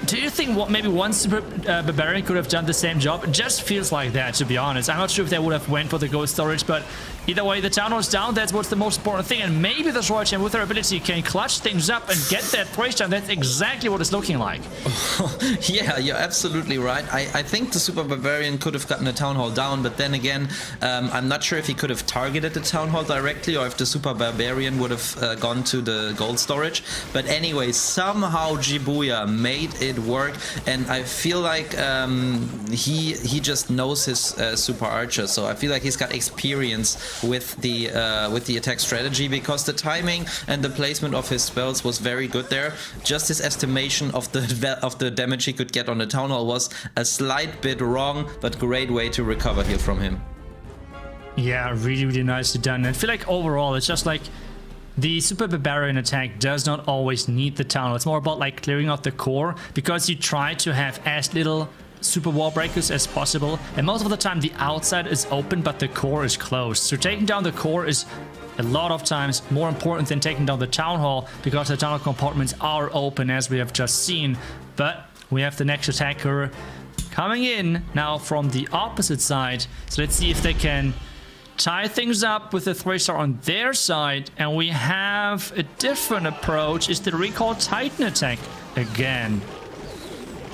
Do you think maybe one Super Barbarian could have done the same job? It just feels like that, to be honest. I'm not sure if they would have went for the gold storage, but either way, the Town Hall is down. That's what's the most important thing. And maybe the Royal Champ with her ability can clutch things up and get that thrash down. That's exactly what it's looking like. Yeah, you're absolutely right. I think the Super Barbarian could have gotten the Town Hall down, but then again, I'm not sure if he could have targeted the Town Hall directly or if the Super Barbarian would have gone to the gold storage. But anyway, somehow Jibuya made it work, and I feel like he just knows his Super Archer, so I feel like he's got experience with the attack strategy, because the timing and the placement of his spells was very good there. Just his estimation of the damage he could get on the Town Hall was a slight bit wrong, but great way to recover here from him. Yeah, really, really nicely done. I feel like overall it's just like the Super Barbarian attack does not always need the Town Hall. It's more about like clearing out the core, because you try to have as little super wall breakers as possible, and most of the time the outside is open but the core is closed. So taking down the core is a lot of times more important than taking down the Town Hall, because the Town Hall compartments are open as we have just seen. But we have the next attacker coming in now from the opposite side, so let's see if they can tie things up with the 3-star on their side. And we have a different approach. It's the Recall Titan attack again.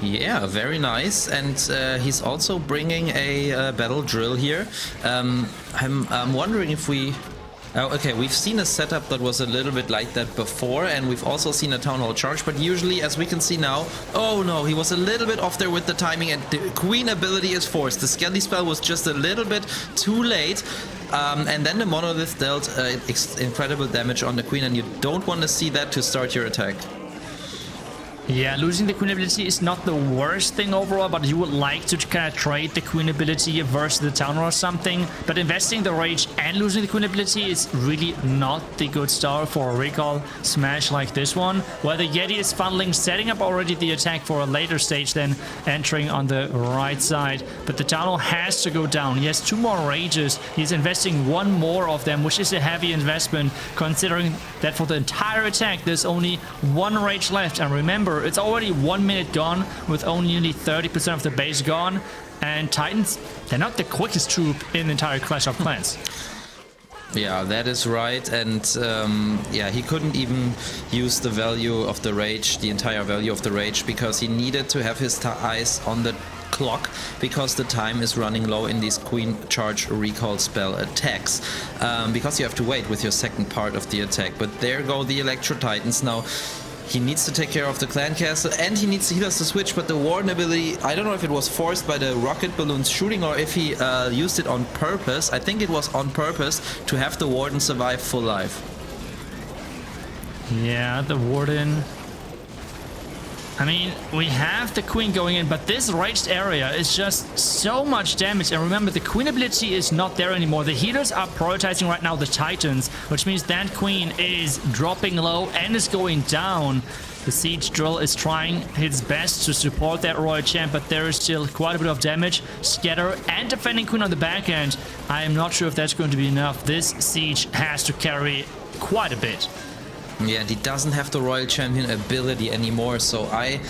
Yeah, very nice. And he's also bringing a battle drill here. I'm wondering if we... Oh, okay, we've seen a setup that was a little bit like that before, and we've also seen a Town Hall charge, but usually, as we can see now... Oh no, he was a little bit off there with the timing, and the Queen ability is forced. The Skelly spell was just a little bit too late. And then the Monolith dealt incredible damage on the Queen, and you don't want to see that to start your attack. Yeah, losing the Queen ability is not the worst thing overall, but you would like to kind of trade the Queen ability versus the Town Hall or something. But investing the Rage and losing the Queen ability is really not the good start for a recall smash like this one, where the Yeti is funneling, setting up already the attack for a later stage, then entering on the right side. But the Town Hall has to go down. He has 2 more Rages. He's investing 1 more of them, which is a heavy investment, considering that for the entire attack there's only 1 Rage left. And remember, it's already 1 minute gone with only nearly 30% of the base gone, and Titans, they're not the quickest troop in the entire Clash of Clans. Yeah, that is right, and yeah, he couldn't even use the value of the Rage, the entire value of the Rage, because he needed to have his eyes on the clock, because the time is running low in these Queen Charge Recall spell attacks, because you have to wait with your second part of the attack. But there go the Electro Titans now. He needs to take care of the clan castle, and he needs to heal us the switch, but the warden ability, I don't know if it was forced by the rocket balloons shooting or if he used it on purpose. I think it was on purpose to have the warden survive full life. Yeah, the warden. I mean, we have the queen going in, but this raged area is just so much damage. And remember, the queen ability is not there anymore. The healers are prioritizing right now the titans, which means that queen is dropping low and is going down. The siege drill is trying its best to support that royal champ, but there is still quite a bit of damage. Scatter and defending queen on the back end. I am not sure if that's going to be enough. This siege has to carry quite a bit. Yeah, and he doesn't have the Royal Champion ability anymore, so I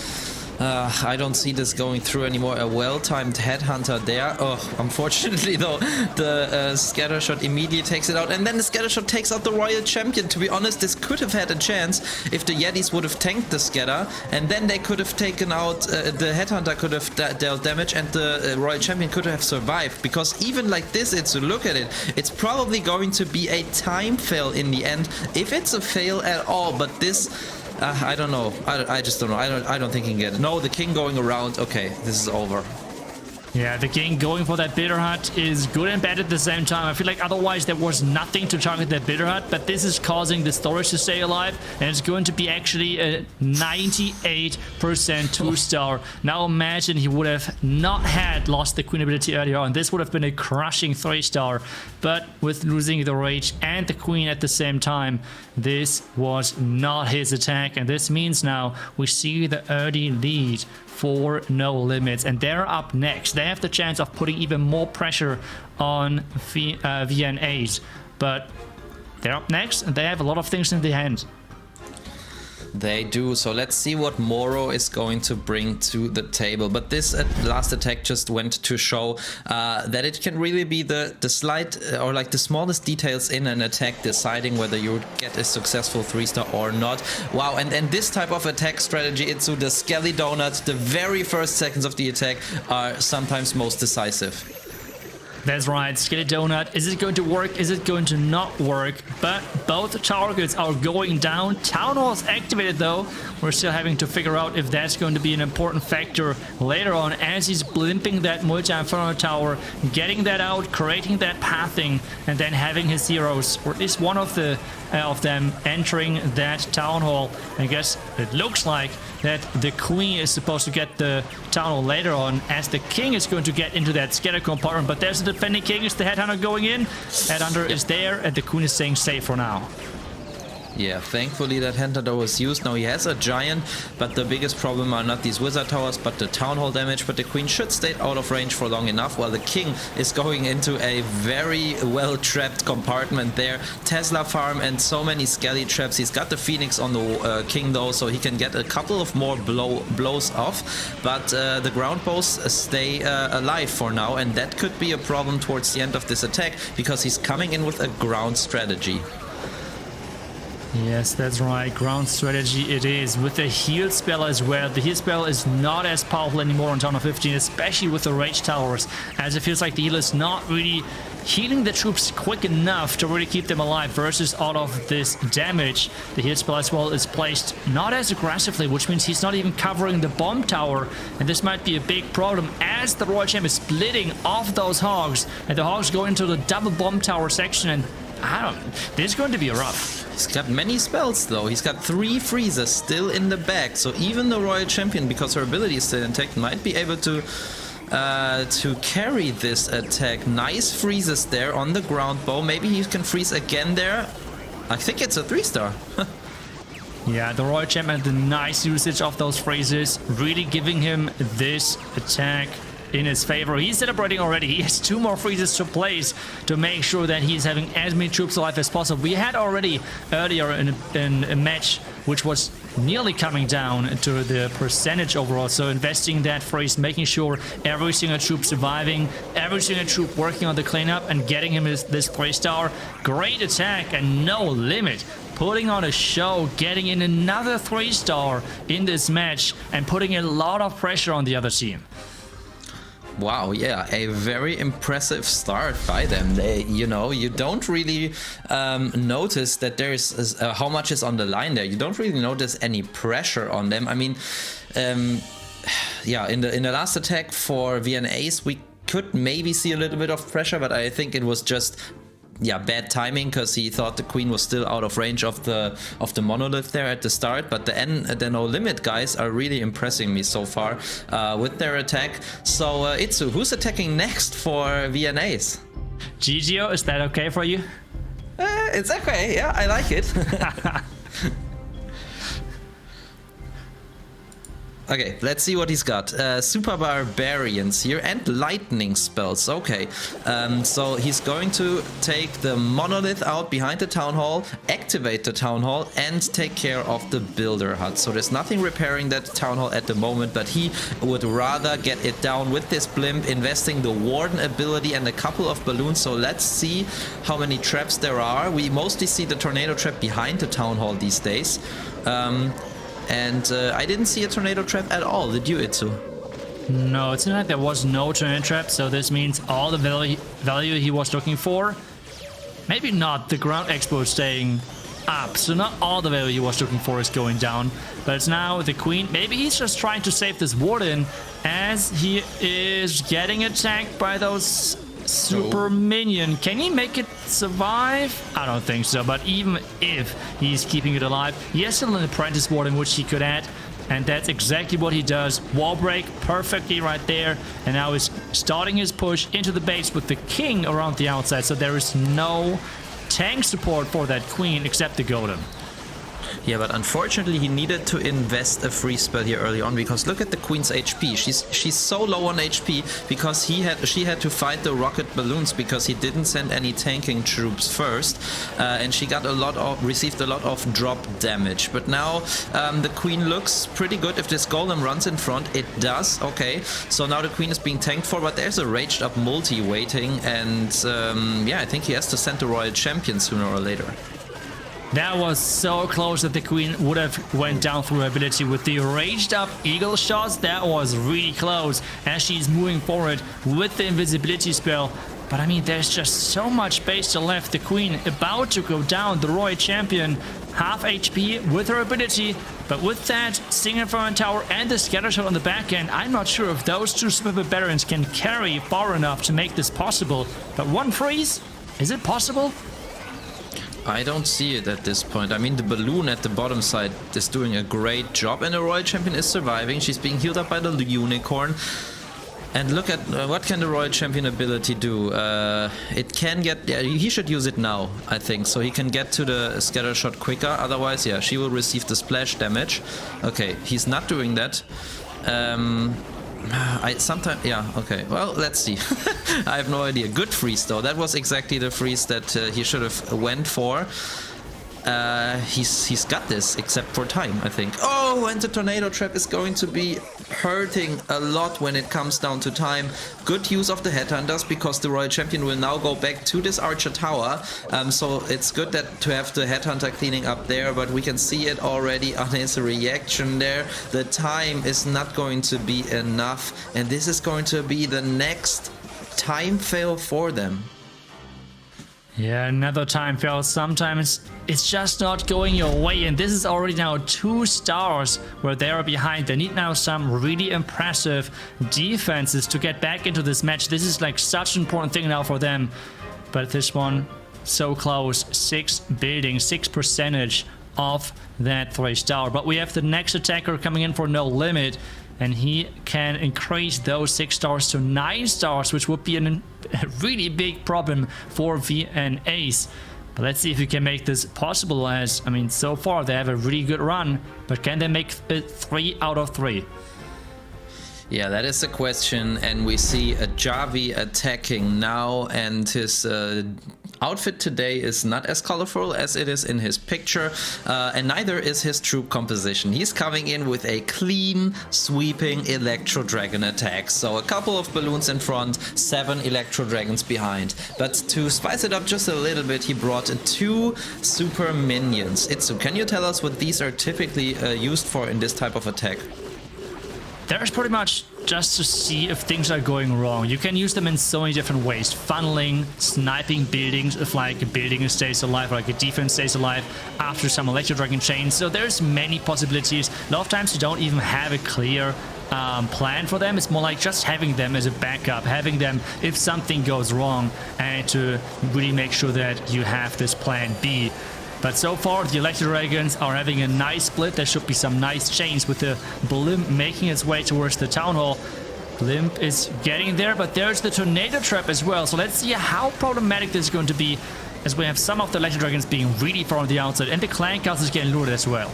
don't see this going through anymore. A well-timed headhunter there. Oh, unfortunately though, the scatter shot immediately takes it out, and then the scatter shot takes out the Royal Champion. To be honest, this could have had a chance if the Yetis would have tanked the scatter, and then they could have taken out, the headhunter could have dealt damage, and the Royal Champion could have survived. Because even like this, look at it, it's probably going to be a time fail in the end, if it's a fail at all. But this, I don't know. I just don't know. I don't think he can get it. No, the king going around. Okay, this is over. Yeah, the king going for that bitter hut is good and bad at the same time. I feel like otherwise there was nothing to target that bitter hut, but this is causing the storage to stay alive, and it's going to be actually a 98% 2-star. Now imagine he would have not had lost the queen ability earlier on. This would have been a crushing 3-star, but with losing the rage and the queen at the same time, this was not his attack, and this means now we see the early lead for No Limits, and they're up next. They have the chance of putting even more pressure on VNAs, but they're up next and they have a lot of things in their hands. They do. So let's see what Moro is going to bring to the table. But this last attack just went to show that it can really be the slight or like the smallest details in an attack deciding whether you get a successful 3-star or not. Wow, and this type of attack strategy, Itzu, the Skelly Donut, the very first seconds of the attack are sometimes most decisive. That's right, Skelly Donut. Is it going to work? Is it going to not work? But both targets are going down. Town Hall's activated though. We're still having to figure out if that's going to be an important factor later on as he's blimping that multi-inferno tower, getting that out, creating that pathing, and then having his heroes, or at least one of them entering that town hall. I guess it looks like that the queen is supposed to get the town hall later on, as the king is going to get into that scatter compartment. But there's the defending king, is the headhunter going in. Headhunter is there, and the queen is staying safe for now. Yeah, thankfully that headhunter was used. Now he has a giant, but the biggest problem are not these wizard towers, but the town hall damage. But the queen should stay out of range for long enough, while the king is going into a very well-trapped compartment there. Tesla farm and so many skelly traps. He's got the phoenix on the king though, so he can get a couple of more blows off. But the ground bows stay alive for now, and that could be a problem towards the end of this attack, because he's coming in with a ground strategy. Yes, that's right. Ground strategy it is, with the heal spell as well. The heal spell is not as powerful anymore on Town of 15, especially with the rage towers, as it feels like the heal is not really healing the troops quick enough to really keep them alive versus all of this damage. The heal spell as well is placed not as aggressively, which means he's not even covering the bomb tower, and this might be a big problem as the Royal Champ is splitting off those hogs, and the hogs go into the double bomb tower section, and this is going to be rough. He's got many spells though. He's got 3 freezes still in the bag, so even the Royal Champion, because her ability is still intact, might be able to carry this attack. Nice freezes there on the ground bow. Maybe he can freeze again there. I think it's a 3-star. Yeah, the Royal Champ had the nice usage of those phrases, really giving him this attack in his favor. He's celebrating already. He has 2 more freezes to place to make sure that he's having as many troops alive as possible. We had already earlier in a match which was nearly coming down to the percentage overall, so investing that phrase, making sure every single troop surviving, every single troop working on the cleanup and getting him this 3-star. Great attack and No Limit putting on a show, getting in another 3-star in this match and putting a lot of pressure on the other team. Wow, yeah, a very impressive start by them. They, you know, you don't really notice that there's how much is on the line there. You don't really notice any pressure on them. I mean, yeah, in the last attack for VNAs, we could maybe see a little bit of pressure, but I think it was just, yeah, bad timing, because he thought the queen was still out of range of the monolith there at the start. But the no limit guys are really impressing me so far with their attack. So Itzu, who's attacking next for VNAs? Gigio, is that okay for you? It's okay, yeah, I like it. Okay, let's see what he's got. Super Barbarians here and lightning spells. Okay, so he's going to take the monolith out behind the town hall, activate the town hall, and take care of the builder hut. So there's nothing repairing that town hall at the moment, but he would rather get it down with this blimp, investing the warden ability and a couple of balloons. So let's see how many traps there are. We mostly see the tornado trap behind the town hall these days. And I didn't see a tornado trap at all, did you, Itzu? No, it seemed like there was no tornado trap, so this means all the value he was looking for. Maybe not the ground expo staying up, so not all the value he was looking for is going down. But it's now the queen. Maybe he's just trying to save this warden as he is getting attacked by those super minion. Can he make it survive? I don't think so, but even if he's keeping it alive, he has still an apprentice warden which he could add, and that's exactly what he does. Wall break perfectly right there, and now he's starting his push into the base with the king around the outside, so there is no tank support for that queen except the golem. Yeah, but unfortunately he needed to invest a free spell here early on, because look at the queen's HP. She's so low on HP because she had to fight the rocket balloons because he didn't send any tanking troops first, and she got received a lot of drop damage. But now the queen looks pretty good. If this golem runs in front, it does. Okay, so now the queen is being tanked for, but there's a raged up multi waiting, and yeah, I think he has to send the royal champion sooner or later. That was so close that the queen would have went down through her ability with the raged up eagle shots. That was really close as she's moving forward with the invisibility spell. But I mean, there's just so much space to left. The queen about to go down. The royal champion half HP with her ability. But with that single front tower and the scatter shot on the back end, I'm not sure if those two super barbarians can carry far enough to make this possible. But one freeze? Is it possible? I don't see it at this point. I mean, the balloon at the bottom side is doing a great job, and the royal champion is surviving. She's being healed up by the unicorn. And look at what can the royal champion ability do. It can get... Yeah, he should use it now, I think, so he can get to the scatter shot quicker. Otherwise, yeah, she will receive the splash damage. Okay, he's not doing that. Yeah, okay, well, let's see. I have no idea. Good freeze though. That was exactly the freeze that he should have went for. He's got this, except for time, I think. Oh, and the tornado trap is going to be hurting a lot when it comes down to time. Good use of the headhunters, because the royal champion will now go back to this archer tower. So it's good to have the headhunter cleaning up there, but we can see it already on his reaction there. The time is not going to be enough, and this is going to be the next time fail for them. Yeah, another time fail. Sometimes it's just not going your way, and this is already now 2 stars where they are behind. They need now some really impressive defenses to get back into this match. This is like such an important thing now for them. But this one, so close. 6 buildings, 6% of that 3-star. But we have the next attacker coming in for no limit, and he can increase those 6 stars to 9 stars, which would be a really big problem for VNAs. But let's see if we can make this possible, as, I mean, so far they have a really good run, but can they make it 3 out of 3? Yeah, that is the question, and we see a Javi attacking now, and his outfit today is not as colorful as it is in his picture, and neither is his troop composition. He's coming in with a clean, sweeping Electro Dragon attack. So a couple of balloons in front, 7 Electro Dragons behind. But to spice it up just a little bit, he brought 2 super minions. Itzu, can you tell us what these are typically used for in this type of attack? there's pretty much just to see if things are going wrong. You can use them in so many different ways. Funneling, sniping buildings, if like a building stays alive, or like a defense stays alive after some Electro Dragon chain. So there's many possibilities. A lot of times you don't even have a clear plan for them. It's more like just having them as a backup, having them if something goes wrong, and to really make sure that you have this plan B. But so far, the Electro Dragons are having a nice split. There should be some nice chains with the Blimp making its way towards the Town Hall. Blimp is getting there, but there's the Tornado Trap as well. So let's see how problematic this is going to be, as we have some of the Electro Dragons being really far on the outside, and the Clan Castle is getting lured as well.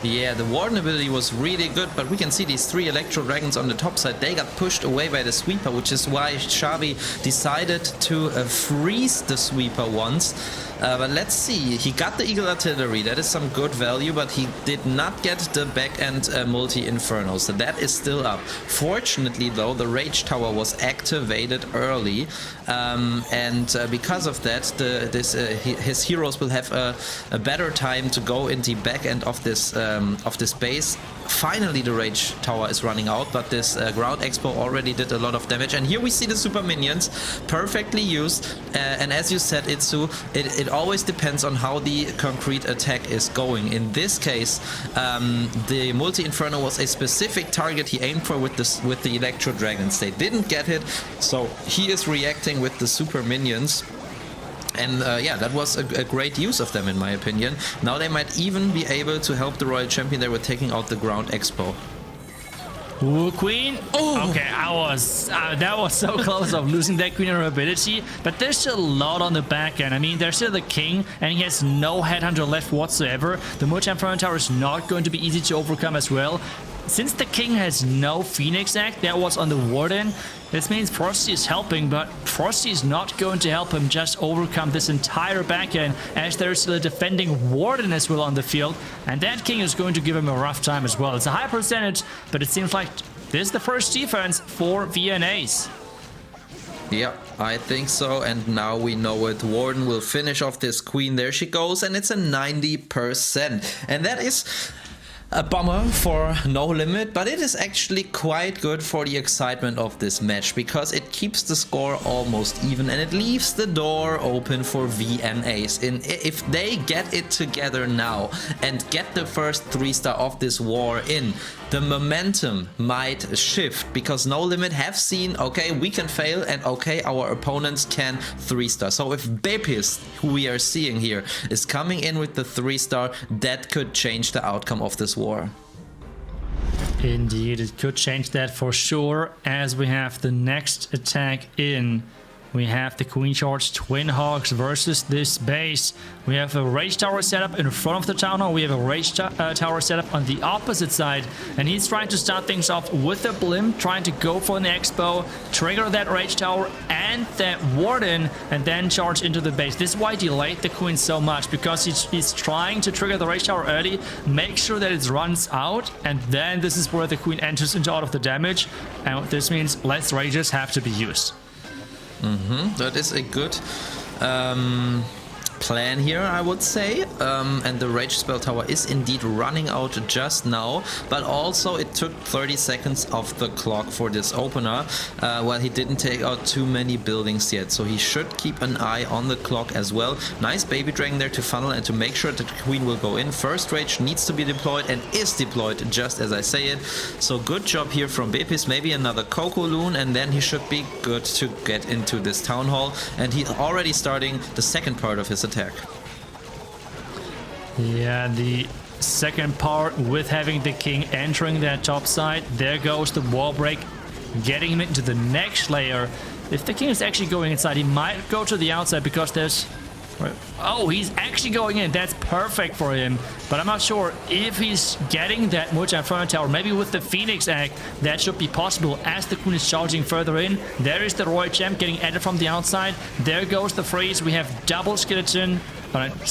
Yeah, the Warden ability was really good, but we can see these 3 Electro Dragons on the top side. They got pushed away by the Sweeper, which is why Xavi decided to freeze the Sweeper once. But let's see, he got the Eagle Artillery, that is some good value, but he did not get the back-end multi-inferno, so that is still up. Fortunately though, the Rage Tower was activated early, and because of that, his heroes will have a better time to go in the back-end of this base. Finally the Rage Tower is running out, but this Ground Expo already did a lot of damage, and here we see the Super Minions perfectly used, and as you said, Itzu, it always depends on how the concrete attack is going. In this case, the Multi-Inferno was a specific target he aimed for with the Electro Dragons. They didn't get it, so he is reacting with the Super Minions. And yeah, that was a great use of them in my opinion. Now they might even be able to help the Royal Champion there with taking out the Ground Expo. Ooh, Queen. Oh. Okay, that was so close of losing that Queen and her ability, but there's still a lot on the back end. I mean, there's still the King, and he has no Headhunter left whatsoever. The Multi-Inferno Tower is not going to be easy to overcome as well. Since the King has no Phoenix Act, that was on the Warden. This means Frosty is helping, but Frosty is not going to help him just overcome this entire backend, as there's still a defending Warden as well on the field, and that King is going to give him a rough time as well. It's a high percentage, but it seems like this is the first defense for VNAs. Yeah, I think so, and now we know it. Warden will finish off this Queen. There she goes, and it's a 90%. And that is a bummer for No Limit, but it is actually quite good for the excitement of this match, because it keeps the score almost even and it leaves the door open for VNAs. If they get it together now and get the first 3-star of this war in, the momentum might shift, because No Limit have seen, okay, we can fail, and okay, our opponents can 3-star. So if Bepis, who we are seeing here, is coming in with the 3-star, that could change the outcome of this war. Indeed, it could change that for sure, as we have the next attack in. We have the Queen Charge Twin Hawks versus this base. We have a Rage Tower set up in front of the Town Hall. We have a Rage Tower set up on the opposite side. And he's trying to start things off with a Blimp, trying to go for an Expo, trigger that Rage Tower and that Warden, and then charge into the base. This is why he delayed the Queen so much, because he's trying to trigger the Rage Tower early, make sure that it runs out, and then this is where the Queen enters into all of the damage. And this means less Rages have to be used. That is a good plan here, I would say, and the Rage Spell Tower is indeed running out just now, but also it took 30 seconds off the clock for this opener. Well, he didn't take out too many buildings yet, so he should keep an eye on the clock as well. Nice Baby Dragon there to funnel and to make sure that the Queen will go in. First Rage needs to be deployed and is deployed just as I say it, so good job here from Bepis. Maybe another Coco Loon, and then he should be good to get into this Town Hall, and he's already starting the second part of his attack. Yeah, the second part with having the King entering that top side. There goes the wall break, getting him into the next layer. If the King is actually going inside, he might go to the outside, because there's... Oh, he's actually going in. That's perfect for him. But I'm not sure if he's getting that Multi-Inferno Tower. Maybe with the Phoenix Act, that should be possible as the Queen is charging further in. There is the Royal Champ getting added from the outside. There goes the freeze. We have double Skeleton.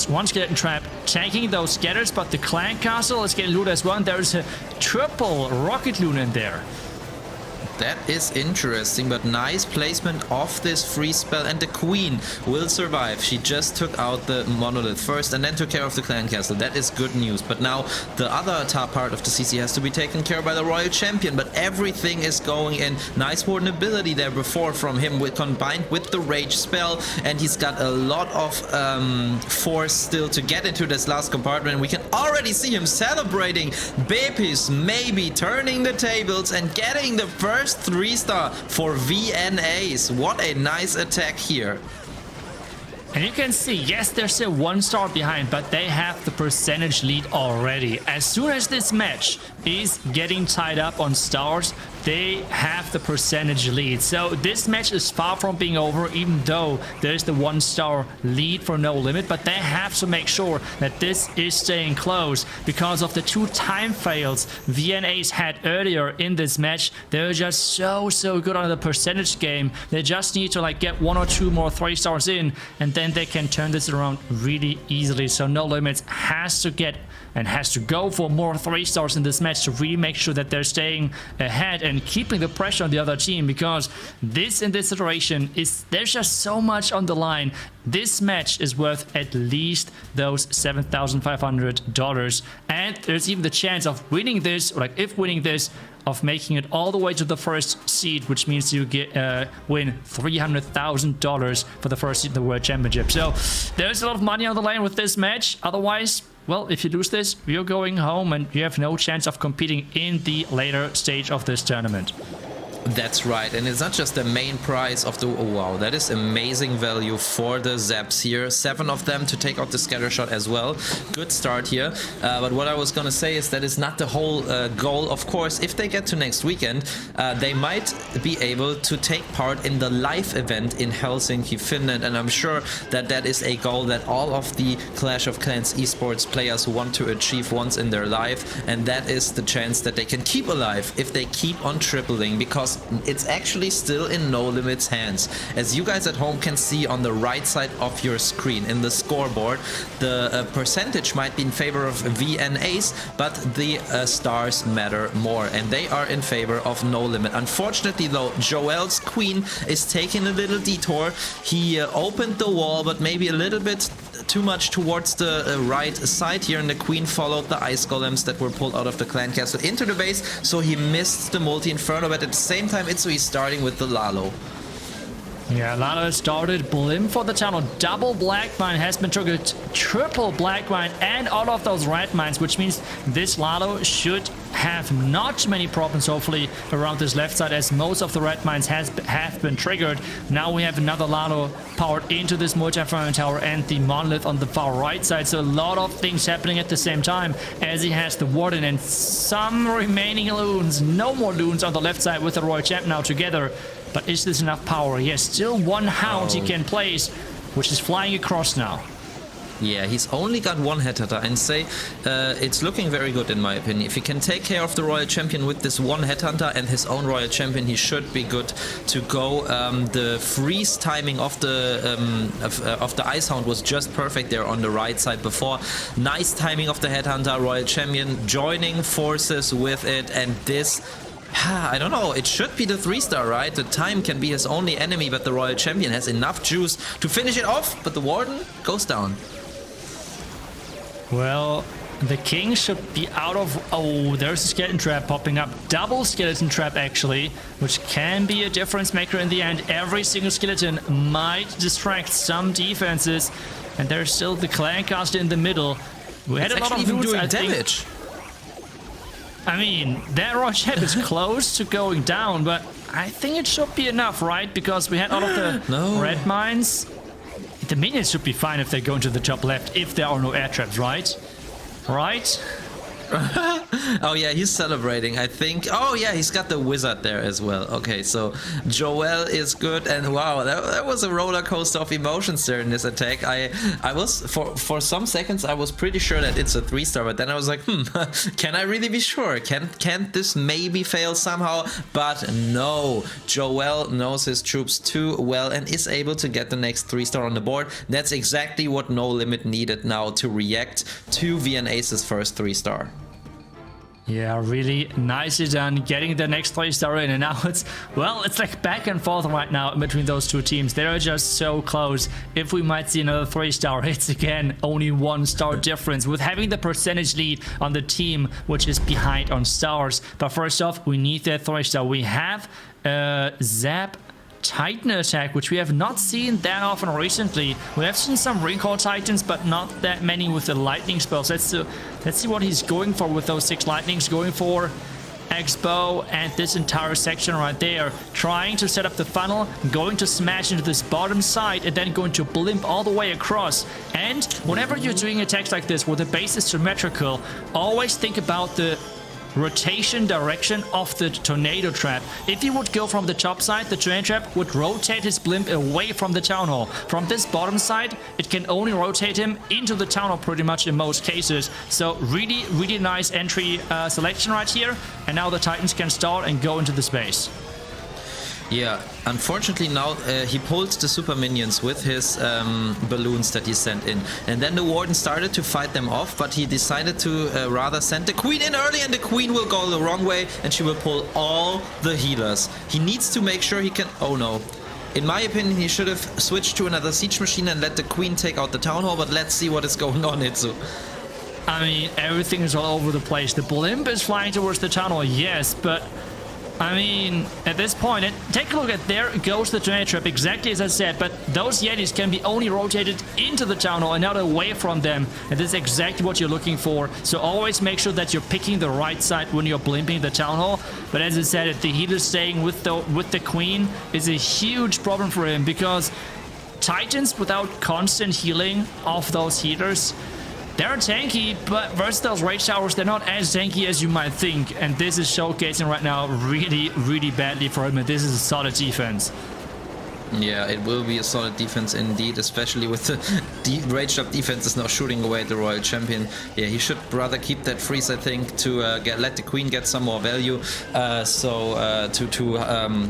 One Skeleton Trap tanking those scatters, but the Clan Castle is getting looted as well. And there's a triple Rocket Loon in there. That is interesting, but nice placement of this freeze spell, and the queen will survive. She just took out the monolith first and then took care of the clan castle. That is good news, but now the other top part of the CC has to be taken care of by the royal champion, but everything is going in. Nice vulnerability there before from him, combined with the rage spell, and he's got a lot of force still to get into this last compartment. We can already see him celebrating. Bepis maybe turning the tables and getting the first 3-star for VNAs. What a nice attack here. And you can see, yes, they're still 1 star behind, but they have the percentage lead already. As soon as this match is getting tied up on stars, they have the percentage lead. So this match is far from being over, even though there's the 1 star lead for No Limit, but they have to make sure that this is staying close because of the 2 time fails VNAs had earlier in this match. They're just so good on the percentage game. They just need to like get 1 or 2 more 3 stars in, and then they can turn this around really easily. So No Limits has to get and has to go for more 3 stars in this match to really make sure that they're staying ahead and keeping the pressure on the other team, because this in this situation is, there's just so much on the line. This match is worth at least those $7,500, and there's even the chance of winning this, or like if winning this, of making it all the way to the first seed, which means you get win $300,000 for the first seed in the World Championship. So there's a lot of money on the line with this match. Otherwise, well, if you lose this, you're going home and you have no chance of competing in the later stage of this tournament. That's right, and it's not just the main prize of the... Oh, wow, that is amazing value for the Zaps here. 7 of them to take out the scatter shot as well. Good start here. But what I was gonna say is that is not the whole goal. Of course, if they get to next weekend, they might be able to take part in the live event in Helsinki, Finland, and I'm sure that that is a goal that all of the Clash of Clans esports players want to achieve once in their life, and that is the chance that they can keep alive if they keep on tripling, because it's actually still in No Limit's hands. As you guys at home can see on the right side of your screen in the scoreboard, the percentage might be in favor of VNAs, but the stars matter more, and they are in favor of No Limit. Unfortunately though, Joel's queen is taking a little detour. He opened the wall, but maybe a little bit too much towards the right side here, and the queen followed the ice golems that were pulled out of the clan castle into the base, so he missed the multi-inferno, but at the same time Itzu is starting with the Lalo. Yeah, Lalo started. Blim for the tunnel. Double black mine has been triggered. Triple black mine and all of those red mines, which means this Lalo should have not many problems, hopefully, around this left side, as most of the red mines have been triggered. Now we have another Lalo powered into this multi-inferno tower and the monolith on the far right side. So a lot of things happening at the same time, as he has the warden and some remaining loons. No more loons on the left side with the royal champ now together. But is this enough power? He has still 1 hound he can place, which is flying across now. Yeah, he's only got 1 headhunter, and say it's looking very good in my opinion. If he can take care of the royal champion with this 1 headhunter and his own royal champion, he should be good to go. The freeze timing of the ice hound was just perfect there on the right side before. Nice timing of the headhunter, royal champion joining forces with it, and this... I don't know, it should be the 3-star, right? The time can be his only enemy, but the royal champion has enough juice to finish it off, but the warden goes down. Well, the king should be out of... Oh, there's a skeleton trap popping up. Double skeleton trap, actually, which can be a difference maker in the end. Every single skeleton might distract some defenses, and there's still the clan caster in the middle. We had a lot of loot, I think. Damage. I mean, that royal champ is close to going down, but I think it should be enough, right? Because we had all of the red mines. The minions should be fine if they go into the top left, if there are no air traps, right? Right? Oh yeah, he's celebrating, I think. Oh yeah, he's got the wizard there as well. Okay, so Joel is good, and wow, that was a roller coaster of emotions there in this attack. I was for some seconds I was pretty sure that it's a 3-star, but then I was like, can I really be sure? Can't this maybe fail somehow? But no, Joel knows his troops too well and is able to get the next 3-star on the board. That's exactly what No Limit needed now to react to VNAce's first 3-star. Yeah, really nicely done getting the next 3-star in, and now it's like back and forth right now in between those two teams. They're just so close. If we might see another 3-star, it's again only 1-star difference with having the percentage lead on the team which is behind on stars. But first off, we need that 3-star. We have Zap Titan attack, which we have not seen that often recently. We have seen some recall Titans, but not that many with the lightning spells. Let's see what he's going for with those 6 lightnings. Going for X-Bow and this entire section right there. Trying to set up the funnel, going to smash into this bottom side, and then going to blimp all the way across. And whenever you're doing attacks like this, where the base is symmetrical, always think about the rotation direction of the tornado trap. If he would go from the top side, the tornado trap would rotate his blimp away from the town hall. From this bottom side, it can only rotate him into the town hall pretty much in most cases. So really nice entry selection right here. And now the Titans can start and go into the space. Yeah, unfortunately now he pulled the super minions with his balloons that he sent in. And then the Warden started to fight them off, but he decided to rather send the Queen in early, and the Queen will go the wrong way and she will pull all the healers. He needs to make sure he can... Oh no. In my opinion, he should have switched to another siege machine and let the Queen take out the town hall, but let's see what is going on, Itzu. I mean, everything is all over the place. The blimp is flying towards the town hall, yes, but... I mean, at this point, take a look at there goes the tornado trap, exactly as I said, but those Yetis can be only rotated into the town hall and not away from them, and this is exactly what you're looking for. So always make sure that you're picking the right side when you're blimping the town hall. But as I said, the healer staying with the Queen is a huge problem for him, because Titans without constant healing of those healers, they're tanky, but versus those rage towers, they're not as tanky as you might think. And this is showcasing right now really badly for him, and this is a solid defense. Yeah, it will be a solid defense indeed, especially with the raged up defense is now shooting away the Royal Champion. Yeah, he should rather keep that freeze, I think, to let the Queen get some more value, to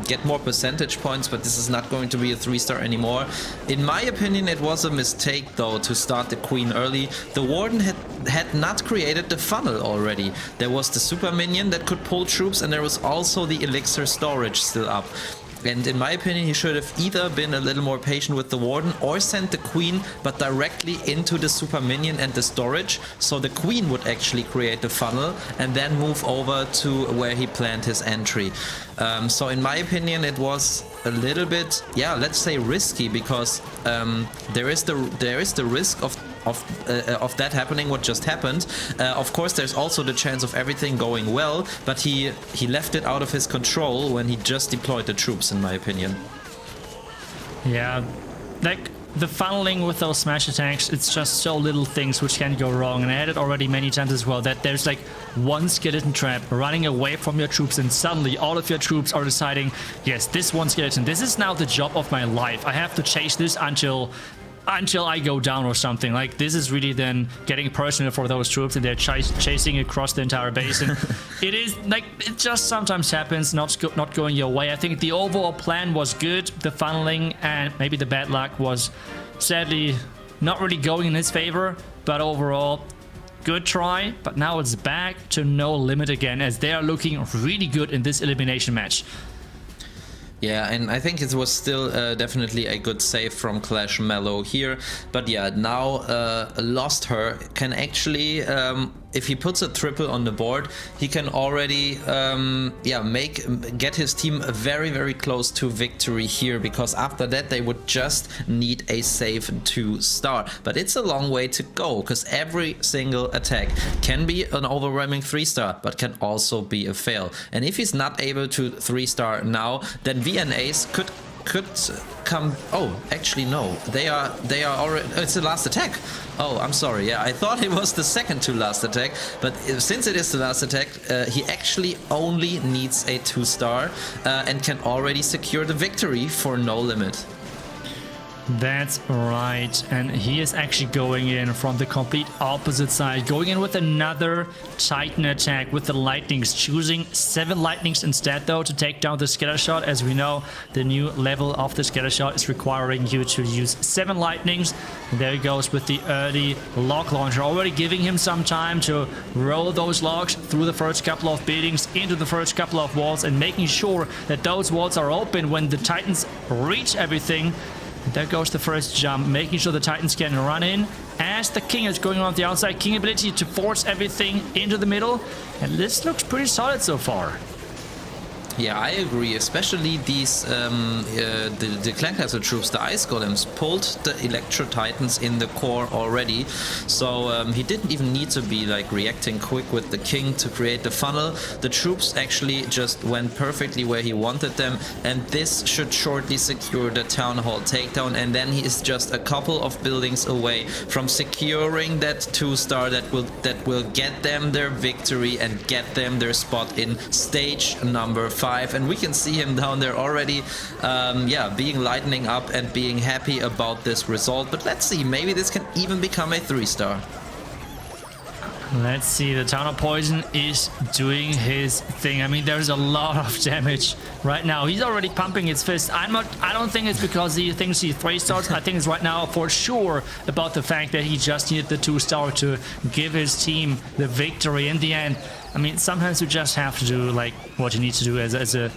get more percentage points, but this is not going to be a 3-star anymore. In my opinion, it was a mistake, though, to start the Queen early. The Warden had not created the funnel already. There was the super minion that could pull troops, and there was also the elixir storage still up. And in my opinion, he should have either been a little more patient with the Warden or sent the Queen, but directly into the super minion and the storage, so the Queen would actually create the funnel and then move over to where he planned his entry. So in my opinion, it was a little bit, yeah, let's say risky, because there is the risk of that happening, what just happened. Of course, there's also the chance of everything going well, but he left it out of his control when he just deployed the troops, in my opinion. Yeah, like the funneling with those smash attacks, it's just so little things which can go wrong. And I had it already many times as well, that there's like one skeleton trap running away from your troops, and suddenly all of your troops are deciding, yes, this one skeleton, this is now the job of my life. I have to chase this until I go down or something. Like, this is really then getting personal for those troops, and they're chasing across the entire base. And it is like, it just sometimes happens, not going your way. I think the overall plan was good. The funneling and maybe the bad luck was sadly not really going in his favor, but overall good try. But now it's back to no limit again, as they are looking really good in this elimination match. Yeah, and I think it was still definitely a good save from Clash Mellow here. But yeah, now Lost Her can actually, if he puts a triple on the board, he can already get his team very close to victory here, because after that they would just need a safe 2-star. But it's a long way to go, because every single attack can be an overwhelming 3-star, but can also be a fail. And if he's not able to 3-star now, then VNAs could come. Oh, actually no, they are already, it's the last attack. Oh, I'm sorry. Yeah, I thought it was the second to last attack, but since it is the last attack, he actually only needs a 2-star and can already secure the victory for no limit. That's right, and he is actually going in from the complete opposite side, going in with another Titan attack with the lightnings, choosing 7 lightnings instead though to take down the scatter shot. As we know, the new level of the scatter shot is requiring you to use 7 lightnings. And there he goes with the early lock launcher, already giving him some time to roll those logs through the first couple of buildings into the first couple of walls and making sure that those walls are open when the Titans reach everything. There goes the first jump, making sure the Titans can run in as the King is going on the outside. King ability to force everything into the middle, and this looks pretty solid so far. Yeah, I agree. Especially these the Clan Castle troops, the Ice Golems, pulled the Electro Titans in the core already. So he didn't even need to be like reacting quick with the King to create the funnel. The troops actually just went perfectly where he wanted them, and this should shortly secure the Town Hall takedown. And then he is just a couple of buildings away from securing that 2-star that will get them their victory and get them their spot in stage number 5. And we can see him down there already, being lightening up and being happy about this result. But let's see, maybe this can even become a 3-star. Let's see, the Town of Poison is doing his thing. I mean, there's a lot of damage right now. He's already pumping his fist. I don't think it's because he thinks he's 3-stars. I think it's right now for sure about the fact that he just needed the 2-star to give his team the victory in the end. I mean, sometimes you just have to do like what you need to do as a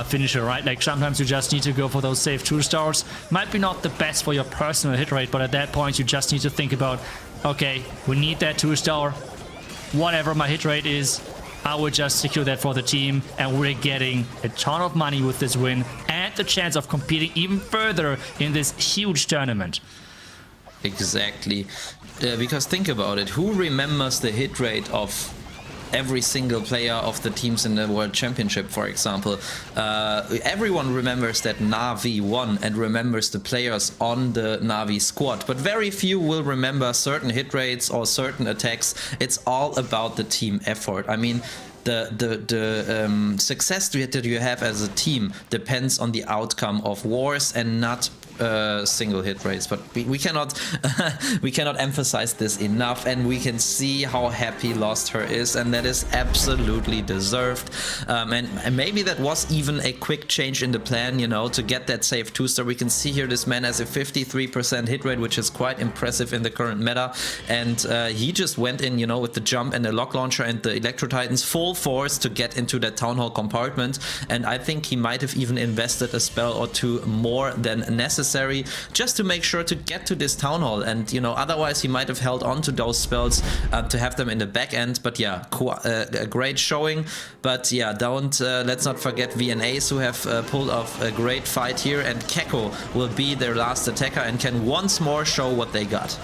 finisher, right? Like sometimes you just need to go for those safe 2-stars. Might be not the best for your personal hit rate, but at that point you just need to think about, okay, we need that 2-star. Whatever my hit rate is, I would just secure that for the team, and we're getting a ton of money with this win and the chance of competing even further in this huge tournament. Exactly, because think about it, who remembers the hit rate of every single player of the teams in the World Championship, for example? Everyone remembers that Na'Vi won and remembers the players on the Na'Vi squad, but very few will remember certain hit rates or certain attacks. It's all about the team effort. I mean, the success that you have as a team depends on the outcome of wars and not single hit rates. But we cannot we cannot emphasize this enough, and we can see how happy Lost Her is, and that is absolutely deserved. And maybe that was even a quick change in the plan, you know, to get that safe 2-star. We can see here this man has a 53% hit rate, which is quite impressive in the current meta, and he just went in, you know, with the jump and the lock launcher and the Electro Titans full force to get into that Town Hall compartment. And I think he might have even invested a spell or two more than necessary just to make sure to get to this Town Hall. And, you know, otherwise he might have held on to those spells to have them in the back end. But yeah, a great showing. But yeah, let's not forget VNAs, who have pulled off a great fight here, and Keko will be their last attacker and can once more show what they got.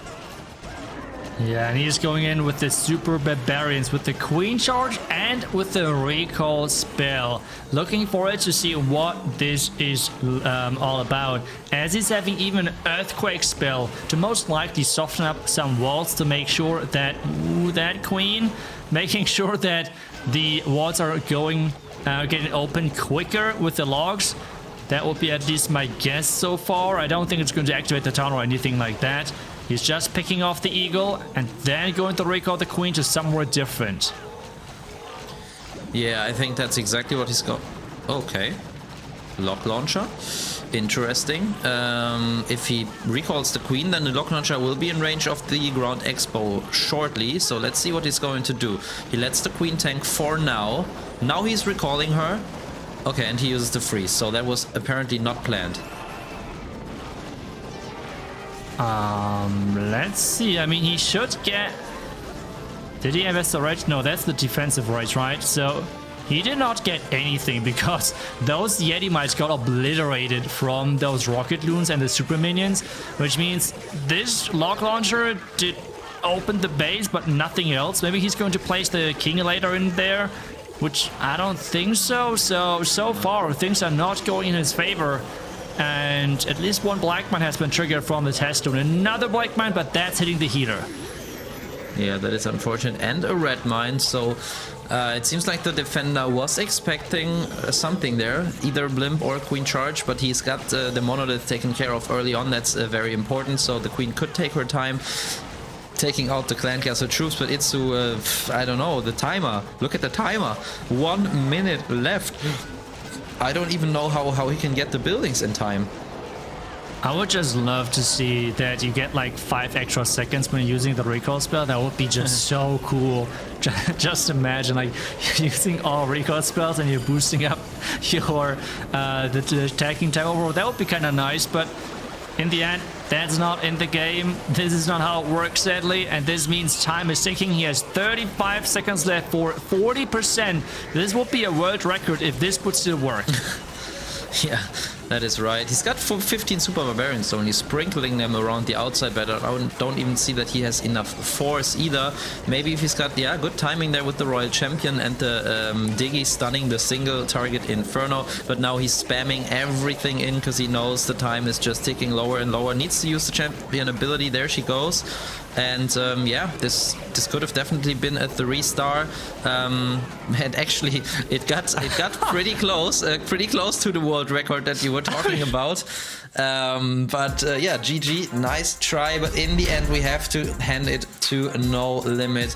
Yeah, and he's going in with the Super Barbarians, with the Queen Charge and with the Recall spell. Looking forward to see what this is all about, as he's having even an Earthquake spell to most likely soften up some walls to make sure that, that Queen, making sure that the walls are getting open quicker with the logs. That would be at least my guess so far. I don't think it's going to activate the town or anything like that. He's just picking off the Eagle and then going to recall the Queen to somewhere different. Yeah, I think that's exactly what he's got. Okay. Lock launcher. Interesting. If he recalls the Queen, then the lock launcher will be in range of the Ground Expo shortly. So let's see what he's going to do. He lets the Queen tank for now. Now he's recalling her. Okay, and he uses the freeze. So that was apparently not planned. Let's see. I mean, he should get... Did he invest the rage? No, that's the defensive rage, right? So he did not get anything because those Yeti mites got obliterated from those rocket loons and the super minions, which means this lock launcher did open the base, but nothing else. Maybe he's going to place the Kingulator in there, which I don't think so. So far, things are not going in his favor. And at least one black mine has been triggered from the test zone. Another black mine, but that's hitting the healer. Yeah, that is unfortunate. And a red mine, so It seems like the defender was expecting something there, either Blimp or Queen Charge, but he's got the Monolith taken care of early on. That's very important, so the Queen could take her time taking out the Clan Castle troops, but Itzu, I don't know, the timer. Look at the timer. 1 minute left. I don't even know how he can get the buildings in time. I would just love to see that you get like 5 extra seconds when using the recall spell. That would be just so cool. Just imagine like using all recall spells and you're boosting up your the attacking time overall. That would be kind of nice, but in the end, that's not in the game. This is not how it works, sadly, and this means time is ticking. He has 35 seconds left for 40%. This would be a world record if this would still work. Yeah, that is right. He's got 15 Super Barbarians, so he's sprinkling them around the outside, but I don't even see that he has enough force either. Maybe if he's got, yeah, good timing there with the Royal Champion and the Diggy stunning the single target Inferno, but now he's spamming everything in because he knows the time is just ticking lower and lower. Needs to use the champion ability. There she goes. And yeah, this could have definitely been a 3-star, and actually it got pretty close to the world record that you were talking about. But yeah, GG, nice try. But in the end, we have to hand it to No Limit,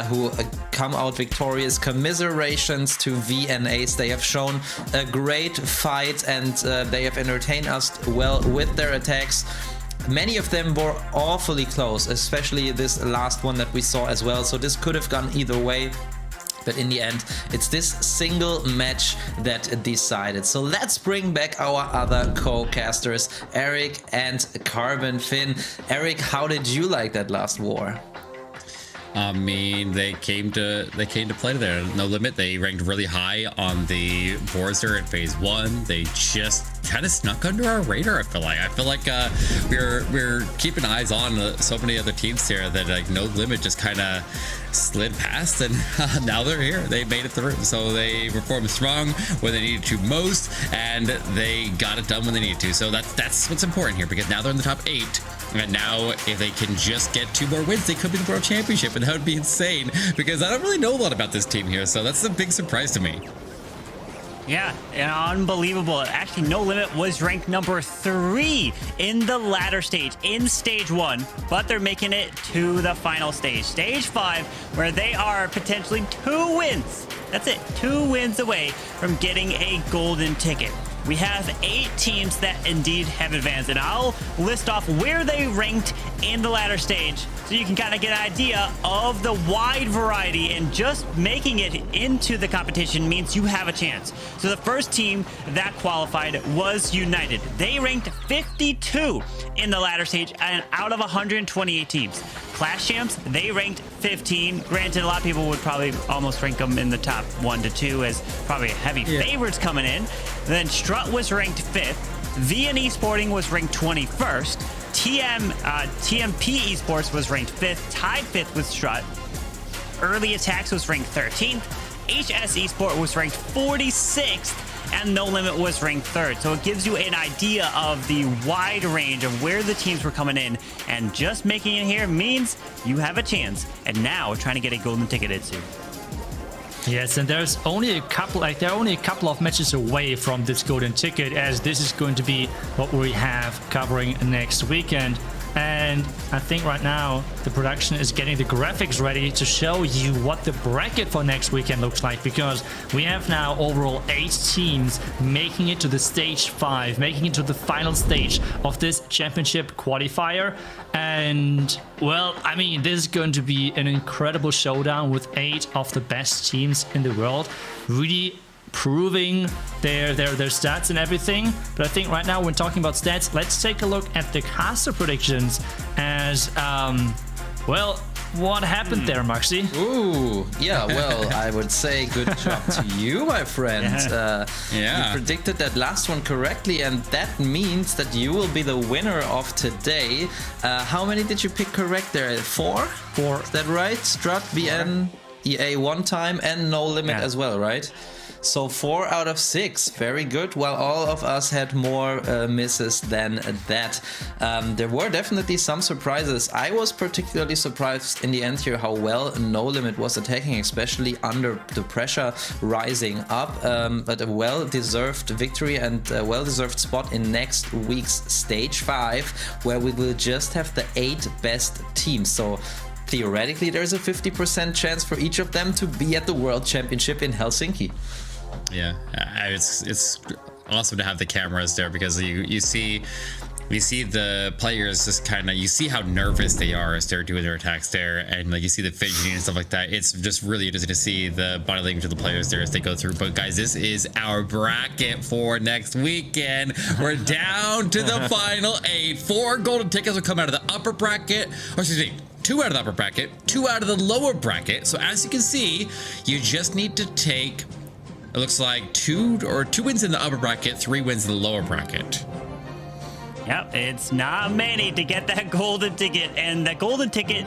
who come out victorious. Commiserations to VNAs. They have shown a great fight, and they have entertained us well with their attacks. Many of them were awfully close, especially this last one that we saw as well. So this could have gone either way. But in the end, it's this single match that decided. So let's bring back our other co-casters, Eric and CarbonFin. Eric, how did you like that last war? I mean, they came to play there. No Limit. They ranked really high on the Borzer in phase 1. They just kind of snuck under our radar. I feel like we're keeping eyes on so many other teams here that like No Limit just kind of slid past, and now they're here. They made it through. So they performed strong when they needed to most, and they got it done when they needed to. So that's what's important here, because now they're in the top 8. And now, if they can just get 2 more wins, they could be the World Championship, and that would be insane, because I don't really know a lot about this team here, so that's a big surprise to me. Yeah, unbelievable. Actually, No Limit was ranked number 3 in the ladder stage, in stage 1, but they're making it to the final stage, stage 5, where they are potentially 2 wins. That's it, 2 wins away from getting a golden ticket. We have 8 teams that indeed have advanced, and I'll list off where they ranked in the ladder stage so you can kind of get an idea of the wide variety, and just making it into the competition means you have a chance. So the first team that qualified was United. They ranked 52 in the ladder stage and out of 128 teams. Clash Champs, they ranked 15. Granted, a lot of people would probably almost rank them in the top 1 to 2 as probably heavy favorites coming in. Then Strut was ranked 5th. VNE Sporting was ranked 21st. TMP Esports was ranked 5th, tied 5th with Strut. Early Attacks was ranked 13th. HS Esport was ranked 46th. And No Limit was ranked 3rd. So it gives you an idea of the wide range of where the teams were coming in. And just making it here means you have a chance. And now we're trying to get a golden ticket, Itzu. Yes, and there's only a couple, they're only a couple of matches away from this golden ticket, as this is going to be what we have covering next weekend. And I think right now the production is getting the graphics ready to show you what the bracket for next weekend looks like, because we have now overall 8 teams making it to the stage 5, making it to the final stage of this championship qualifier. And well, I mean, this is going to be an incredible showdown with 8 of the best teams in the world, really proving their stats and everything. But I think right now when talking about stats, let's take a look at the caster predictions, as well, what happened there, Maxi? Ooh, yeah, well, I would say good job to you, my friend. You predicted that last one correctly, and that means that you will be the winner of today. How many did you pick correct there? 4? 4. Is that right? Strut, BN, EA 1 time, and No Limit as well, right? So 4 out of 6, very good. While all of us had more misses than that. There were definitely some surprises. I was particularly surprised in the end here how well No Limit was attacking, especially under the pressure rising up. But a well-deserved victory and a well-deserved spot in next week's Stage 5, where we will just have the 8 best teams. So theoretically, there's a 50% chance for each of them to be at the World Championship in Helsinki. Yeah, it's awesome to have the cameras there, because you see the players just kind of, you see how nervous they are as they're doing their attacks there, and like you see the fidgeting and stuff like that. It's just really interesting to see the body language of the players there as they go through. But guys, this is our bracket for next weekend. We're down to the final 8. 4 golden tickets will come out of the upper bracket, or excuse me, 2 out of the upper bracket, 2 out of the lower bracket. So as you can see, you just need to take, it looks like 2 wins in the upper bracket, 3 wins in the lower bracket. Yep, it's not many to get that golden ticket, and the golden ticket,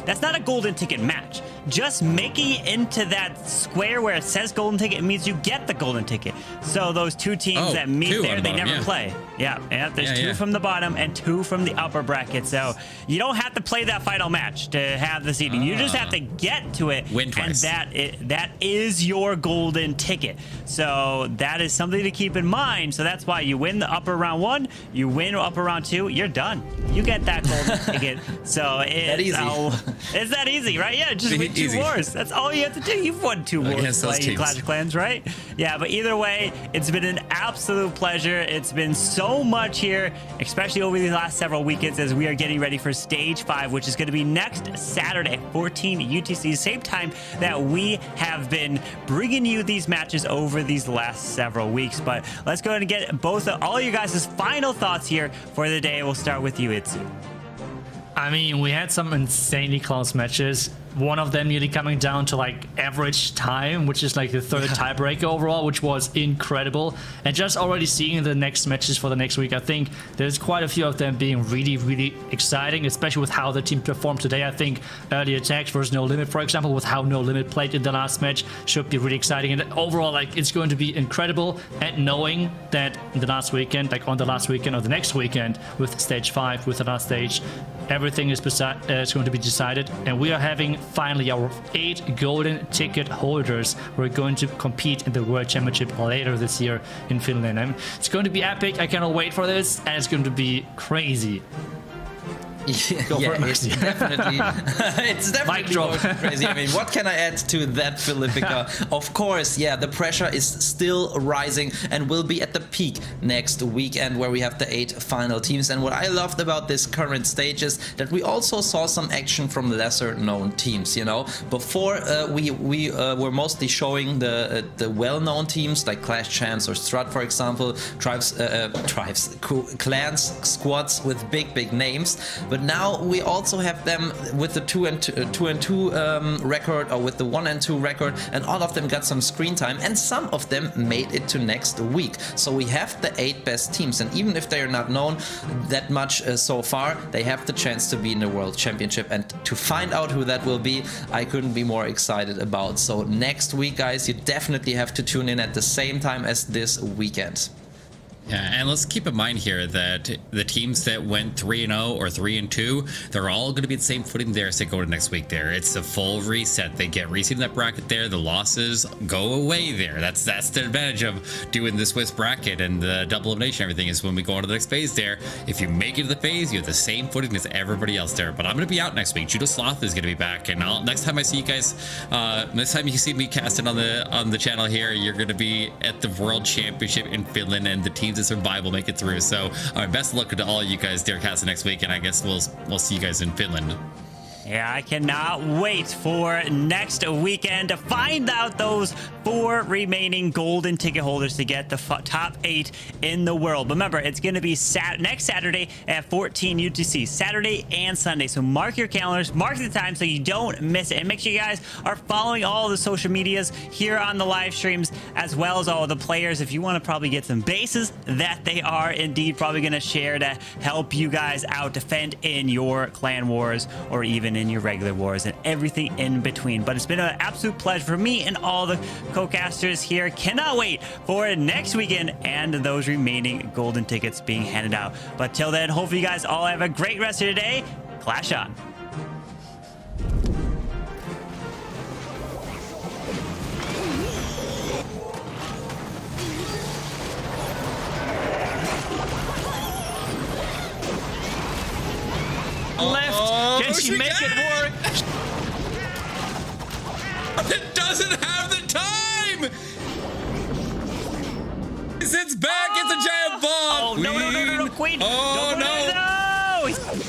that's not a golden ticket match. Just making it into that square where it says golden ticket means you get the golden ticket. So those 2 teams that meet there, they never play. Yeah, there's 2 from the bottom and 2 from the upper bracket. So you don't have to play that final match to have the seeding. You just have to get to it. Win twice. And that is your golden ticket. So that is something to keep in mind. So that's why you win the upper round 1, you win upper round 2, you're done. You get that golden ticket. So it's that easy, right? Yeah, just win 2 wars. That's all you have to do. You've won 2 wars playing Clash of Clans, right? Yeah, but either way, it's been an absolute pleasure. It's been so much here, especially over these last several weekends as we are getting ready for Stage 5, which is going to be next Saturday, 14 UTC, same time that we have been bringing you these matches over these last several weeks. But let's go ahead and get all you guys' final thoughts here for the day. We'll start with you, Itzu. I mean, we had some insanely close matches. One of them nearly coming down to like average time, which is like the 3rd tiebreaker overall, which was incredible. And just already seeing the next matches for the next week, I think there's quite a few of them being really, really exciting, especially with how the team performed today. I think early attacks versus No Limit, for example, with how No Limit played in the last match, should be really exciting. And overall, like, it's going to be incredible. And knowing that in the last weekend, like on the last weekend or the next weekend with Stage 5, with the last stage, everything is going to be decided, and we are having finally our 8 golden ticket holders. We're going to compete in the World Championship later this year in Finland, and it's going to be epic. I cannot wait for this, and it's going to be crazy. It's definitely going crazy. I mean, what can I add to that, Filippica? Of course, yeah, the pressure is still rising and will be at the peak next weekend, where we have the 8 final teams. And what I loved about this current stage is that we also saw some action from lesser known teams. You know, before we were mostly showing the well-known teams like Clash Champs or Strut, for example, clans, squads with big names. But now we also have them with the 2 and 2 record, or with the 1 and 2 record, and all of them got some screen time, and some of them made it to next week. So we have the 8 best teams, and even if they are not known that much so far, they have the chance to be in the World Championship. And to find out who that will be, I couldn't be more excited about. So next week, guys, you definitely have to tune in at the same time as this weekend. Yeah, and let's keep in mind here that the teams that went 3-0 or 3-2, they're all going to be at the same footing there as they go to next week there. It's a full reset. They get reset in that bracket there. The losses go away there. That's the advantage of doing the Swiss bracket and the double elimination. Everything is when we go on to the next phase there. If you make it to the phase, you have the same footing as everybody else there. But I'm going to be out next week. Judo Sloth is going to be back. And next time I see you guys, next time you see me casting on the channel here, you're going to be at the World Championship in Finland, and the teams of survival make it through. So best of luck to all you guys there casting next week, and I guess we'll see you guys in Finland. Yeah, I cannot wait for next weekend to find out those 4 remaining golden ticket holders to get the top 8 in the world. But remember, it's going to be next Saturday at 14 UTC, Saturday and Sunday. So mark your calendars, mark the time so you don't miss it. And make sure you guys are following all the social medias here on the live streams, as well as all the players. If you want to probably get some bases that they are indeed probably going to share to help you guys out defend in your clan wars, or even and in your regular wars and everything in between. But it's been an absolute pleasure for me and all the co-casters here. Cannot wait for next weekend and those remaining golden tickets being handed out. But till then, hopefully you guys all have a great rest of your day. Clash on. Left. Can she make it work? It doesn't have the time! It's back, it's a giant ball! Oh, no, Queen! Oh, no! Bye.